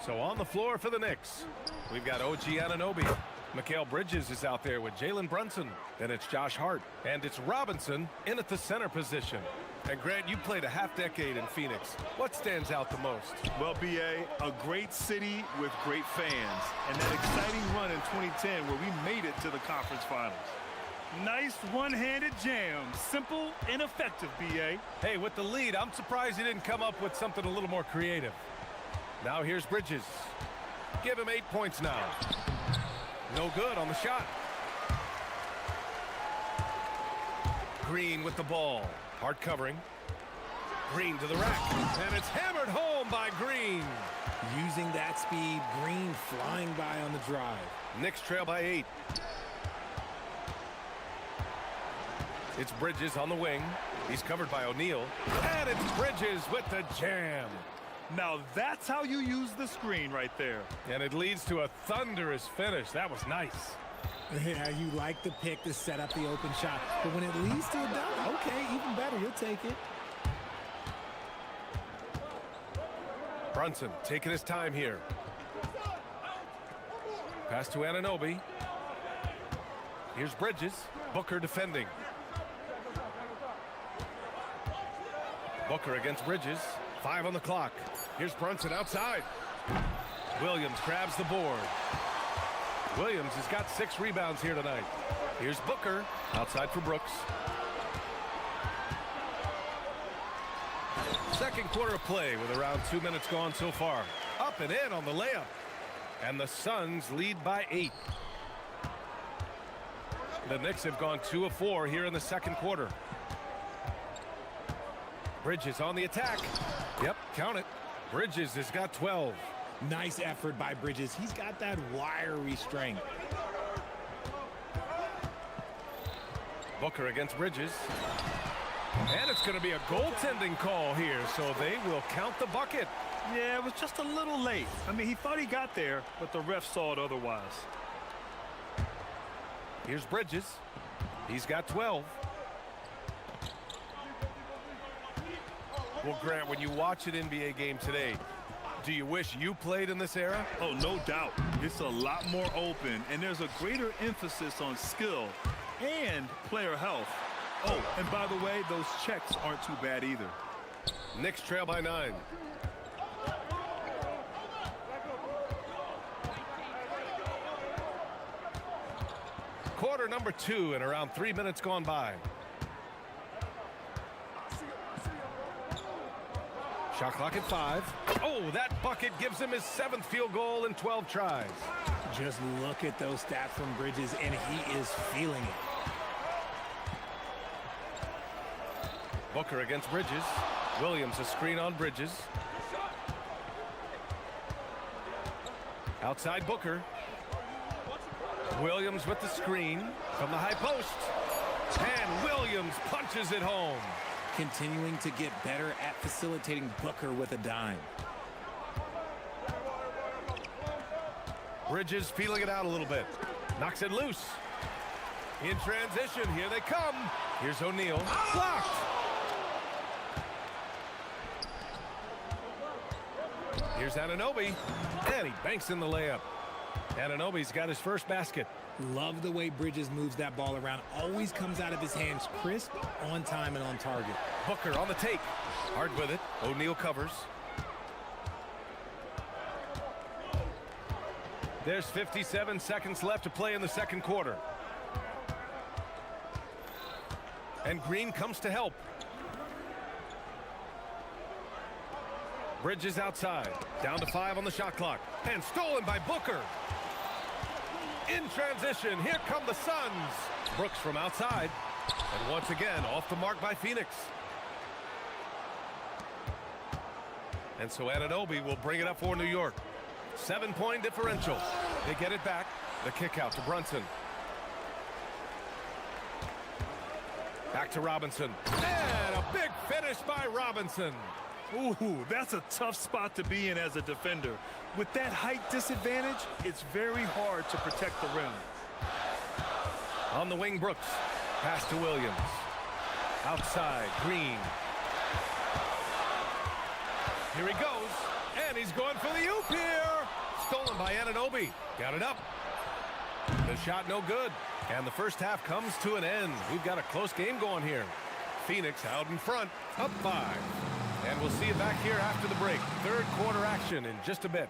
Speaker 1: So on the floor for the Knicks, we've got OG Anunoby. Mikal Bridges is out there with Jalen Brunson. Then it's Josh Hart. And it's Robinson in at the center position. And Grant, you played a half-decade in Phoenix. What stands out the most?
Speaker 2: Well, B.A., a great city with great fans. And that exciting run in 2010 where we made it to the conference finals. Nice one-handed jam. Simple and effective, B.A.
Speaker 1: Hey, with the lead, I'm surprised he didn't come up with something a little more creative. Now here's Bridges. Give him 8 points now. No good on the shot. Green with the ball. Hard covering. Green to the rack. And it's hammered home by Green.
Speaker 4: Using that speed, Green flying by on the drive.
Speaker 1: Knicks trail by 8. It's Bridges on the wing. He's covered by O'Neal. And it's Bridges with the jam.
Speaker 2: Now that's how you use the screen right there.
Speaker 1: And it leads to a thunderous finish. That was nice.
Speaker 4: Yeah, you like the pick to set up the open shot. But when it leads to a dunk, okay, even better, you'll take it.
Speaker 1: Brunson taking his time here. Pass to Anunoby. Here's Bridges. Booker defending. Booker against Bridges. 5 on the clock. Here's Brunson outside. Williams grabs the board. Williams has got 6 rebounds here tonight. Here's Booker outside for Brooks. Second quarter of play with around 2 minutes gone so far. Up and in on the layup. And the Suns lead by 8. The Knicks have gone 2 of 4 here in the second quarter. Bridges on the attack. Yep, count it. Bridges has got 12.
Speaker 4: Nice effort by Bridges. He's got that wiry strength.
Speaker 1: Booker against Bridges. And it's going to be a goaltending call here, so they will count the bucket.
Speaker 2: Yeah, it was just a little late. I mean, he thought he got there, but the ref saw it otherwise.
Speaker 1: Here's Bridges. He's got 12. Well, Grant, when you watch an NBA game today, do you wish you played in this era?
Speaker 2: Oh, no doubt. It's a lot more open, and there's a greater emphasis on skill and player health. Oh, and by the way, those checks aren't too bad either.
Speaker 1: Knicks trail by 9. Quarter number 2 and around 3 minutes gone by. Shot clock at 5. Oh, that bucket gives him his 7th field goal in 12 tries.
Speaker 4: Just look at those stats from Bridges, and he is feeling it.
Speaker 1: Booker against Bridges. Williams a screen on Bridges. Outside Booker. Williams with the screen from the high post. And Williams punches it home.
Speaker 4: Continuing to get better at facilitating Booker with a dime.
Speaker 1: Bridges feeling it out a little bit. Knocks it loose. In transition, here they come. Here's O'Neal. Blocked. Here's Anunoby. And he banks in the layup. Anunoby's got his first basket.
Speaker 4: Love the way Bridges moves that ball around. Always comes out of his hands crisp, on time, and on target.
Speaker 1: Booker on the take. Hard with it. O'Neal covers. There's 57 seconds left to play in the second quarter. And Green comes to help. Bridges outside. Down to 5 on the shot clock. And stolen by Booker. In transition, here come the Suns. Brooks from outside. And once again, off the mark by Phoenix. And so Anunoby will bring it up for New York. 7-point differential. They get it back. The kick out to Brunson. Back to Robinson. And a big finish by Robinson.
Speaker 2: Ooh, that's a tough spot to be in as a defender. With that height disadvantage, it's very hard to protect the rim.
Speaker 1: On the wing, Brooks. Pass to Williams. Outside, Green. Here he goes. And he's going for the oop here. Stolen by Anunoby. Got it up. The shot no good. And the first half comes to an end. We've got a close game going here. Phoenix out in front, up 5. And we'll see you back here after the break. Third quarter action in just a bit.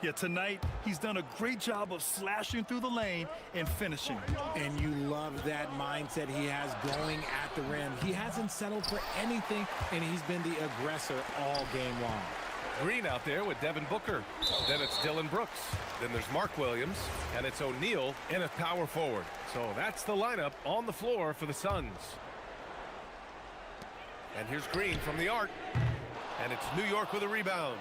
Speaker 2: Yeah, tonight, he's done a great job of slashing through the lane and finishing.
Speaker 4: And you love that mindset he has going at the rim. He hasn't settled for anything, and he's been the aggressor all game long.
Speaker 1: Green out there with Devin Booker. Then it's Dylan Brooks. Then there's Mark Williams. And it's O'Neal in a power forward. So that's the lineup on the floor for the Suns. And here's Green from the arc. And it's New York with a rebound.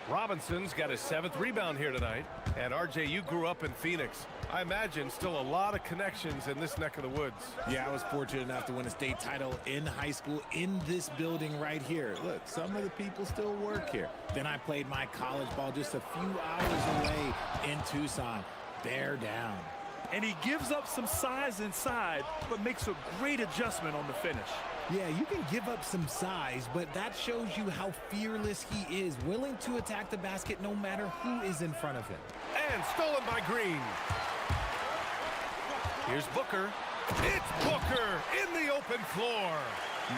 Speaker 1: Robinson's got his 7th rebound here tonight. And RJ, you grew up in Phoenix. I imagine still a lot of connections in this neck of the woods.
Speaker 4: Yeah, I was fortunate enough to win a state title in high school in this building right here. Look, some of the people still work here. Then I played my college ball just a few hours away in Tucson. Bear down.
Speaker 2: And he gives up some size inside, but makes a great adjustment on the finish.
Speaker 4: Yeah, you can give up some size, but that shows you how fearless he is, willing to attack the basket no matter who is in front of him.
Speaker 1: And stolen by Green. Here's Booker. It's Booker in the open floor.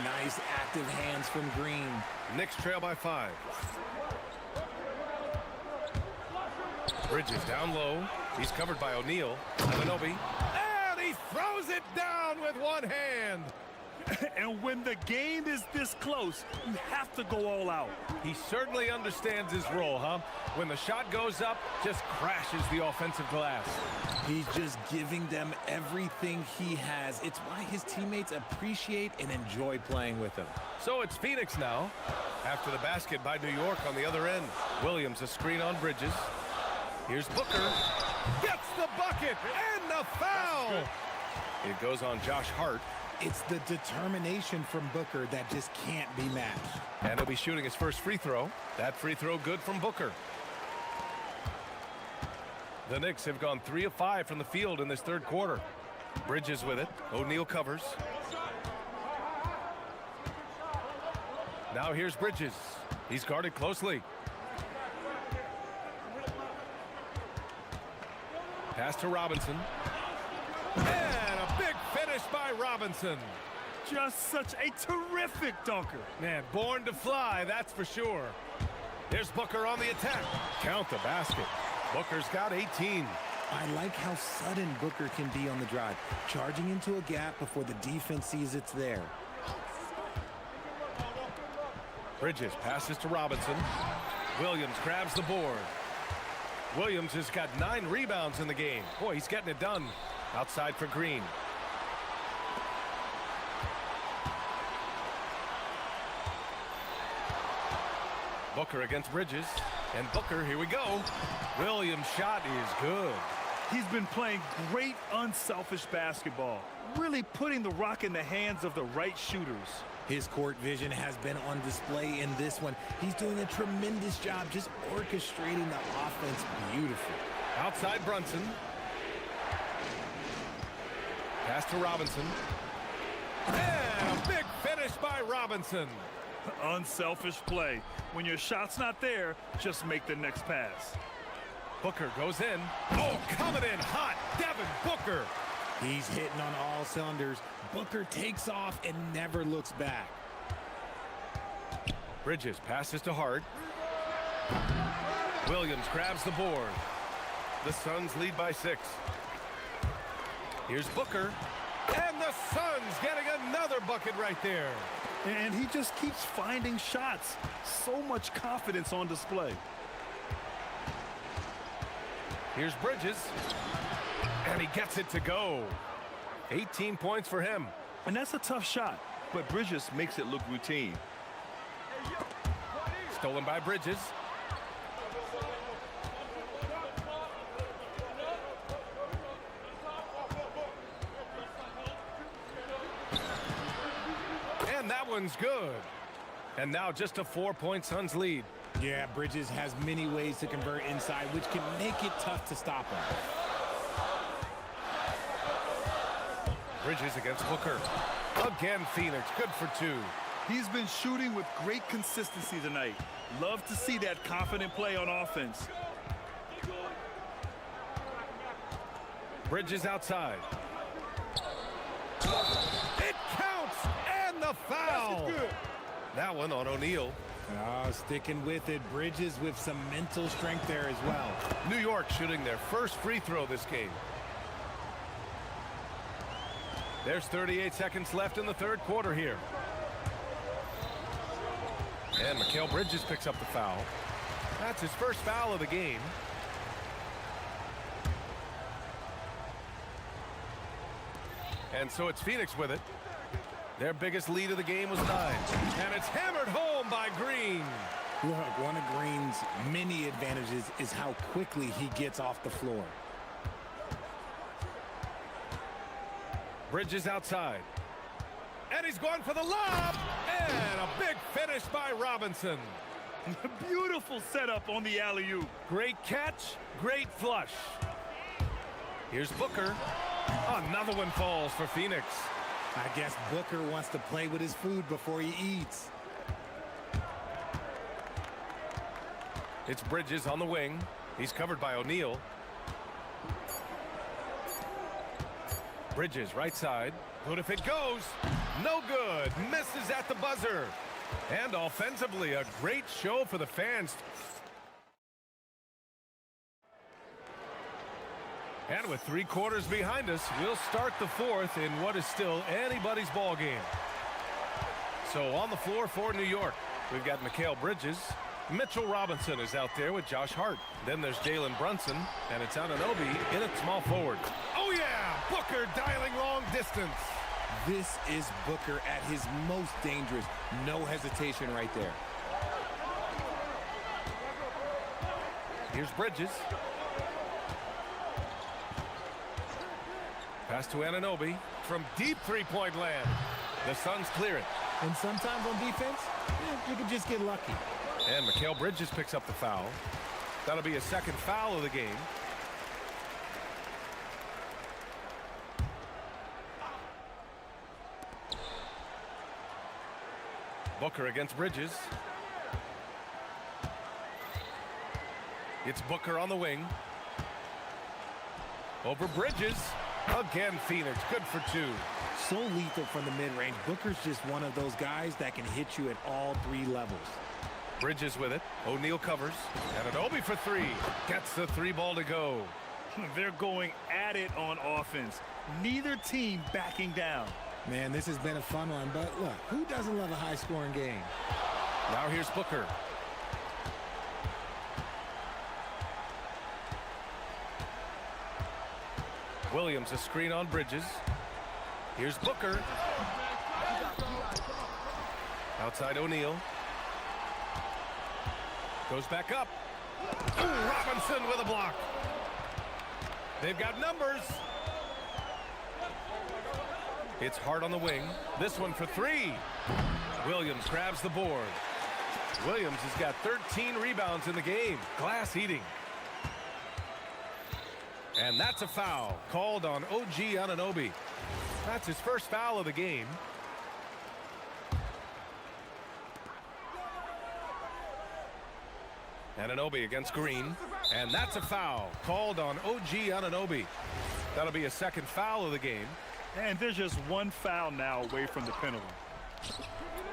Speaker 4: Nice active hands from Green.
Speaker 1: Knicks trail by 5. Bridges down low. He's covered by O'Neal. Anunoby. And he throws it down with one hand.
Speaker 2: And when the game is this close, you have to go all out.
Speaker 1: He certainly understands his role, huh? When the shot goes up, just crashes the offensive glass.
Speaker 4: He's just giving them everything he has. It's why his teammates appreciate and enjoy playing with him.
Speaker 1: So it's Phoenix now. After the basket by New York on the other end. Williams a screen on Bridges. Here's Booker. Gets the bucket and the foul. It goes on Josh Hart.
Speaker 4: It's the determination from Booker that just can't be matched.
Speaker 1: And he'll be shooting his first free throw. That free throw good from Booker. The Knicks have gone 3 of 5 from the field in this third quarter. Bridges with it. O'Neal covers. Now here's Bridges. He's guarded closely. Pass to Robinson. And a big finish by Robinson.
Speaker 2: Just such a terrific dunker.
Speaker 1: Man, born to fly, that's for sure. There's Booker on the attack. Count the basket. Booker's got 18.
Speaker 4: I like how sudden Booker can be on the drive, charging into a gap before the defense sees it's there.
Speaker 1: Bridges passes to Robinson. Williams grabs the board. Williams has got 9 rebounds in the game. Boy, he's getting it done. Outside for Green. Booker against Bridges. And Booker, here we go. Williams' shot is good.
Speaker 2: He's been playing great, unselfish basketball, really putting the rock in the hands of the right shooters.
Speaker 4: His court vision has been on display in this one. He's doing a tremendous job just orchestrating the offense beautifully.
Speaker 1: Outside Brunson. Pass to Robinson. And a big finish by Robinson.
Speaker 2: Unselfish play. When your shot's not there, just make the next pass.
Speaker 1: Booker goes in. Oh, coming in hot. Devin Booker.
Speaker 4: He's hitting on all cylinders. Booker takes off and never looks back.
Speaker 1: Bridges passes to Hart. Williams grabs the board. The Suns lead by 6. Here's Booker. And the Suns getting another bucket right there.
Speaker 2: And he just keeps finding shots. So much confidence on display.
Speaker 1: Here's Bridges. And he gets it to go. 18 points for him.
Speaker 2: And that's a tough shot, but Bridges makes it look routine.
Speaker 1: Stolen by Bridges. And that one's good. And now just a 4-point Suns lead.
Speaker 4: Yeah, Bridges has many ways to convert inside, which can make it tough to stop him.
Speaker 1: Bridges against Booker. Again, Phoenix, good for 2.
Speaker 2: He's been shooting with great consistency tonight. Love to see that confident play on offense.
Speaker 1: Bridges outside. It counts, and the foul. That one on O'Neal.
Speaker 4: Oh, sticking with it. Bridges with some mental strength there as well.
Speaker 1: New York shooting their first free throw this game. There's 38 seconds left in the third quarter here. And Mikal Bridges picks up the foul. That's his first foul of the game. And so it's Phoenix with it. Their biggest lead of the game was 9. And it's hammered home by Green.
Speaker 4: Look, one of Green's many advantages is how quickly he gets off the floor.
Speaker 1: Bridges outside. And he's going for the lob. And a big finish by Robinson.
Speaker 2: Beautiful setup on the alley-oop.
Speaker 1: Great catch, great flush. Here's Booker. Another one falls for Phoenix.
Speaker 4: I guess Booker wants to play with his food before he eats.
Speaker 1: It's Bridges on the wing. He's covered by O'Neal. Bridges right side. Good if it goes. No good. Misses at the buzzer. And offensively, a great show for the fans. And with 3 quarters behind us, we'll start the fourth in what is still anybody's ball game. So on the floor for New York, we've got Mikal Bridges. Mitchell Robinson is out there with Josh Hart. Then there's Jalen Brunson, and it's Anunoby in at small forward. Oh yeah, Booker dialing long distance.
Speaker 4: This is Booker at his most dangerous. No hesitation right there.
Speaker 1: Here's Bridges. Pass to Anunoby from deep three-point land. The Suns clear it.
Speaker 4: And sometimes on defense, you can just get lucky.
Speaker 1: And Mikal Bridges picks up the foul. That'll be a second foul of the game. Booker against Bridges. It's Booker on the wing. Over Bridges. Again, Phoenix, good for 2.
Speaker 4: So lethal from the mid-range. Booker's just one of those guys that can hit you at all 3 levels.
Speaker 1: Bridges with it. O'Neal covers. And Anunoby for 3. Gets the 3 ball to go.
Speaker 2: They're going at it on offense. Neither team backing down.
Speaker 4: Man, this has been a fun one, but look, who doesn't love a high-scoring game?
Speaker 1: Now here's Booker. Williams a screen on Bridges. Here's Booker. Outside O'Neal. Goes back up. Ooh, Robinson with a block. They've got numbers. It's Hart on the wing. This one for three. Williams grabs the board. Williams has got 13 rebounds in the game. Glass eating. And that's a foul called on OG Anunoby. That's his first foul of the game. Anunoby against Green. And that's a foul called on OG Anunoby. That'll be a second foul of the game.
Speaker 2: And there's just one foul now away from the penalty.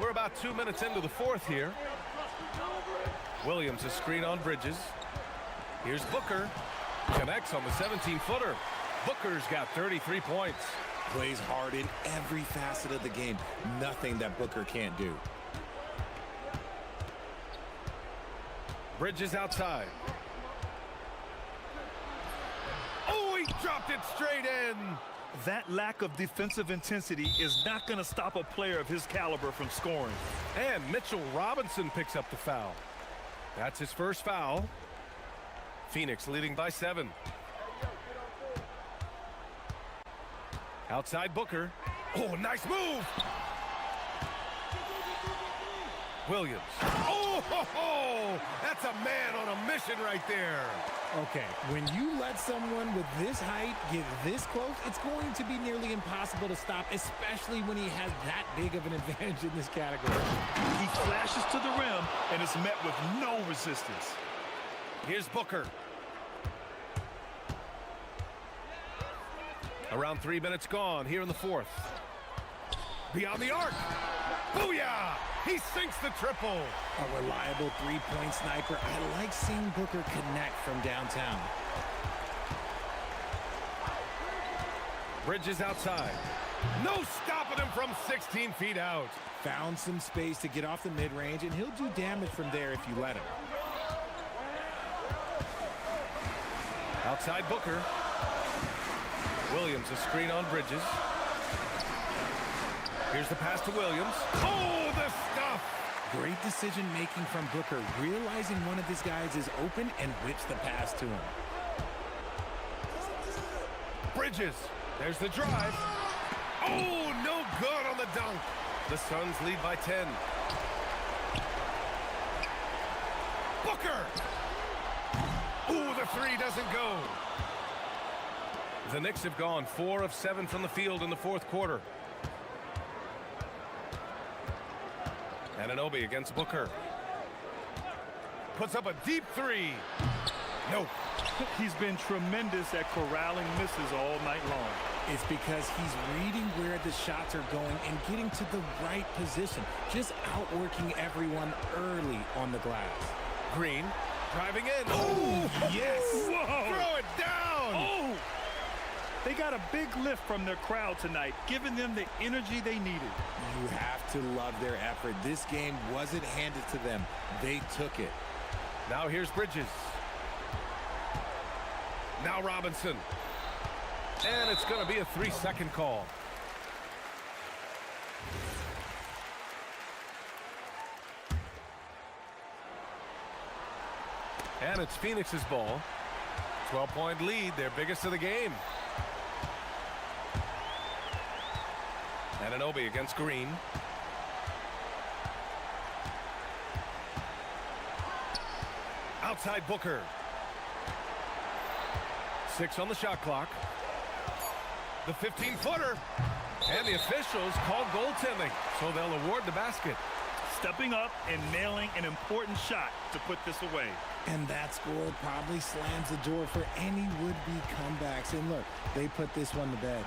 Speaker 1: We're about 2 minutes into the fourth here. Williams a screen on Bridges. Here's Booker. Connects on the 17-footer. Booker's got 33 points.
Speaker 4: Plays hard in every facet of the game. Nothing that Booker can't do.
Speaker 1: Bridges outside. Oh, he dropped it straight in.
Speaker 2: That lack of defensive intensity is not going to stop a player of his caliber from scoring.
Speaker 1: And Mitchell Robinson picks up the foul. That's his first foul. Phoenix leading by 7. Outside Booker. Oh, nice move. Williams. Oh, ho, ho. That's a man on a mission right there.
Speaker 4: Okay, when you let someone with this height get this close, it's going to be nearly impossible to stop, especially when he has that big of an advantage in this category.
Speaker 2: He flashes to the rim and is met with no resistance.
Speaker 1: Here's Booker. Around 3 minutes gone here in the fourth. Beyond the arc. Booyah! He sinks the triple.
Speaker 4: A reliable three-point sniper. I like seeing Booker connect from downtown.
Speaker 1: Bridges outside. No stopping him from 16 feet out.
Speaker 4: Found some space to get off the mid-range, and he'll do damage from there if you let him.
Speaker 1: Outside Booker. Williams a screen on Bridges. Here's the pass to Williams. Oh, the stuff!
Speaker 4: Great decision-making from Booker, realizing one of his guys is open and whips the pass to him.
Speaker 1: Bridges, there's the drive. Oh, no good on the dunk. The Suns lead by 10. Booker! Ooh, the three doesn't go. The Knicks have gone 4 of 7 from the field in the fourth quarter. Anunoby against Booker. Puts up a deep three. Nope.
Speaker 2: He's been tremendous at corralling misses all night long.
Speaker 4: It's because he's reading where the shots are going and getting to the right position. Just outworking everyone early on the glass.
Speaker 1: Green driving in. Oh,
Speaker 2: yes. Whoa.
Speaker 1: Throw it down.
Speaker 2: Oh. They got a big lift from their crowd tonight, giving them the energy they needed.
Speaker 4: You have to love their effort. This game wasn't handed to them. They took it.
Speaker 1: Now here's Bridges. Now Robinson. And it's going to be a 3-second call. And it's Phoenix's ball. 12-point lead, their biggest of the game. Anunoby against Green. Outside Booker. 6 on the shot clock. The 15-footer. And the officials call goaltending, so they'll award the basket.
Speaker 2: Stepping up and nailing an important shot to put this away.
Speaker 4: And that score probably slams the door for any would-be comebacks. And look, they put this one to bed.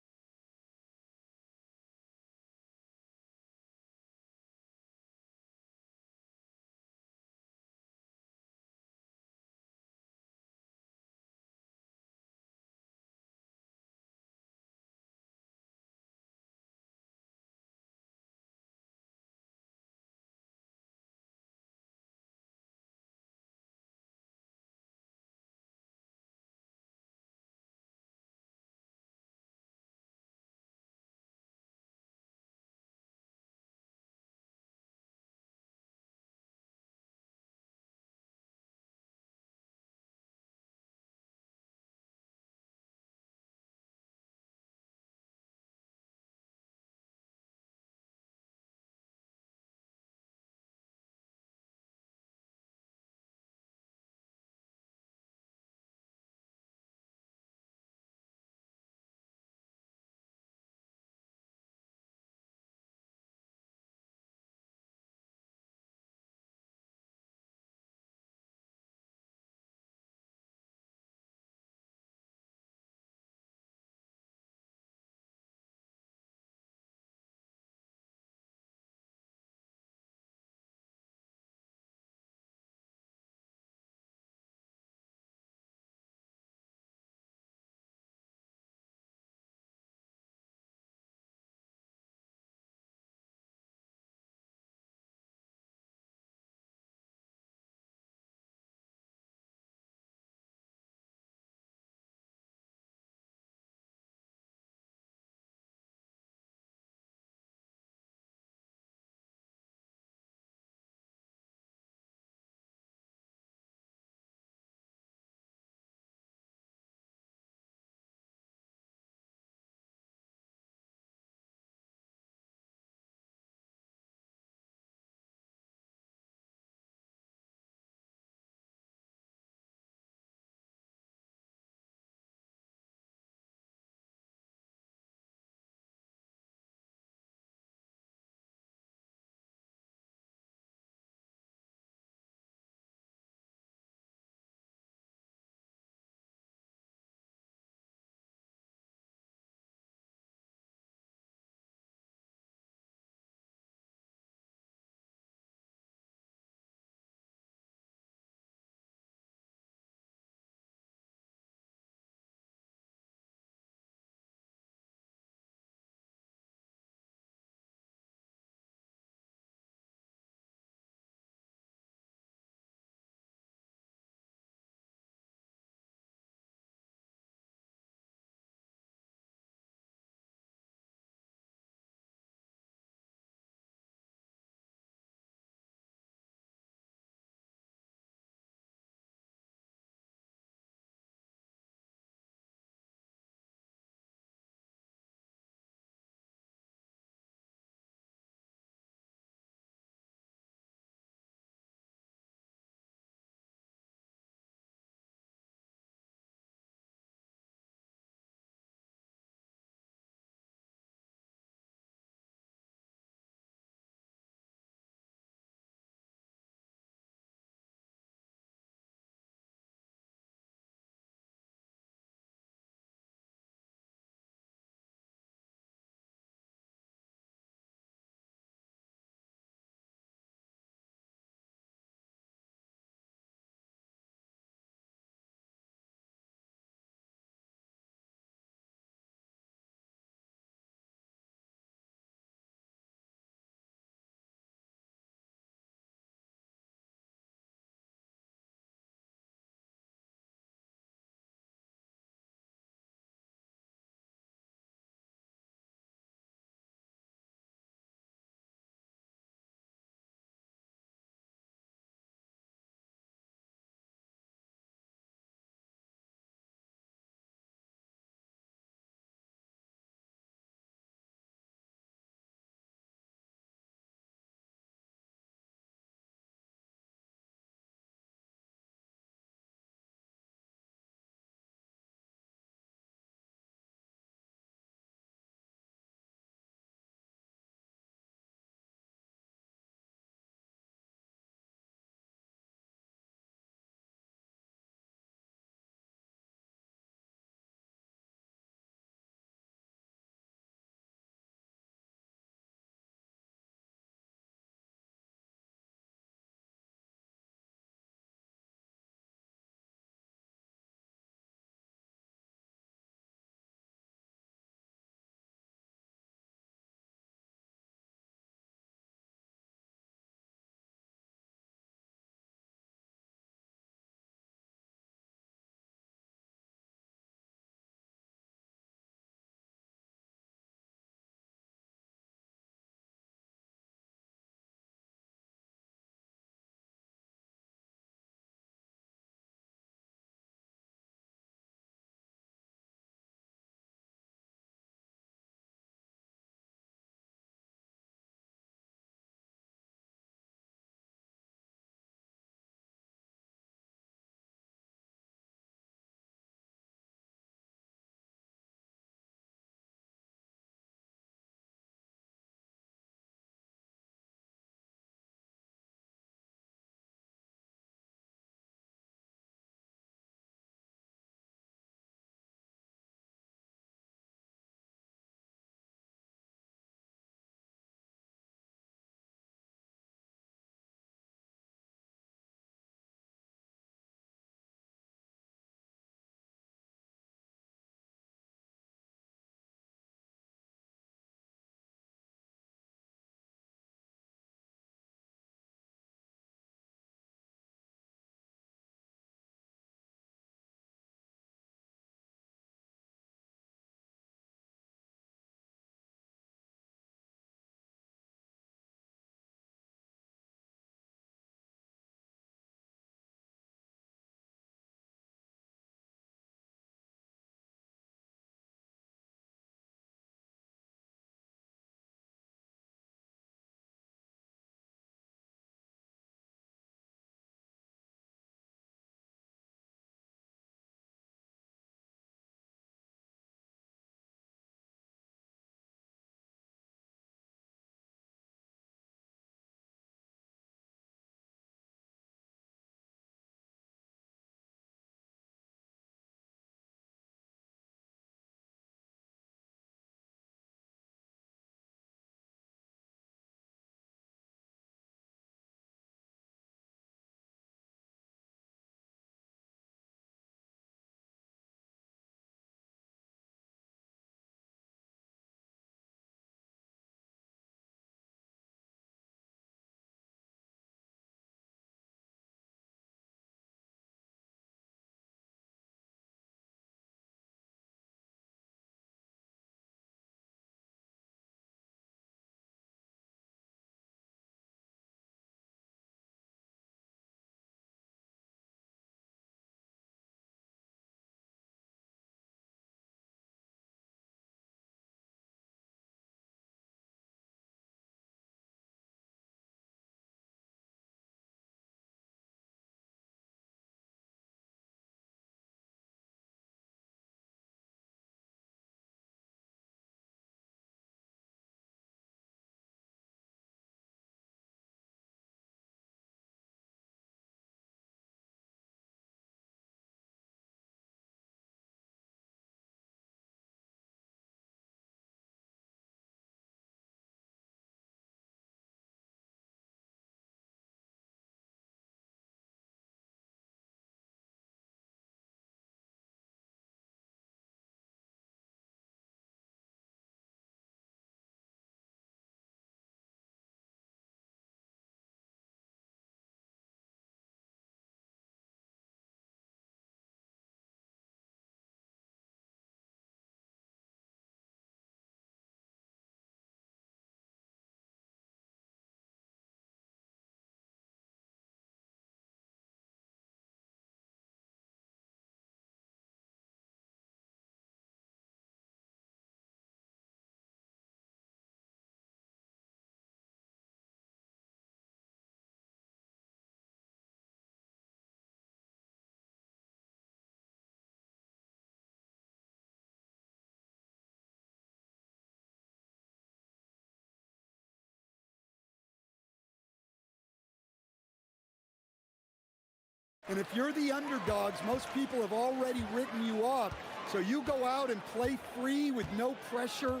Speaker 8: And if you're the underdogs, most people have already written you off. So you go out and play free with no pressure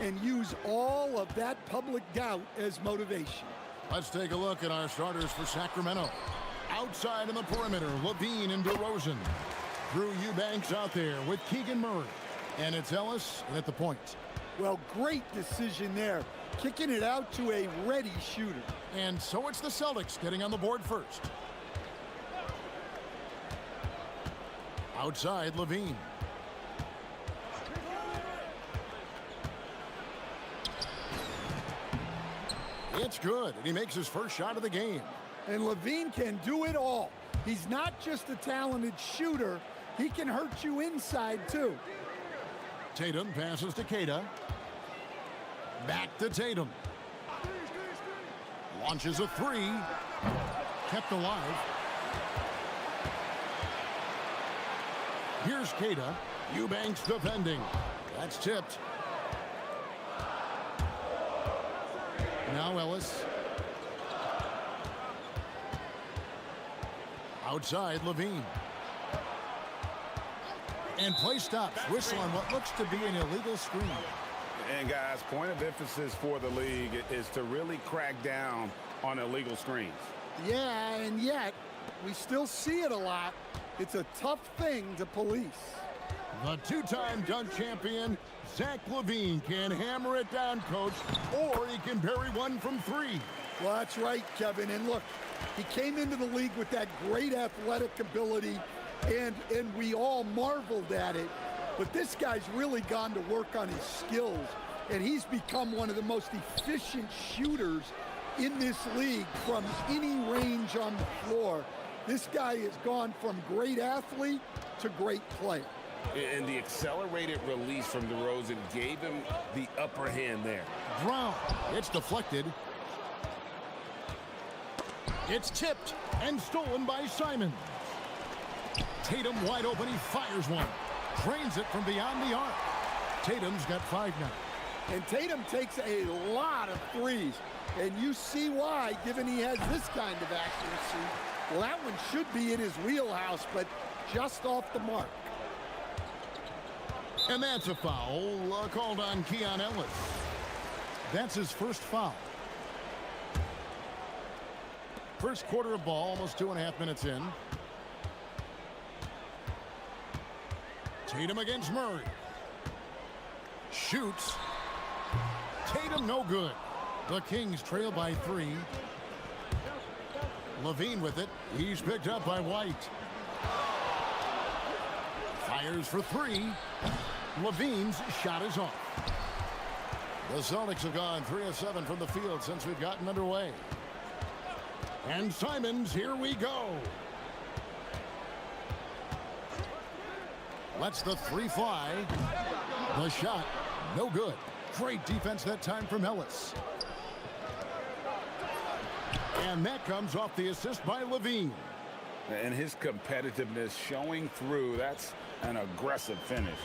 Speaker 8: and use all of that public doubt as motivation.
Speaker 6: Let's take a look at our starters for Sacramento. Outside in the perimeter, Levine and DeRozan. Drew Eubanks out there with Keegan Murray. And it's Ellis at the point.
Speaker 8: Well, great decision there. Kicking it out to a ready shooter.
Speaker 6: And so it's the Celtics getting on the board first. Outside, Levine. It's good, and he makes his first shot of the game.
Speaker 8: And Levine can do it all. He's not just a talented shooter, he can hurt you inside too.
Speaker 6: Tatum passes to Keita. Back to Tatum. Launches a three. Kept alive. Here's Keita. Eubanks defending. That's tipped. Now Ellis. Outside, Levine. And play stops. Whistle on what looks to be an illegal screen.
Speaker 10: And guys, point of emphasis for the league is to really crack down on illegal screens.
Speaker 8: Yeah, and yet we still see it a lot. It's a tough thing to police.
Speaker 6: The two-time dunk champion, Zach LaVine, can hammer it down, coach, or he can bury one from three.
Speaker 8: Well, that's right, Kevin. And look, he came into the league with that great athletic ability, and we all marveled at it. But this guy's really gone to work on his skills, and he's become one of the most efficient shooters in this league from any range on the floor. This guy has gone from great athlete to great player.
Speaker 10: And the accelerated release from DeRozan gave him the upper hand there.
Speaker 6: Brown, it's deflected. It's tipped and stolen by Simon. Tatum wide open, he fires one. Drains it from beyond the arc. Tatum's got 5 now.
Speaker 8: And Tatum takes a lot of threes. And you see why, given he has this kind of accuracy. Well, that one should be in his wheelhouse, but just off the mark.
Speaker 6: And that's a foul called on Keon Ellis. That's his first foul. First quarter of ball, almost 2.5 minutes in. Tatum against Murray. Shoots. Tatum no good. The Kings trail by 3. Levine with it. He's picked up by White. Fires for 3. Levine's shot is off. The Celtics have gone 3 of 7 from the field since we've gotten underway. And Simons, here we go. Lets the 3 fly. The shot, no good. Great defense that time from Ellis. And that comes off the assist by Levine.
Speaker 10: And his competitiveness showing through. That's an aggressive finish.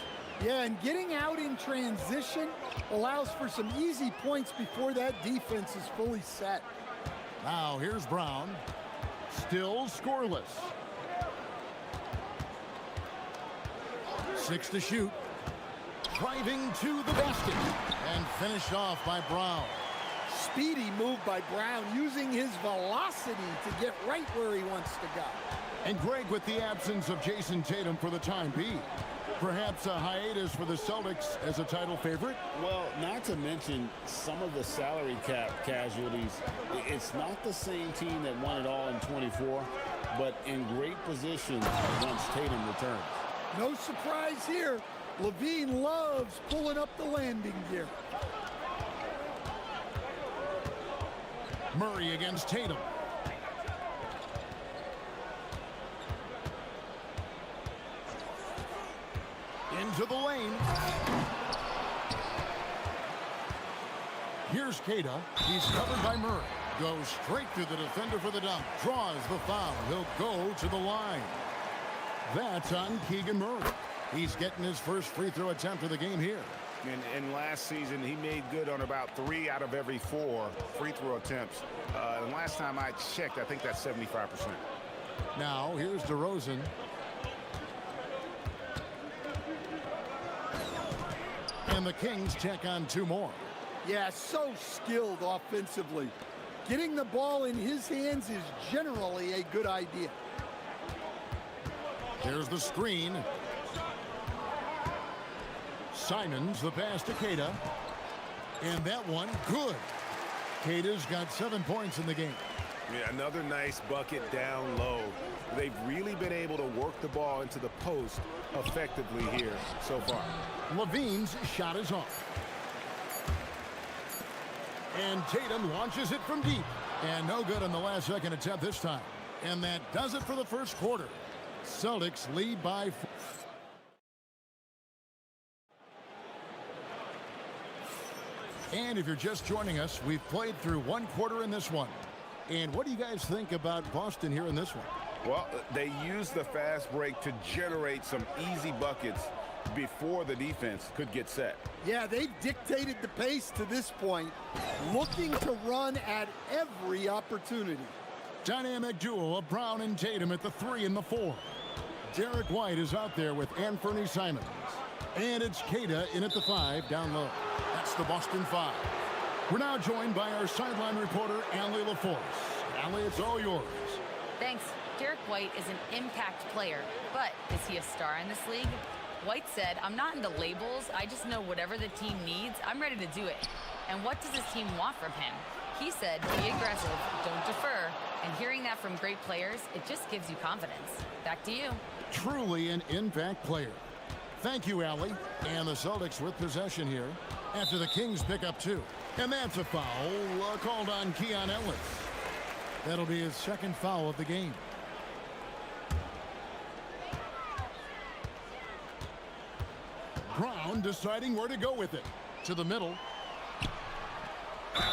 Speaker 8: Yeah, and getting out in transition allows for some easy points before that defense is fully set.
Speaker 6: Now here's Brown. Still scoreless. 6 to shoot. Driving to the basket. And finished off by Brown.
Speaker 8: Speedy move by Brown, using his velocity to get right where he wants to go.
Speaker 6: And Greg, with the absence of Jason Tatum for the time being, perhaps a hiatus for the Celtics as a title favorite?
Speaker 10: Well, not to mention some of the salary cap casualties. It's not the same team that won it all in 24, but in great position once Tatum returns.
Speaker 8: No surprise here. Levine loves pulling up the landing gear.
Speaker 6: Murray against Tatum. Into the lane. Here's Keita. He's covered by Murray. Goes straight through the defender for the dunk. Draws the foul. He'll go to the line. That's on Keegan Murray. He's getting his first free throw attempt of the game here.
Speaker 10: And last season, he made good on about 3 out of every 4 free throw attempts. And last time I checked, I think that's 75%.
Speaker 6: Now, here's DeRozan. And the Kings check on 2 more.
Speaker 8: Yeah, so skilled offensively. Getting the ball in his hands is generally a good idea.
Speaker 6: Here's the screen. Simons, the pass to Keita. And that one, good. Keita's got 7 points in the game.
Speaker 10: Yeah, another nice bucket down low. They've really been able to work the ball into the post effectively here so far.
Speaker 6: Levine's shot is off. And Tatum launches it from deep. And no good on the last second attempt this time. And that does it for the first quarter. Celtics lead by 4. And if you're just joining us, we've played through 1 quarter in this one. And what do you guys think about Boston here in this one?
Speaker 10: Well, they used the fast break to generate some easy buckets before the defense could get set.
Speaker 8: Yeah, they've dictated the pace to this point, looking to run at every opportunity.
Speaker 6: Dynamic duo of Brown and Tatum at the 3 and the 4. Derek White is out there with Anthony Simons. And it's Keita in at the 5 down low. That's the Boston 5. We're now joined by our sideline reporter, Allie LaForce. Allie, it's all yours.
Speaker 3: Thanks. Derek White is an impact player, but is he a star in this league? White said, "I'm not into labels. I just know whatever the team needs, I'm ready to do it. And what does his team want from him?" He said, "Be aggressive, don't defer." And hearing that from great players, it just gives you confidence. Back to you.
Speaker 6: Truly an impact player. Thank you, Allie. And the Celtics with possession here after the Kings pick up 2. And that's a foul called on Keon Ellis. That'll be his 2nd foul of the game. Brown deciding where to go with it. To the middle.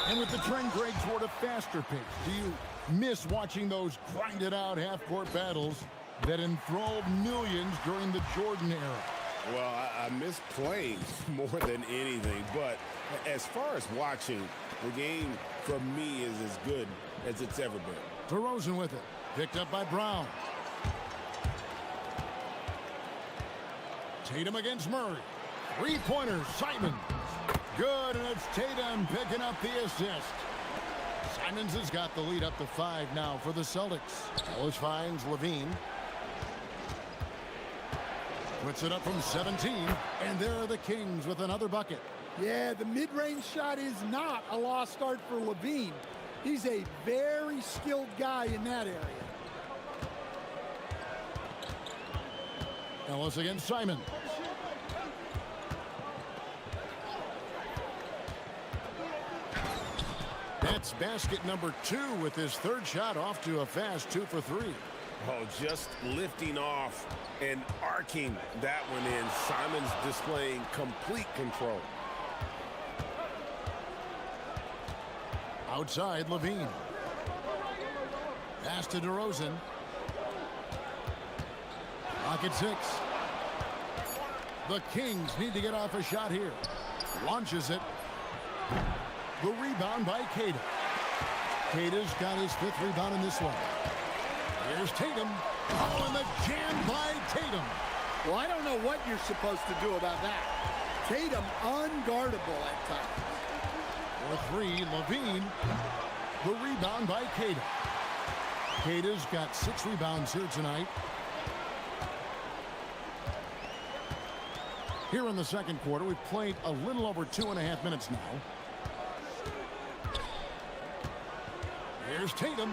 Speaker 6: And with the trend Greg toward a faster pace. Do you miss watching those grinded out half-court battles that enthralled millions during the Jordan era?
Speaker 10: Well, I miss playing more than anything, but as far as watching, the game for me is as good as it's ever been.
Speaker 6: DeRozan with it. Picked up by Brown. Tatum against Murray. 3-pointer, Simons. Good, and it's Tatum picking up the assist. Simons has got the lead up to 5 now for the Celtics. Ellis finds Levine. Puts it up from 17, and there are the Kings with another bucket.
Speaker 8: Yeah, the mid-range shot is not a lost art for Levine. He's a very skilled guy in that area.
Speaker 6: Ellis against Simons. That's basket number 2 with his 3rd shot off to a fast 2 for 3.
Speaker 10: Oh, just lifting off and arcing that one in. Simons displaying complete control.
Speaker 6: Outside, Levine. Pass to DeRozan. Clock at 6. The Kings need to get off a shot here. Launches it. The rebound by Keita. Keita's got his 5th rebound in this one. Here's Tatum. Oh, and the jam by Tatum.
Speaker 8: Well, I don't know what you're supposed to do about that. Tatum unguardable at times.
Speaker 6: For 3, Levine. The rebound by Keita. Keita's got 6 rebounds here tonight. Here in the 2nd quarter, we've played a little over 2.5 minutes now. Here's Tatum.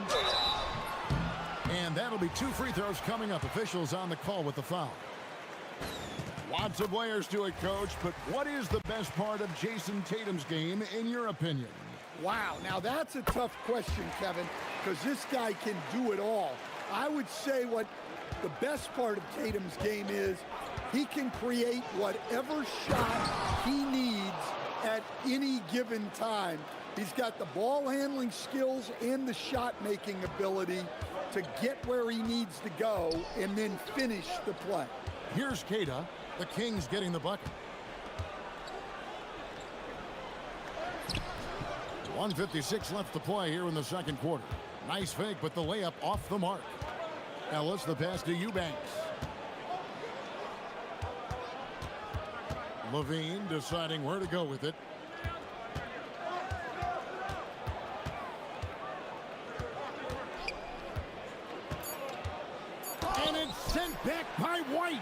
Speaker 6: And that'll be 2 free throws coming up. Officials on the call with the foul. Lots of layers to it, Coach, but what is the best part of Jason Tatum's game, in your opinion?
Speaker 8: Wow, now that's a tough question, Kevin, because this guy can do it all. I would say what the best part of Tatum's game is he can create whatever shot he needs at any given time. He's got the ball handling skills and the shot making ability to get where he needs to go and then finish the play.
Speaker 6: Here's Keita. The Kings getting the bucket. 1:56 left to play here in the 2nd quarter. Nice fake, but the layup off the mark. Ellis, the pass to Eubanks. Levine deciding where to go with it. And it's sent back by White.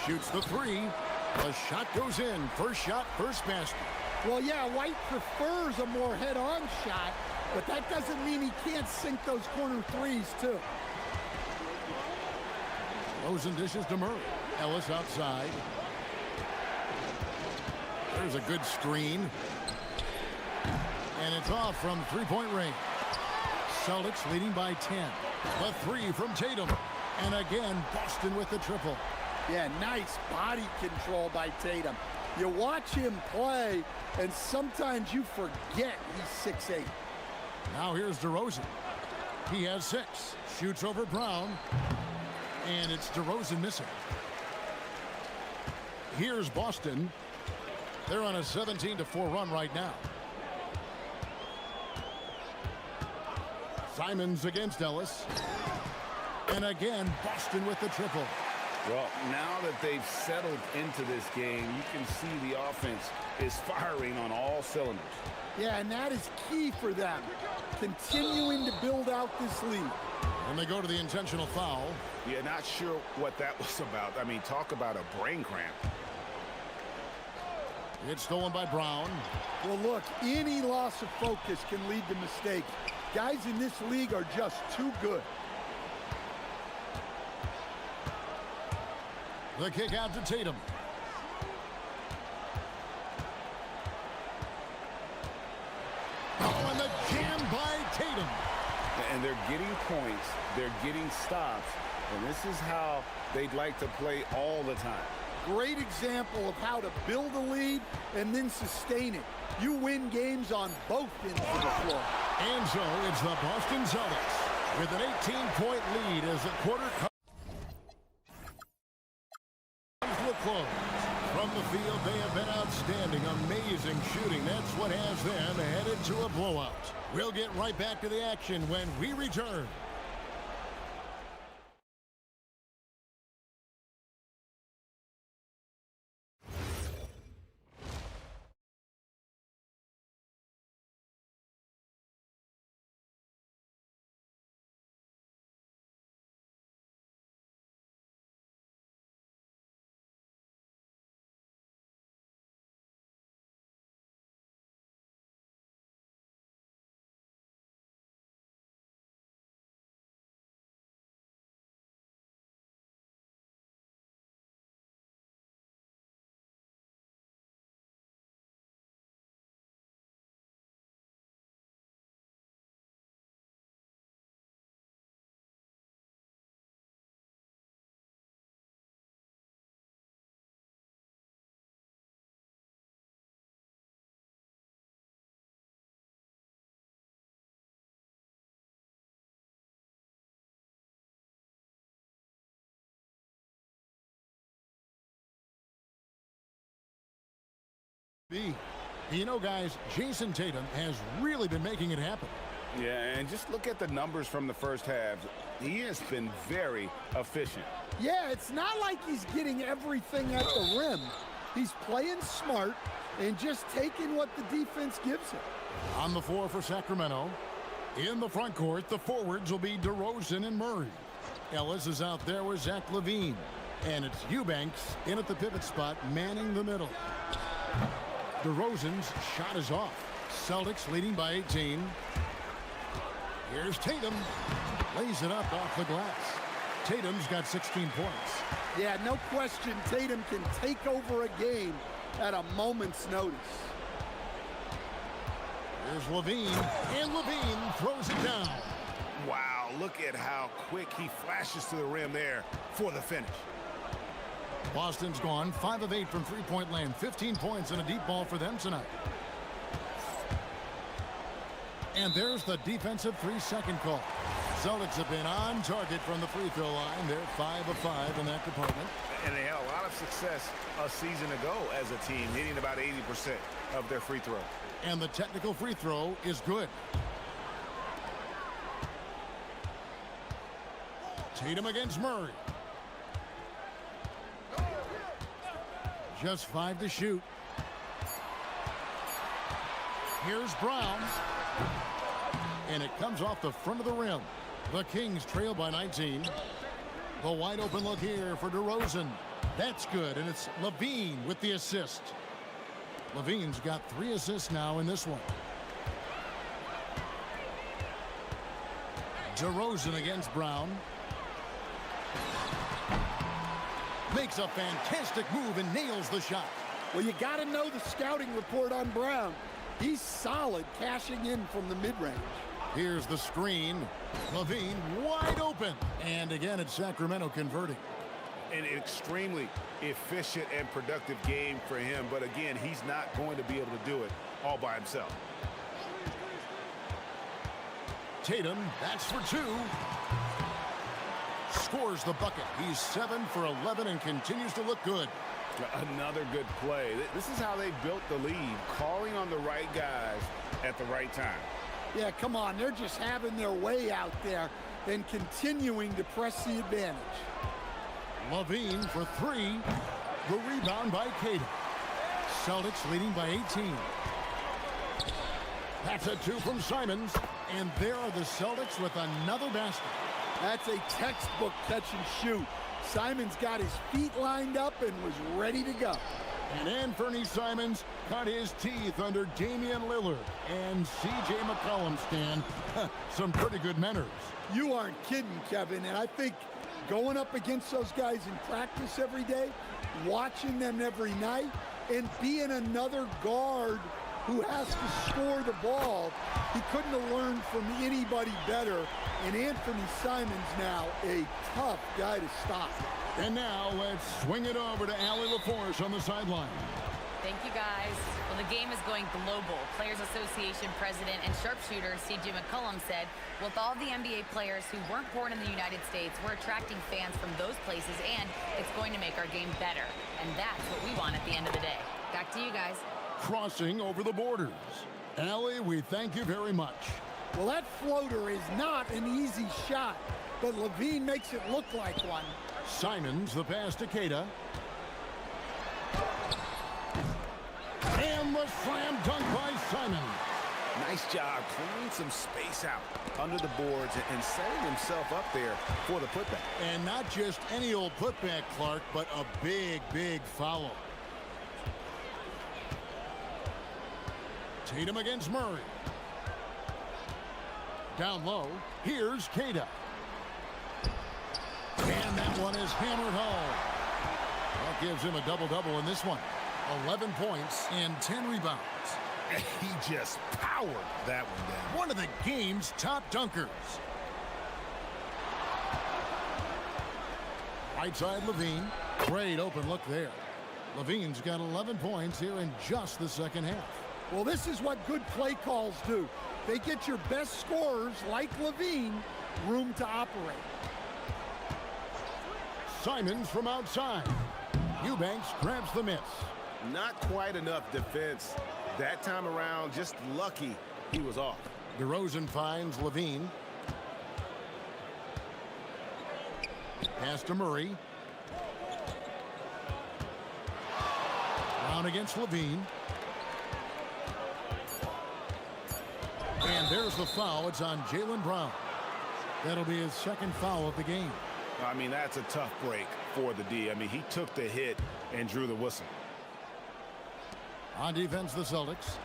Speaker 6: Shoots the three. The shot goes in. First shot, first basket.
Speaker 8: Well, yeah, White prefers a more head-on shot, but that doesn't mean he can't sink those corner threes, too.
Speaker 6: Rosen dishes to Murray. Ellis outside. There's a good screen. And it's off from three-point range. Celtics leading by 10. The three from Tatum. And again, Boston with the triple.
Speaker 8: Yeah, nice body control by Tatum. You watch him play, and sometimes you forget he's 6'8".
Speaker 6: Now here's DeRozan. He has 6. Shoots over Brown. And it's DeRozan missing. Here's Boston. They're on a 17-4 run right now. Simons against Ellis. And again, Boston with the triple.
Speaker 10: Well, now that they've settled into this game, you can see the offense is firing on all cylinders.
Speaker 8: Yeah, and that is key for them, continuing to build out this lead.
Speaker 6: And they go to the intentional foul.
Speaker 10: Yeah, not sure what that was about. I mean, talk about a brain cramp.
Speaker 6: It's stolen by Brown.
Speaker 8: Well, look, any loss of focus can lead to mistakes. Guys in this league are just too good.
Speaker 6: The kick out to Tatum. Oh, and the jam by Tatum.
Speaker 10: And they're getting points. They're getting stops. And this is how they'd like to play all the time.
Speaker 8: Great example of how to build a lead and then sustain it. You win games on both ends of the floor.
Speaker 6: And so it's the Boston Celtics with an 18-point lead as the quarter comes to a close. From the field, they have been outstanding, amazing shooting. That's what has them headed to a blowout. We'll get right back to the action when we return. You know, guys, Jason Tatum has really been making it happen.
Speaker 10: Yeah, and just look at the numbers from the first half. He has been very efficient.
Speaker 8: Yeah, it's not like he's getting everything at the rim. He's playing smart and just taking what the defense gives him.
Speaker 6: On the floor for Sacramento. In the front court, the forwards will be DeRozan and Murray. Ellis is out there with Zach LaVine. And it's Eubanks in at the pivot spot, manning the middle. DeRozan's shot is off. Celtics leading by 18. Here's Tatum. Lays it up off the glass. Tatum's got 16 points.
Speaker 8: Yeah, no question Tatum can take over a game at a moment's notice.
Speaker 6: Here's LaVine. And LaVine throws it down.
Speaker 10: Wow, look at how quick he flashes to the rim there for the finish.
Speaker 6: Boston's gone 5 of 8 from three-point land. 15 points and a deep ball for them tonight. And there's the defensive 3-second call. Celtics have been on target from the free throw line. They're 5 of 5 in that department.
Speaker 10: And they had a lot of success a season ago as a team, hitting about 80% of their free throw.
Speaker 6: And the technical free throw is good. Tatum against Murray. Just 5 to shoot. Here's Brown. And it comes off the front of the rim. The Kings trail by 19. The wide open look here for DeRozan. That's good, and it's Levine with the assist. Levine's got 3 assists now in this one. DeRozan against Brown. Makes a fantastic move and nails the shot.
Speaker 8: Well, you got to know the scouting report on Brown. He's solid cashing in from the mid-range.
Speaker 6: Here's the screen. Levine wide open. And again, it's Sacramento converting.
Speaker 10: An extremely efficient and productive game for him. But again, he's not going to be able to do it all by himself.
Speaker 6: Tatum, that's for 2. Scores the bucket. He's 7 for 11 and continues to look good.
Speaker 10: Another good play. This is how they built the lead, calling on the right guys at the right time.
Speaker 8: Yeah, come on. They're just having their way out there and continuing to press the advantage.
Speaker 6: Levine for 3. The rebound by Kata. Celtics leading by 18. That's a 2 from Simons. And there are the Celtics with another basket.
Speaker 8: That's a textbook catch and shoot. Simons got his feet lined up and was ready to go.
Speaker 6: And Anthony Simons cut his teeth under Damian Lillard and C.J. McCollum, Stan. Some pretty good manners.
Speaker 8: You aren't kidding, Kevin. And I think going up against those guys in practice every day, watching them every night, and being another guard who has to score the ball, he couldn't have learned from anybody better. And Anthony Simons now a tough guy to stop.
Speaker 6: And now let's swing it over to Allie LaForce on the sideline.
Speaker 3: Thank you, guys. Well, the game is going global. Players Association President and sharpshooter C.J. McCollum said, with all the NBA players who weren't born in the United States, we're attracting fans from those places, and it's going to make our game better. And that's what we want at the end of the day. Back to you guys.
Speaker 6: Crossing over the borders. Allie, we thank you very much.
Speaker 8: Well, that floater is not an easy shot, but Levine makes it look like one.
Speaker 6: Simons, the pass to Kata. And the slam dunk by Simons.
Speaker 10: Nice job clearing some space out under the boards and setting himself up there for the putback.
Speaker 6: And not just any old putback, Clark, but a big, big foul. Tatum against Murray. Down low, here's Kata. And that one is hammered home. That gives him a double-double in this one. 11 points and 10 rebounds.
Speaker 10: He just powered that one down.
Speaker 6: One of the game's top dunkers. Right side, Levine. Great open look there. Levine's got 11 points here in just the second half.
Speaker 8: Well, this is what good play calls do. They get your best scorers, like Levine, room to operate.
Speaker 6: Simons from outside. Eubanks grabs the miss.
Speaker 10: Not quite enough defense that time around. Just lucky he was off.
Speaker 6: DeRozan finds Levine. Pass to Murray. Brown against Levine. And there's the foul. It's on Jaylen Brown. That'll be his second foul of the game.
Speaker 10: I mean, that's a tough break for the D. I mean, he took the hit and drew the whistle.
Speaker 6: On defense, the Celtics.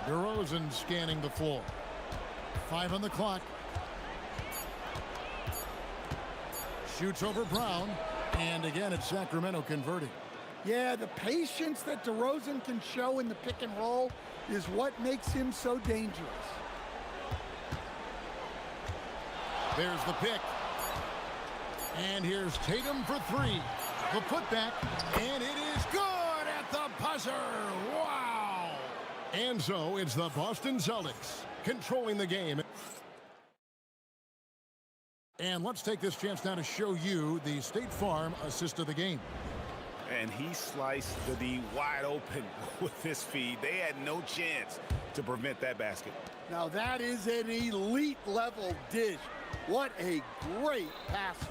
Speaker 6: DeRozan scanning the floor. 5 on the clock. Shoots over Brown. And again, it's Sacramento converting.
Speaker 8: Yeah, the patience that DeRozan can show in the pick and roll is what makes him so dangerous.
Speaker 6: There's the pick. And here's Tatum for 3. The putback, and it is good at the buzzer. Wow! And so it's the Boston Celtics controlling the game. And let's take this chance now to show you the State Farm assist of the game.
Speaker 10: And he sliced the D wide open with this feed. They had no chance
Speaker 2: to prevent that basket.
Speaker 8: Now that is an elite level dish. What a great passer.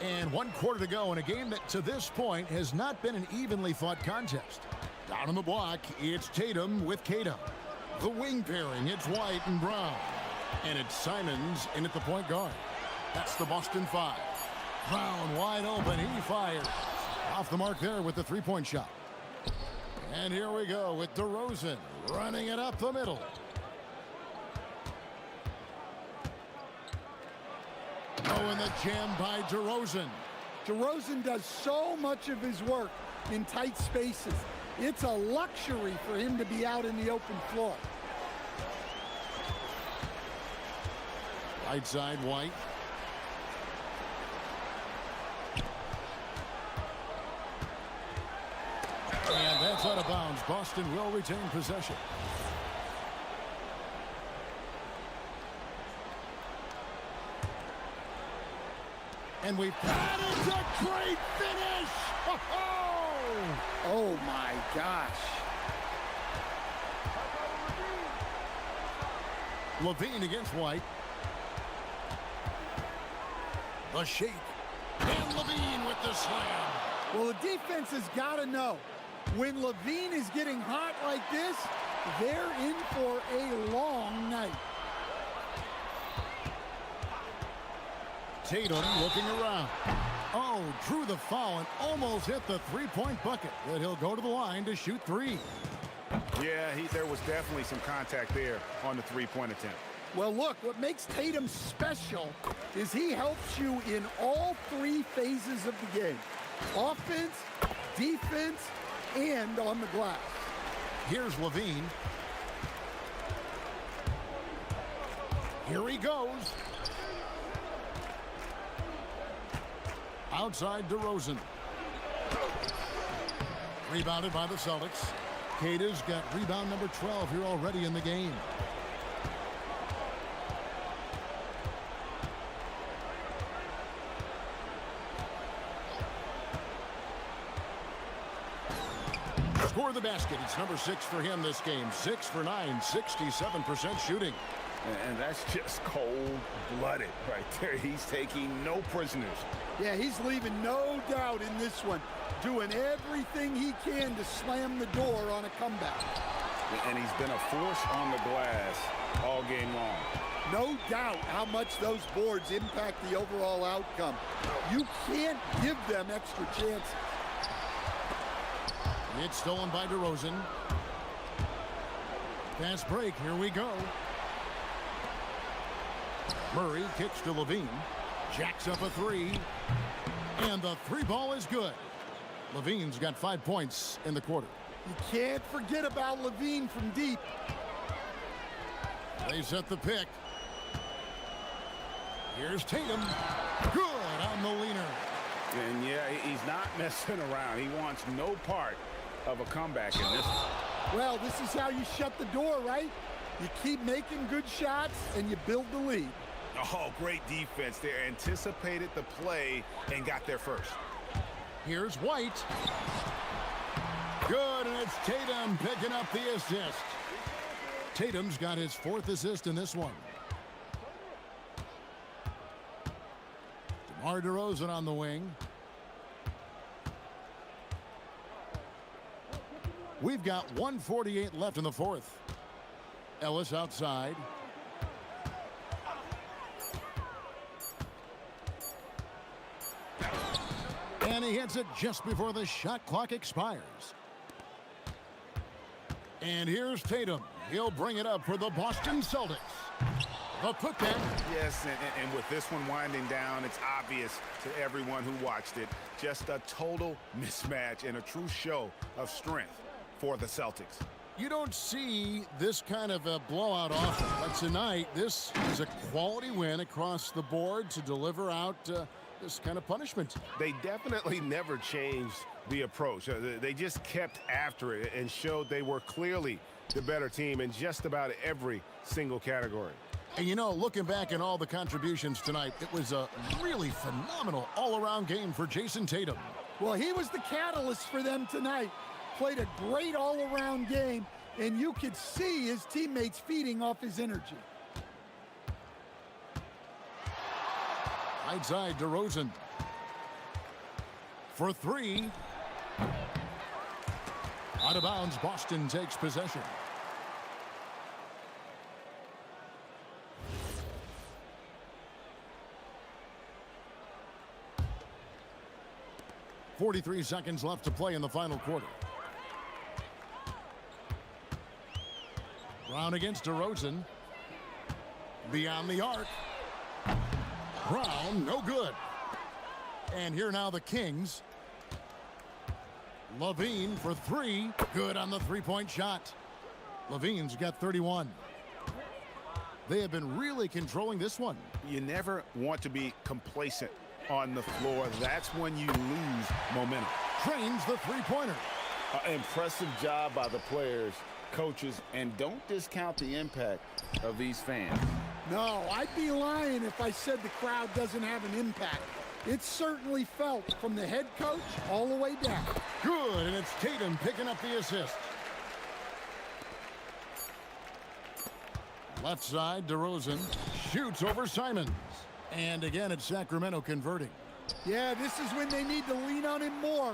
Speaker 6: And 1 quarter to go in a game that to this point has not been an evenly fought contest. Down on the block, it's Tatum with Cato. The wing pairing, it's White and Brown. And it's Simons in at the point guard. That's the Boston 5. Brown wide open, he fires. Off the mark there with the three-point shot. And here we go with DeRozan running it up the middle. Oh, and the jam by DeRozan.
Speaker 8: DeRozan does so much of his work in tight spaces. It's a luxury for him to be out in the open floor.
Speaker 6: Right side, White. And that's out of bounds. Boston will retain possession. And we've got it. A great finish.
Speaker 8: Oh my gosh.
Speaker 6: Levine against White. The shake. And Levine with the slam.
Speaker 8: Well, the defense has got to know, when Levine is getting hot like this, they're in for a long night.
Speaker 6: Tatum looking around. Oh, drew the foul and almost hit the three-point bucket. But he'll go to the line to shoot 3.
Speaker 2: Yeah, there was definitely some contact there on the three-point attempt.
Speaker 8: Well, look, what makes Tatum special is he helps you in all 3 phases of the game. Offense, defense, and on the glass.
Speaker 6: Here's Levine. Here he goes. Outside DeRozan. Rebounded by the Celtics. Cata's got rebound number 12 here already in the game. Score the basket. It's number 6 for him this game. 6 for 9, 67% shooting.
Speaker 2: And that's just cold-blooded right there. He's taking no prisoners.
Speaker 8: Yeah, he's leaving no doubt in this one. Doing everything he can to slam the door on a comeback.
Speaker 2: And he's been a force on the glass all game long.
Speaker 8: No doubt how much those boards impact the overall outcome. You can't give them extra chances.
Speaker 6: It's stolen by DeRozan. Fast break. Here we go. Murray kicks to Levine. Jacks up a 3. And the 3 ball is good. Levine's got 5 points in the quarter.
Speaker 8: You can't forget about Levine from deep.
Speaker 6: They set the pick. Here's Tatum. Good on the leaner.
Speaker 2: And yeah, he's not messing around. He wants no part of a comeback in this one.
Speaker 8: Well, this is how you shut the door, right? You keep making good shots and you build the lead.
Speaker 2: Oh, great defense there. Anticipated the play and got there first.
Speaker 6: Here's White. Good, and it's Tatum picking up the assist. Tatum's got his 4th assist in this one. DeMar DeRozan on the wing. We've got 1:48 left in the 4th. Ellis outside. And he hits it just before the shot clock expires. And here's Tatum. He'll bring it up for the Boston Celtics. The putback.
Speaker 2: Yes, and with this one winding down, it's obvious to everyone who watched it. Just a total mismatch and a true show of strength for the Celtics.
Speaker 6: You don't see this kind of a blowout often, but tonight this is a quality win across the board to deliver out this kind of punishment.
Speaker 2: They definitely never changed the approach. They just kept after it and showed they were clearly the better team in just about every single category.
Speaker 6: And you know, looking back at all the contributions tonight, it was a really phenomenal all-around game for Jason Tatum.
Speaker 8: Well, he was the catalyst for them tonight. Played a great all-around game, and you could see his teammates feeding off his energy.
Speaker 6: Right side, DeRozan. For three. Out of bounds, Boston takes possession. .43 seconds left to play in the final quarter. Brown against DeRozan. Beyond the arc. Brown, no good. And here now the Kings. Levine for three. Good on the three-point shot. Levine's got 31. They have been really controlling this one.
Speaker 2: You never want to be complacent on the floor. That's when you lose momentum.
Speaker 6: Trains the three-pointer.
Speaker 10: Impressive job by the players, coaches, and don't discount the impact of these fans.
Speaker 8: No, I'd be lying if I said the crowd doesn't have an impact. It's certainly felt from the head coach all the way down.
Speaker 6: Good, and it's Tatum picking up the assist. Left side, DeRozan shoots over Simons. And again, it's Sacramento converting.
Speaker 8: Yeah, this is when they need to lean on him more.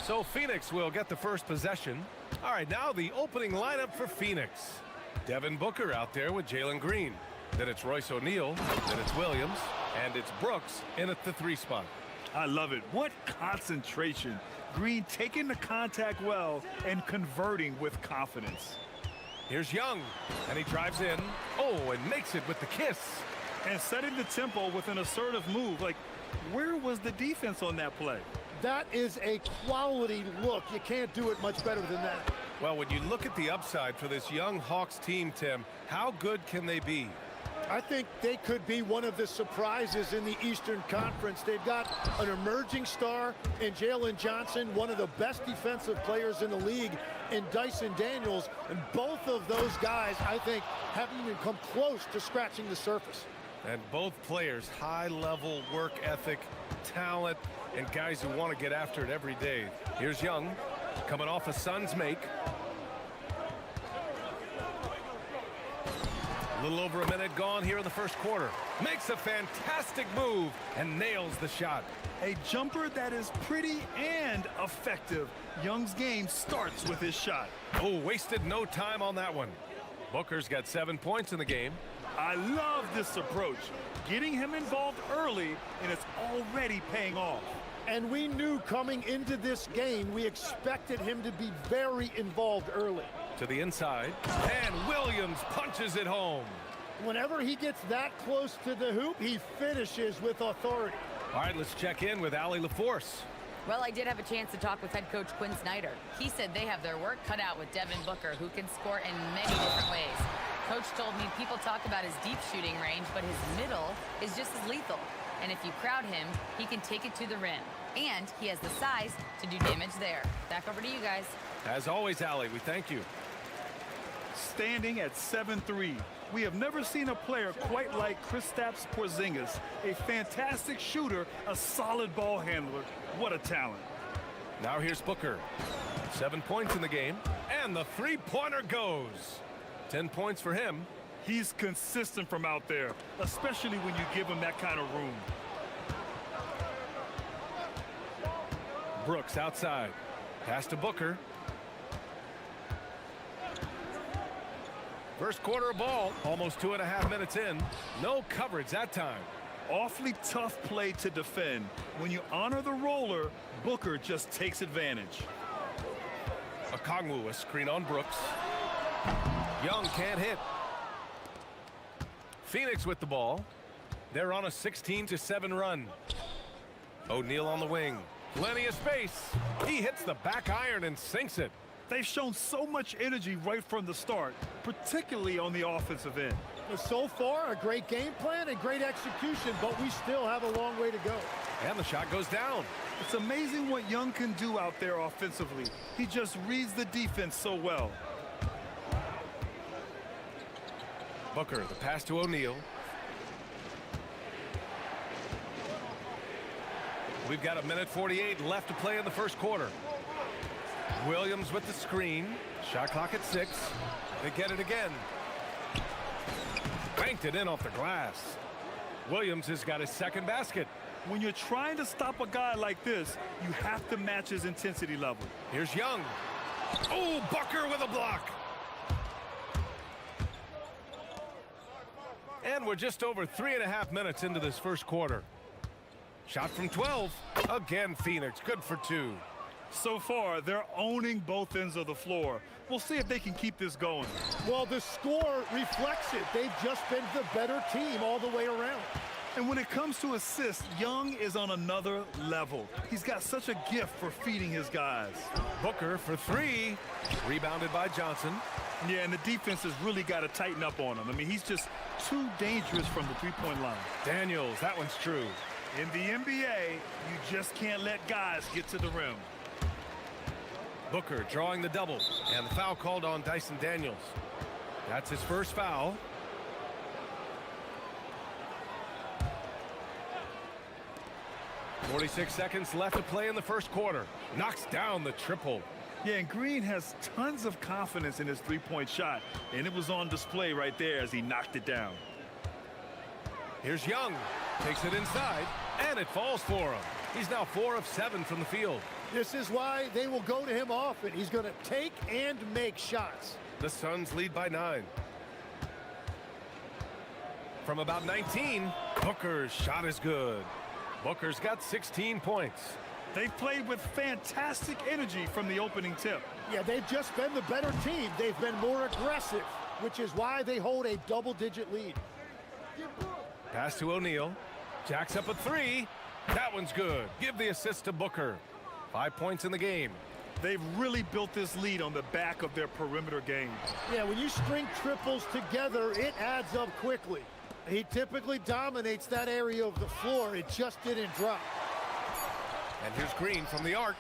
Speaker 1: So Phoenix will get the first possession. All right, now the opening lineup for Phoenix. Devin Booker out there with Jalen Green. Then it's Royce O'Neal. Then it's Williams. And it's Brooks in at the 3 spot.
Speaker 2: I love it. What concentration. Green taking the contact well and converting with confidence.
Speaker 1: Here's Young, and he drives in. Oh, and makes it with the kiss.
Speaker 2: And setting the tempo with an assertive move. Like, where was the defense on that play?
Speaker 13: That is a quality look. You can't do it much better than that.
Speaker 1: Well, when you look at the upside for this young Hawks team, Tim, how good can they be?
Speaker 13: I think they could be one of the surprises in the Eastern Conference. They've got an emerging star in Jalen Johnson, one of the best defensive players in the league in Dyson Daniels. And both of those guys, I think, haven't even come close to scratching the surface.
Speaker 1: And both players, high-level work ethic, talent, and guys who want to get after it every day. Here's Young, coming off a Suns make. A little over a minute gone here in the first quarter. Makes a fantastic move and nails the shot.
Speaker 2: A jumper that is pretty and effective. Young's game starts with his shot.
Speaker 1: Oh, wasted no time on that one. Booker's got 7 points in the game.
Speaker 2: I love this approach. Getting him involved early, and it's already paying off.
Speaker 13: And we knew coming into this game, we expected him to be very involved early.
Speaker 1: To the inside, and Williams punches it home.
Speaker 13: Whenever he gets that close to the hoop, he finishes with authority.
Speaker 1: All right, let's check in with Allie LaForce.
Speaker 3: Well, I did have a chance to talk with head coach Quinn Snyder. He said they have their work cut out with Devin Booker, who can score in many different ways. Coach told me people talk about his deep shooting range, but his middle is just as lethal. And if you crowd him, he can take it to the rim. And he has the size to do damage there. Back over to you guys.
Speaker 1: As always, Allie, we thank you.
Speaker 2: Standing at 7'3", we have never seen a player quite like Kristaps Porzingis. A fantastic shooter, a solid ball handler. What a talent.
Speaker 1: Now here's Booker. 7 points in the game, and the three-pointer goes. 10 points for him.
Speaker 2: He's consistent from out there, especially when you give him that kind of room.
Speaker 1: Brooks outside. Pass to Booker. First quarter of ball, almost 2.5 minutes in. No coverage that time.
Speaker 2: Awfully tough play to defend. When you honor the roller, Booker just takes advantage.
Speaker 1: Okongwu, a screen on Brooks. Young can't hit. Phoenix with the ball. They're on a 16-7 run. O'Neal on the wing. Plenty of space. He hits the back iron and sinks it.
Speaker 2: They've shown so much energy right from the start, particularly on the offensive end.
Speaker 13: So far, a great game plan and great execution, but we still have a long way to go.
Speaker 1: And the shot goes down.
Speaker 2: It's amazing what Young can do out there offensively. He just reads the defense so well.
Speaker 1: Booker, the pass to O'Neal. We've got 1:48 left to play in the first quarter. Williams with the screen. Shot clock at 6. They get it again. Banked it in off the glass. Williams has got his second basket.
Speaker 2: When you're trying to stop a guy like this, you have to match his intensity level.
Speaker 1: Here's Young. Oh, Booker with a block. And we're just over 3.5 minutes into this first quarter. Shot from 12. Again, Phoenix. Good for 2.
Speaker 2: So far, they're owning both ends of the floor. We'll see if they can keep this going.
Speaker 13: Well, the score reflects it. They've just been the better team all the way around.
Speaker 2: And when it comes to assists, Young is on another level. He's got such a gift for feeding his guys.
Speaker 1: Booker for 3. Rebounded by Johnson.
Speaker 2: Yeah, and the defense has really got to tighten up on him. I mean, he's just too dangerous from the three-point line.
Speaker 1: Daniels, that one's true.
Speaker 2: In the NBA, you just can't let guys get to the rim.
Speaker 1: Booker drawing the double, and the foul called on Dyson Daniels. That's his first foul. .46 seconds left to play in the first quarter. Knocks down the triple.
Speaker 2: Yeah, and Green has tons of confidence in his three-point shot, and it was on display right there as he knocked it down.
Speaker 1: Here's Young. Takes it inside, and it falls for him. He's now 4 of 7 from the field.
Speaker 13: This is why they will go to him often. He's going to take and make shots.
Speaker 1: The Suns lead by 9. From about 19, Booker's shot is good. Booker's got 16 points.
Speaker 2: They've played with fantastic energy from the opening tip.
Speaker 13: Yeah, they've just been the better team. They've been more aggressive, which is why they hold a double-digit lead.
Speaker 1: Pass to O'Neal. Jacks up a 3. That one's good. Give the assist to Booker. 5 points in the game.
Speaker 2: They've really built this lead on the back of their perimeter game.
Speaker 13: Yeah, when you string triples together, it adds up quickly. He typically dominates that area of the floor. It just didn't drop.
Speaker 1: And here's Green from the arc.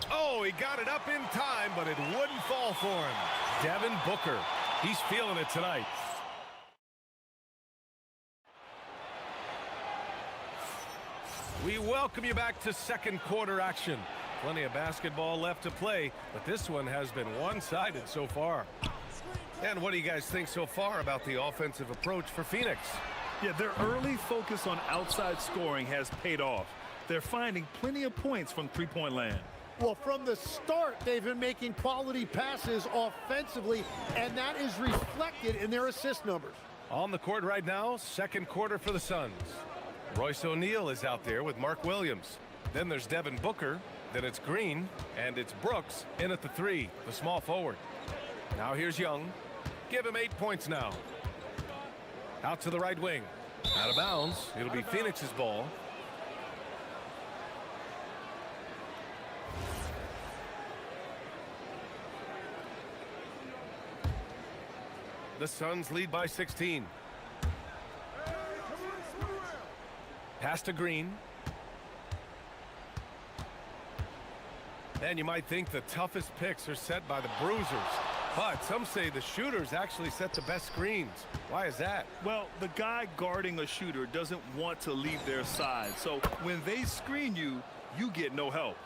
Speaker 1: Oh, he got it up in time, but it wouldn't fall for him. Devin Booker. He's feeling it tonight. We welcome you back to second quarter action. Plenty of basketball left to play, but this one has been one-sided so far. And what do you guys think so far about the offensive approach for Phoenix?
Speaker 2: Yeah, their early focus on outside scoring has paid off. They're finding plenty of points from three-point land.
Speaker 13: Well, from the start, they've been making quality passes offensively, and that is reflected in their assist numbers.
Speaker 1: On the court right now, second quarter for the Suns. Royce O'Neal is out there with Mark Williams. Then there's Devin Booker. Then it's Green, and it's Brooks in at the 3, the small forward. Now here's Young. Give him 8 points now. Out to the right wing. Out of bounds. It'll be Phoenix's ball. The Suns lead by 16. Pass to Green. And you might think the toughest picks are set by the bruisers. But some say the shooters actually set the best screens. Why is that?
Speaker 2: Well, the guy guarding a shooter doesn't want to leave their side. So when they screen you, you get no help.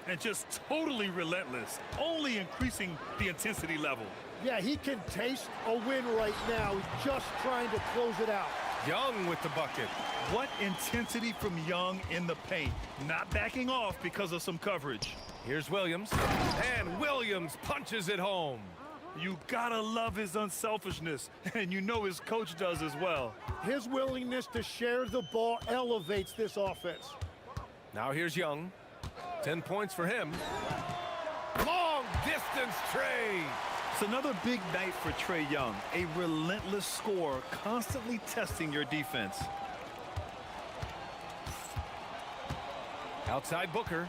Speaker 2: And just totally relentless, only increasing the intensity level.
Speaker 13: Yeah, he can taste a win right now. He's just trying to close it out.
Speaker 1: Young with the bucket.
Speaker 2: What intensity from Young in the paint. Not backing off because of some coverage.
Speaker 1: Here's Williams. And Williams punches it home.
Speaker 2: You gotta love his unselfishness, and you know his coach does as well.
Speaker 13: His willingness to share the ball elevates this offense.
Speaker 1: Now here's Young. 10 points for him. Long distance Trey.
Speaker 2: It's another big night for Trae Young. A relentless scorer, constantly testing your defense.
Speaker 1: Outside Booker.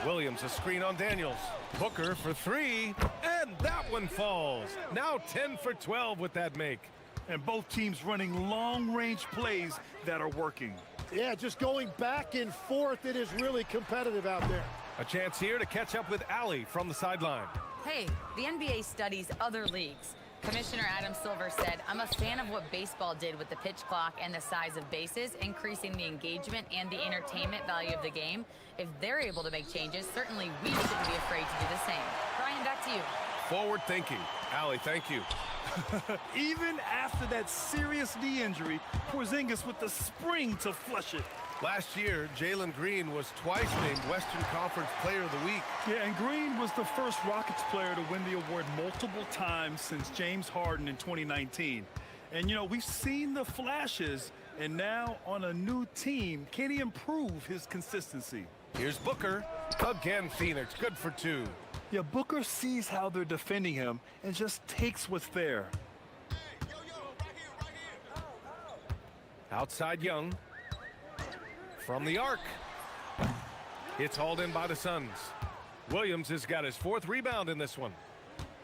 Speaker 1: Williams a screen on Daniels. Booker for 3, and that one falls. Now 10 for 12 with that make.
Speaker 2: And both teams running long-range plays that are working.
Speaker 13: Yeah, just going back and forth. It is really competitive out there.
Speaker 1: A chance here to catch up with Allie from the sideline.
Speaker 3: Hey, the NBA studies other leagues. Commissioner Adam Silver said, I'm a fan of what baseball did with the pitch clock and the size of bases, increasing the engagement and the entertainment value of the game. If they're able to make changes, certainly we shouldn't be afraid to do the same. Brian, back to you.
Speaker 1: Forward thinking. Allie, thank you.
Speaker 2: Even after that serious knee injury, Porzingis with the spring to flush it.
Speaker 1: Last year, Jalen Green was twice named Western Conference Player of the Week.
Speaker 2: Yeah, and Green was the first Rockets player to win the award multiple times since James Harden in 2019. And, you know, we've seen the flashes, and now on a new team, can he improve his consistency?
Speaker 1: Here's Booker. Again, Phoenix. Good for 2.
Speaker 2: Yeah, Booker sees how they're defending him and just takes what's there.
Speaker 1: Outside Young. From the arc. It's hauled in by the Suns. Williams has got his 4th rebound in this one.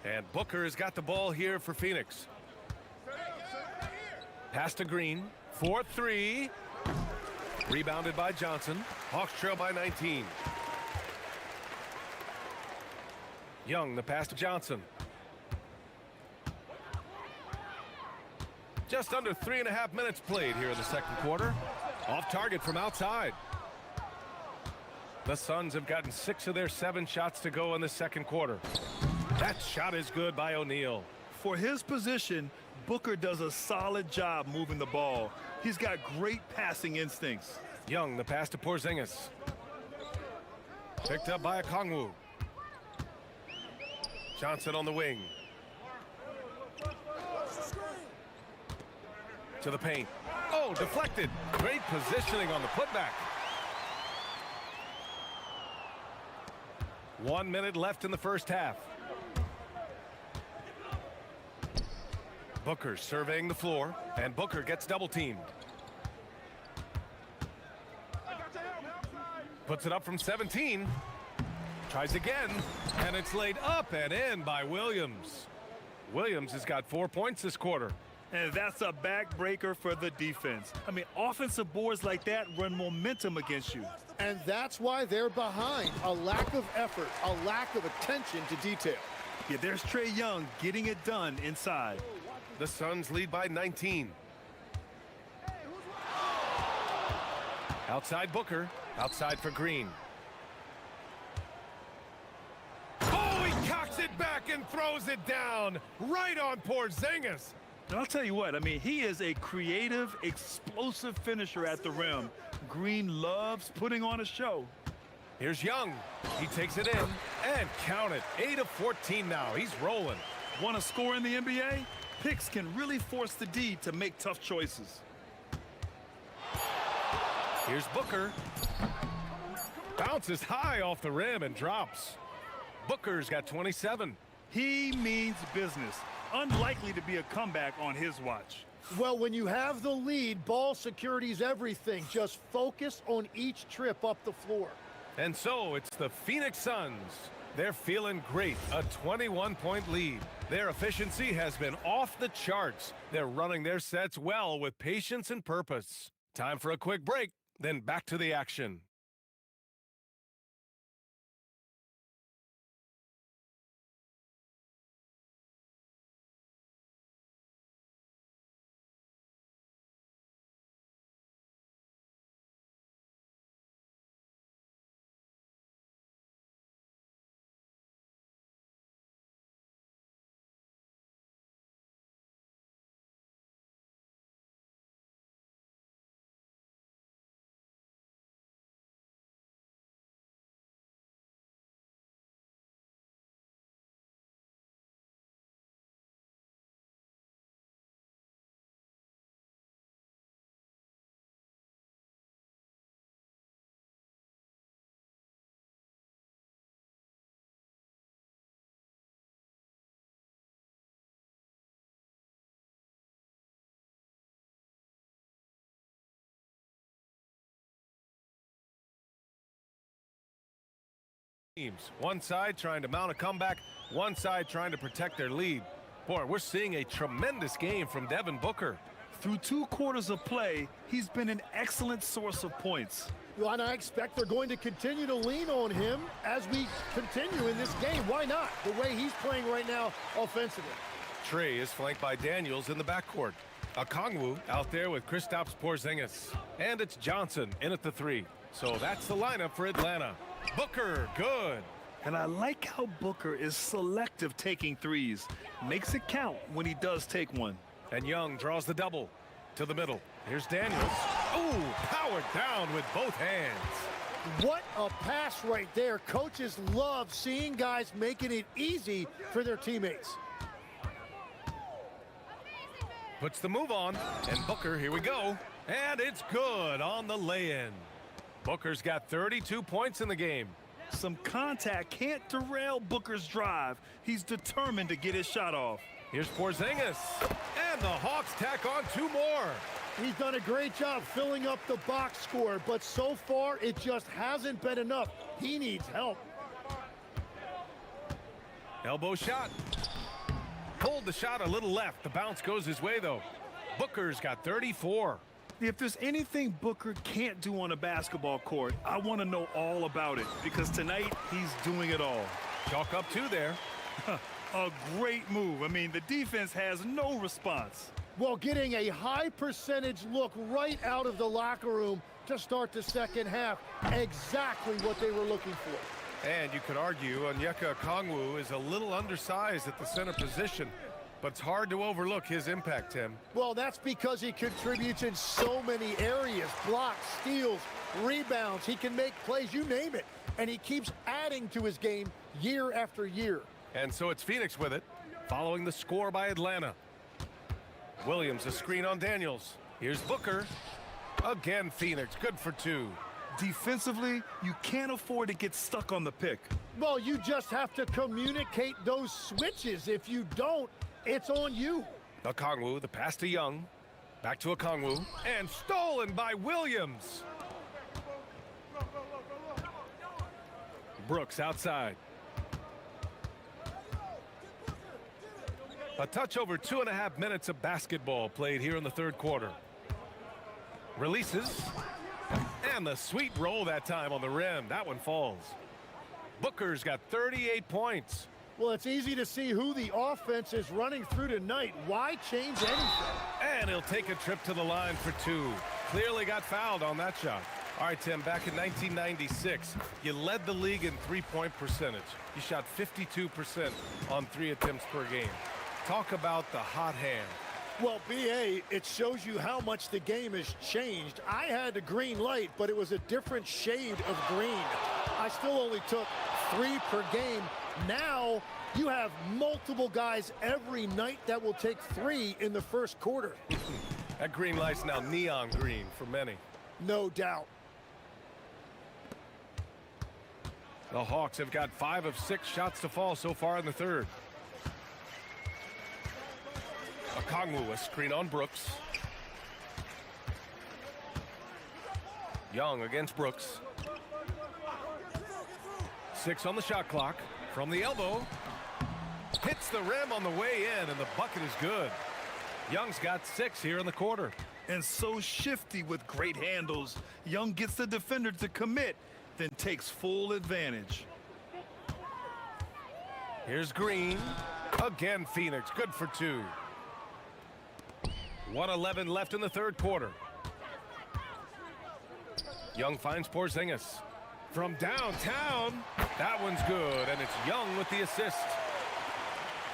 Speaker 1: And Booker has got the ball here for Phoenix. Pass to Green. 4-3. Rebounded by Johnson. Hawks trail by 19. Young, the pass to Johnson. Just under 3.5 minutes played here in the second quarter. Off target from outside. The Suns have gotten 6 of their 7 shots to go in the second quarter. That shot is good by O'Neal.
Speaker 2: For his position, Booker does a solid job moving the ball. He's got great passing instincts.
Speaker 1: Young, the pass to Porzingis. Picked up by a Kongwu. Johnson on the wing. To the paint. Oh, deflected. Great positioning on the putback. 1 minute left in the first half. Booker surveying the floor, and Booker gets double teamed. Puts it up from 17. Tries again, and it's laid up and in by Williams. Williams has got 4 points this quarter.
Speaker 2: And that's a backbreaker for the defense. I mean, offensive boards like that run momentum against you.
Speaker 13: And that's why they're behind. A lack of effort, a lack of attention to detail.
Speaker 2: Yeah, there's Trae Young getting it done inside.
Speaker 1: The Suns lead by 19. Outside Booker, outside for Green. Oh, he cocks it back and throws it down right on Porzingis.
Speaker 2: And I'll tell you what, I mean, he is a creative, explosive finisher at the rim. Green loves putting on a show.
Speaker 1: Here's Young. He takes it in and count it. 8 of 14 now. He's rolling.
Speaker 2: Want to score in the NBA? Picks can really force the D to make tough choices.
Speaker 1: Here's Booker. Bounces high off the rim and drops. Booker's got 27.
Speaker 2: He means business. Unlikely to be a comeback on his watch.
Speaker 13: Well, when you have the lead, ball security's everything. Just focus on each trip up the floor.
Speaker 1: And so it's the Phoenix Suns. They're feeling great. A 21-point lead. Their efficiency has been off the charts. They're running their sets well with patience and purpose. Time for a quick break, then back to the action. Teams. One side trying to mount a comeback, one side trying to protect their lead. Boy, we're seeing a tremendous game from Devin Booker.
Speaker 2: Through 2 quarters of play, he's been an excellent source of points.
Speaker 13: Well, and I expect they're going to continue to lean on him as we continue in this game. Why not? The way he's playing right now offensively.
Speaker 1: Trae is flanked by Daniels in the backcourt. Okongwu out there with Kristaps Porzingis. And it's Johnson in at the 3. So that's the lineup for Atlanta. Booker, good.
Speaker 2: And I like how Booker is selective taking threes. Makes it count when he does take one.
Speaker 1: And Young draws the double to the middle. Here's Daniels. Ooh, powered down with both hands.
Speaker 13: What a pass right there. Coaches love seeing guys making it easy for their teammates.
Speaker 1: Puts the move on. And Booker, here we go. And it's good on the lay-in. Booker's got 32 points in the game.
Speaker 2: Some contact can't derail Booker's drive. He's determined to get his shot off.
Speaker 1: Here's Porzingis. And the Hawks tack on 2 more.
Speaker 13: He's done a great job filling up the box score, but so far it just hasn't been enough. He needs help.
Speaker 1: Elbow shot. Pulled the shot a little left. The bounce goes his way, though. Booker's got 34.
Speaker 2: If there's anything Booker can't do on a basketball court, I want to know all about it, because tonight he's doing it all.
Speaker 1: Chalk up 2 there.
Speaker 2: A great move. I mean, the defense has no response.
Speaker 13: Well, getting a high percentage look right out of the locker room to start the second half. Exactly what they were looking for.
Speaker 1: And you could argue Onyeka Okongwu is a little undersized at the center position. But it's hard to overlook his impact, Tim.
Speaker 13: Well, that's because he contributes in so many areas. Blocks, steals, rebounds. He can make plays, you name it. and he keeps adding to his game year after year.
Speaker 1: And so it's Phoenix with it, following the score by Atlanta. Williams, a screen on Daniels. Here's Booker. Again, Phoenix, good for two.
Speaker 2: Defensively, you can't afford to get stuck on the pick.
Speaker 13: Well, you just have to communicate those switches. If you don't, it's on you.
Speaker 1: Okongwu, the pass to Young. Back to Okongwu. And stolen by Williams. Brooks outside. A touch over 2.5 minutes of basketball played here in the third quarter. Releases. And the sweet roll that time on the rim. That one falls. Booker's got 38 points.
Speaker 13: Well, it's easy to see who the offense is running through tonight. Why change anything?
Speaker 1: And he'll take a trip to the line for two. Clearly got fouled on that shot. All right, Tim, back in 1996, you led the league in three-point percentage. You shot 52% on 3 attempts per game. Talk about the hot hand.
Speaker 13: Well, BA, it shows you how much the game has changed. I had a green light, but it was a different shade of green. I still only took 3 per game. Now you have multiple guys every night that will take 3 in the first quarter.
Speaker 1: That green light's now neon green for many.
Speaker 13: No doubt.
Speaker 1: The Hawks have got 5 of 6 shots to fall so far in the third. Okongwu, a screen on Brooks. Young against Brooks. 6 on the shot clock. From the elbow. Hits the rim on the way in, and the bucket is good. Young's got 6 here in the quarter.
Speaker 2: And so shifty with great handles. Young gets the defender to commit, then takes full advantage.
Speaker 1: Here's Green. Again, Phoenix, good for 2. 1:11 left in the third quarter. Young finds Porzingis. From downtown, that one's good, and it's Young with the assist.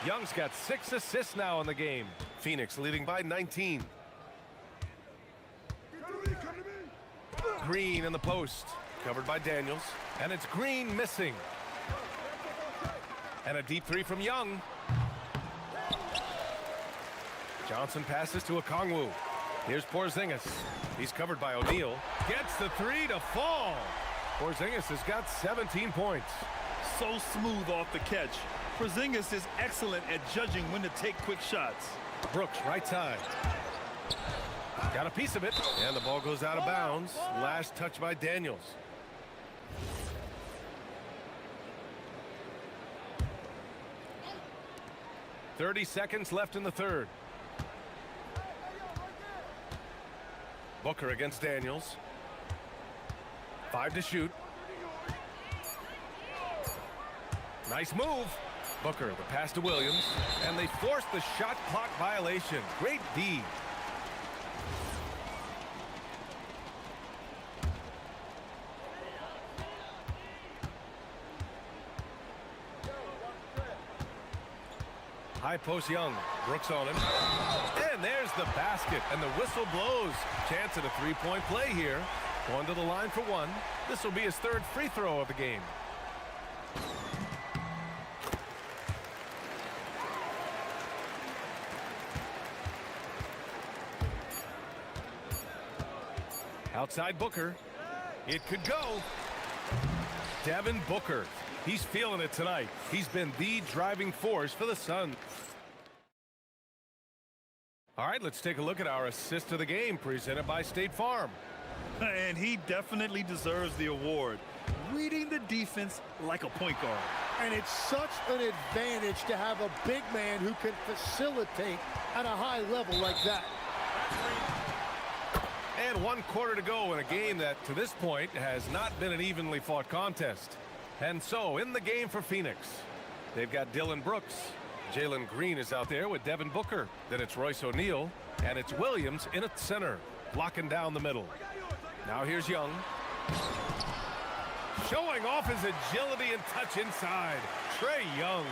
Speaker 1: Young's got 6 assists now in the game. Phoenix leading by 19. Green in the post, covered by Daniels, and it's Green missing. And a deep 3 from Young. Johnson passes to Okongwu. Here's Porzingis. He's covered by O'Neal. Gets the 3 to fall. Porzingis has got 17 points.
Speaker 2: So smooth off the catch. Porzingis is excellent at judging when to take quick shots.
Speaker 1: Brooks, right side. Got a piece of it, and the ball goes out of bounds. Last touch by Daniels. .30 seconds left in the third. Booker against Daniels. 5 to shoot. Nice move. Booker, the pass to Williams, and they force the shot clock violation. Great D. High post Young. Brooks on him. And there's the basket, and the whistle blows. Chance at a three-point play here. Going to the line for 1. This will be his 3rd free throw of the game. Outside Booker. It could go. Devin Booker. He's feeling it tonight. He's been the driving force for the Suns. All right, let's take a look at our assist of the game presented by State Farm.
Speaker 2: And he definitely deserves the award. Reading the defense like a point guard.
Speaker 13: And it's such an advantage to have a big man who can facilitate at a high level like that.
Speaker 1: And 1 quarter to go in a game that, to this point, has not been an evenly fought contest. And so, in the game for Phoenix, they've got Dylan Brooks. Jalen Green is out there with Devin Booker. Then it's Royce O'Neal, and it's Williams in at center, blocking down the middle. Now here's Young. Showing off his agility and touch inside. Trae Young.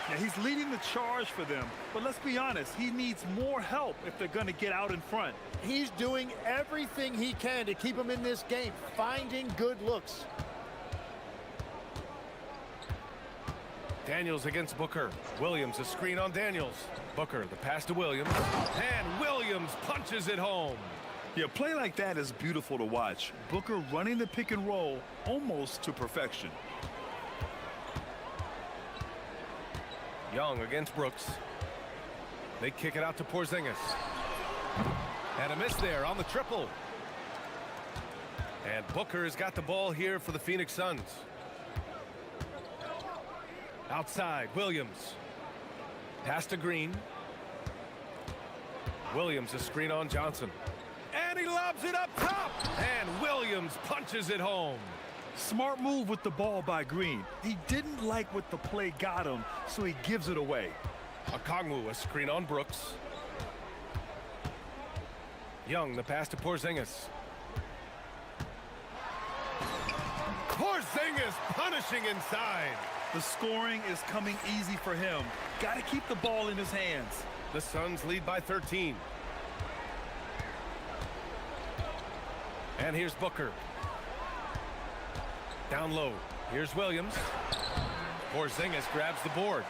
Speaker 2: Yeah, he's leading the charge for them. But let's be honest, he needs more help if they're going to get out in front.
Speaker 13: He's doing everything he can to keep them in this game, finding good looks.
Speaker 1: Daniels against Booker. Williams, a screen on Daniels. Booker, the pass to Williams. And Williams punches it home.
Speaker 2: Yeah, play like that is beautiful to watch. Booker running the pick and roll almost to perfection.
Speaker 1: Young against Brooks. They kick it out to Porzingis. And a miss there on the triple. And Booker has got the ball here for the Phoenix Suns. Outside, Williams. Pass to Green. Williams, a screen on Johnson. And he lobs it up top. And Williams punches it home.
Speaker 2: Smart move with the ball by Green. He didn't like what the play got him, so he gives it away.
Speaker 1: Okongwu, a screen on Brooks. Young, the pass to Porzingis. Porzingis punishing inside.
Speaker 2: The scoring is coming easy for him. Got to keep the ball in his hands.
Speaker 1: The Suns lead by 13. And here's Booker. Down low. Here's Williams. Porzingis grabs the board.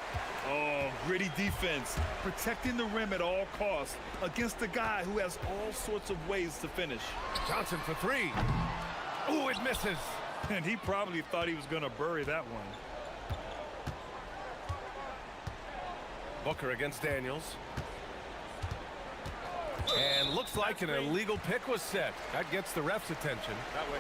Speaker 2: Oh, gritty defense. Protecting the rim at all costs against a guy who has all sorts of ways to finish.
Speaker 1: Johnson for three. Ooh, it misses.
Speaker 2: And he probably thought he was going to bury that one.
Speaker 1: Booker against Daniels. And looks like an illegal pick was set. That gets the ref's attention.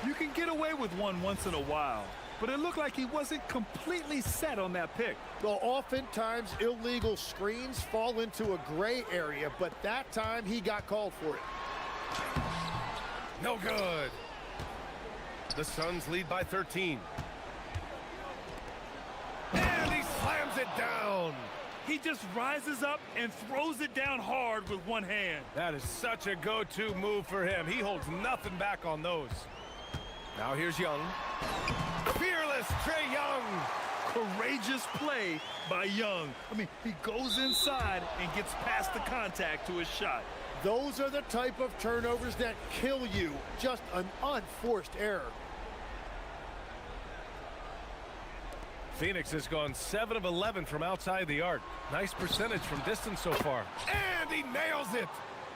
Speaker 2: You can get away with one once in a while, but it looked like he wasn't completely set on that pick.
Speaker 13: Well, oftentimes illegal screens fall into a gray area, but that time he got called for it.
Speaker 1: No good. The Suns lead by 13. And he slams it down.
Speaker 2: He just rises up and throws it down hard with one hand.
Speaker 1: That is such a go-to move for him. He holds nothing back on those. Now here's Young. Fearless Trae Young.
Speaker 2: Courageous play by Young. I mean, he goes inside and gets past the contact to his shot.
Speaker 13: Those are the type of turnovers that kill you. Just an unforced error.
Speaker 1: Phoenix has gone 7 of 11 from outside the arc. Nice percentage from distance so far. And he nails it.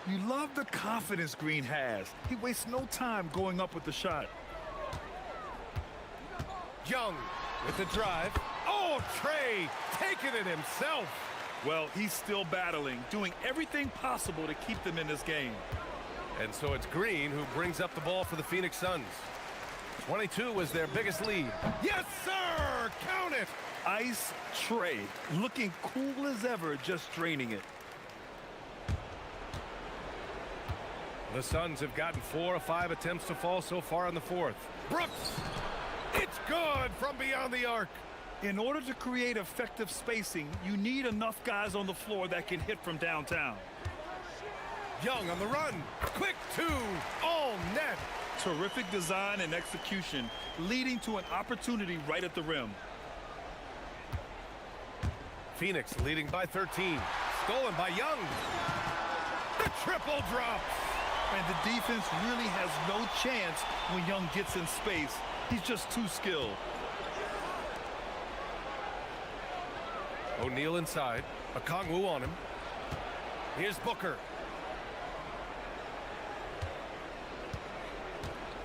Speaker 2: You love the confidence Green has. He wastes no time going up with the shot.
Speaker 1: Young with the drive. Oh, Trae taking it himself.
Speaker 2: Well, he's still battling, doing everything possible to keep them in this game.
Speaker 1: And so it's Green who brings up the ball for the Phoenix Suns. 22 was their biggest lead. Yes, sir! Count it!
Speaker 2: Ice Trae, looking cool as ever, just draining it.
Speaker 1: The Suns have gotten 4 of 5 attempts to fall so far in the fourth. Brooks! It's good from beyond the arc.
Speaker 2: In order to create effective spacing, you need enough guys on the floor that can hit from downtown.
Speaker 1: Young on the run. Quick two. All net.
Speaker 2: Terrific design and execution, leading to an opportunity right at the rim.
Speaker 1: Phoenix leading by 13. Stolen by Young. The triple drops.
Speaker 2: And the defense really has no chance when Young gets in space. He's just too skilled.
Speaker 1: O'Neal inside. Okongwu on him. Here's Booker.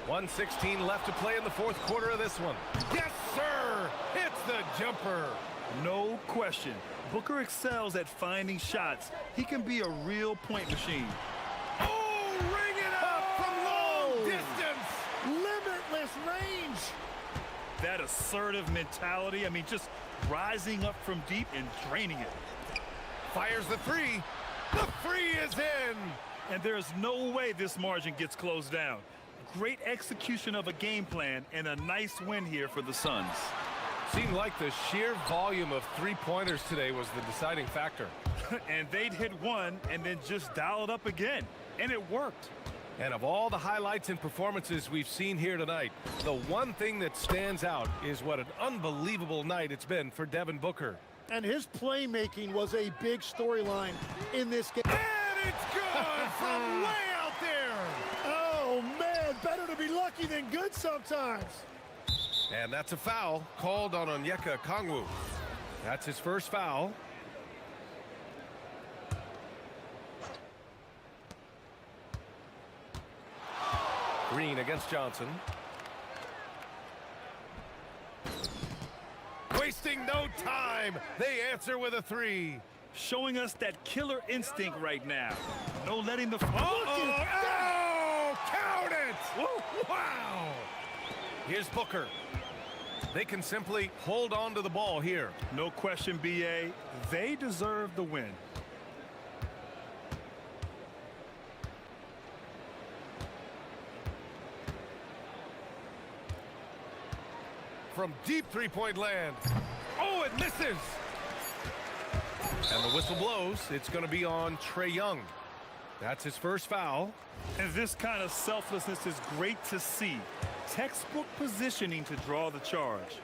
Speaker 1: 1:16 left to play in the fourth quarter of this one. Yes, sir! Hits the jumper.
Speaker 2: No question. Booker excels at finding shots. He can be a real point machine.
Speaker 1: Oh, ring it up from long distance.
Speaker 13: Limitless range.
Speaker 2: That assertive mentality, I mean, just rising up from deep and draining it.
Speaker 1: Fires the three. The three is in.
Speaker 2: And there's no way this margin gets closed down. Great execution of a game plan and a nice win here for the Suns.
Speaker 1: Seemed like the sheer volume of three-pointers today was the deciding factor.
Speaker 2: And they'd hit one and then just dial it up again. And it worked.
Speaker 1: And of all the highlights and performances we've seen here tonight, the one thing that stands out is what an unbelievable night it's been for Devin Booker.
Speaker 13: And his playmaking was a big storyline in this game.
Speaker 1: And it's good from way out there.
Speaker 13: Oh, man, better to be lucky than good sometimes.
Speaker 1: And that's a foul called on Onyeka Okongwu. That's his first foul. Green against Johnson. Wasting no time. They answer with a three.
Speaker 2: Showing us that killer instinct right now. No letting the...
Speaker 1: Oh, count it! Wow! Here's Booker. They can simply hold on to the ball here.
Speaker 2: No question, BA. They deserve the win.
Speaker 1: From deep three-point land. Oh, it misses! And the whistle blows. It's going to be on Trae Young. That's his first foul.
Speaker 2: And this kind of selflessness is great to see. Textbook positioning to draw the charge.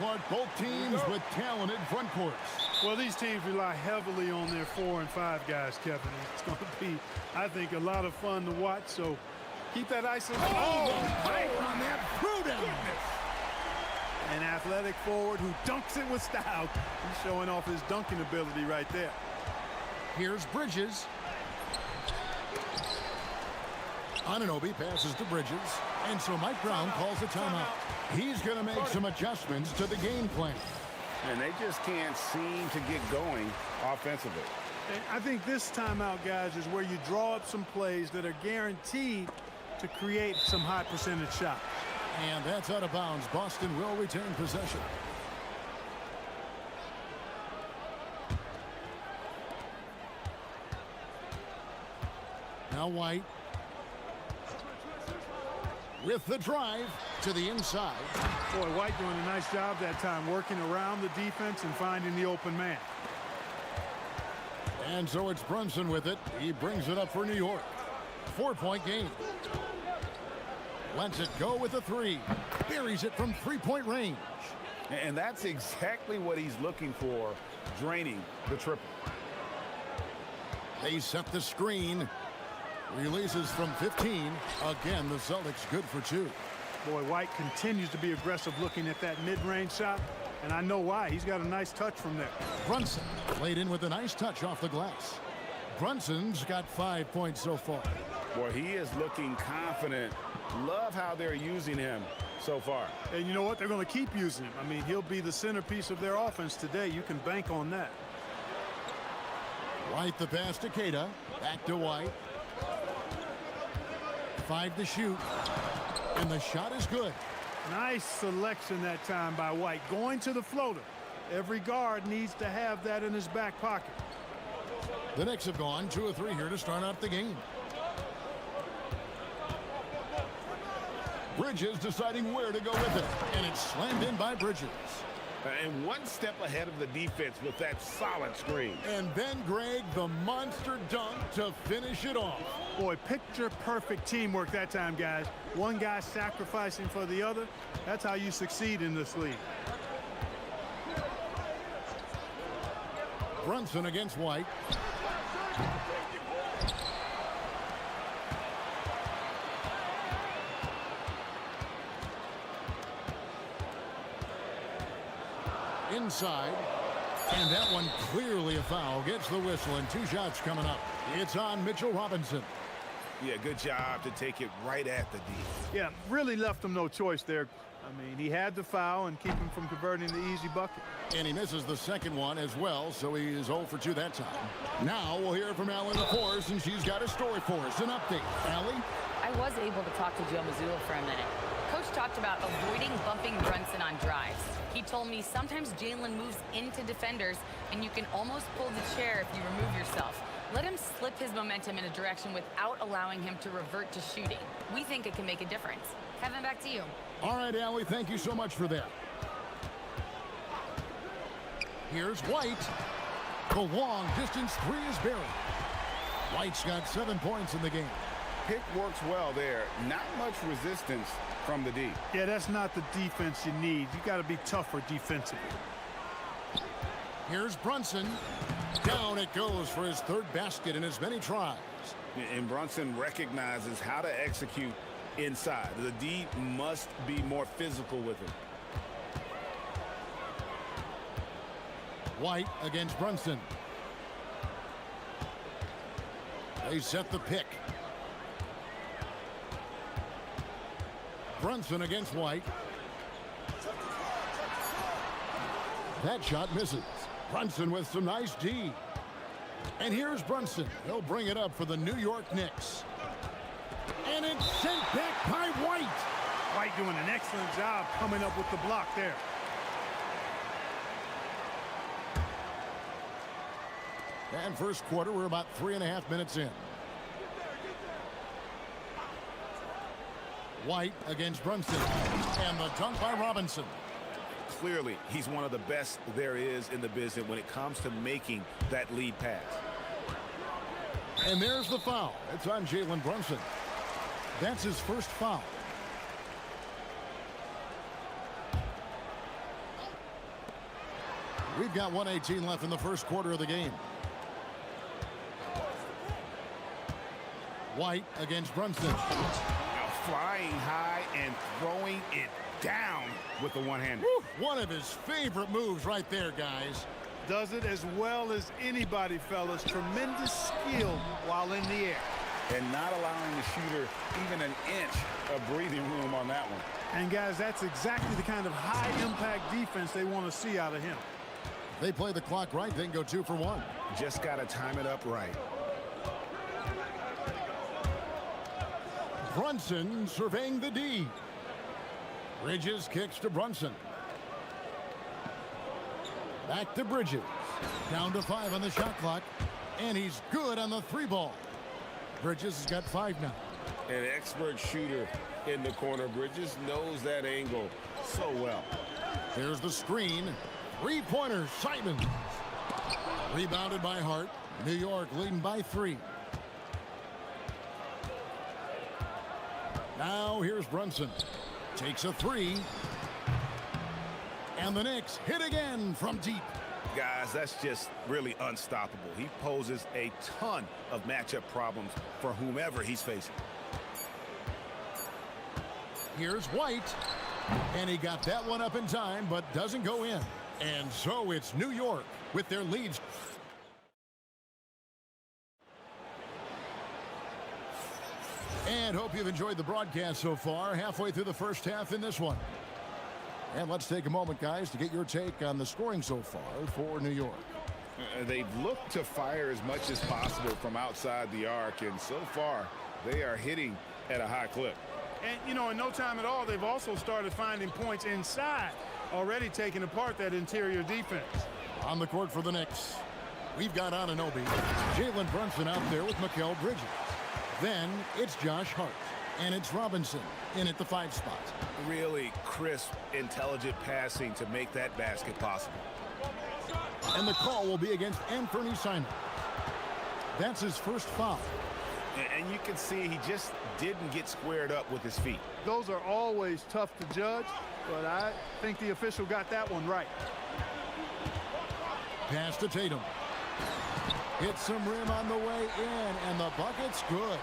Speaker 6: Clark, both teams with talented front courts.
Speaker 14: Well, these teams rely heavily on their 4 and 5 guys, Kevin. It's going to be, I think, a lot of fun to watch. So keep that isolation.
Speaker 6: Power on that throwdown.
Speaker 14: An athletic forward who dunks it with style. He's showing off his dunking ability right there.
Speaker 6: Here's Bridges. Anunoby passes to Bridges. And so Mike Brown calls a timeout. He's going to make some adjustments to the game plan.
Speaker 10: And they just can't seem to get going offensively.
Speaker 14: And I think this timeout, guys, is where you draw up some plays that are guaranteed to create some high percentage shots.
Speaker 6: And that's out of bounds. Boston will retain possession. Now White. With the drive to the inside.
Speaker 14: Boy, White doing a nice job that time, working around the defense and finding the open man.
Speaker 6: And so it's Brunson with it. He brings it up for New York. 4-point game. Lets it go with a 3. Buries it from 3-point range.
Speaker 10: And that's exactly what he's looking for, draining the triple.
Speaker 6: They set the screen. Releases from 15. Again, the Celtics good for 2.
Speaker 14: Boy, White continues to be aggressive looking at that mid-range shot, and I know why. He's got a nice touch from there.
Speaker 6: Brunson played in with a nice touch off the glass. Brunson's got 5 points so far.
Speaker 10: Boy, he is looking confident. Love how they're using him so far.
Speaker 14: And you know what? They're going to keep using him. I mean, he'll be the centerpiece of their offense today. You can bank on that.
Speaker 6: White the pass to Keita. Back to White. 5 to shoot. And the shot is good.
Speaker 14: Nice selection that time by White. Going to the floater. Every guard needs to have that in his back pocket.
Speaker 6: The Knicks have gone 2 of 3 here to start out the game. Bridges deciding where to go with it. And it's slammed in by Bridges.
Speaker 10: And one step ahead of the defense with that solid screen.
Speaker 6: And then, Greg, the monster dunk to finish it off.
Speaker 14: Boy, picture-perfect teamwork that time, guys. One guy sacrificing for the other. That's how you succeed in this league.
Speaker 6: Brunson against White. Inside. And that one clearly a foul. Gets the whistle and 2 shots coming up. It's on Mitchell Robinson.
Speaker 10: Yeah, good job to take it right at the D.
Speaker 14: Yeah, really left him no choice there. I mean, he had the foul and keep him from converting the easy bucket.
Speaker 6: And he misses the second one as well, so he is 0 for 2 that time. Now we'll hear from Allie LaForce, and she's got a story for us. An update. Allie?
Speaker 3: I was able to talk to Joe Mazzulla for a minute. Coach talked about avoiding bumping Brunson on drives. He told me sometimes Jalen moves into defenders, and you can almost pull the chair if you remove yourself. Let him slip his momentum in a direction without allowing him to revert to shooting. We think it can make a difference. Kevin, back to you.
Speaker 6: All right, Allie, thank you so much for that. Here's White. The long distance 3 is buried. White's got 7 points in the game.
Speaker 10: Pick works well there. Not much resistance from the D.
Speaker 14: Yeah, that's not the defense you need. You got to be tougher defensively.
Speaker 6: Here's Brunson. Down it goes for his 3rd basket in as many tries.
Speaker 10: And Brunson recognizes how to execute inside. The D must be more physical with him.
Speaker 6: White against Brunson. They set the pick. Brunson against White. That shot misses. Brunson with some nice D. And here's Brunson. He'll bring it up for the New York Knicks. And it's sent back by White.
Speaker 14: White doing an excellent job coming up with the block there.
Speaker 6: And first quarter, we're about 3.5 minutes in. White against Brunson. And the dunk by Robinson.
Speaker 10: Clearly, he's one of the best there is in the business when it comes to making that lead pass.
Speaker 6: And there's the foul. It's on Jalen Brunson. That's his first foul. We've got 1:18 left in the first quarter of the game. White against Brunson.
Speaker 10: Now flying high and throwing it down with the one-hander.
Speaker 6: One of his favorite moves right there, guys.
Speaker 14: Does it as well as anybody, fellas. Tremendous skill while in the air.
Speaker 10: And not allowing the shooter even an inch of breathing room on that one.
Speaker 14: And, guys, that's exactly the kind of high-impact defense they want to see out of him.
Speaker 6: They play the clock right, then go 2 for 1.
Speaker 10: Just got to time it up right.
Speaker 6: Brunson surveying the D. Bridges kicks to Brunson. Back to Bridges. Down to 5 on the shot clock. And he's good on the 3 ball. Bridges has got 5 now.
Speaker 10: An expert shooter in the corner. Bridges knows that angle so well.
Speaker 6: There's the screen. 3-pointer, Simons. Rebounded by Hart. New York leading by 3. Now here's Brunson. Takes a 3. And the Knicks hit again from deep.
Speaker 10: Guys, that's just really unstoppable. He poses a ton of matchup problems for whomever he's facing.
Speaker 6: Here's White. And he got that one up in time, but doesn't go in. And so it's New York with their leads. And hope you've enjoyed the broadcast so far. Halfway through the first half in this one. And let's take a moment, guys, to get your take on the scoring so far for New York.
Speaker 10: They've looked to fire as much as possible from outside the arc, and so far they are hitting at a high clip.
Speaker 14: And, you know, in no time at all, they've also started finding points inside, already taking apart that interior defense.
Speaker 6: On the court for the Knicks, we've got Anunoby. Jalen Brunson out there with Mikal Bridges. Then it's Josh Hart. And it's Robinson in at the 5 spot.
Speaker 10: Really crisp, intelligent passing to make that basket possible.
Speaker 6: And the call will be against Anthony Simons. That's his first foul.
Speaker 10: And you can see he just didn't get squared up with his feet.
Speaker 14: Those are always tough to judge, but I think the official got that one right.
Speaker 6: Pass to Tatum. Hits some rim on the way in, and the bucket's good.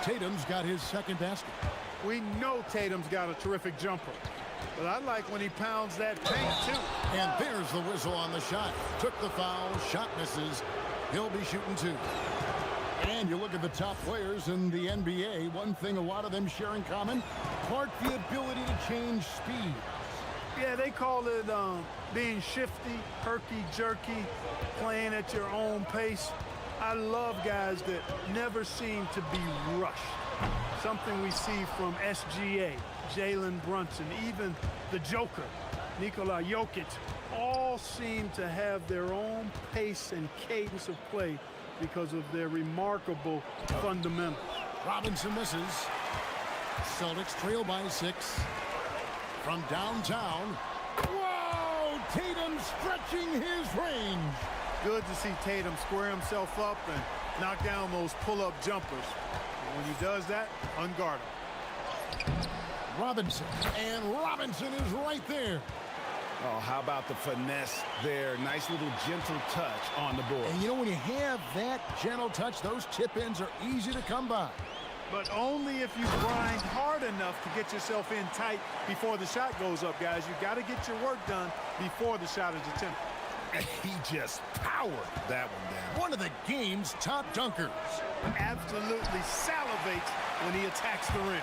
Speaker 6: Tatum's got his second basket.
Speaker 14: We know Tatum's got a terrific jumper, but I like when he pounds that paint, too.
Speaker 6: And there's the whistle on the shot. Took the foul, shot misses. He'll be shooting 2. And you look at the top players in the NBA, one thing a lot of them share in common, part the ability to change speed.
Speaker 14: Yeah, they call it being shifty, herky-jerky, playing at your own pace. I love guys that never seem to be rushed. Something we see from SGA, Jalen Brunson, even the Joker, Nikola Jokic, all seem to have their own pace and cadence of play because of their remarkable fundamentals.
Speaker 6: Robinson misses. Celtics trail by 6. From downtown. Whoa! Tatum stretching his range.
Speaker 14: Good to see Tatum square himself up and knock down those pull-up jumpers. And when he does that, unguard him.
Speaker 6: Robinson. And Robinson is right there.
Speaker 10: Oh, how about the finesse there? Nice little gentle touch on the board.
Speaker 6: And you know, when you have that gentle touch, those chip-ins are easy to come by.
Speaker 14: But only if you grind hard enough to get yourself in tight before the shot goes up, guys. You got to get your work done before the shot is attempted.
Speaker 10: And he just powered that one down.
Speaker 6: One of the game's top dunkers.
Speaker 14: Absolutely salivates when he attacks the rim.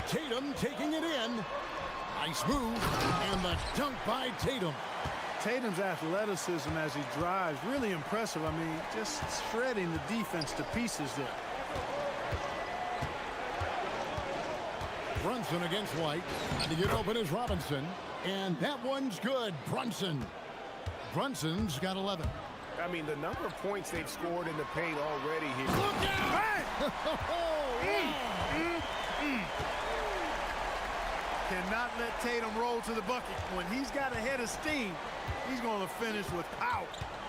Speaker 6: Tatum taking it in. Nice move. And the dunk by Tatum.
Speaker 14: Tatum's athleticism as he drives, really impressive. I mean, just shredding the defense to pieces there.
Speaker 6: Brunson against White. And to get open is Robinson. And that one's good. Brunson's got 11.
Speaker 10: I mean, the number of points they've scored in the paint already here.
Speaker 6: Look out!
Speaker 14: Cannot let Tatum roll to the bucket. When he's got a head of steam, he's going to finish with power.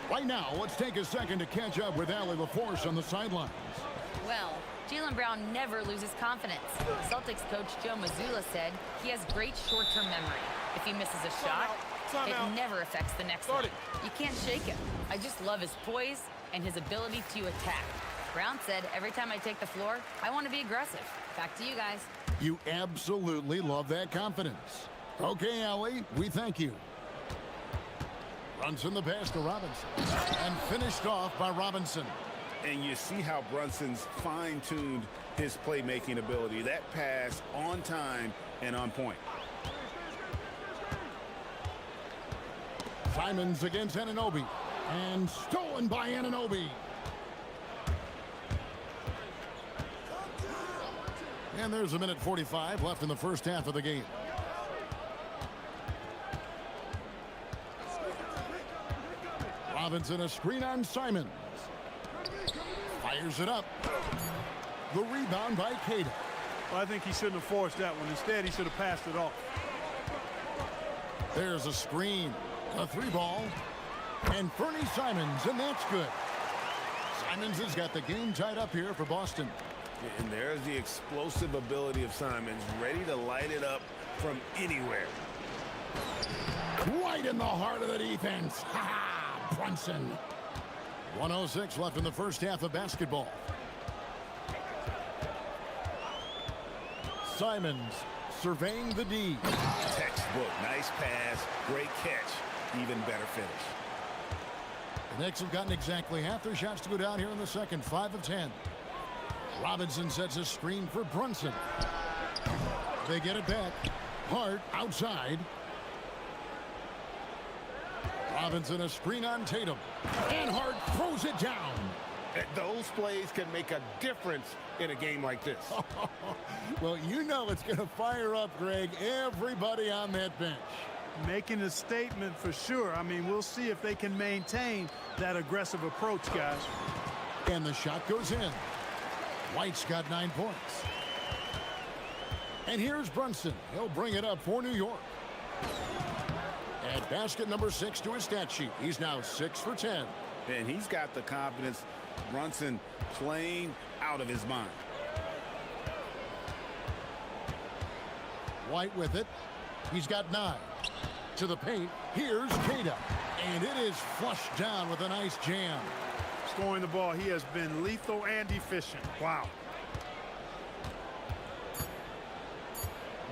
Speaker 6: Right now, let's take a second to catch up with Allie LaForce on the sidelines.
Speaker 3: Well, Jaylen Brown never loses confidence. Celtics coach Joe Mazzulla said he has great short-term memory. If he misses a shot, it never affects the next one. You can't shake him. I just love his poise and his ability to attack. Brown said, every time I take the floor, I want to be aggressive. Back to you guys.
Speaker 6: You absolutely love that confidence. Okay, Allie, we thank you. Brunson the pass to Robinson. And finished off by Robinson.
Speaker 10: And you see how Brunson's fine-tuned his playmaking ability. That pass on time and on point.
Speaker 6: Simons against Anunoby. And stolen by Anunoby. And there's a minute 45 left in the first half of the game. Robinson a screen on Simons. Fires it up. The rebound by Cada.
Speaker 14: Well, I think he shouldn't have forced that one. Instead, he should have passed it off.
Speaker 6: There's a screen. A three ball. And Fernie Simons, and that's good. Simons has got the game tied up here for Boston.
Speaker 10: And there's the explosive ability of Simons, ready to light it up from anywhere.
Speaker 6: Right in the heart of the defense. Ha-ha! Brunson. 1:06 left in the first half of basketball. Simons surveying the D.
Speaker 10: Textbook. Nice pass. Great catch. Even better finish.
Speaker 6: The Knicks have gotten exactly half their shots to go down here in the second. 5 of 10. Robinson sets a screen for Brunson. They get it back. Hart outside. Robinson a screen on Tatum. And Hart throws it down.
Speaker 10: Those plays can make a difference in a game like this.
Speaker 6: Well, you know it's going to fire up, Greg, everybody on that bench.
Speaker 14: Making a statement for sure. I mean, we'll see if they can maintain that aggressive approach, guys.
Speaker 6: And the shot goes in. White's got 9 points. And here's Brunson. He'll bring it up for New York. Add basket number 6 to his stat sheet. He's now 6 for 10.
Speaker 10: And he's got the confidence. Brunson playing out of his mind.
Speaker 6: White with it. He's got 9. To the paint. Here's Cada. And it is flushed down with a nice jam.
Speaker 14: Scoring the ball, he has been lethal and efficient. Wow.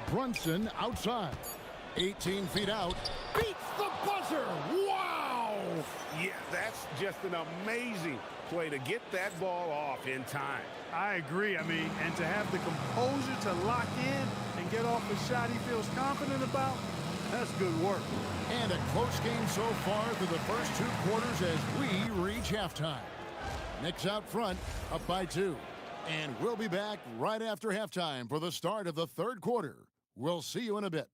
Speaker 6: Brunson outside. 18 feet out. Beats the buzzer. Wow!
Speaker 10: Yeah, that's just an amazing play to get that ball off in time.
Speaker 14: I agree. I mean, and to have the composure to lock in and get off a shot he feels confident about, that's good work.
Speaker 6: And a close game so far through the first 2 quarters as we reach halftime. Knicks out front, up by 2. And we'll be back right after halftime for the start of the third quarter. We'll see you in a bit.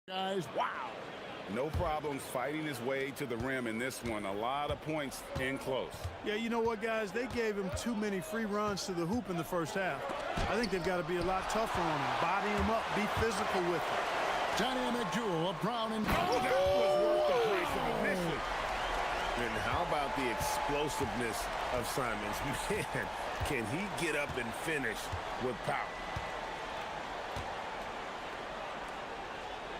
Speaker 6: Guys, wow.
Speaker 10: No problems fighting his way to the rim in this one. A lot of points in close.
Speaker 14: Yeah, you know what, guys? They gave him too many free runs to the hoop in the first half. I think they've got to be a lot tougher on him. Body him up, be physical with him.
Speaker 6: Dynamic duo of Brown and...
Speaker 10: Oh, that was worth the place of admission. And how about the explosiveness of Simons? Man, can he get up and finish with power?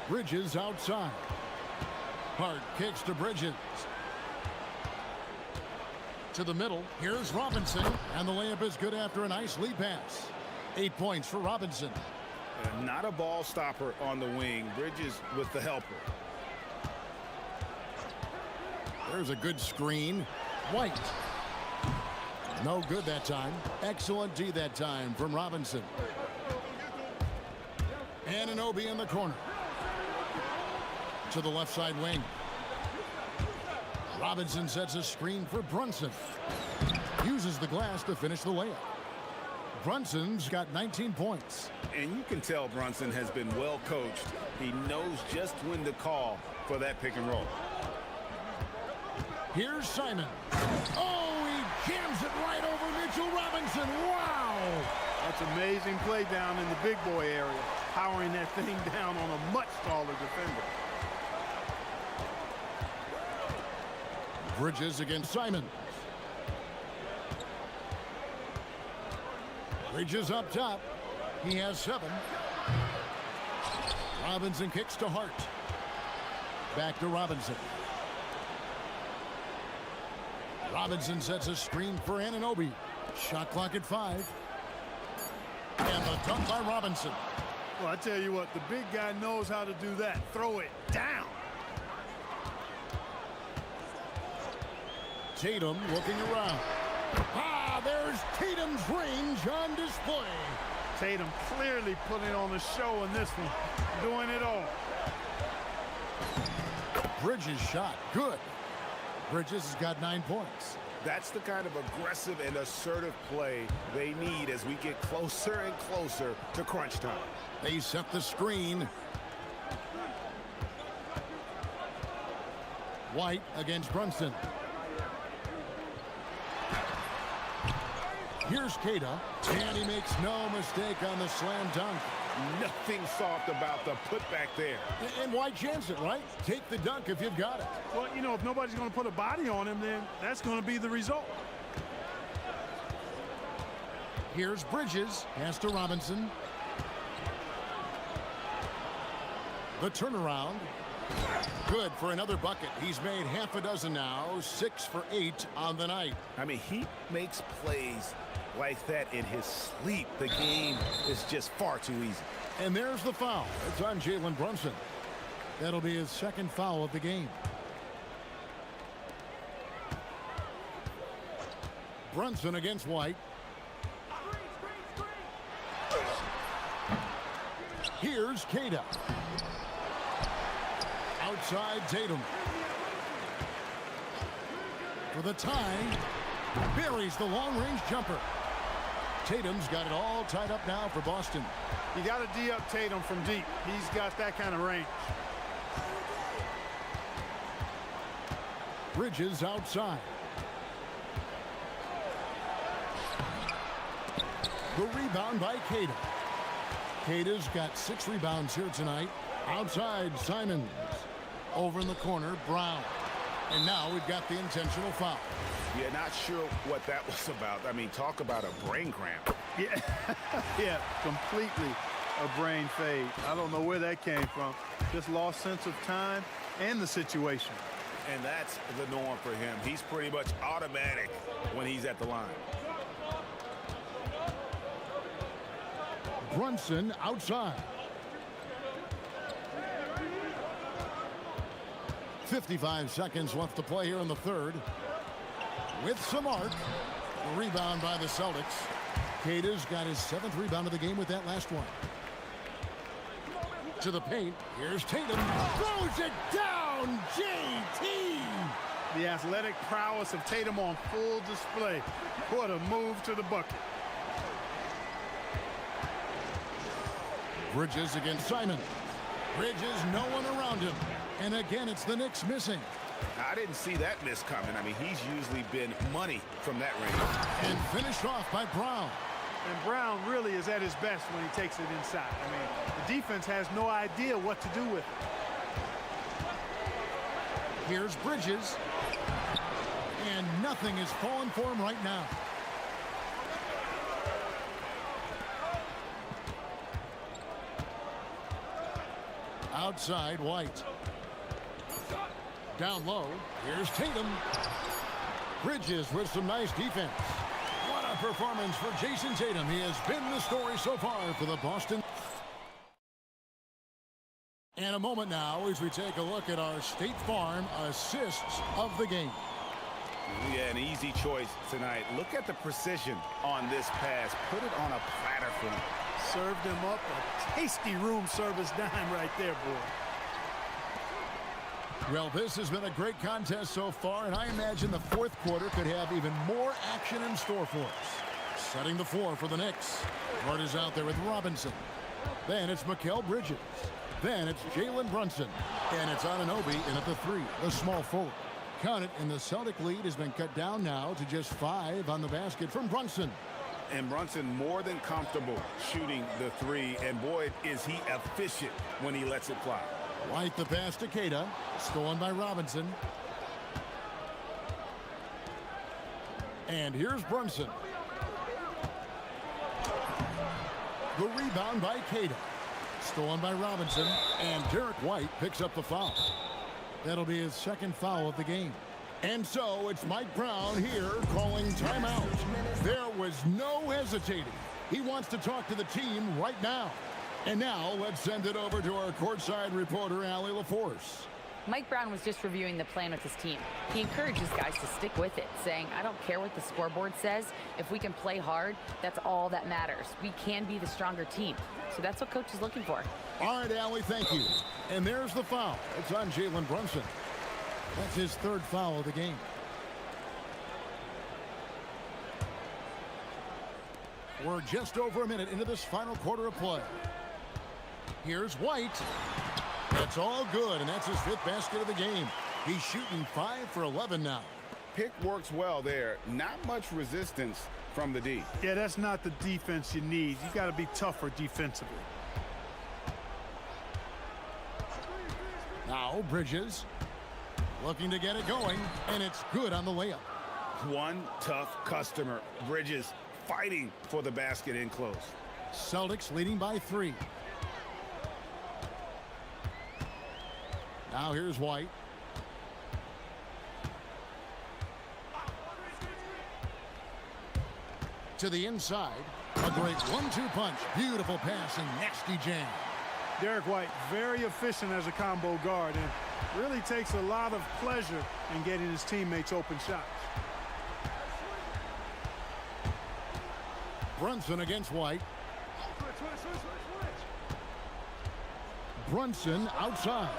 Speaker 6: Bridges outside. Hart kicks to Bridges. To the middle. Here's Robinson. And the layup is good after a nice lead pass. 8 points for Robinson.
Speaker 10: Not a ball stopper on the wing. Bridges with the helper.
Speaker 6: There's a good screen. White. No good that time. Excellent D that time from Robinson. Anunoby in the corner. To the left side wing. Robinson sets a screen for Brunson. Uses the glass to finish the layup. Brunson's got 19 points.
Speaker 10: And you can tell Brunson has been well coached. He knows just when to call for that pick and roll.
Speaker 6: Here's Simon. Oh, he jams it right over Mitchell Robinson. Wow!
Speaker 14: That's amazing play down in the big boy area, powering that thing down on a much taller defender.
Speaker 6: Bridges against Simon. Bridges up top. He has 7. Robinson kicks to Hart. Back to Robinson. Robinson sets a screen for Anunoby. Shot clock at 5. And the dunk by Robinson.
Speaker 14: Well, I tell you what, the big guy knows how to do that. Throw it down.
Speaker 6: Tatum looking around. Ah, there's Tatum's range on display.
Speaker 14: Tatum clearly putting on a show in this one, doing it all.
Speaker 6: Bridges shot, good. Bridges has got 9 points.
Speaker 10: That's the kind of aggressive and assertive play they need as we get closer and closer to crunch time.
Speaker 6: They set the screen. White against Brunson. Here's Kata, and he makes no mistake on the slam dunk.
Speaker 10: Nothing soft about the putback there.
Speaker 6: And why chance it, right? Take the dunk if you've got it.
Speaker 14: Well, you know, if nobody's going to put a body on him, then that's going to be the result.
Speaker 6: Here's Bridges. Pass to Robinson. The turnaround. Good for another bucket. He's made half a dozen now. 6 for 8 on the night.
Speaker 10: I mean, he makes plays like that in his sleep. The game is just far too easy.
Speaker 6: And there's the foul. It's on Jalen Brunson. That'll be his 2nd foul of the game. Brunson against White. Here's Kata. Outside Tatum. For the tie. Buries the long-range jumper. Tatum's got it all tied up now for Boston.
Speaker 14: You got to D up Tatum from deep. He's got that kind of range.
Speaker 6: Bridges outside. The rebound by Kata. Kata's got 6 rebounds here tonight. Outside Simons. Over in the corner, Brown. And now we've got the intentional foul.
Speaker 10: Yeah, not sure what that was about. I mean, talk about a brain cramp.
Speaker 14: Yeah, yeah, completely a brain fade. I don't know where that came from. Just lost sense of time and the situation.
Speaker 10: And that's the norm for him. He's pretty much automatic when he's at the line.
Speaker 6: Brunson outside. 55 seconds left to play here in the 3rd. With some arc. The rebound by the Celtics. Kata's got his 7th rebound of the game with that last one. To the paint. Here's Tatum. Throws it down. JT.
Speaker 14: The athletic prowess of Tatum on full display. What a move to the bucket.
Speaker 6: Bridges against Simon. Bridges, no one around him. And again, it's the Knicks missing.
Speaker 10: I didn't see that miss coming. I mean, he's usually been money from that range.
Speaker 6: And finished off by Brown.
Speaker 14: And Brown really is at his best when he takes it inside. I mean, the defense has no idea what to do with it.
Speaker 6: Here's Bridges. And nothing is falling for him right now. Outside White. Down low. Here's Tatum. Bridges with some nice defense. What a performance for Jason Tatum. He has been the story so far for the Boston. And a moment now as we take a look at our State Farm assists of the game.
Speaker 10: Yeah, an easy choice tonight. Look at the precision on this pass. Put it on a platter for him.
Speaker 14: Served him up a tasty room service dime right there, boy.
Speaker 6: Well, this has been a great contest so far, and I imagine the fourth quarter could have even more action in store for us. Setting the floor for the Knicks. Guard is out there with Robinson. Then it's Mikal Bridges. Then it's Jalen Brunson. And it's Anunoby in at the 3, the small forward. Count it, and the Celtic lead has been cut down now to just 5 on the basket from Brunson.
Speaker 10: And Brunson more than comfortable shooting the 3, and boy, is he efficient when he lets it fly.
Speaker 6: White the pass to Keita, stolen by Robinson. And here's Brunson. The rebound by Keita, stolen by Robinson, and Derek White picks up the foul. That'll be his second foul of the game. And so it's Mike Brown here calling timeout. There was no hesitating. He wants to talk to the team right now. And now let's send it over to our courtside reporter, Allie LaForce.
Speaker 3: Mike Brown was just reviewing the plan with his team. He encourages guys to stick with it, saying, I don't care what the scoreboard says. If we can play hard, that's all that matters. We can be the stronger team. So that's what coach is looking for.
Speaker 6: All right, Allie, thank you. And there's the foul. It's on Jalen Brunson. That's his third foul of the game. We're just over a minute into this final quarter of play. Here's White. That's all good, and that's his 5th basket of the game. He's shooting 5 for 11 now.
Speaker 10: Pick works well there. Not much resistance from the D.
Speaker 14: Yeah, that's not the defense you need. You got to be tougher defensively.
Speaker 6: Now Bridges looking to get it going, and it's good on the layup.
Speaker 10: One tough customer. Bridges fighting for the basket in close.
Speaker 6: Celtics leading by 3. Now here's White. To the inside. A great 1-2 punch. Beautiful pass and nasty jam.
Speaker 14: Derek White, very efficient as a combo guard, and really takes a lot of pleasure in getting his teammates open shots.
Speaker 6: Brunson against White. Brunson outside.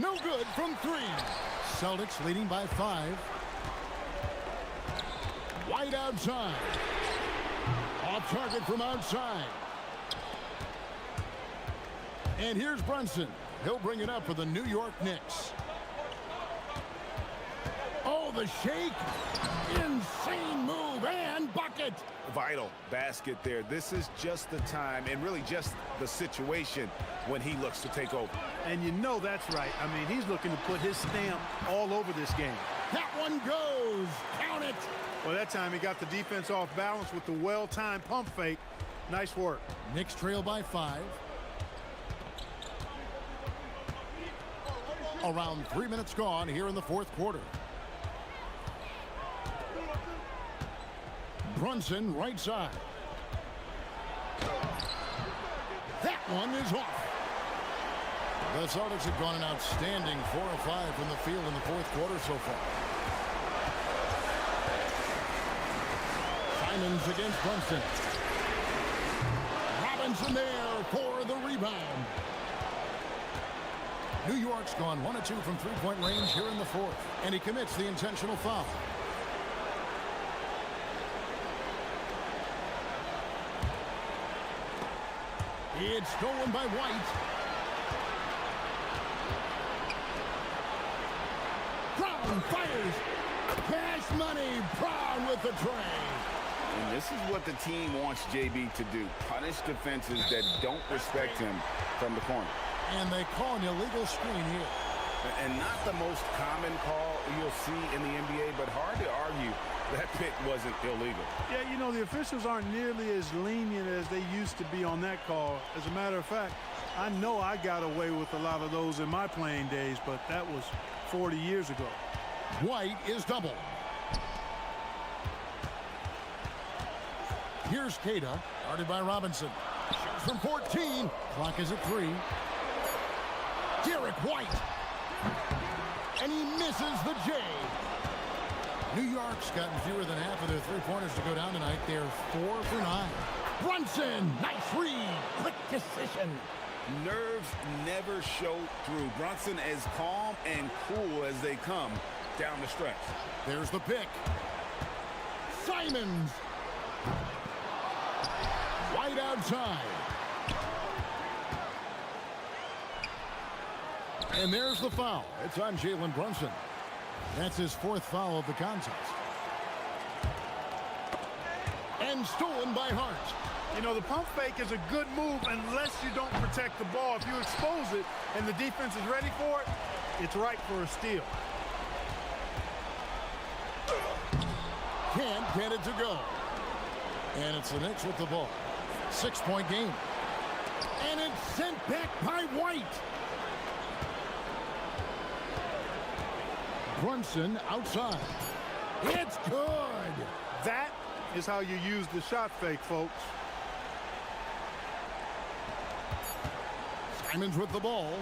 Speaker 6: No good from 3. Celtics leading by 5. White outside. Off target from outside. And here's Brunson. He'll bring it up for the New York Knicks. Oh, the shake. Insane move and bucket.
Speaker 10: Vital basket there. This is just the time and really just the situation when he looks to take over.
Speaker 14: And you know that's right. I mean, he's looking to put his stamp all over this game.
Speaker 6: That one goes. Count it.
Speaker 14: Well, that time he got the defense off balance with the well-timed pump fake. Nice work.
Speaker 6: Knicks trail by 5. Around 3 minutes gone here in the fourth quarter. Brunson right side. That one is off. The Celtics have gone an outstanding 4 of 5 from the field in the fourth quarter so far. Simons against Brunson. Robinson there for the rebound. New York's gone 1 of 2 from three-point range here in the fourth, and he commits the intentional foul. It's stolen by White. Brown fires. Cash money. Brown with the tray.
Speaker 10: And this is what the team wants JB to do. Punish defenses that don't respect him from the corner.
Speaker 6: And they call an illegal screen here.
Speaker 10: And not the most common call you'll see in the NBA, but hard to argue that pick wasn't illegal.
Speaker 14: Yeah, you know, the officials aren't nearly as lenient as they used to be on that call. As a matter of fact, I know I got away with a lot of those in my playing days, but that was 40 years ago.
Speaker 6: White is double. Here's Keita, guarded by Robinson. Shoots from 14. Clock is at 3. Derek White. And he misses the J. New York's gotten fewer than half of their three-pointers to go down tonight. They're 4 for 9. Brunson, nice read. Quick decision.
Speaker 10: Nerves never show through. Brunson as calm and cool as they come down the stretch.
Speaker 6: There's the pick. Simons. White outside. And there's the foul. It's on Jalen Brunson. That's his 4th foul of the contest. And stolen by Hart.
Speaker 14: You know, the pump fake is a good move unless you don't protect the ball. If you expose it and the defense is ready for it, it's right for a steal.
Speaker 6: Can't get it to go. And it's the Knicks with the ball. 6-point game. And it's sent back by White. Brunson outside. It's good.
Speaker 14: That is how you use the shot fake, folks.
Speaker 6: Simons with the ball.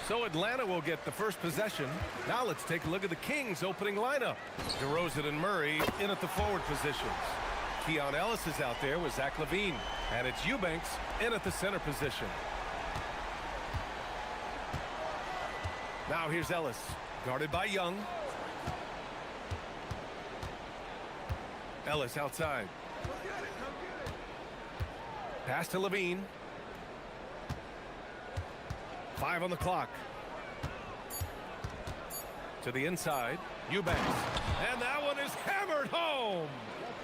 Speaker 1: So Atlanta will get the first possession. Now let's take a look at the Kings' opening lineup. DeRozan and Murray in at the forward positions. Keon Ellis is out there with Zach LaVine. And it's Eubanks in at the center position. Now here's Ellis, guarded by Young. Ellis outside. Pass to LaVine. 5 on the clock. To the inside, Eubanks. And that one is hammered home.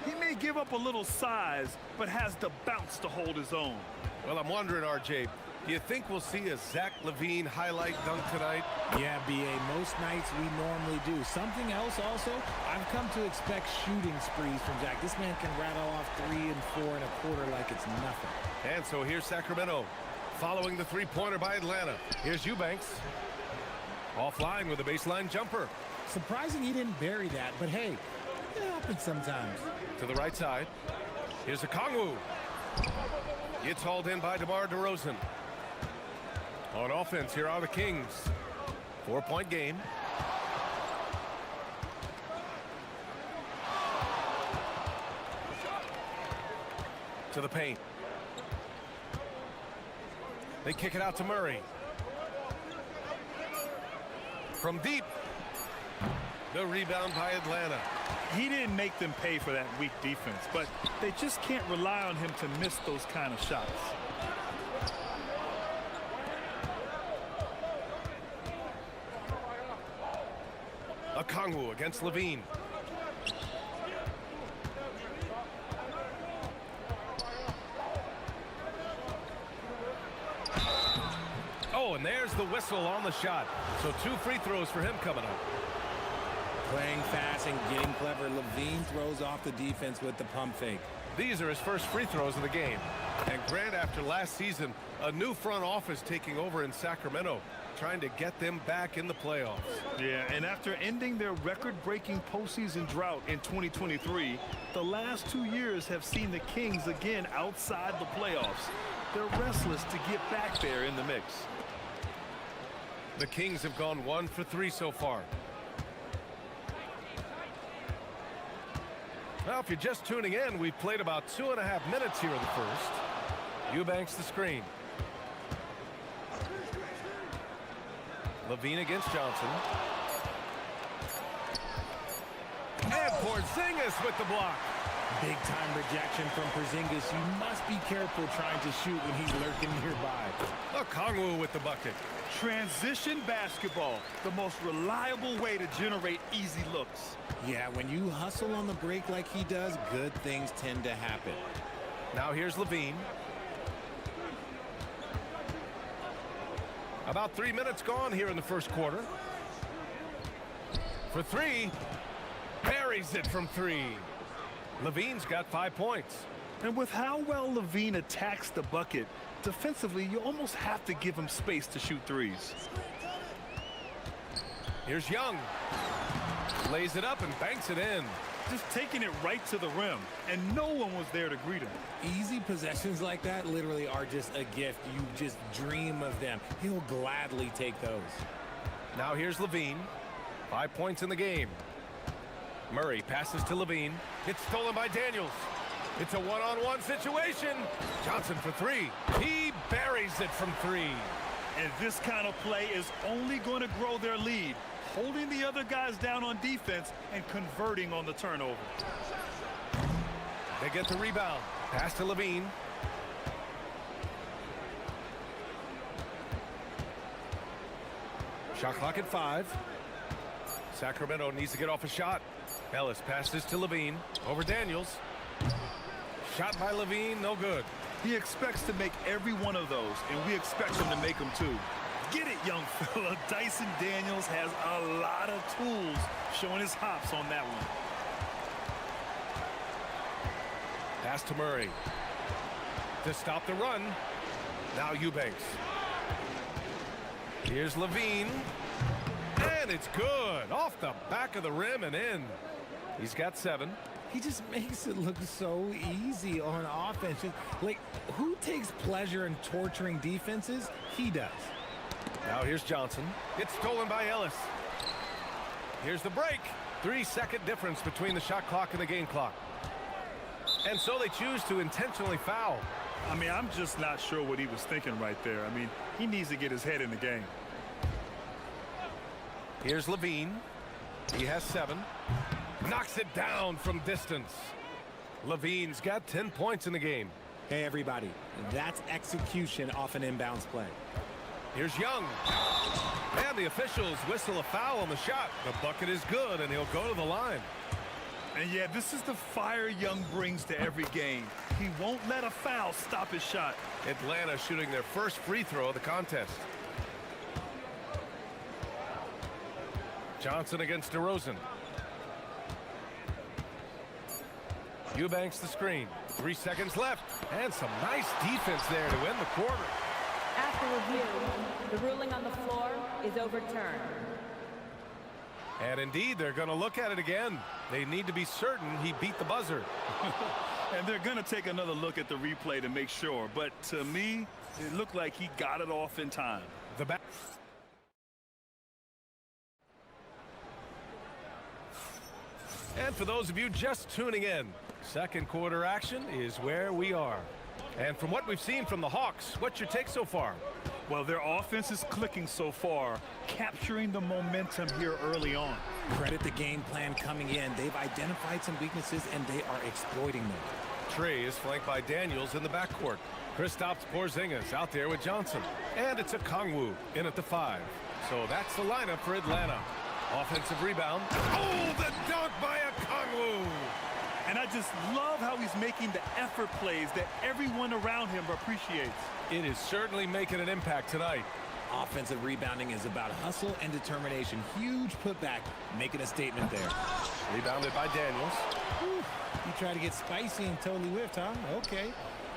Speaker 2: He may give up a little size, but has the bounce to hold his own.
Speaker 1: Well, I'm wondering, RJ, do you think we'll see a Zach LaVine highlight dunk tonight?
Speaker 4: Yeah, BA, most nights we normally do. Something else also, I've come to expect shooting sprees from Zach. This man can rattle off 3 and 4 and a quarter like it's nothing.
Speaker 1: And so here's Sacramento, following the three-pointer by Atlanta. Here's Eubanks, offline with a baseline jumper.
Speaker 4: Surprising he didn't bury that, but hey, it happens sometimes.
Speaker 1: To the right side, here's Okongwu. It's hauled in by DeMar DeRozan. On offense, here are the Kings. 4-point game. To the paint. They kick it out to Murray. From deep. The rebound by Atlanta.
Speaker 2: He didn't make them pay for that weak defense, but they just can't rely on him to miss those kind of shots.
Speaker 1: Okongwu against LaVine. Oh, and there's the whistle on the shot. So 2 free throws for him coming up.
Speaker 4: Playing fast and getting clever, LaVine throws off the defense with the pump fake.
Speaker 1: These are his first free throws of the game. And Grant, after last season, a new front office taking over in Sacramento, trying to get them back in the playoffs.
Speaker 2: Yeah, and after ending their record-breaking postseason drought in 2023, the last 2 years have seen the Kings again outside the playoffs. They're restless to get back there in the mix.
Speaker 1: The Kings have gone 1 for 3 so far. Now, if you're just tuning in, we've played about 2.5 minutes here in the first. Eubanks the screen. LaVine against Johnson. And Porzingis with the block.
Speaker 4: Big time rejection from Porzingis. You must be careful trying to shoot when he's lurking nearby.
Speaker 1: Okongwu with the bucket.
Speaker 2: Transition basketball, the most reliable way to generate easy looks.
Speaker 4: Yeah, when you hustle on the break like he does, good things tend to happen.
Speaker 1: Now here's LaVine. About 3 minutes gone here in the first quarter. For 3. Buries it from 3. LaVine's got 5 points.
Speaker 2: And with how well LaVine attacks the bucket, defensively, you almost have to give him space to shoot threes.
Speaker 1: Here's Young. Lays it up and banks it in.
Speaker 2: Just taking it right to the rim, and no one was there to greet him.
Speaker 4: Easy possessions like that literally are just a gift. You just dream of them. He'll gladly take those.
Speaker 1: Now here's LaVine. 5 points in the game. Murray passes to LaVine. It's stolen by Daniels. It's a one-on-one situation. Johnson for 3. He buries it from 3.
Speaker 2: And this kind of play is only going to grow their lead, holding the other guys down on defense and converting on the turnover.
Speaker 1: They get the rebound. Pass to LaVine. Shot clock at 5. Sacramento needs to get off a shot. Ellis passes to LaVine. Over Daniels. Shot by LaVine, no good.
Speaker 2: He expects to make every one of those, and we expect him to make them too. Get it, young fella. Dyson Daniels has a lot of tools, showing his hops on that one.
Speaker 1: Pass to Murray. To stop the run. Now Eubanks. Here's LaVine. And it's good. Off the back of the rim and in. He's got 7.
Speaker 4: He just makes it look so easy on offense. Like, who takes pleasure in torturing defenses? He does.
Speaker 1: Now here's Johnson. It's stolen by Ellis. Here's the break. 3-second difference between the shot clock and the game clock. And so they choose to intentionally foul.
Speaker 2: I mean, I'm just not sure what he was thinking right there. I mean, he needs to get his head in the game.
Speaker 1: Here's Levine. He has 7. Knocks it down from distance. Levine's got 10 points in the game.
Speaker 4: Hey, everybody. That's execution off an inbounds play.
Speaker 1: Here's Young. And the officials whistle a foul on the shot. The bucket is good, and he'll go to the line.
Speaker 2: And yeah, this is the fire Young brings to every game. He won't let a foul stop his shot.
Speaker 1: Atlanta shooting their first free throw of the contest. Johnson against DeRozan. Eubanks the screen. 3 seconds left. And some nice defense there to end the quarter.
Speaker 9: After review, the ruling on the floor is overturned.
Speaker 1: And indeed, they're going to look at it again. They need to be certain he beat the buzzer.
Speaker 2: And they're going to take another look at the replay to make sure. But to me, it looked like he got it off in time.
Speaker 1: The back. And for those of you just tuning in, second quarter action is where we are. And from what we've seen from the Hawks, what's your take so far?
Speaker 2: Well, their offense is clicking so far, capturing the momentum here early on.
Speaker 4: Credit the game plan coming in. They've identified some weaknesses, and they are exploiting them.
Speaker 1: Trey is flanked by Daniels in the backcourt. Kristaps Porzingis out there with Johnson. And it's a Kongwu in at the 5. So that's the lineup for Atlanta. Offensive rebound. Oh, the dunk by a Kongwu!
Speaker 2: And I just love how he's making the effort plays that everyone around him appreciates.
Speaker 1: It is certainly making an impact tonight.
Speaker 4: Offensive rebounding is about hustle and determination. Huge putback, making a statement there.
Speaker 1: Rebounded by Daniels.
Speaker 4: Whew. He tried to get spicy and totally whiffed, huh? Okay.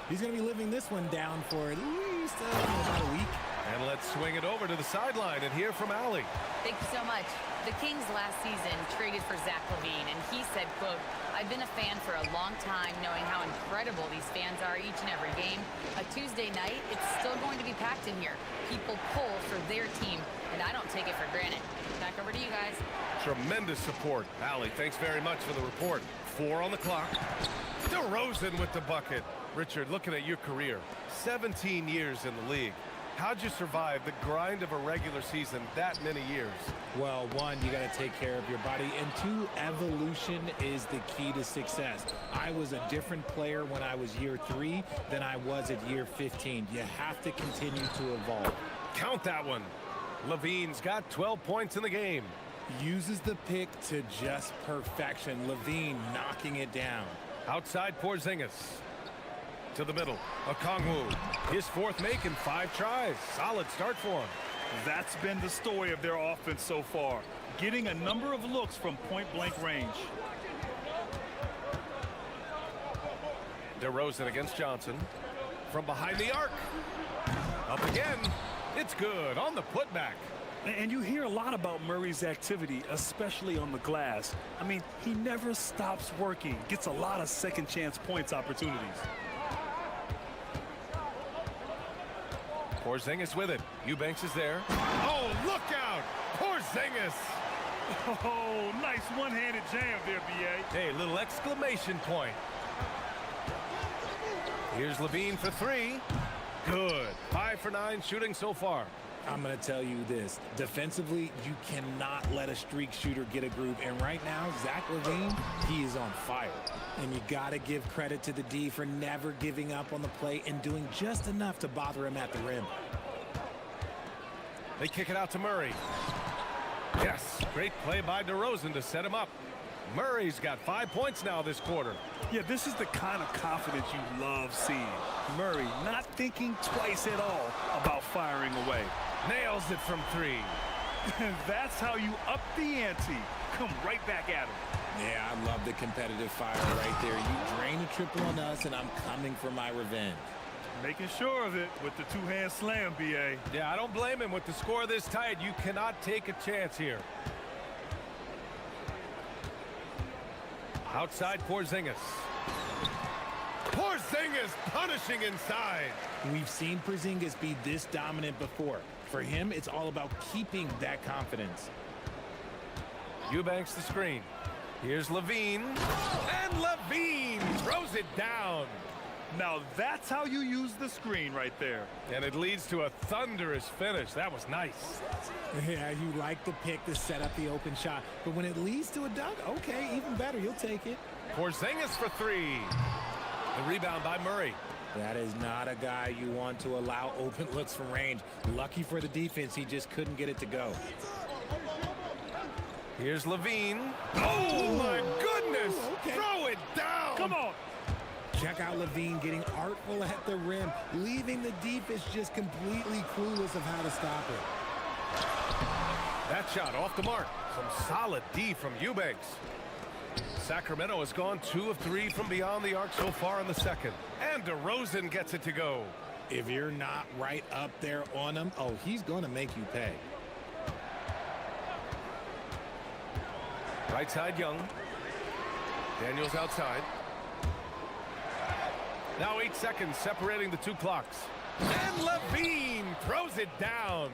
Speaker 4: He's going to be living this one down for at least about a week.
Speaker 1: And let's swing it over to the sideline and hear from Allie.
Speaker 3: Thank you so much. The Kings last season traded for Zach LaVine, and he said, quote, "I've been a fan for a long time, knowing how incredible these fans are each and every game. A Tuesday night, it's still going to be packed in here. People pull for their team, and I don't take it for granted." Back over to you guys.
Speaker 1: Tremendous support. Allie, thanks very much for the report. 4 on the clock. DeRozan with the bucket. Richard, looking at your career, 17 years in the league. How'd you survive the grind of a regular season that many years?
Speaker 4: Well, 1, you got to take care of your body, and 2, evolution is the key to success. I was a different player when I was year 3 than I was at year 15. You have to continue to evolve.
Speaker 1: Count that one. Levine's got 12 points in the game.
Speaker 4: Uses the pick to just perfection. Levine knocking it down.
Speaker 1: Outside Porzingis. To the middle. Okongwu. His 4th make in 5 tries. Solid start for him.
Speaker 2: That's been the story of their offense so far. Getting a number of looks from point-blank range.
Speaker 1: DeRozan against Johnson. From behind the arc. Up again. It's good on the putback.
Speaker 2: And you hear a lot about Murray's activity, especially on the glass. I mean, he never stops working. Gets a lot of second-chance points opportunities.
Speaker 1: Porzingis with it. Eubanks is there. Oh, look out! Porzingis!
Speaker 2: Oh, nice one-handed jam there, B.A.
Speaker 1: Hey, little exclamation point. Here's Levine for 3. Good. 5 for 9 shooting so far.
Speaker 4: I'm going to tell you this. Defensively, you cannot let a streak shooter get a groove. And right now, Zach LaVine, he is on fire. And you got to give credit to the D for never giving up on the play and doing just enough to bother him at the rim.
Speaker 1: They kick it out to Murray. Yes, great play by DeRozan to set him up. Murray's got 5 points now this quarter.
Speaker 2: Yeah, this is the kind of confidence you love seeing. Murray not thinking twice at all about firing away.
Speaker 1: Nails it from 3.
Speaker 2: That's how you up the ante. Come right back at him.
Speaker 4: Yeah, I love the competitive fire right there. You drain a triple on us, and I'm coming for my revenge.
Speaker 2: Making sure of it with the 2-hand slam, B.A.
Speaker 1: Yeah, I don't blame him. With the score this tight, you cannot take a chance here. Outside Porzingis. Porzingis punishing inside.
Speaker 4: We've seen Porzingis be this dominant before. For him, it's all about keeping that confidence.
Speaker 1: Eubanks the screen. Here's Levine. And Levine throws it down.
Speaker 2: Now that's how you use the screen right there.
Speaker 1: And it leads to a thunderous finish. That was nice.
Speaker 4: Yeah, you like the pick to set up the open shot. But when it leads to a dunk, okay, even better. You'll take it.
Speaker 1: Porzingis for three. The rebound by Murray.
Speaker 4: That is not a guy you want to allow open looks from range. Lucky for the defense, he just couldn't get it to go.
Speaker 1: Here's Levine. Oh, my goodness.
Speaker 4: Okay.
Speaker 1: Throw it down.
Speaker 2: Come on.
Speaker 4: Check out Levine getting artful at the rim, leaving the defense just completely clueless of how to stop it.
Speaker 1: That shot off the mark. Some solid D from Eubanks. Sacramento has gone 2 of 3 from beyond the arc so far in the second. And DeRozan gets it to go.
Speaker 4: If you're not right up there on him, oh, he's going to make you pay.
Speaker 1: Right side, Young. Daniels outside. Now 8 seconds separating the two clocks. And Levine throws it down.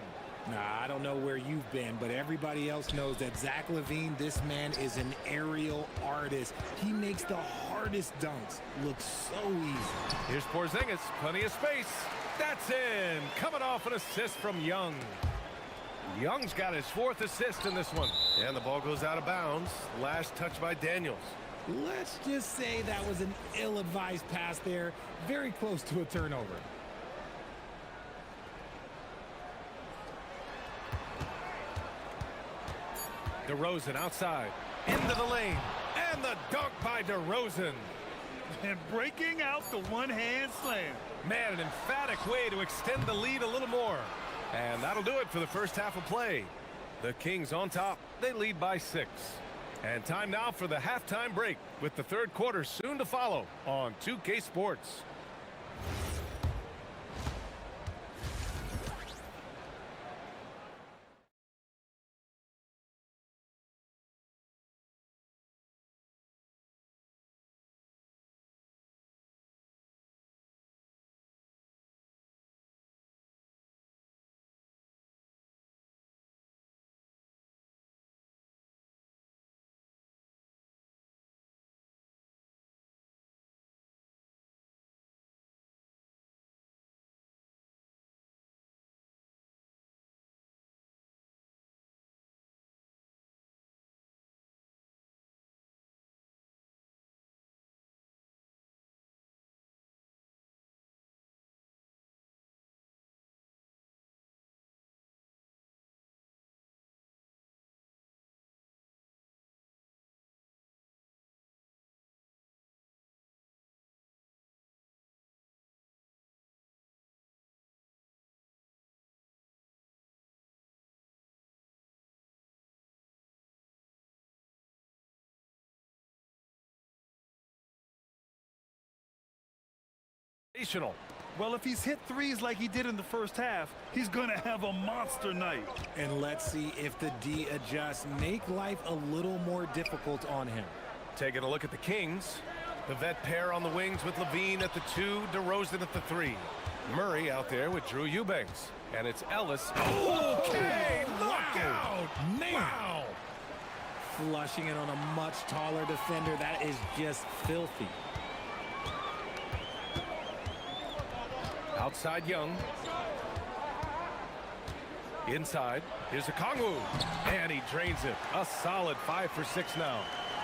Speaker 4: Nah, I don't know where you've been, but everybody else knows that Zach LaVine, this man is an aerial artist. He makes the hardest dunks look so easy.
Speaker 1: Here's Porzingis, plenty of space. That's in. Coming off an assist from Young. Young's got his 4th assist in this one. And the ball goes out of bounds. Last touch by Daniels.
Speaker 4: Let's just say that was an ill-advised pass there. Very close to a turnover.
Speaker 1: DeRozan outside. Into the lane. And the dunk by DeRozan.
Speaker 2: And breaking out the one-hand slam.
Speaker 1: Man, an emphatic way to extend the lead a little more. And that'll do it for the first half of play. The Kings on top. They lead by 6. And time now for the halftime break, with the third quarter soon to follow on 2K Sports.
Speaker 2: Well, if he's hit threes like he did in the first half, he's going to have a monster night.
Speaker 4: And let's see if the D adjusts, make life a little more difficult on him.
Speaker 1: Taking a look at the Kings. The vet pair on the wings with Levine at the 2, DeRozan at the 3. Murray out there with Drew Eubanks. And it's Ellis. Okay, look out!
Speaker 4: Man.
Speaker 1: Wow!
Speaker 4: Flushing it on a much taller defender. That is just filthy.
Speaker 1: Outside Young. Inside. Here's a Kongwu. And he drains it. A solid 5 for 6 now.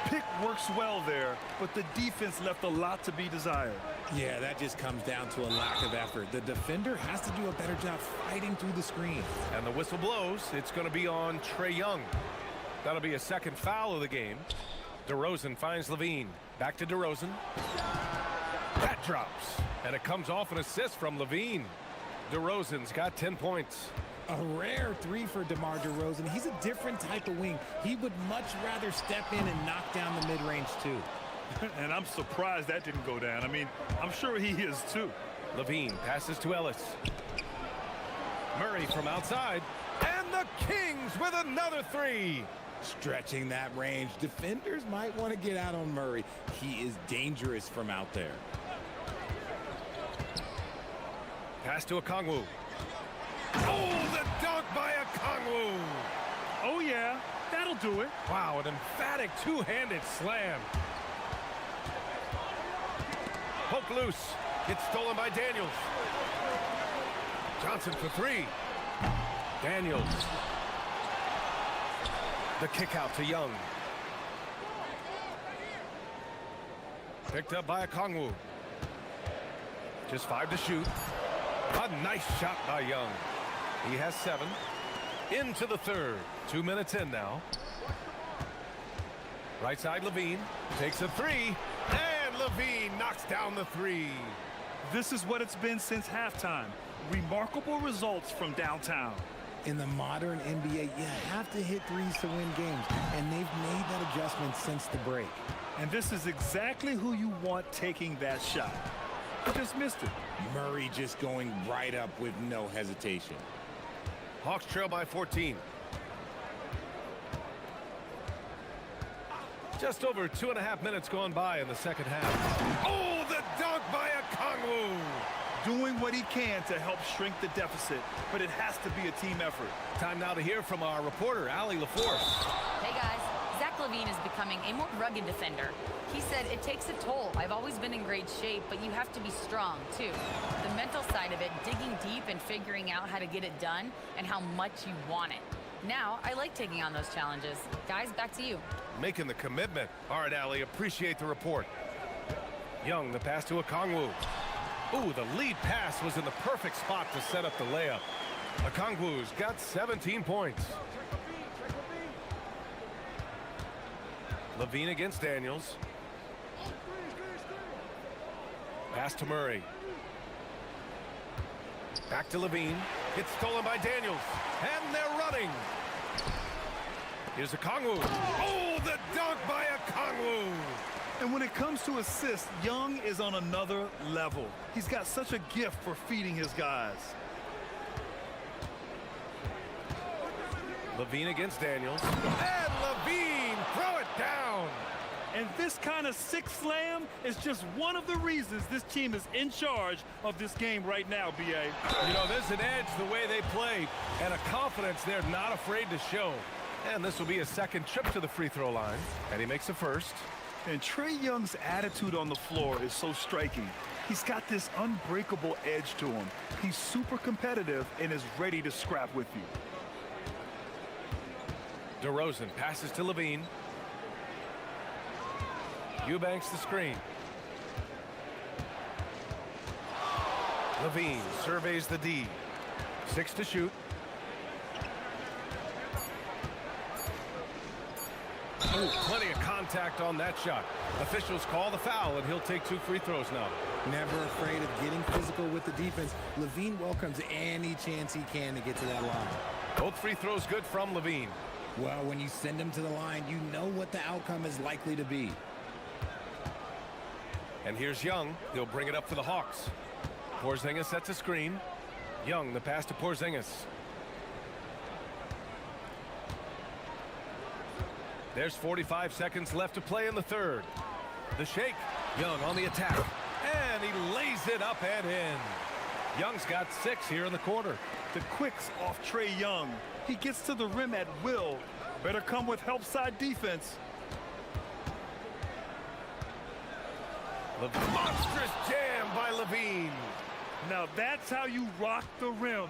Speaker 2: Pick works well there, but the defense left a lot to be desired.
Speaker 4: Yeah, that just comes down to a lack of effort. The defender has to do a better job fighting through the screen.
Speaker 1: And the whistle blows. It's going to be on Trae Young. That'll be a second foul of the game. DeRozan finds Levine. Back to DeRozan. That drops. And it comes off an assist from Levine. DeRozan's got 10 points.
Speaker 4: A rare 3 for DeMar DeRozan. He's a different type of wing. He would much rather step in and knock down the mid-range too.
Speaker 2: And I'm surprised that didn't go down. I mean, I'm sure he is too.
Speaker 1: Levine passes to Ellis. Murray from outside. And the Kings with another 3.
Speaker 4: Stretching that range. Defenders might want to get out on Murray. He is dangerous from out there.
Speaker 1: Pass to Okongwu. Oh, the dunk by Okongwu.
Speaker 14: Oh, yeah, that'll do it.
Speaker 1: Wow, an emphatic two-handed slam. Poke loose. It's stolen by Daniels. Johnson for three. Daniels. The kick out to Young. Picked up by Okongwu. Just 5 to shoot. A nice shot by Young. He has 7. Into the third. 2 minutes in now. Right side, Levine takes a three. And Levine knocks down the three.
Speaker 2: This is what it's been since halftime. Remarkable results from downtown.
Speaker 4: In the modern NBA, you have to hit threes to win games, and they've made that adjustment since the break.
Speaker 2: And this is exactly who you want taking that shot. He just missed it.
Speaker 4: Murray just going right up with no hesitation.
Speaker 1: Hawks trail by 14. Just over 2.5 minutes gone by in the second half. Oh, the dunk by Okongwu.
Speaker 2: Doing what he can to help shrink the deficit, but it has to be a team effort.
Speaker 1: Time now to hear from our reporter, Allie LaForce.
Speaker 3: Hey guys, Zach LaVine is becoming a more rugged defender. He said, it takes a toll. I've always been in great shape, but you have to be strong too. The mental side of it, digging deep and figuring out how to get it done and how much you want it. Now, I like taking on those challenges. Guys, back to you.
Speaker 1: Making the commitment. All right, Allie, appreciate the report. Young, the pass to Okongwu. Ooh, the lead pass was in the perfect spot to set up the layup. Okongwu's got 17 points. Levine against Daniels. Pass to Murray. Back to Levine. It's stolen by Daniels. And they're running. Here's Okongwu. Oh, the dunk by Okongwu.
Speaker 2: And when it comes to assists, Young is on another level. He's got such a gift for feeding his guys.
Speaker 1: Levine against Daniels. And Levine, throw it down.
Speaker 2: And this kind of six slam is just one of the reasons this team is in charge of this game right now, B.A.
Speaker 1: You know, there's an edge the way they play and a confidence they're not afraid to show. And this will be his second trip to the free throw line. And he makes the first.
Speaker 2: And Trae Young's attitude on the floor is so striking. He's got this unbreakable edge to him. He's super competitive and is ready to scrap with you.
Speaker 1: DeRozan passes to Levine. Eubanks the screen. Levine surveys the D. 6 to shoot. Oh, plenty of contact on that shot. Officials call the foul, and he'll take 2 free throws now.
Speaker 4: Never afraid of getting physical with the defense. Levine welcomes any chance he can to get to that line.
Speaker 1: Both free throws good from Levine.
Speaker 4: Well, when you send him to the line, you know what the outcome is likely to be.
Speaker 1: And here's Young. He'll bring it up for the Hawks. Porzingis sets a screen. Young, the pass to Porzingis. There's 45 seconds left to play in the third. The shake. Young on the attack. And he lays it up and in. Young's got 6 here in the quarter.
Speaker 2: The quicks off Trae Young. He gets to the rim at will. Better come with help side defense.
Speaker 1: Monstrous jam by Levine.
Speaker 2: Now that's how you rock the rim.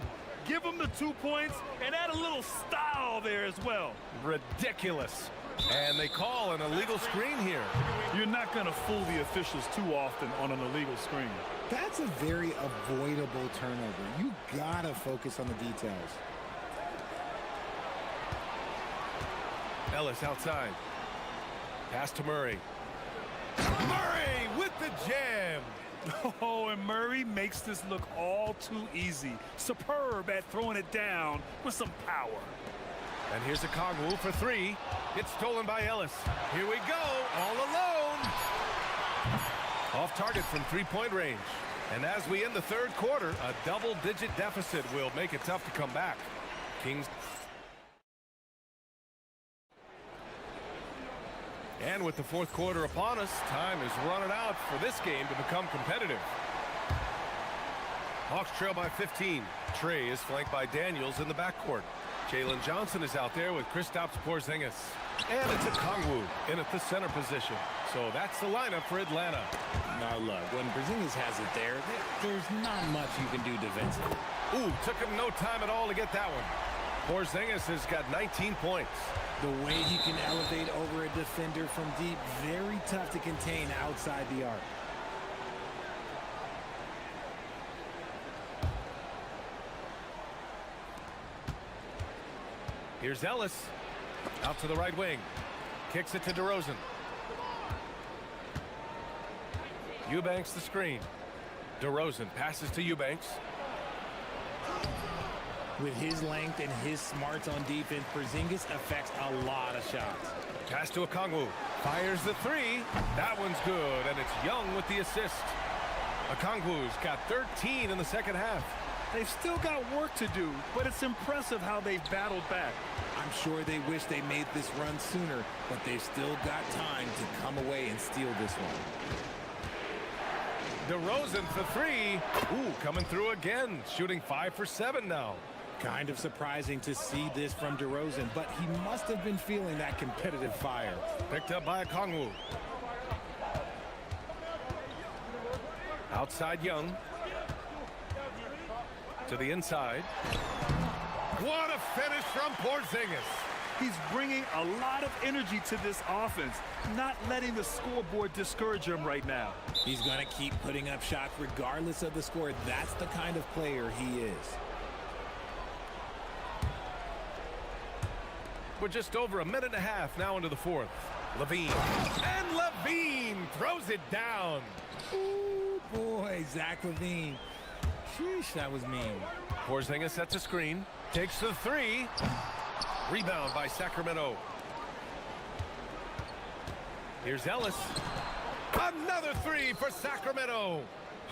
Speaker 2: Give him the 2 points and add a little style there as well.
Speaker 1: Ridiculous. And they call an illegal screen here.
Speaker 2: You're not going to fool the officials too often on an illegal screen.
Speaker 4: That's a very avoidable turnover. You gotta focus on the details.
Speaker 1: Ellis outside. Pass to Murray. Murray with the jam.
Speaker 2: Oh, and Murray makes this look all too easy. Superb at throwing it down with some power.
Speaker 1: And here's Okongwu for 3. It's stolen by Ellis. Here we go, all alone. Off target from 3-point range. And as we end the third quarter, a double-digit deficit will make it tough to come back. Kings. And with the fourth quarter upon us, time is running out for this game to become competitive. Hawks trail by 15. Trey is flanked by Daniels in the backcourt. Jalen Johnson is out there with Kristaps Porzingis. And it's a Kongwu in at the center position. So that's the lineup for Atlanta.
Speaker 4: Now look, when Porzingis has it there's not much you can do defensively.
Speaker 1: Ooh, took him no time at all to get that one. Porzingis has got 19 points.
Speaker 4: The way he can elevate over a defender from deep, very tough to contain outside the arc.
Speaker 1: Here's Ellis. Out to the right wing. Kicks it to DeRozan. Eubanks the screen. DeRozan passes to Eubanks.
Speaker 4: With his length and his smarts on defense, Porzingis affects a lot of shots.
Speaker 1: Pass to Okongwu. Fires the three. That one's good, and it's Young with the assist. Okongwu's got 13 in the second half.
Speaker 2: They've still got work to do, but it's impressive how they've battled back.
Speaker 4: I'm sure they wish they made this run sooner, but they've still got time to come away and steal this one.
Speaker 1: DeRozan for three. Ooh, coming through again. Shooting 5 for 7 now.
Speaker 4: Kind of surprising to see this from DeRozan, but he must have been feeling that competitive fire.
Speaker 1: Picked up by Okongwu. Outside Young. To the inside. What a finish from Porzingis.
Speaker 2: He's bringing a lot of energy to this offense, not letting the scoreboard discourage him right now.
Speaker 4: He's going to keep putting up shots regardless of the score. That's the kind of player he is.
Speaker 1: We're just over a minute and a half now into the fourth. Levine. And Levine throws it down.
Speaker 4: Ooh, boy, Zach Levine. Sheesh, that was mean.
Speaker 1: Porzingis sets a screen. Takes the three. Rebound by Sacramento. Here's Ellis. Another three for Sacramento.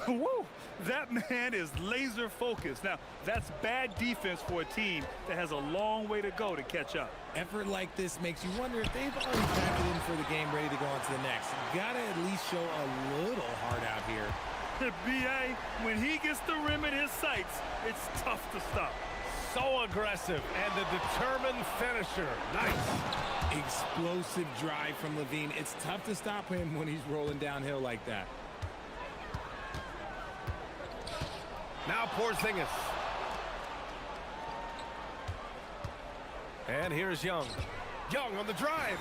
Speaker 2: Woo! That man is laser focused. Now, that's bad defense for a team that has a long way to go to catch up.
Speaker 4: Effort like this makes you wonder if they've already packed it in for the game, ready to go on to the next. You gotta at least show a little heart out here.
Speaker 2: B.A., when he gets the rim in his sights, it's tough to stop.
Speaker 1: So aggressive and a determined finisher. Nice.
Speaker 4: Explosive drive from Levine. It's tough to stop him when he's rolling downhill like that.
Speaker 1: Now Porzingis. And here's Young. Young on the drive.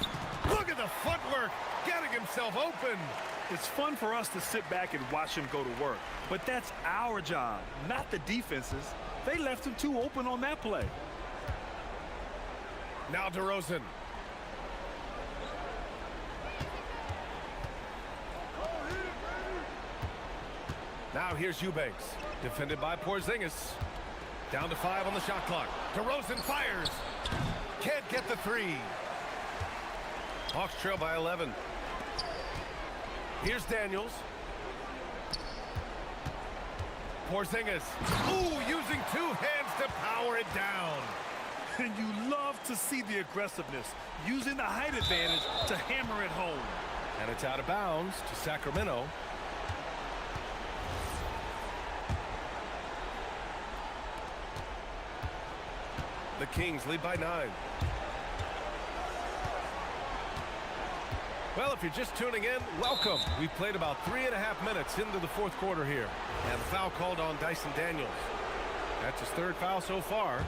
Speaker 1: Look at the footwork. Getting himself open.
Speaker 2: It's fun for us to sit back and watch him go to work. But that's our job, not the defense's. They left him too open on that play.
Speaker 1: Now DeRozan. Now here's Eubanks. Defended by Porzingis. Down to 5 on the shot clock. DeRozan fires. Can't get the three. Hawks trail by 11. Here's Daniels. Porzingis. Ooh, using 2 hands to power it down.
Speaker 2: And you love to see the aggressiveness, using the height advantage to hammer it home.
Speaker 1: And it's out of bounds to Sacramento. The Kings lead by 9. Well, if you're just tuning in, welcome. We've played about 3.5 minutes into the fourth quarter here. And the foul called on Dyson Daniels. That's his 3rd foul so far.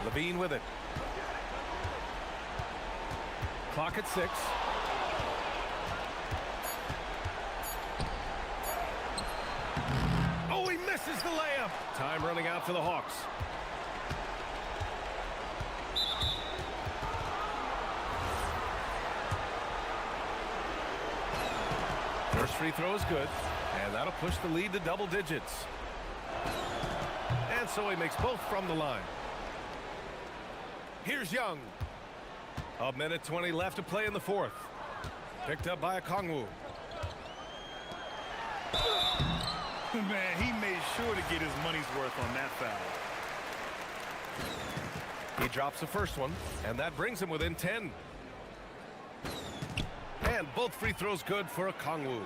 Speaker 1: Levine with it. Clock at 6. Oh, he misses the layup. Time running out for the Hawks. First free throw is good, and that'll push the lead to double digits. And so he makes both from the line. Here's Young. A minute 20 left to play in the fourth. Picked up by Okongwu.
Speaker 2: Man, he made sure to get his money's worth on that foul.
Speaker 1: He drops the first one, and that brings him within 10. And both free throws good for a Kongwu.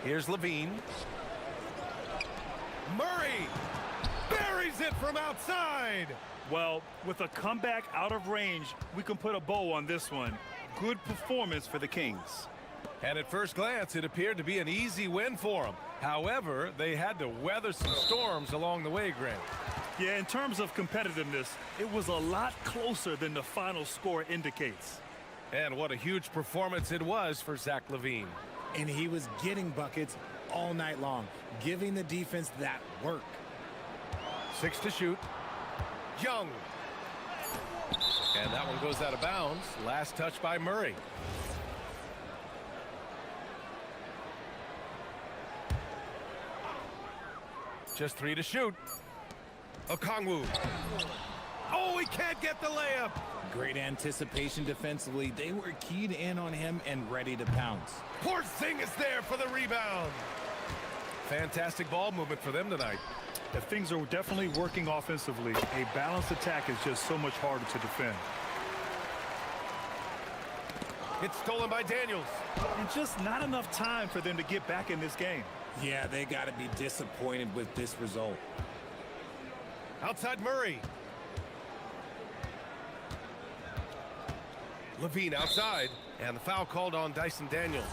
Speaker 1: Here's Levine. Murray buries it from outside.
Speaker 2: Well, with a comeback out of range, we can put a bow on this one. Good performance for the Kings.
Speaker 1: And at first glance, it appeared to be an easy win for them. However, they had to weather some storms along the way, Grant.
Speaker 2: Yeah, in terms of competitiveness, it was a lot closer than the final score indicates.
Speaker 1: And what a huge performance it was for Zach Levine.
Speaker 4: And he was getting buckets all night long, giving the defense that work.
Speaker 1: 6 to shoot. Young. And that one goes out of bounds. Last touch by Murray. Just 3 to shoot. Okongwu. Oh, he can't get the layup.
Speaker 4: Great anticipation defensively. They were keyed in on him and ready to pounce.
Speaker 1: Porzingis there for the rebound. Fantastic ball movement for them tonight.
Speaker 2: If things are definitely working offensively, a balanced attack is just so much harder to defend.
Speaker 1: It's stolen by Daniels.
Speaker 2: And just not enough time for them to get back in this game.
Speaker 4: Yeah, they got to be disappointed with this result.
Speaker 1: Outside Murray. Levine outside, and the foul called on Dyson Daniels.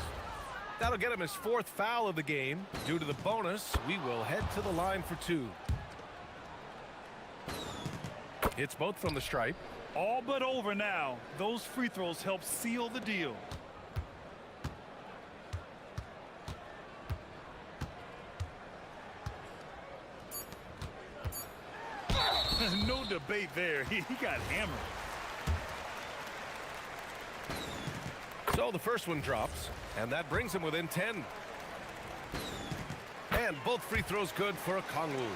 Speaker 1: That'll get him his 4th foul of the game. Due to the bonus, we will head to the line for 2. It's both from the stripe.
Speaker 2: All but over now. Those free throws help seal the deal. No debate there. He got hammered.
Speaker 1: So the first one drops, and that brings him within 10. And both free throws good for a Kongwu.